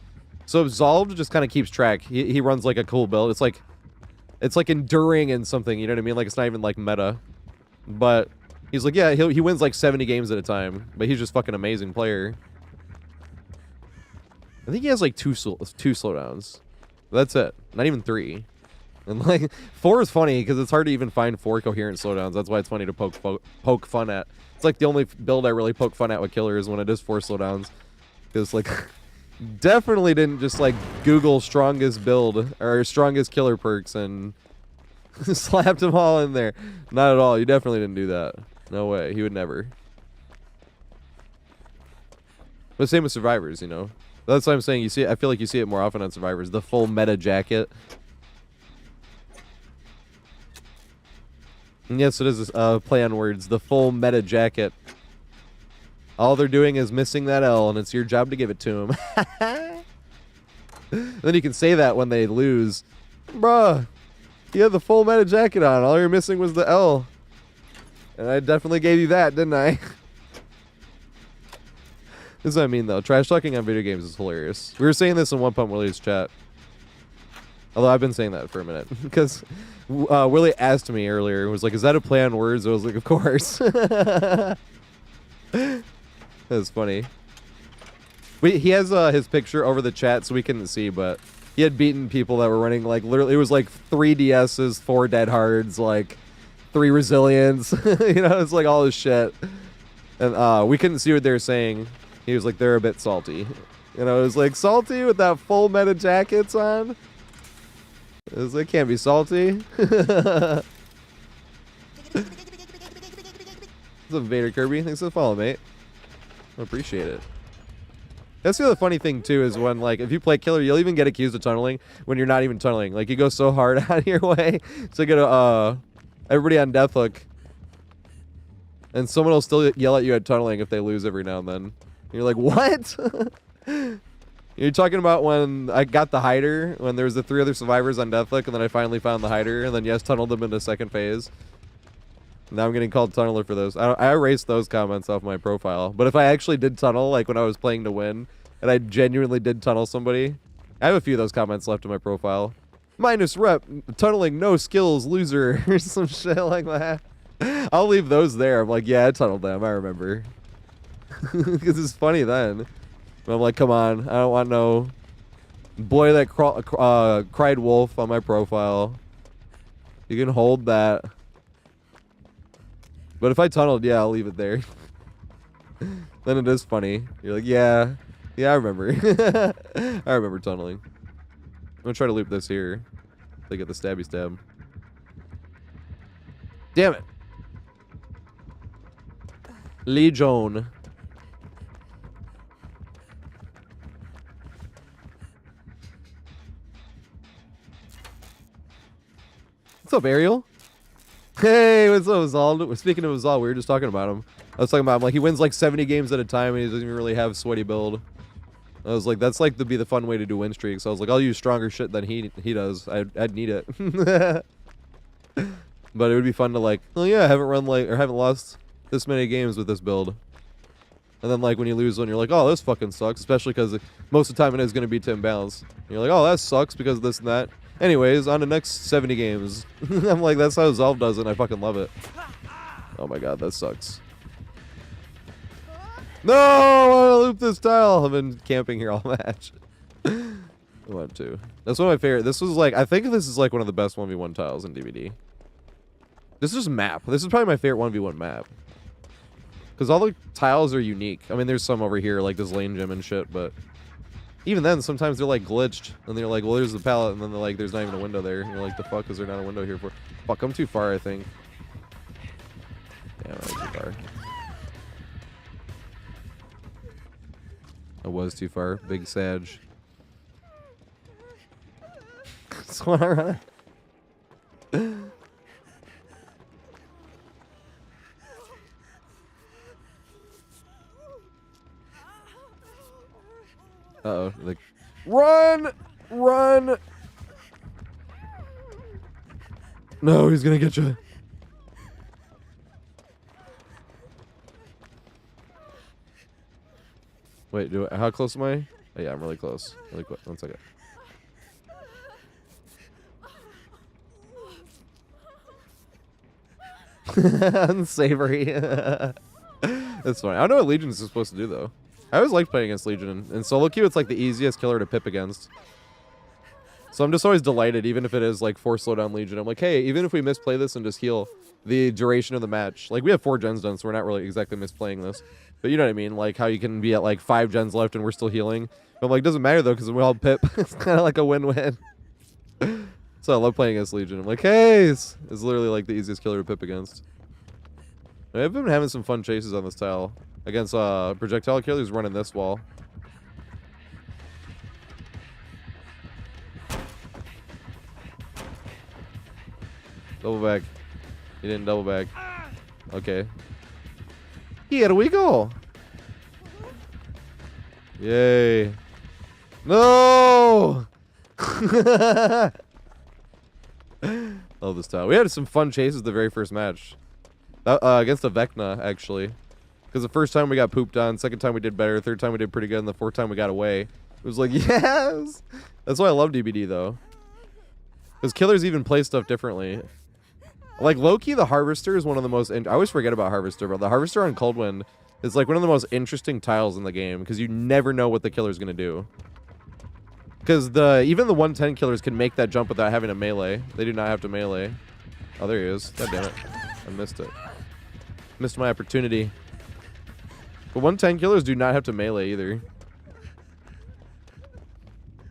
So absolved just kind of keeps track. He runs like a cool build. It's like enduring in something. You know what I mean? Like it's not even like meta, but he's like yeah he wins like 70 games at a time. But he's just fucking amazing player. I think he has like two slowdowns. That's it. Not even 3. And like 4 is funny because it's hard to even find 4 coherent slowdowns. That's why it's funny to poke fun at. It's like the only build I really poke fun at with killers when it is 4 slowdowns. Because like definitely didn't just like Google strongest build or strongest killer perks and slapped them all in there. Not at all. You definitely didn't do that. No way. He would never. But same with survivors, you know. That's what I'm saying. You see, I feel like you see it more often on survivors. The full meta jacket. And yes, it is a play on words. The full meta jacket. All they're doing is missing that L, and it's your job to give it to them. Then you can say that when they lose. Bruh, you had the full meta jacket on. All you're missing was the L. And I definitely gave you that, didn't I? This is what I mean, though. Trash talking on video games is hilarious. We were saying this in One Pump Willie's chat. Although I've been saying that for a minute. Because Willie asked me earlier, was like, is that a play on words? I was like, of course. That's funny. He has his picture over the chat so we couldn't see, but he had beaten people that were running, like, literally, it was like 3 DSs, 4 dead hards, like, 3 resilience. You know, it's like all this shit. And we couldn't see what they were saying. He was like, they're a bit salty. You know, it was like, salty with that full meta jackets on? It was like, can't be salty. What's up, Vader Kirby? Thanks for the follow, mate. I appreciate it. That's the other funny thing, too, is when, like, if you play killer, you'll even get accused of tunneling when you're not even tunneling. Like, you go so hard out of your way to get everybody on Deathhook. And someone will still yell at you at tunneling if they lose every now and then. You're like, what? You're talking about when I got the hider, when there was the 3 other survivors on Deathhook, and then I finally found the hider, and then yes, tunneled them into second phase. Now I'm getting called tunneler for those. I erased those comments off my profile. But if I actually did tunnel, like when I was playing to win, and I genuinely did tunnel somebody, I have a few of those comments left in my profile. Minus rep, tunneling, no skills, loser, or some shit like that. I'll leave those there. I'm like, yeah, I tunneled them. I remember. Because it's funny then. But I'm like, come on. I don't want no boy that cried wolf on my profile. You can hold that. But if I tunneled, yeah, I'll leave it there. Then it is funny. You're like, yeah, I remember. I remember tunneling. I'm going to try to loop this here. They get the stabby stab. Damn it. Legion. What's up, Ariel? Hey, what's up, Zal? Speaking of Zal, we were just talking about him. I was talking about him, like, he wins like 70 games at a time and he doesn't even really have sweaty build. I was like, that's like to be the fun way to do win streaks. I was like, I'll use stronger shit than he does. I'd need it. But it would be fun to like, oh yeah, I haven't run like, or haven't lost this many games with this build. And then like when you lose one, you're like, oh, this fucking sucks. Especially because most of the time it is going to be to imbalance. And you're like, oh, that sucks because of this and that. Anyways, on the next 70 games. I'm like, that's how Zolve does it, and I fucking love it. Oh my god, that sucks. No, I want to loop this tile. I've been camping here all match. I want to. That's one of my favorite. This was like, I think this is like one of the best 1v1 tiles in DVD. This is just map. This is probably my favorite 1v1 map. Because all the tiles are unique. I mean, there's some over here, like this lane gym and shit, but even then, sometimes they're like glitched. And they're like, well, there's the pallet, and then they're like, there's not even a window there. And you're like, the fuck is there not a window here for? Fuck, I'm too far, I think. Damn, I was too far. I was too far. Big Sag. Just want to run. Uh-oh. Like, run! Run! No, he's gonna get you. Wait, how close am I? Oh, yeah, I'm really close. Really quick. 1 second. Unsavory. That's funny. I don't know what Legion is supposed to do, though. I always liked playing against Legion. In solo queue, it's like the easiest killer to pip against. So I'm just always delighted, even if it is like 4 slowdown Legion. I'm like, hey, even if we misplay this and just heal the duration of the match. Like, we have 4 gens done, so we're not really exactly misplaying this. But you know what I mean? Like, how you can be at like 5 gens left and we're still healing. But I'm like, doesn't matter, though, because we all pip. It's kind of like a win-win. So I love playing against Legion. I'm like, hey, it's literally like the easiest killer to pip against. I've been having some fun chases on this tile. Against projectile killers running this wall. Double back. He didn't double back. Okay. Here we go. Yay. No! Love this tile. We had some fun chases the very first match. Against a Vecna, actually. Because the first time we got pooped on, second time we did better, third time we did pretty good, and the fourth time we got away. It was like, yes! That's why I love DBD, though. Because killers even play stuff differently. Like, low-key, the Harvester is one of the most... I always forget about Harvester, but the Harvester on Coldwind is like one of the most interesting tiles in the game, because you never know what the killer's going to do. Because even the 110 killers can make that jump without having a melee. They do not have to melee. Oh, there he is. God damn it. I missed it. Missed my opportunity. But 110 killers do not have to melee either.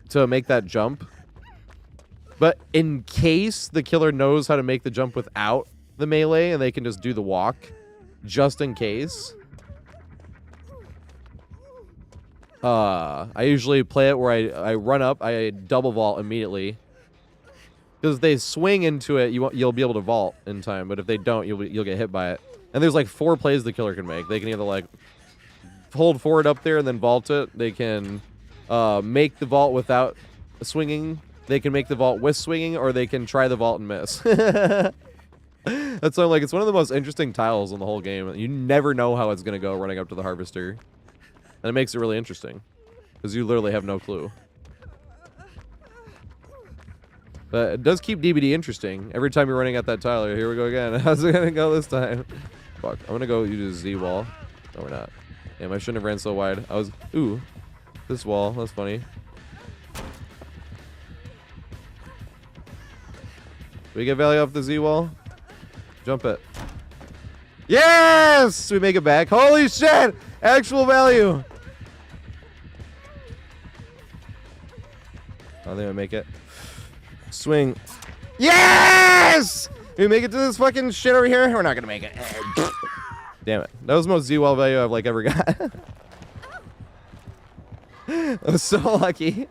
To make that jump. But in case the killer knows how to make the jump without the melee and they can just do the walk, just in case. I usually play it where I run up, I double vault immediately. Because if they swing into it, you'll be able to vault in time. But if they don't, you'll get hit by it. And there's like 4 plays the killer can make. They can either like hold forward up there and then vault it. They can make the vault without swinging. They can make the vault with swinging, or they can try the vault and miss. That's why I'm like, it's one of the most interesting tiles in the whole game. You never know how it's going to go running up to the Harvester. And it makes it really interesting. Because you literally have no clue. But it does keep DBD interesting. Every time you're running at that tile, here we go again. How's it going to go this time? Fuck, I'm going to go use a Z wall. No, we're not. Damn, I shouldn't have ran so wide. I was... Ooh. This wall. That's funny. We get value off the Z wall? Jump it. Yes! We make it back. Holy shit! Actual value! I think I make it. Swing. Yes! We make it to this fucking shit over here? We're not gonna make it. Damn it. That was the most Z wall value I've like ever got. I was so lucky.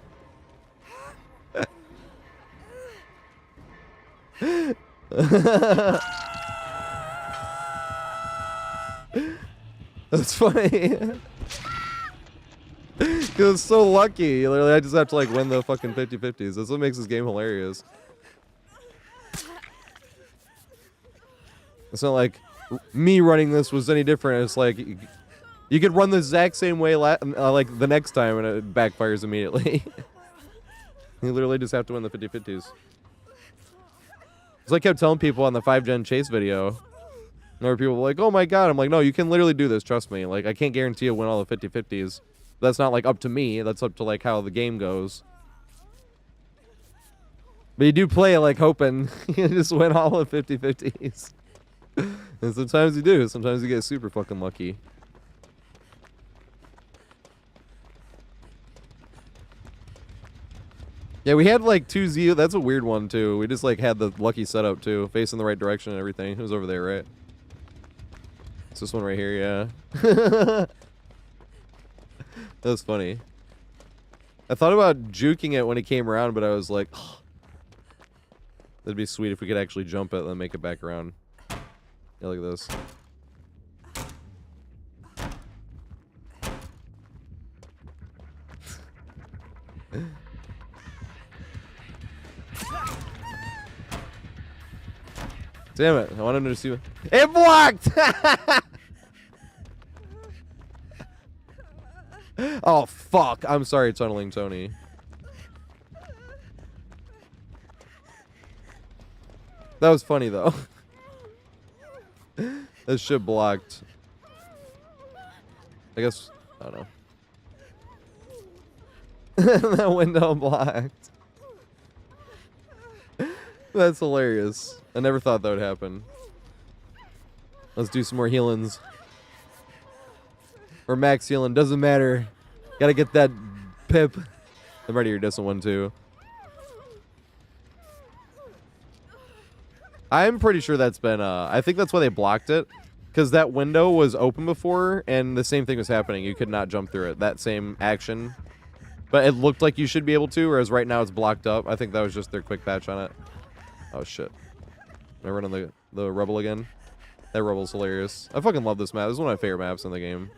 That's funny. Because it's so lucky. Literally, I just have to like win the fucking 50-50s. That's what makes this game hilarious. It's not like me running this was any different. It's like you could run the exact same way like the next time and it backfires immediately. You literally just have to win the 50-50s. It's like I kept telling people on the 5-gen chase video. There were people like, oh my god. I'm like, no, you can literally do this. Trust me. Like, I can't guarantee you'll win all the 50-50s. That's not like up to me. That's up to like how the game goes. But you do play like hoping you just win all the 50-50s. And sometimes you do. Sometimes you get super fucking lucky. Yeah, we had like 2 Z. That's a weird one too. We just like had the lucky setup too, facing the right direction and everything. It was over there, right? It's this one right here, yeah. That was funny. I thought about juking it when it came around, but I was like, oh, that'd be sweet if we could actually jump it and then make it back around. Yeah, look at this. Damn it, I wanted to see what... It blocked! Oh, fuck. I'm sorry, Tunneling Tony. That was funny, though. This shit blocked. I guess... I don't know. That window blocked. That's hilarious. I never thought that would happen. Let's do some more healings. Or max healing, doesn't matter. Gotta get that pip. I'm ready to do some one too. I'm pretty sure that's been, I think that's why they blocked it. Because that window was open before, and the same thing was happening. You could not jump through it. That same action. But it looked like you should be able to, whereas right now it's blocked up. I think that was just their quick patch on it. Oh, shit. Am I running the Rebel again? That Rebel's hilarious. I fucking love this map. This is one of my favorite maps in the game.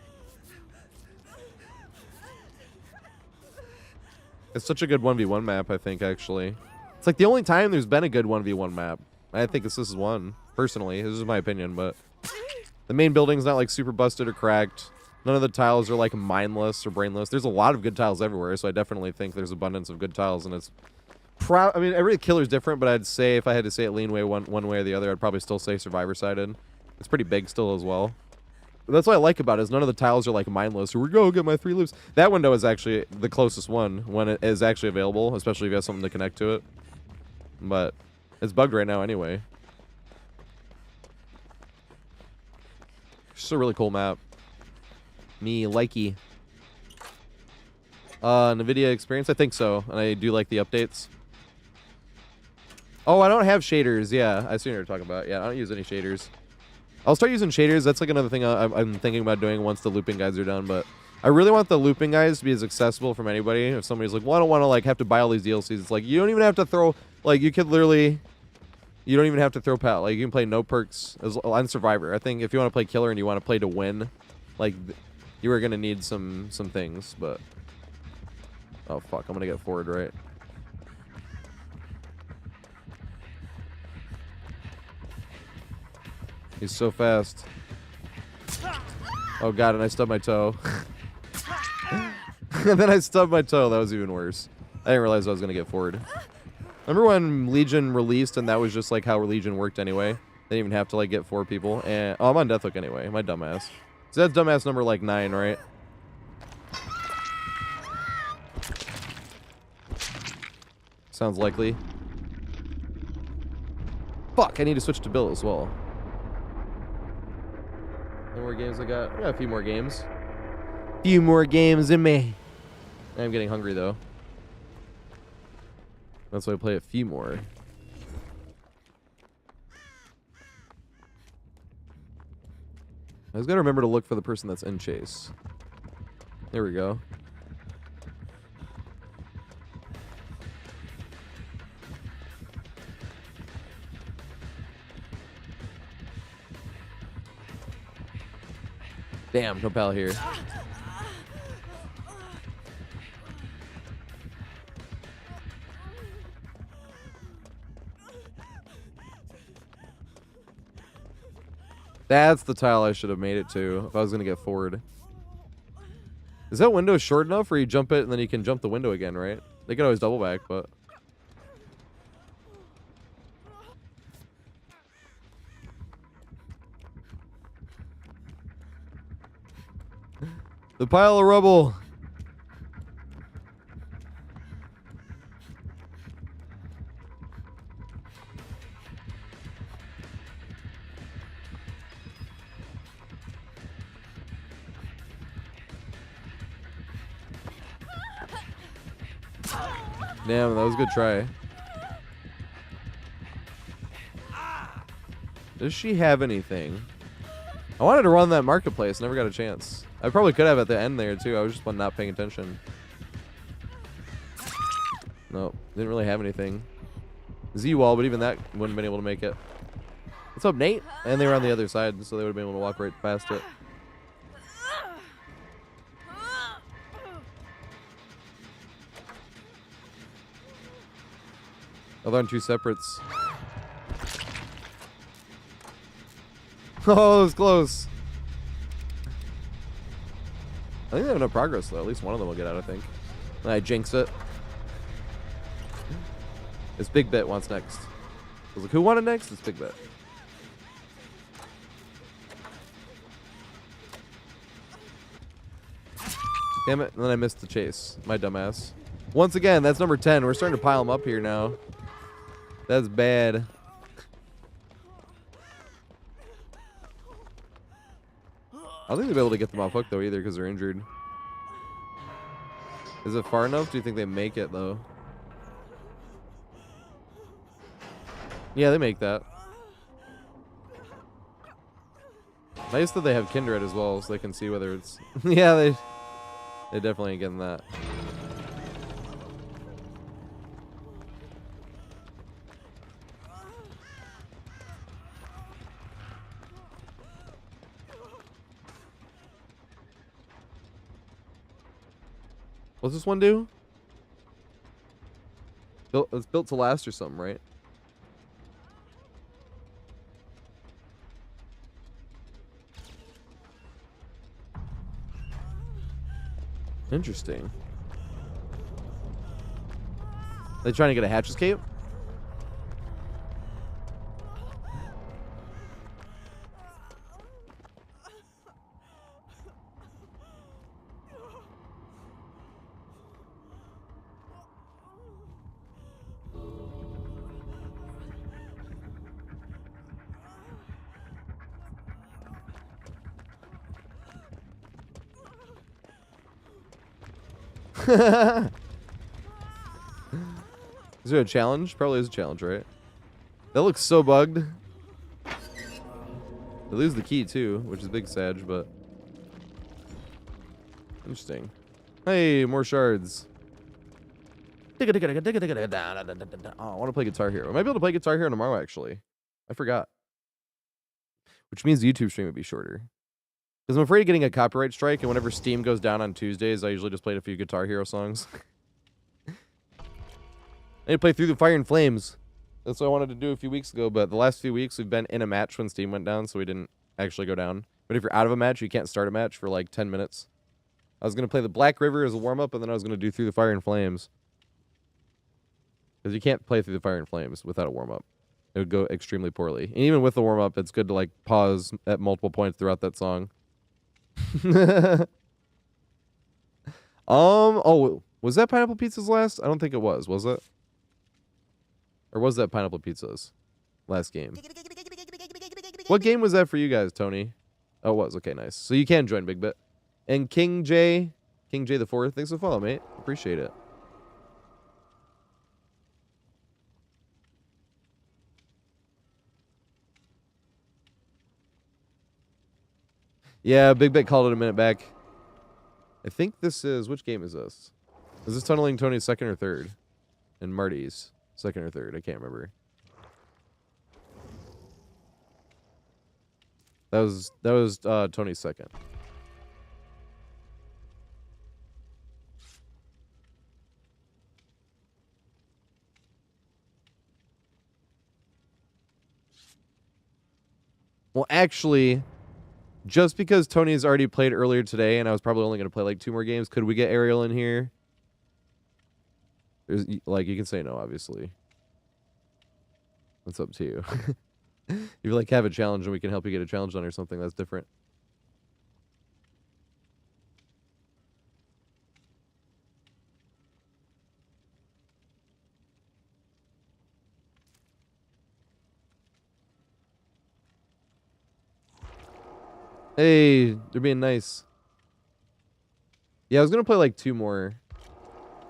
It's such a good 1v1 map, I think, actually. It's like the only time there's been a good 1v1 map. I think this is one, personally. This is my opinion, but... The main building's not, like, super busted or cracked. None of the tiles are, like, mindless or brainless. There's a lot of good tiles everywhere, so I definitely think there's abundance of good tiles, and it's... I mean, every killer's different, but I'd say if I had to say it lean way one way or the other, I'd probably still say survivor-sided. It's pretty big still as well. But that's what I like about it, is none of the tiles are, like, mindless. Here we go, get my 3 loops. That window is actually the closest one when it is actually available, especially if you have something to connect to it. But it's bugged right now anyway. It's just a really cool map. Me likey. NVIDIA experience? I think so. And I do like the updates. Oh, I don't have shaders. Yeah, I see what you're talking about. Yeah, I don't use any shaders. I'll start using shaders. That's like another thing I'm thinking about doing once the looping guides are done. But I really want the looping guides to be as accessible from anybody. If somebody's like, well, I don't want to like have to buy all these DLCs. It's like, you don't even have to throw, like, you could literally, you don't even have to throw PAL. Like, you can play no perks on Survivor. I think if you want to play Killer and you want to play to win, like, you are going to need some things, but... Oh, fuck. I'm going to get forward, right? He's so fast. Oh, God, and I stubbed my toe. And then I stubbed my toe. That was even worse. I didn't realize I was going to get forward. Remember when Legion released and that was just, like, how Legion worked anyway? They didn't even have to, like, get 4 people. And oh, I'm on Deathhook anyway. My dumbass. So that's dumbass number, like, 9, right? Sounds likely. Fuck, I need to switch to Bill as well. How many more games I got? I got a few more games. Few more games in me. I'm getting hungry, though. That's why I play a few more. I just gotta remember to look for the person that's in chase. There we go. Damn, no pal here. That's the tile I should have made it to if I was going to get forward. Is that window short enough where you jump it and then you can jump the window again, right? They can always double back, but... The pile of rubble. Damn, that was a good try. Does she have anything? I wanted to run that marketplace, never got a chance. I probably could have at the end there too. I was just not paying attention. Nope, didn't really have anything. Z-wall, but even that wouldn't have been able to make it. What's up, Nate? And they were on the other side, so they would have been able to walk right past it. Oh, they're on two separates. Oh, it was close. I think they have no progress, though. At least one of them will get out, I think. I jinx it. It's Big Bet wants next. I was like, who wanted next? It's Big Bet. Damn it. And then I missed the chase. My dumbass. Once again, that's number 10. We're starting to pile them up here now. That's bad. I don't think they'll be able to get them off hook, though, either, because they're injured. Is it far enough? Do you think they make it, though? Yeah, they make that. Nice that they have Kindred as well, so they can see whether it's... Yeah, they definitely ain't getting that. What's this one do? It's built to last or something, right? Interesting. They trying to get a hatch escape? Is there a challenge? Probably is a challenge, right? That looks so bugged. They lose the key too, which is big sag, but interesting. Hey, more shards. Oh, I want to play Guitar Hero. I might be able to play Guitar Hero tomorrow, actually. I forgot. Which means the YouTube stream would be shorter. Because I'm afraid of getting a copyright strike, and whenever Steam goes down on Tuesdays, I usually just play a few Guitar Hero songs. I need to play Through the Fire and Flames. That's what I wanted to do a few weeks ago, but the last few weeks we've been in a match when Steam went down, so we didn't actually go down. But if you're out of a match, you can't start a match for like 10 minutes. I was going to play the Black River as a warm-up, and then I was going to do Through the Fire and Flames. Because you can't play Through the Fire and Flames without a warm-up. It would go extremely poorly. And even with the warm-up, it's good to like pause at multiple points throughout that song. Oh, was that Pineapple Pizza's last? I don't think it was it? Or was that Pineapple Pizza's last game? What game was that for you guys, Tony? Oh, it was. Okay, nice. So you can join Big Bet. And King J the 4th, thanks for the follow, mate. Appreciate it. Yeah, Big Bet called it a minute back. I think this is... Which game is this? Is this Tunneling Tony's second or third? And Marty's second or third? I can't remember. That was Tony's second. Well, actually... Just because Tony's already played earlier today, and I was probably only going to play like 2 more games, could we get Ariel in here? There's, like, you can say no, obviously. It's up to you. If you like have a challenge and we can help you get a challenge done or something, that's different. Hey, they're being nice. Yeah, I was gonna play like 2 more.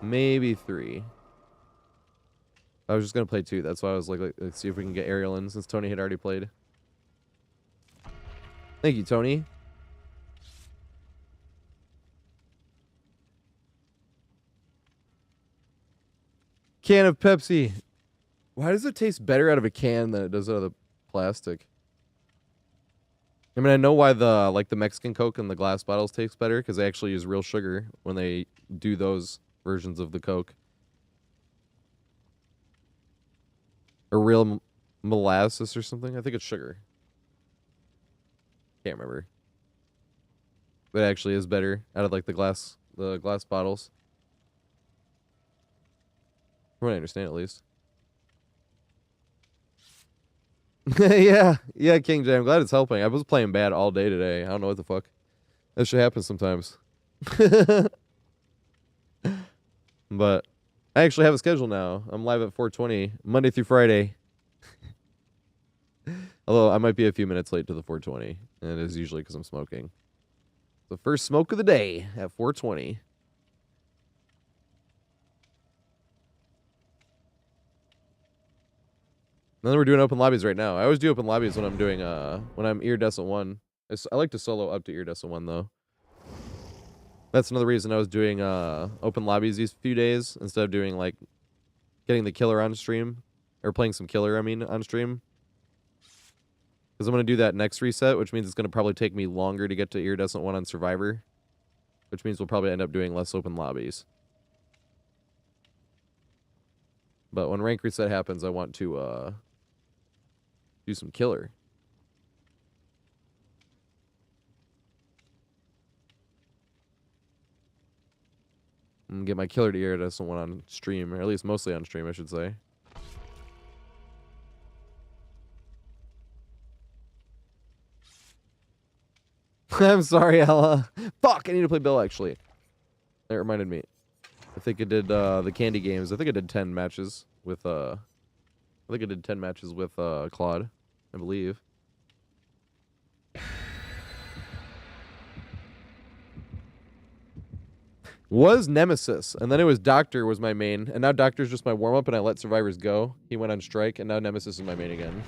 Maybe 3. I was just gonna play 2. That's why I was like, let's see if we can get Ariel in since Tony had already played. Thank you, Tony. Can of Pepsi. Why does it taste better out of a can than it does out of the plastic? I mean, I know why the Mexican Coke and the glass bottles taste better, because they actually use real sugar when they do those versions of the Coke. Or real molasses or something. I think it's sugar. Can't remember. But it actually is better out of like the glass bottles. From what I understand, at least. yeah, King J. I'm glad it's helping. I was playing bad all day today. I don't know what the fuck. That shit happens sometimes. But I actually have a schedule now. I'm live at 4:20, Monday through Friday. Although I might be a few minutes late to the 4:20, and it is usually because I'm smoking. The first smoke of the day at 4:20. Then we're doing open lobbies right now. I always do open lobbies when I'm doing when I'm Iridescent 1. I like to solo up to Iridescent 1 though. That's another reason I was doing open lobbies these few days instead of doing like getting the killer on stream or playing some killer, I mean, on stream. Because I'm going to do that next reset, which means it's going to probably take me longer to get to Iridescent 1 on Survivor, which means we'll probably end up doing less open lobbies. But when rank reset happens, I want to do some killer. And get my killer to Iridescent 1 on stream, or at least mostly on stream, I should say. I'm sorry, Ella. Fuck, I need to play Bill, actually. That reminded me. I think I did the candy games. I think I did 10 matches with Claude, I believe. Was Nemesis, and then it was Doctor was my main, and now Doctor's just my warm-up, and I let survivors go. He went on strike, and now Nemesis is my main again.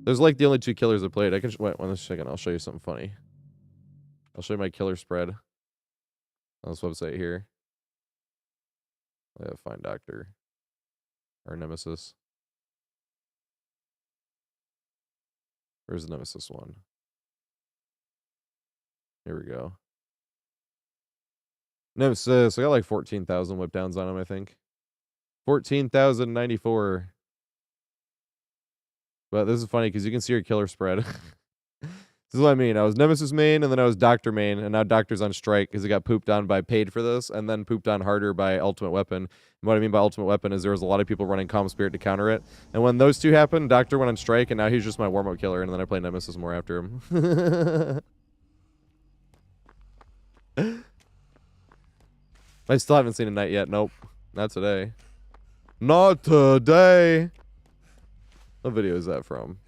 There's like the only 2 killers I played. I can wait 1 second. I'll show you something funny. I'll show you my killer spread on this website here. Find Doctor or Nemesis. Where's the Nemesis one? Here we go. Nemesis. I got like 14,000 whip downs on him, I think. 14,094. But this is funny because you can see your killer spread. This is what I mean. I was Nemesis main, and then I was Doctor main, and now Doctor's on strike because he got pooped on by Paid for this, and then pooped on harder by Ultimate Weapon. And what I mean by Ultimate Weapon is there was a lot of people running Calm Spirit to counter it. And when those 2 happened, Doctor went on strike, and now he's just my warm-up killer, and then I play Nemesis more after him. I still haven't seen a night yet. Nope. Not today. Not today. What video is that from?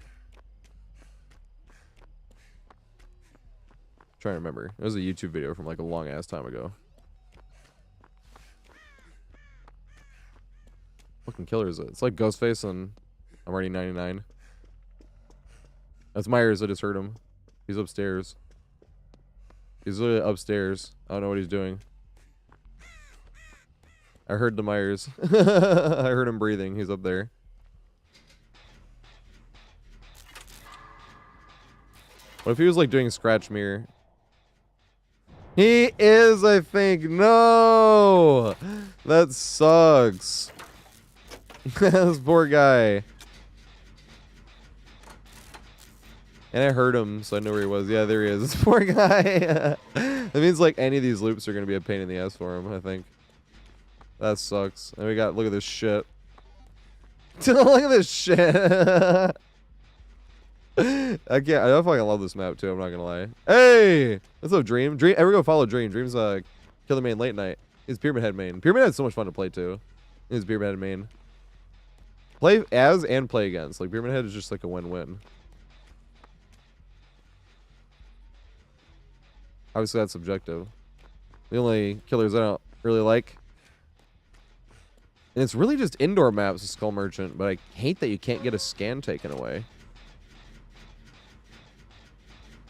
Trying to remember. It was a YouTube video from like a long ass time ago. Fucking killer is it? It's like Ghostface and I'm already 99. That's Myers. I just heard him. He's upstairs. He's literally upstairs. I don't know what he's doing. I heard the Myers. I heard him breathing. He's up there. What if he was like doing scratch mirror? He is, I think. No! That sucks. This poor guy. And I heard him, so I know where he was. Yeah, there he is. This poor guy. That means like any of these loops are gonna be a pain in the ass for him, I think. That sucks. And we got, look at this shit. Look at this shit. I fucking love this map too, I'm not gonna lie. Hey! What's up, Dream? Everyone follow Dream. Dream's Killer main late night. He's Pyramid Head main. Pyramid Head's so much fun to play too. He's Pyramid Head main. Play as and play against. Like Pyramid Head is just like a win-win. Obviously that's subjective. The only killers I don't really like. And it's really just indoor maps with Skull Merchant, but I hate that you can't get a scan taken away.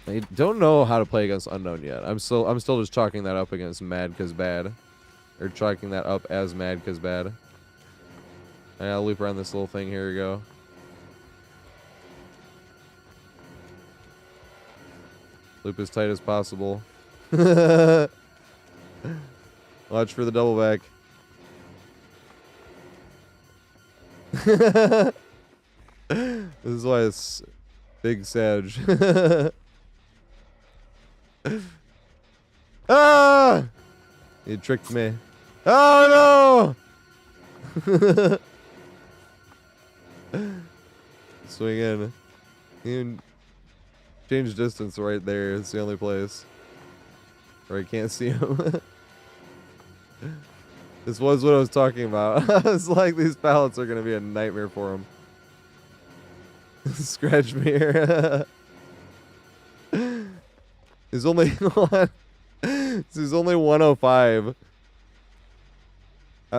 I don't know how to play against Unknown yet. I'm still just chalking that up against Mad 'cause bad. Or chalking that up as Mad 'cause bad. I'll loop around this little thing. Here we go. Loop as tight as possible. Watch for the double back. This is why it's Big Sag. Ah! You tricked me. Oh no! Swing in. You change distance right there. It's the only place where I can't see him. This was what I was talking about. I was like, these pallets are gonna be a nightmare for him. Scratch mirror. There's only one. There's only 105.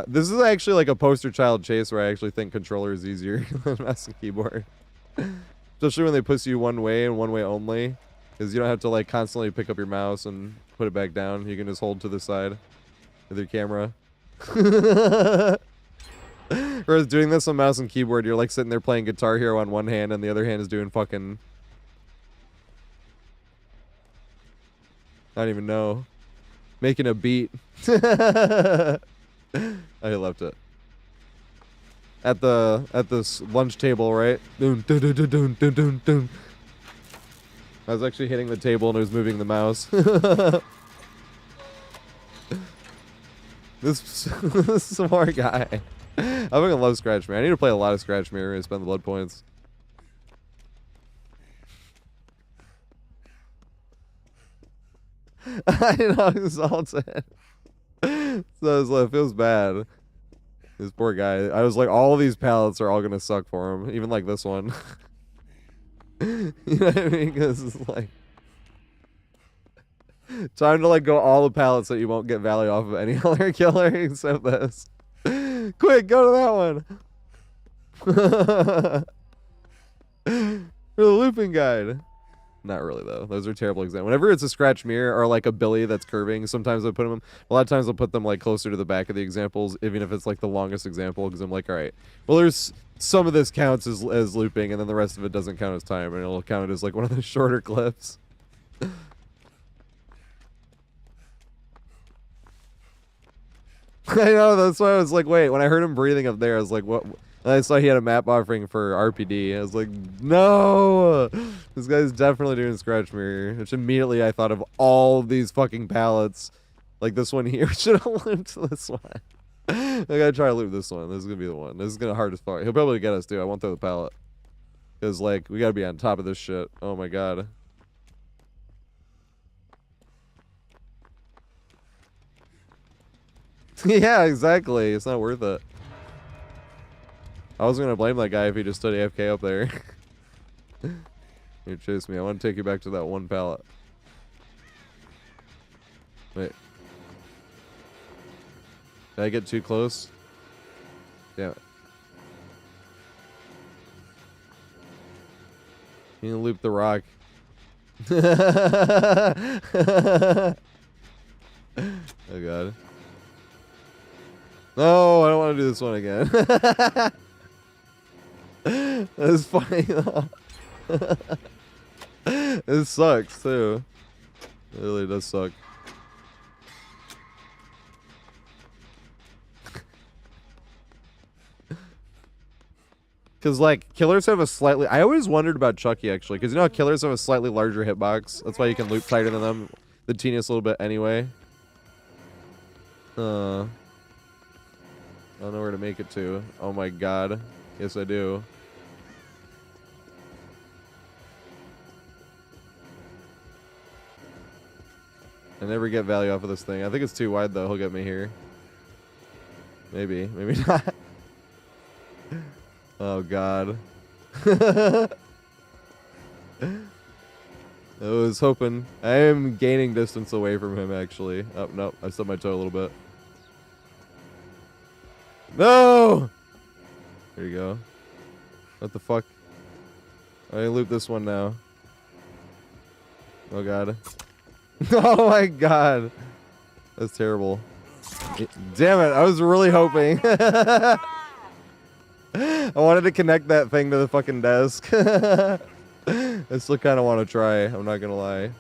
This is actually like a poster child chase where I actually think controller is easier than mouse and keyboard. Especially when they push you one way and one way only. Because you don't have to like constantly pick up your mouse and put it back down. You can just hold to the side with your camera. Whereas doing this on mouse and keyboard, you're like sitting there playing Guitar Hero on one hand and the other hand is doing fucking... I don't even know. Making a beat. I left it. At this lunch table, right? Dun, dun, dun, dun, dun, dun, dun, dun. I was actually hitting the table and it was moving the mouse. This smart guy. I fucking love Scratch Mirror. I need to play a lot of Scratch Mirror and spend the blood points. I know, exalted. So it feels bad. This poor guy. I was like, all of these pallets are all gonna suck for him, even like this one. You know what I mean? Because it's like time to like go all the pallets that you won't get value off of any other killer except this. Quick, go to that one. For the looping guide. Not really though. Those are terrible examples. Whenever it's a scratch mirror or like a Billy that's curving, sometimes I put them. A lot of times I'll put them like closer to the back of the examples, even if it's like the longest example, because I'm like, all right, well, there's some of this counts as looping, and then the rest of it doesn't count as time, and it'll count as like one of the shorter clips. I know, that's why I was like, wait, when I heard him breathing up there, I was like, what? And I saw he had a map offering for RPD. I was like, no! This guy's definitely doing Scratch Mirror. Which immediately I thought of all these fucking pallets. Like this one here. Should have looped this one. I gotta try to loop this one. This is gonna be the one. This is gonna hard as fuck. He'll probably get us too. I won't throw the pallet. Because, like, we gotta be on top of this shit. Oh my god. Yeah, exactly. It's not worth it. I was gonna blame that guy if he just stood AFK up there. You chase me. I want to take you back to that one pallet. Wait. Did I get too close? Damn it. You can loop the rock. Oh god. No, I don't want to do this one again. That's funny though. This sucks too. It really does suck. Because, like, killers have a slightly... I always wondered about Chucky, actually. Because you know how killers have a slightly larger hitbox? That's why you can loop tighter than them. The teeniest little bit anyway. I don't know where to make it to. Oh my god. Yes, I do. I never get value off of this thing. I think it's too wide, though. He'll get me here. Maybe. Maybe not. Oh, God. I was hoping. I am gaining distance away from him, actually. Oh, no. I stubbed my toe a little bit. No! There you go. What the fuck? I loop this one now. Oh, God. Oh, my God. That's terrible. Damn it. I was really hoping. I wanted to connect that thing to the fucking desk. I still kind of want to try. I'm not going to lie. I'm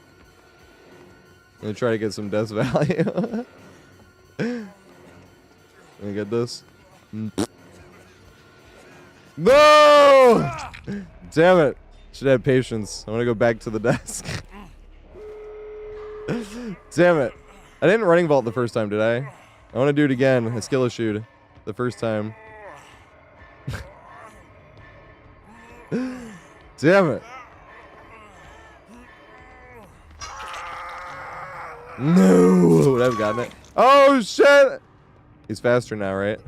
going to try to get some desk value. Let me get this. No! Damn it. Should have patience. I want to go back to the desk. Damn it. I didn't running vault the first time, did I? I want to do it again. A skill issued the first time. Damn it. No. Would I have gotten it? Oh, shit. He's faster now, right?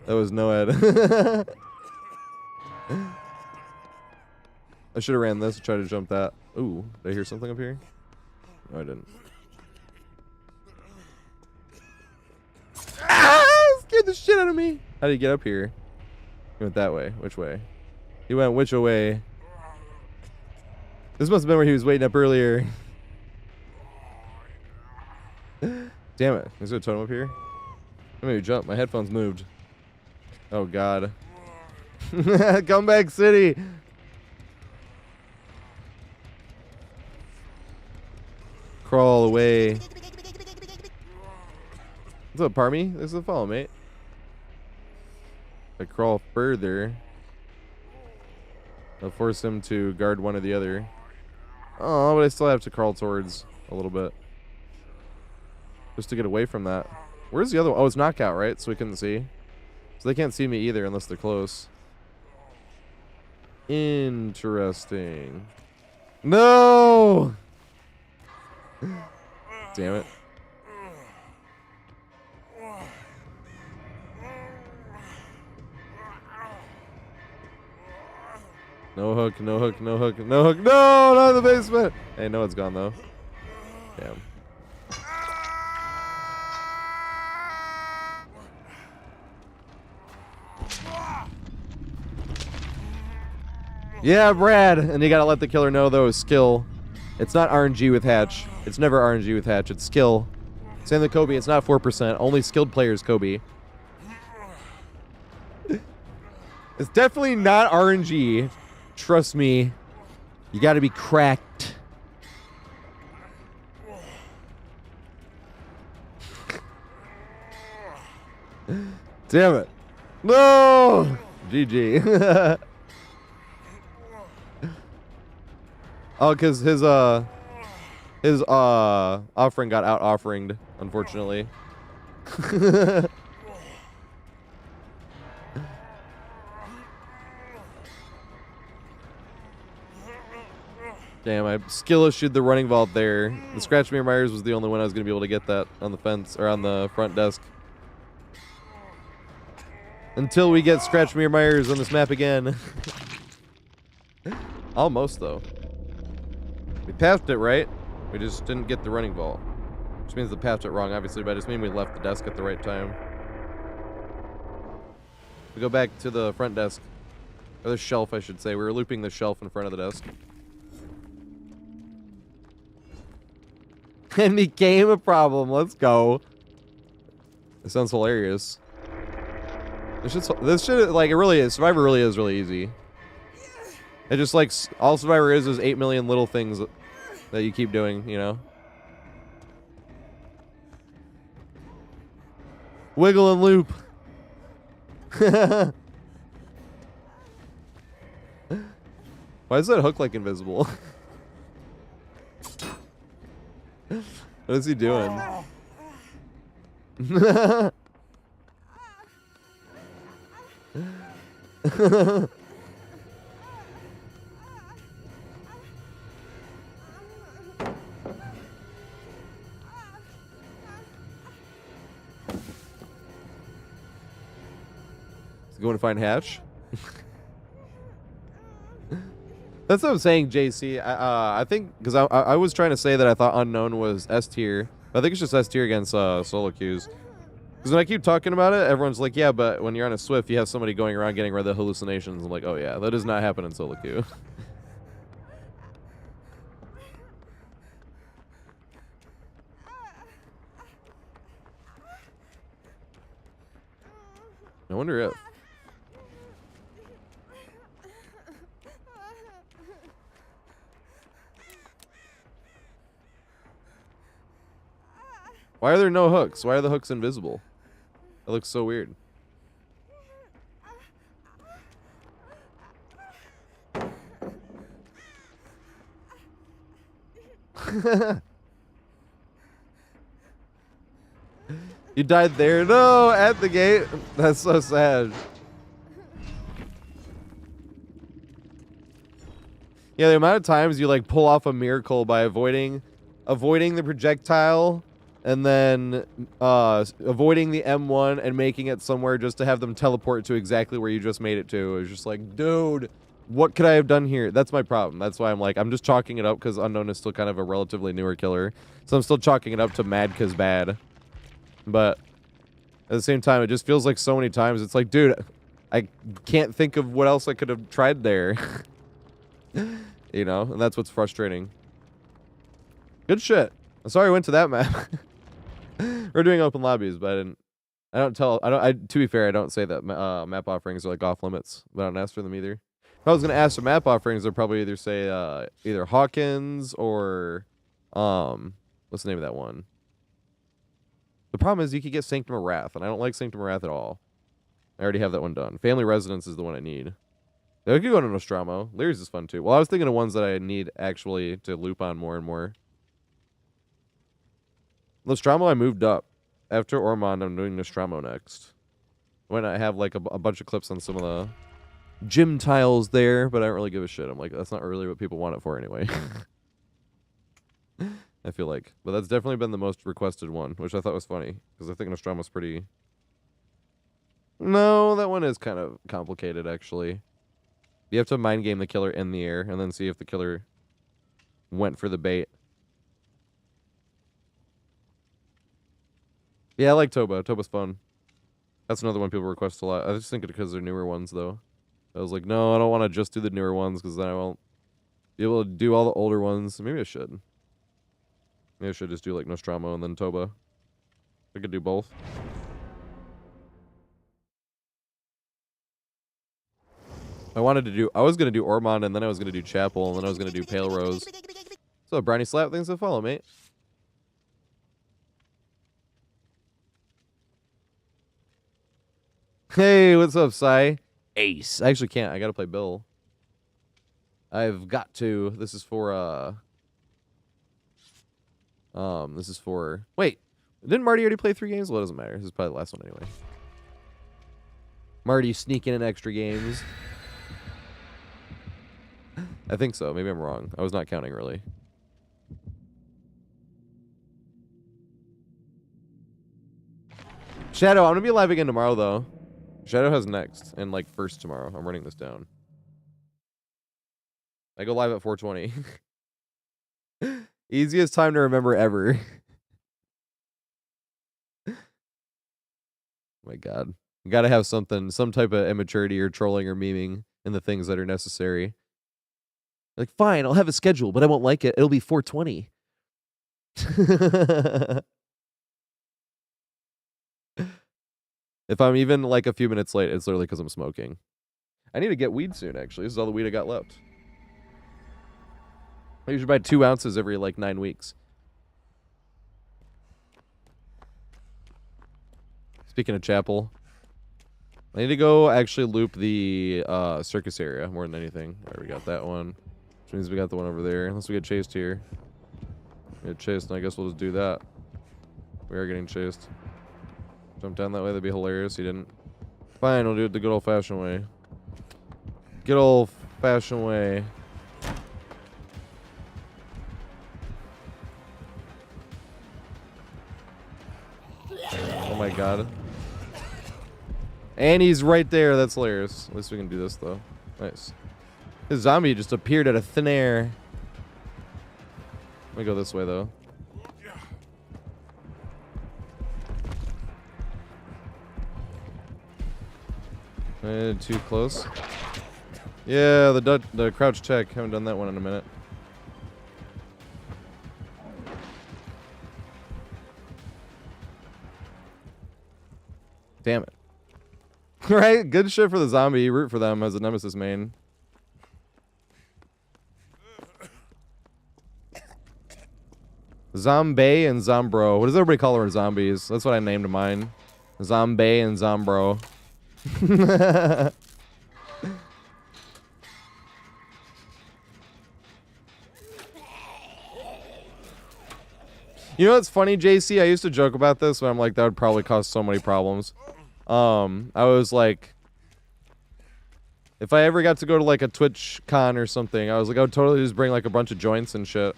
That was no Ed. I should have ran this and tried to jump that. Ooh, did I hear something up here? No, I didn't. Ah! Scared the shit out of me. How did he get up here? He went that way. Which way? He went which way? This must have been where he was waiting up earlier. Damn it. Is there a totem up here? Maybe jump. My headphones moved. Oh, God. Comeback City. Crawl away. What's up, Parmy? This is a follow, mate. If I crawl further, I'll force him to guard one or the other. Oh, but I still have to crawl towards a little bit. Just to get away from that. Where's the other one? Oh, it's knockout, right? So we couldn't see. So they can't see me either unless they're close. Interesting. No! Damn it. No hook, no hook, no hook, no hook. No, not in the basement. Hey, no, it's gone though. Damn. Yeah, Brad. And you gotta let the killer know, though, skill. It's not RNG with Hatch. It's never RNG with Hatch. It's skill. Same with Kobe. It's not 4%. Only skilled players, Kobe. It's definitely not RNG. Trust me. You gotta be cracked. Damn it. No! GG. Oh, because his offering got out offeringed, unfortunately. Damn, I skill issued the running vault there. The Scratch Mirror Myers was the only one I was going to be able to get that on the fence, or on the front desk. Until we get Scratch Mirror Myers on this map again. Almost, though. We passed it, right? We just didn't get the running vault. Which means we passed it wrong, obviously, but I just mean we left the desk at the right time. We go back to the front desk. Or the shelf, I should say. We were looping the shelf in front of the desk. And became a problem. Let's go. This sounds hilarious. This shit, like, it really is. Survivor really is really easy. It just, like, all Survivor is 8 million little things that you keep doing, you know? Wiggle and loop. Why is that hook like invisible? What is he doing? Going to find Hatch. That's what I'm saying, JC. I think because I was trying to say that I thought Unknown was S tier, but I think it's just S tier against solo queues. Because when I keep talking about it, everyone's like, "Yeah, but when you're on a Swift, you have somebody going around getting rid of the hallucinations." I'm like, "Oh yeah, that does not happen in solo queue." I wonder if. Why are there no hooks? Why are the hooks invisible? That looks so weird. You died there? No, at the gate. That's so sad. Yeah, the amount of times you like pull off a miracle by avoiding the projectile and then avoiding the M1 and making it somewhere just to have them teleport to exactly where you just made it to. It's just like, dude, what could I have done here? That's my problem. That's why I'm like, I'm just chalking it up because Unknown is still kind of a relatively newer killer. So I'm still chalking it up to mad because bad. But at the same time, it just feels like so many times. It's like, dude, I can't think of what else I could have tried there. You know, and that's what's frustrating. Good shit. I'm sorry I went to that map. We're doing open lobbies, but to be fair, I don't say that map offerings are like off limits, but I don't ask for them either. If I was going to ask for map offerings, I'd probably either say either Hawkins or what's the name of that one? The problem is you could get Sanctum of Wrath, and I don't like Sanctum of Wrath at all. I already have that one done. Family Residence is the one I need. I could go to Nostromo. Leary's is fun too. Well, I was thinking of ones that I need actually to loop on more and more. Nostromo, I moved up. After Ormond, I'm doing Nostromo next. Why not have like a bunch of clips on some of the gym tiles there, but I don't really give a shit. I'm like, that's not really what people want it for anyway. I feel like. But that's definitely been the most requested one, which I thought was funny, because I think Nostromo's pretty... No, that one is kind of complicated, actually. You have to mind game the killer in the air, and then see if the killer went for the bait. Yeah, I like Toba. Toba's fun. That's another one people request a lot. I just think it because they're newer ones, though. I was like, no, I don't want to just do the newer ones, because then I won't be able to do all the older ones. Maybe I should. Maybe I should just do, like, Nostromo and then Toba. I could do both. I was going to do Ormond, and then I was going to do Chapel, and then I was going to do Pale Rose. So, Brownie Slap, thanks for the follow, mate. Hey, what's up, Sai? Ace. I actually can't. I got to play Bill. I've got to. This is for, Wait. Didn't Marty already play 3 games? Well, it doesn't matter. This is probably the last one anyway. Marty sneaking in extra games. I think so. Maybe I'm wrong. I was not counting, really. Shadow, I'm going to be live again tomorrow, though. Shadow has next, and, like, first tomorrow. I'm writing this down. I go live at 4:20. Easiest time to remember ever. My God. You got to have something, some type of immaturity or trolling or memeing in the things that are necessary. Like, fine, I'll have a schedule, but I won't like it. It'll be 4:20. If I'm even like a few minutes late, it's literally because I'm smoking. I need to get weed soon, actually. This is all the weed I got left. I usually buy 2 ounces every like 9 weeks. Speaking of Chapel, I need to go actually loop the circus area more than anything. Alright, we got that one. Which means we got the one over there. Unless we get chased here. We get chased, and I guess we'll just do that. We are getting chased. Jump down that way, that'd be hilarious. He didn't. Fine, we'll do it the good old-fashioned way. Good old-fashioned way. Oh my god. And he's right there. That's hilarious. At least we can do this, though. Nice. His zombie just appeared out of thin air. Let me go this way, though. Too close. Yeah, the crouch check. Haven't done that one in a minute. Damn it. Right? Good shit for the zombie. You root for them as a Nemesis main. Zombie and Zombro. What does everybody call their zombies? That's what I named mine. Zombie and Zombro. You know what's funny, JC? I used to joke about this, but I'm like, that would probably cause so many problems. I was like, if I ever got to go to like a Twitch con or something, I was like, I would totally just bring like a bunch of joints and shit.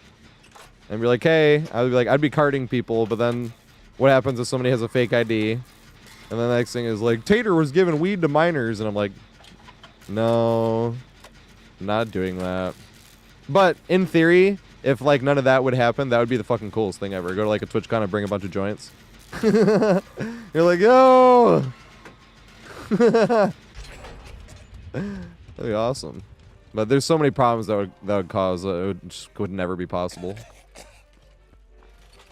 And be like, hey, I would be like, I'd be carding people, but then what happens if somebody has a fake ID? And then the next thing is like, Tater was giving weed to minors, and I'm like, no, not doing that. But in theory, if like none of that would happen, that would be the fucking coolest thing ever. Go to like a Twitch con and bring a bunch of joints. You're like, yo! That'd be awesome. But there's so many problems that would cause it would never be possible.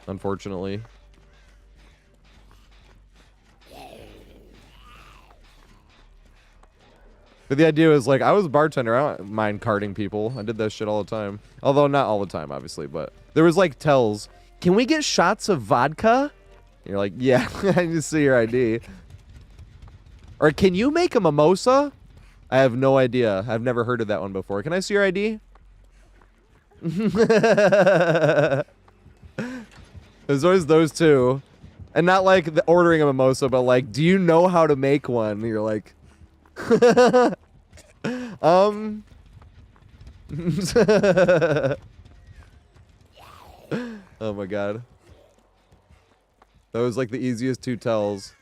Unfortunately. But the idea is like, I was a bartender. I don't mind carding people. I did that shit all the time. Although not all the time, obviously. But there was like tells. Can we get shots of vodka? And you're like, yeah, I just see your ID. Or can you make a mimosa? I have no idea. I've never heard of that one before. Can I see your ID? There's always those two. And not like the ordering a mimosa, but like, do you know how to make one? And you're like, oh my god. That was like the easiest two tells.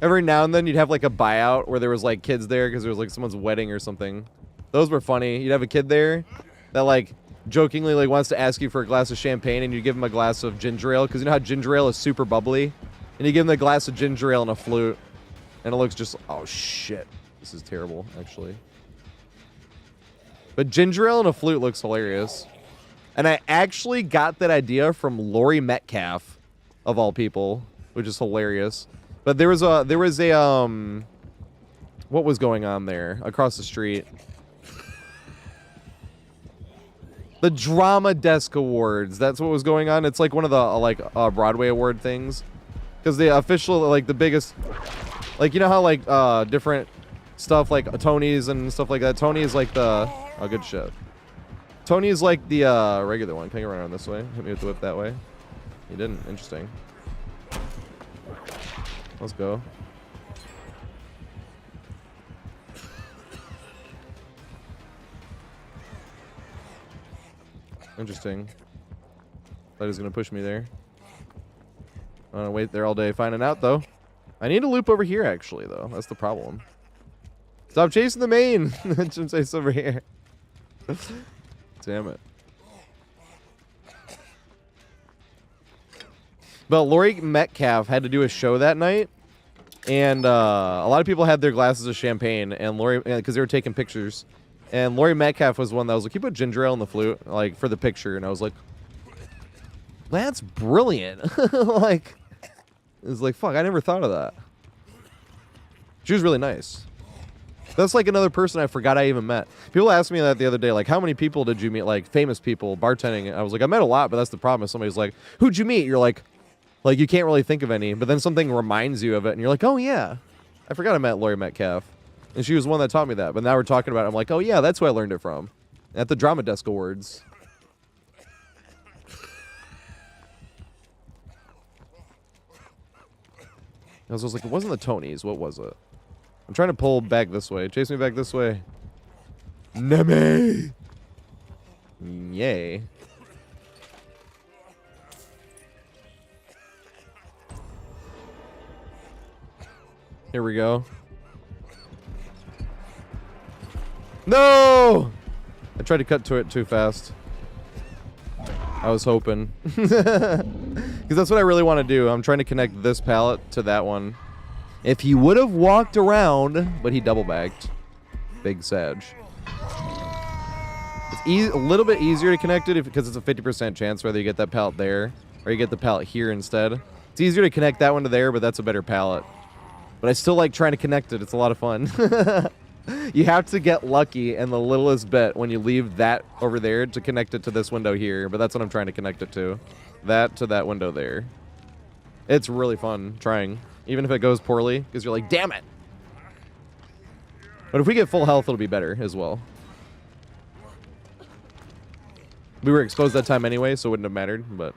Every now and then you'd have like a buyout where there was like kids there because there was like someone's wedding or something. Those were funny. You'd have a kid there that like jokingly like wants to ask you for a glass of champagne, and you give him a glass of ginger ale because you know how ginger ale is super bubbly, and you give him a glass of ginger ale and a flute, and it looks just, oh shit, this is terrible actually. But ginger ale and a flute looks hilarious, and I actually got that idea from Laurie Metcalf of all people, which is hilarious. But there was a what was going on there across the street? The Drama Desk Awards. That's what was going on. It's like one of the Broadway award things, because the official, like the biggest, like you know how like different stuff like Tony's and stuff like that. Tony is like the good shit. Tony is like the regular one. Can I go around this way? Hit me with the whip that way. He didn't. Interesting. Let's go. Interesting. Thought he was gonna push me there. I'm gonna wait there all day finding out though. I need to loop over here actually though. That's the problem. Stop chasing the main. Jim says over here. Damn it. But Laurie Metcalf had to do a show that night, and a lot of people had their glasses of champagne, and Laurie, because they were taking pictures, and Laurie Metcalf was one that was like, "You put ginger ale in the flute, like for the picture," and I was like, "That's brilliant!" Like, it was like, "Fuck, I never thought of that." She was really nice. That's like another person I forgot I even met. People asked me that the other day, like, how many people did you meet, like, famous people, bartending? I was like, I met a lot, but that's the problem. If somebody's like, who'd you meet? You're like, you can't really think of any, but then something reminds you of it, and you're like, oh, yeah. I forgot I met Laurie Metcalf. And she was the one that taught me that, but now we're talking about it. I'm like, oh, yeah, that's who I learned it from. At the Drama Desk Awards. I was like, it wasn't the Tonys. What was it? I'm trying to pull back this way. Chase me back this way. Neme! Yay. Here we go. No! I tried to cut to it too fast. I was hoping. Because that's what I really want to do. I'm trying to connect this pallet to that one. If he would have walked around, but he double bagged. Big Sag. It's a little bit easier to connect it because it's a 50% chance whether you get that pallet there or you get the pallet here instead. It's easier to connect that one to there, but that's a better pallet. But I still like trying to connect it. It's a lot of fun. You have to get lucky in the littlest bit when you leave that over there to connect it to this window here. But that's what I'm trying to connect it to. That to that window there. It's really fun trying. Even if it goes poorly, because you're like, damn it. But if we get full health, it'll be better as well. We were exposed that time anyway, so it wouldn't have mattered, but...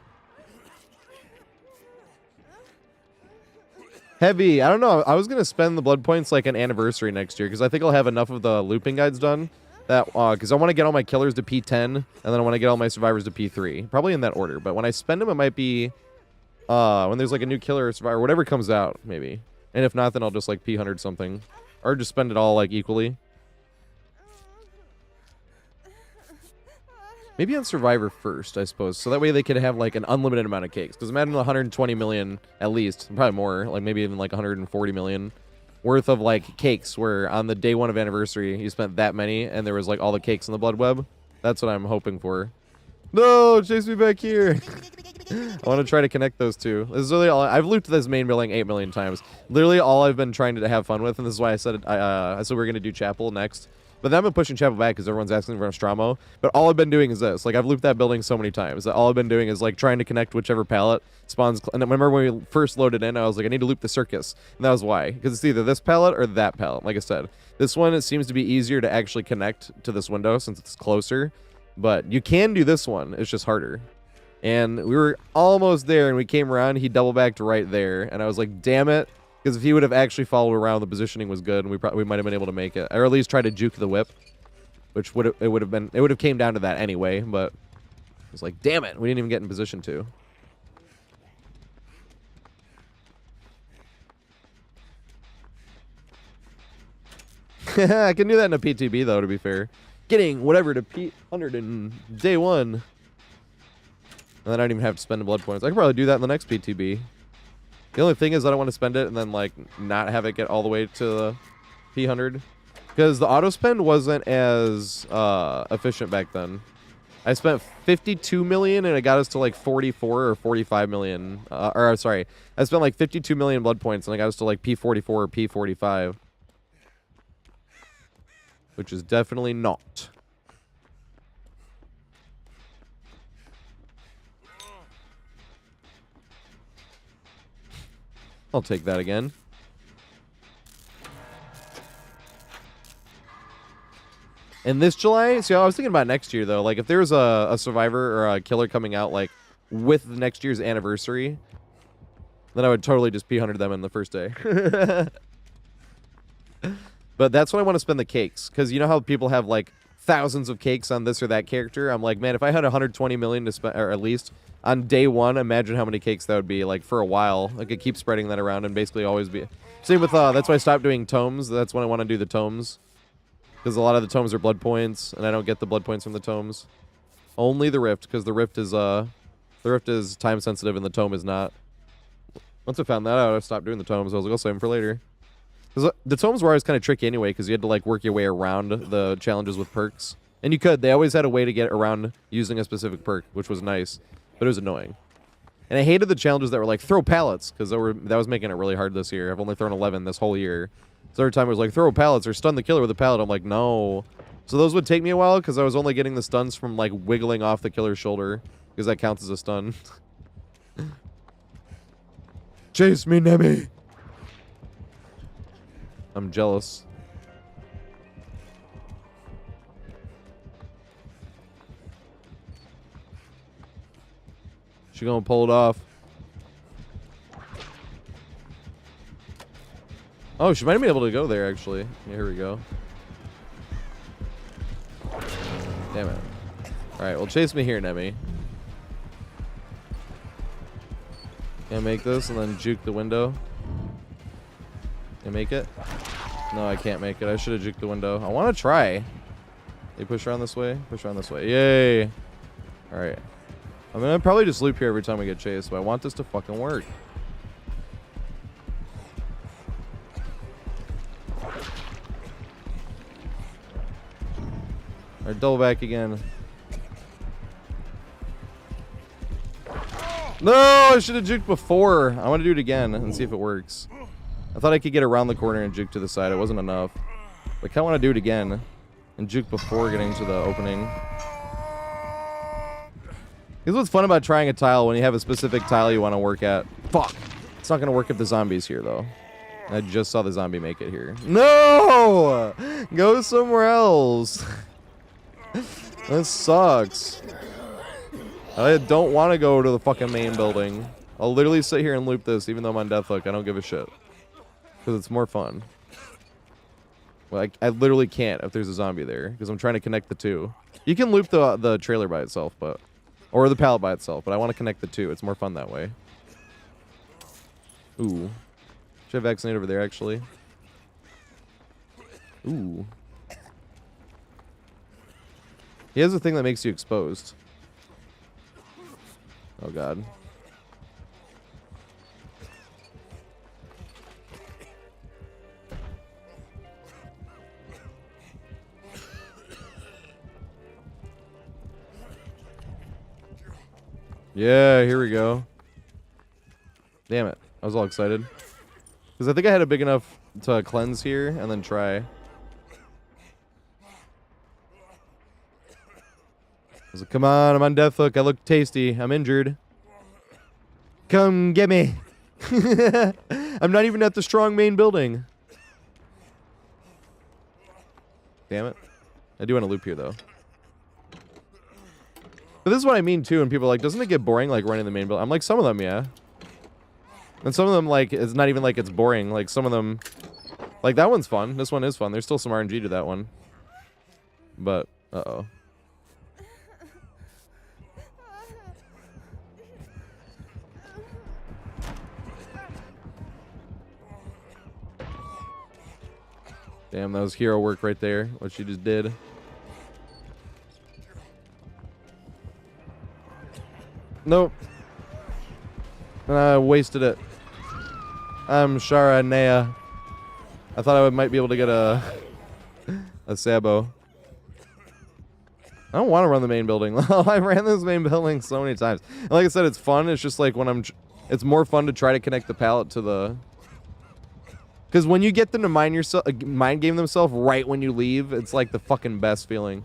Heavy. I don't know. I was going to spend the blood points like an anniversary next year, because I think I'll have enough of the looping guides done. That because I want to get all my killers to P10, and then I want to get all my survivors to P3. Probably in that order, but when I spend them, it might be... when there's like a new killer or survivor, whatever comes out, maybe. And if not, then I'll just like P100 something. Or just spend it all like equally. Maybe on Survivor first, I suppose. So that way they could have like an unlimited amount of cakes. Because imagine 120 million at least, probably more, like maybe even like 140 million worth of like cakes where on the day one of anniversary you spent that many and there was like all the cakes in the blood web. That's what I'm hoping for. No, chase me back here. I want to try to connect those two. This is really all. I've looped this main building 8 million times. Literally all I've been trying to have fun with, and this is why I said I said we are gonna do Chapel next. But then I've been pushing Chapel back because everyone's asking for Nostromo. But all I've been doing is this. Like I've looped that building so many times that all I've been doing is like trying to connect whichever pallet spawns. And I remember when we first loaded in, I was like, I need to loop the circus, and that was why. Because it's either this pallet or that pallet. Like I said, this one it seems to be easier to actually connect to this window since it's closer. But you can do this one. It's just harder. And we were almost there, and we came around. He double backed right there, and I was like, "Damn it!" Because if he would have actually followed around, the positioning was good, and we might have been able to make it, or at least try to juke the whip, which would have came down to that anyway. But I was like, "Damn it! We didn't even get in position to." I can do that in a PTB though. To be fair, getting whatever to P100 in day one. And then I don't even have to spend the blood points. I could probably do that in the next PTB. The only thing is I don't want to spend it and then like not have it get all the way to the P100. Because the auto spend wasn't as efficient back then. I spent 52 million and it got us to like 44 or 45 million. Sorry. I spent like 52 million blood points and it got us to like P44 or P45. Which is definitely not. I'll take that again. And this July, see, I was thinking about next year, though. Like, if there's a survivor or a killer coming out, like, with next year's anniversary, then I would totally just P100 them in the first day. But that's when I want to spend the cakes. Because you know how people have, like, thousands of cakes on this or that character? I'm like, man, if I had 120 million to spend, or at least on day one, imagine how many cakes that would be, like, for a while. I could keep spreading that around and basically always be... Same with, that's why I stopped doing tomes. That's when I want to do the tomes. Because a lot of the tomes are blood points, and I don't get the blood points from the tomes. Only the rift, because the rift is time sensitive and the tome is not. Once I found that out, I stopped doing the tomes. I was like, I'll save them for later. Because the tomes were always kind of tricky anyway, because you had to like work your way around the challenges with perks. And you could. They always had a way to get around using a specific perk, which was nice, but it was annoying. And I hated the challenges that were like, throw pallets, because that was making it really hard this year. I've only thrown 11 this whole year. So every time it was like, throw pallets or stun the killer with a pallet. I'm like, no. So those would take me a while because I was only getting the stuns from like wiggling off the killer's shoulder because that counts as a stun. Chase me, Nemi. I'm jealous. She gonna pull it off. Oh, she might be able to go there, actually. Yeah, here we go. Damn it. Alright, well, chase me here, Nemi. Can I make this and then juke the window? Can I make it? No, I can't make it. I should have juked the window. I want to try. They push around this way? Push around this way. Yay! Alright. I'm gonna probably just loop here every time we get chased, but I want this to fucking work. Alright, double back again. No, I should have juked before. I want to do it again and see if it works. I thought I could get around the corner and juke to the side. It wasn't enough. But I kind of want to do it again and juke before getting to the opening. Here's what's fun about trying a tile when you have a specific tile you want to work at. Fuck. It's not going to work if the zombie's here, though. I just saw the zombie make it here. No! Go somewhere else. That sucks. I don't want to go to the fucking main building. I'll literally sit here and loop this even though I'm on deathhook. I don't give a shit. Because it's more fun. Well, I literally can't if there's a zombie there. Because I'm trying to connect the two. You can loop the trailer by itself, but... Or the pallet by itself, but I want to connect the two. It's more fun that way. Ooh. Should I vaccinate over there, actually? Ooh. He has a thing that makes you exposed. Oh, God. Yeah, here we go. Damn it. I was all excited. Because I think I had it big enough to cleanse here and then try. I was like, come on, I'm on death hook. I look tasty. I'm injured. Come get me. I'm not even at the strong main building. Damn it. I do want to loop here, though. But this is what I mean, too, and people are like, doesn't it get boring, like, running the main building? I'm like, some of them, yeah. And some of them, like, it's not even like it's boring. Like, some of them... Like, that one's fun. This one is fun. There's still some RNG to that one. But, uh-oh. Damn, that was hero work right there, what she just did. Nope. I wasted it. I'm Shara Nea. I thought I might be able to get a Sabo. I don't want to run the main building. I ran this main building so many times. And like I said, it's fun. It's just like when it's more fun to try to connect the pallet to the... Because when you get them to mind game themselves right when you leave, it's like the fucking best feeling.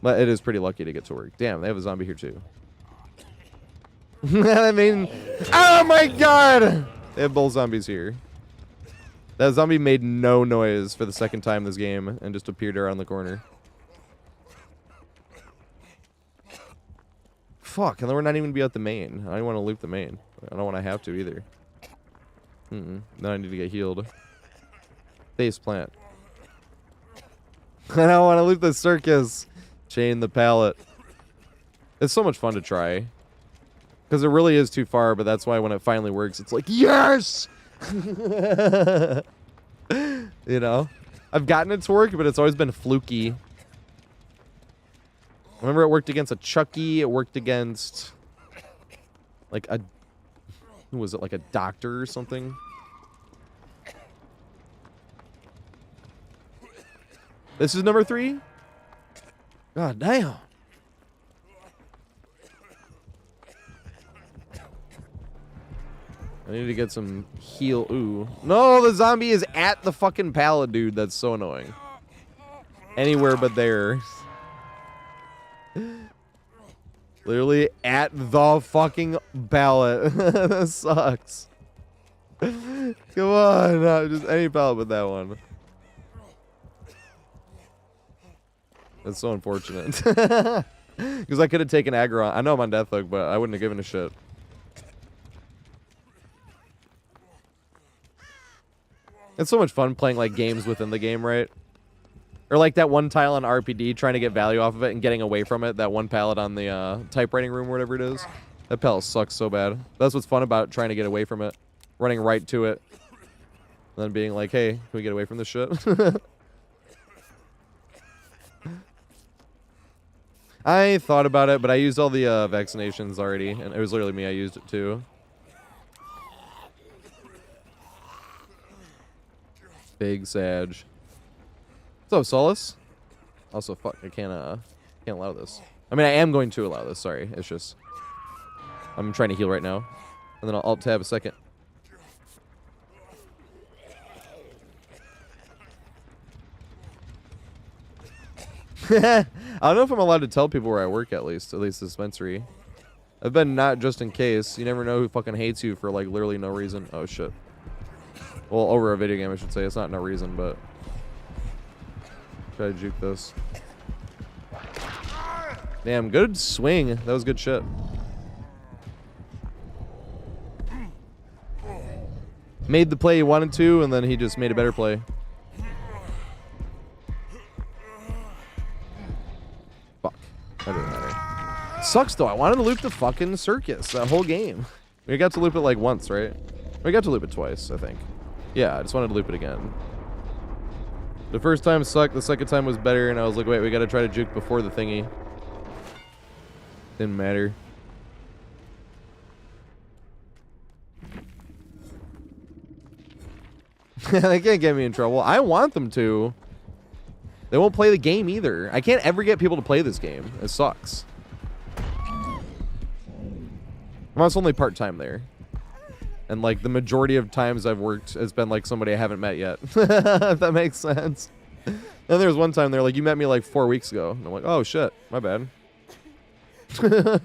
But it is pretty lucky to get to work. Damn, they have a zombie here too. I mean, oh my god! They have both zombies here. That zombie made no noise for the second time this game and just appeared around the corner. Fuck, and then we're not even gonna be at the main. I don't want to loop the main. I don't want to have to either. Now I need to get healed. Face plant. I don't want to loop the circus. Chain the pallet. It's so much fun to try. Because it really is too far, but that's why when it finally works, it's like, yes! You know? I've gotten it to work, but it's always been fluky. Remember it worked against a Chucky, it worked against... Like a... Who was it? Like a doctor or something? This is number 3? God damn. I need to get some heal. Ooh. No, the zombie is at the fucking pallet, dude. That's so annoying. Anywhere but there. Literally at the fucking pallet. That sucks. Come on. No, just any pallet but that one. That's so unfortunate. Because I could have taken aggro on. I know I'm on death hook, but I wouldn't have given a shit. It's so much fun playing like games within the game, right? Or like that one tile on RPD, trying to get value off of it and getting away from it. That one pallet on the typewriting room, or whatever it is. That pallet sucks so bad. That's what's fun about trying to get away from it. Running right to it. And then being like, hey, can we get away from this shit? I thought about it, but I used all the vaccinations already. And it was literally me. I used it too. Big Sag. What's up, Solus? Also, fuck, I can't allow this. I mean, I am going to allow this, sorry. It's just, I'm trying to heal right now. And then I'll alt-tab a second. I don't know if I'm allowed to tell people where I work, at least dispensary. I've been not just in case. You never know who fucking hates you for, like, literally no reason. Oh, shit. Well, over a video game, I should say. It's not no reason, but... Try to juke this. Damn, good swing. That was good shit. Made the play he wanted to, and then he just made a better play. Fuck. That doesn't matter. Sucks, though. I wanted to loop the fucking circus that whole game. We got to loop it, like, once, right? We got to loop it twice, I think. Yeah, I just wanted to loop it again. The first time sucked, the second time was better, and I was like, wait, we gotta try to juke before the thingy. Didn't matter. They can't get me in trouble. I want them to. They won't play the game either. I can't ever get people to play this game. It sucks. Well, it's only part-time there. And, like, the majority of times I've worked has been, like, somebody I haven't met yet. If that makes sense. And there was one time they're like, you met me, like, 4 weeks ago. And I'm like, oh, shit. My bad. But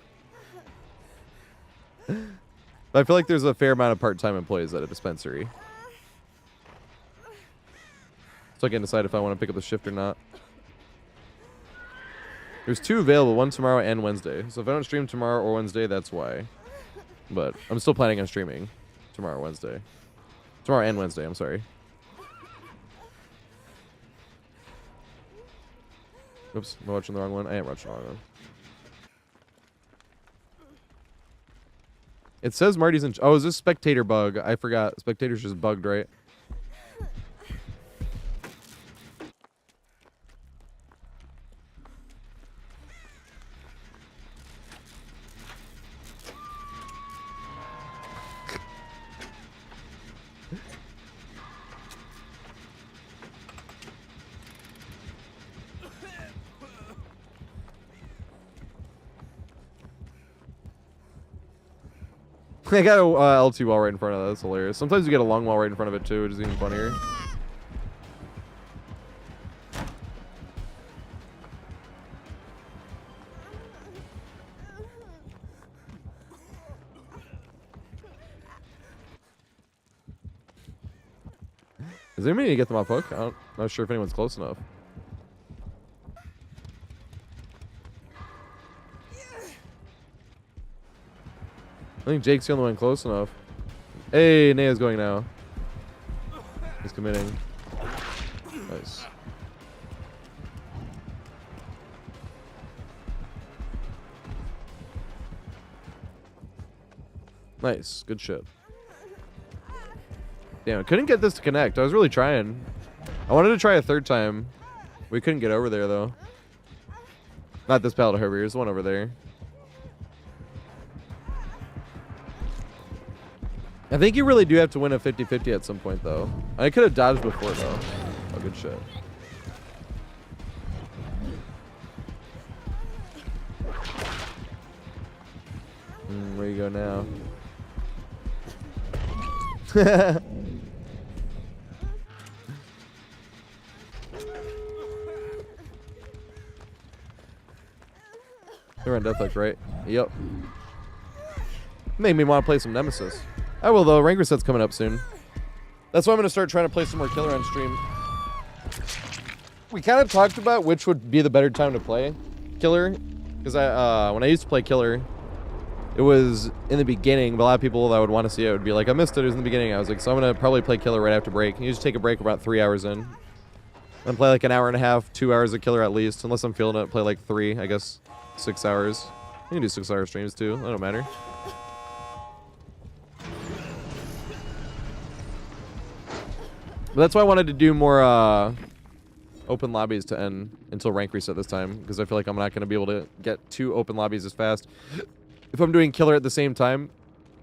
I feel like there's a fair amount of part-time employees at a dispensary. So I can decide if I want to pick up the shift or not. There's 2 available, one tomorrow and Wednesday. So if I don't stream tomorrow or Wednesday, that's why. But I'm still planning on streaming. Tomorrow, Wednesday. Tomorrow and Wednesday, I'm sorry. Oops, am I watching the wrong one? I am watching the wrong one. It says Marty's in... Oh, is this spectator bug? I forgot. Spectator's just bugged, right? I got a LT wall right in front of that. That's hilarious. Sometimes you get a long wall right in front of it too, which is even funnier. Is there any to get them off hook? I'm not sure if anyone's close enough. I think Jake's the only one close enough. Hey, Nea's going now. He's committing. Nice. Nice. Good shit. Damn, I couldn't get this to connect. I was really trying. I wanted to try a third time. We couldn't get over there, though. Not this pallet over here. There's one over there. I think you really do have to win a 50-50 at some point, though. I could have dodged before, though. Oh, good shit. Where you go now? They're on Deathlight, right? Yep. Made me want to play some Nemesis. I will, though. Rank reset's coming up soon. That's why I'm going to start trying to play some more Killer on stream. We kind of talked about which would be the better time to play Killer. Because when I used to play Killer, it was in the beginning, but a lot of people that would want to see it would be like, I missed it. It was in the beginning. I was like, so I'm going to probably play Killer right after break. You just take a break about 3 hours in. And play like an hour and a half, 2 hours of Killer at least. Unless I'm feeling it, play like 3, I guess. 6 hours. You can do 6-hour streams too. That don't matter. But that's why I wanted to do more open lobbies to end until rank reset this time. Because I feel like I'm not going to be able to get 2 open lobbies as fast. If I'm doing Killer at the same time,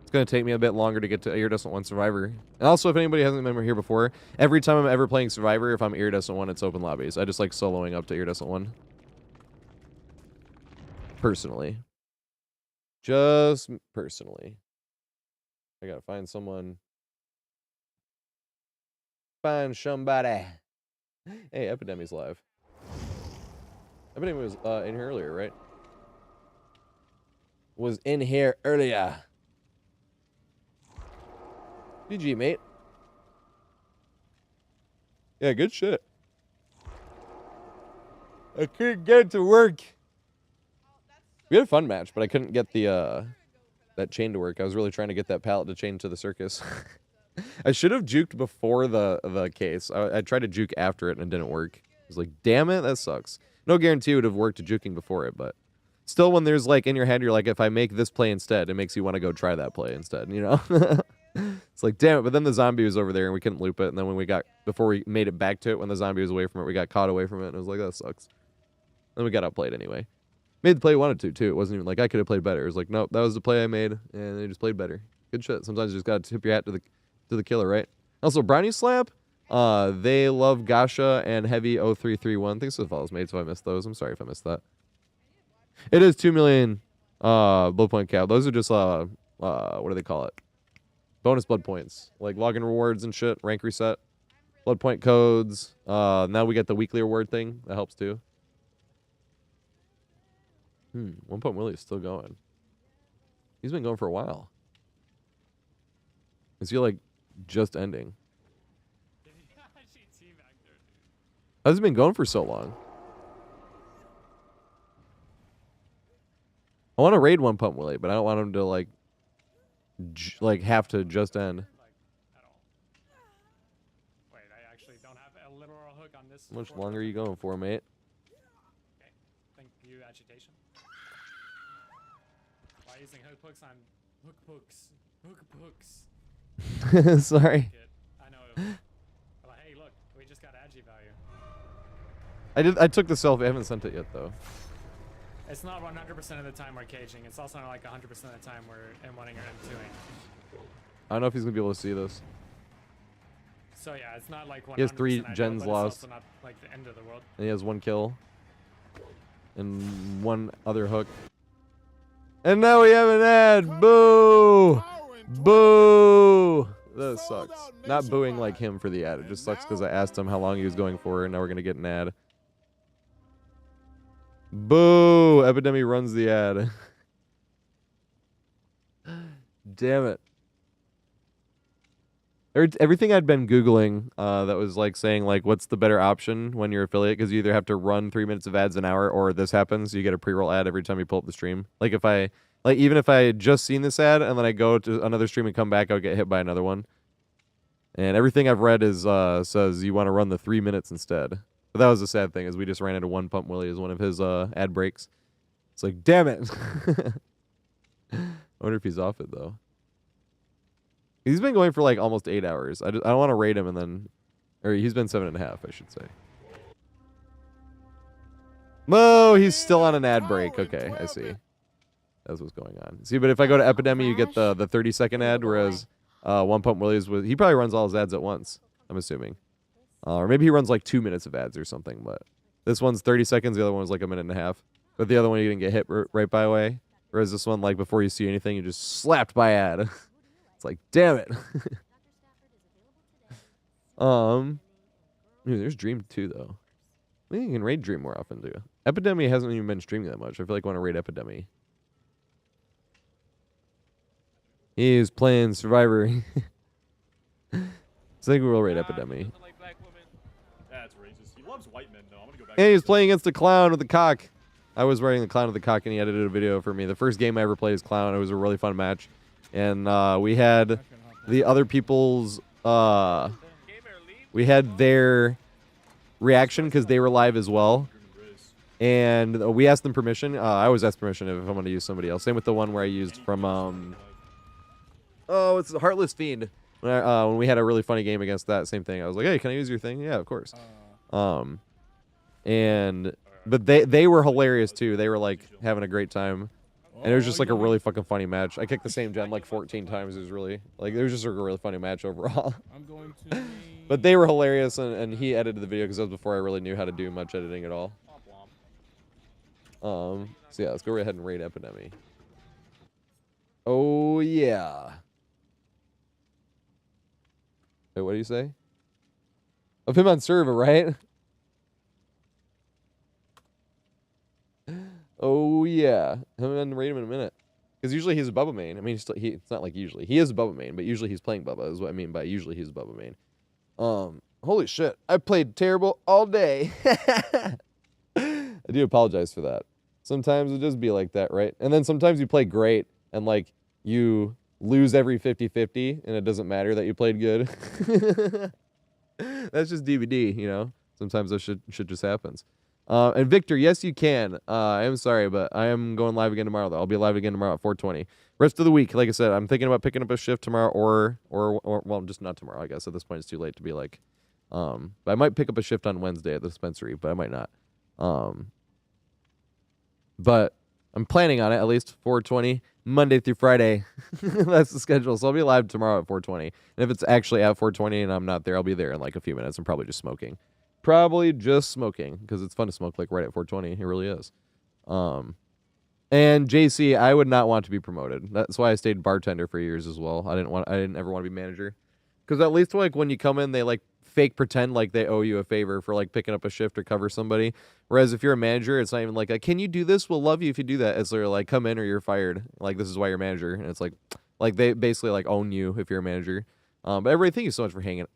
it's going to take me a bit longer to get to Iridescent 1 Survivor. And also, if anybody hasn't been here before, every time I'm ever playing Survivor, if I'm Iridescent 1, it's open lobbies. I just like soloing up to Iridescent 1. Personally. Just personally. I gotta find someone. Find somebody. Hey, Epidemy's live. Epidemy was in here earlier, right? Was in here earlier. GG, mate. Yeah, good shit. I couldn't get it to work. We had a fun match, but I couldn't get the that chain to work. I was really trying to get that pallet to chain to the circus. I should have juked before the case. I tried to juke after it and it didn't work. I was like, damn it, that sucks. No guarantee it would have worked to juking before it, but still, when there's like in your head, you're like, if I make this play instead, it makes you want to go try that play instead, you know? It's like, damn it, but then the zombie was over there and we couldn't loop it, and then when before we made it back to it, when the zombie was away from it, we got caught away from it, and it was like, that sucks. Then we got outplayed anyway. Made the play we wanted to, too. It wasn't even like I could have played better. It was like, nope, that was the play I made, and they just played better. Good shit. Sometimes you just gotta tip your hat to the killer, right? Also, Brownie Slap, they love Gasha and Heavy 0331. Thanks for the follows, mates, if I missed those. I'm sorry if I missed that. It is 2 million blood point cap. Those are just, what do they call it? Bonus blood points. Like login rewards and shit, rank reset. Blood point codes. Now we get the weekly reward thing. That helps too. 1 Point Willie is still going. He's been going for a while. Is he like just ending? How's he been going for so long? I want to raid 1 Pump Willie, but I don't want him to like have to just end. Wait, I actually don't have a literal hook on this. How much longer are you going for, mate? Okay. Thank you, agitation. Why using hook hooks on hook hooks? Hook hooks. Sorry. I know. But hey, look, we just got agi value. I took the selfie. I haven't sent it yet though. It's not 100% of the time we're caging. It's also not like 100% of the time we're M1ing or M2ing. I don't know if he's gonna be able to see this. So yeah, it's not like 100%. He has 3 gens but lost. It's also not like the end of the world. And he has 1 kill. And 1 other hook. And now we have an ad. Boo! Boo! That sucks. Not booing like him for the ad. It just sucks because I asked him how long he was going for, and now we're gonna get an ad. Boo! Epidemic runs the ad. Damn it. Everything I'd been Googling that was like saying like what's the better option when you're affiliate, because you either have to run 3 minutes of ads an hour or this happens, you get a pre-roll ad every time you pull up the stream. Like even if I had just seen this ad and then I go to another stream and come back, I'll get hit by another one. And everything I've read is says you want to run the 3 minutes instead. But that was the sad thing, is we just ran into 1 Pump Willie as one of his ad breaks. It's like, damn it. I wonder if he's off it though. He's been going for like almost 8 hours. I don't want to rate him and then, or he's been 7.5, I should say. Oh, he's still on an ad break. Okay, I see. That's what's going on. See, but if I go to Epidemic, you get the 30-second ad, whereas 1 Pump Willie's he probably runs all his ads at once, I'm assuming. Or maybe he runs like 2 minutes of ads or something, but this one's 30 seconds, the other one's like 1.5 minutes. But the other one you didn't get hit right by way. Whereas this one, like before you see anything, you're just slapped by ad. It's like, damn it. Dude, there's Dream too, though. I think you can raid Dream more often, too. Epidemic hasn't even been streaming that much. I feel like I want to raid Epidemic. He's playing Survivor. I think we'll raid Epidemic. That's racist. He loves white men, though. I'm gonna go back. And he's playing against the Clown with the Cock. I was writing the Clown with the Cock, and he edited a video for me. The first game I ever played is Clown. It was a really fun match. And we had the other people's... we had their reaction because they were live as well. And we asked them permission. I always ask permission if I'm going to use somebody else. Same with the one where I used from... oh, it's the Heartless Fiend. When we had a really funny game against that, same thing. I was like, hey, can I use your thing? Yeah, of course. But they were hilarious too. They were like having a great time. And it was just like a really fucking funny match. I kicked the same gen like 14 times. It was really like, it was just a really funny match overall. But they were hilarious, and he edited the video because that was before I really knew how to do much editing at all. So yeah, let's go right ahead and raid Epidemic. Oh yeah. Wait, what do you say? Of him on server, right? Oh yeah, I'm gonna raid him in a minute. Because usually he's a Bubba main. I mean, it's not like usually. He is a Bubba main, but usually he's playing Bubba is what I mean by usually he's a Bubba main. Holy shit, I played terrible all day. I do apologize for that. Sometimes it just be like that, right? And then sometimes you play great and like you lose every 50-50 and it doesn't matter that you played good. That's just DVD, you know? Sometimes that shit just happens. And Victor, yes, you can. I am sorry, but I am going live again tomorrow, though. I'll be live again tomorrow at 4:20. Rest of the week, like I said, I'm thinking about picking up a shift tomorrow or well, just not tomorrow, I guess. At this point, it's too late to be like, but I might pick up a shift on Wednesday at the dispensary, but I might not. But I'm planning on it, at least 4:20, Monday through Friday. That's the schedule. So I'll be live tomorrow at 4:20. And if it's actually at 4:20 and I'm not there, I'll be there in like a few minutes. I'm probably just smoking. Probably just smoking, because it's fun to smoke like right at 4:20. It really is. And JC, I would not want to be promoted. That's why I stayed bartender for years as well. I didn't ever want to be manager. Because at least like when you come in, they like fake pretend like they owe you a favor for like picking up a shift or cover somebody. Whereas if you're a manager, it's not even like, can you do this? We'll love you if you do that. It's literally like, come in or you're fired. Like, this is why you're manager. And it's like they basically like own you if you're a manager. But everybody, thank you so much for hanging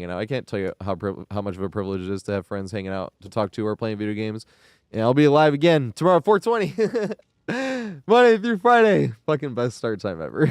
out. I can't tell you how much of a privilege it is to have friends hanging out, to talk to, or playing video games. And I'll be live again tomorrow at 4:20. Monday through Friday. Fucking best start time ever.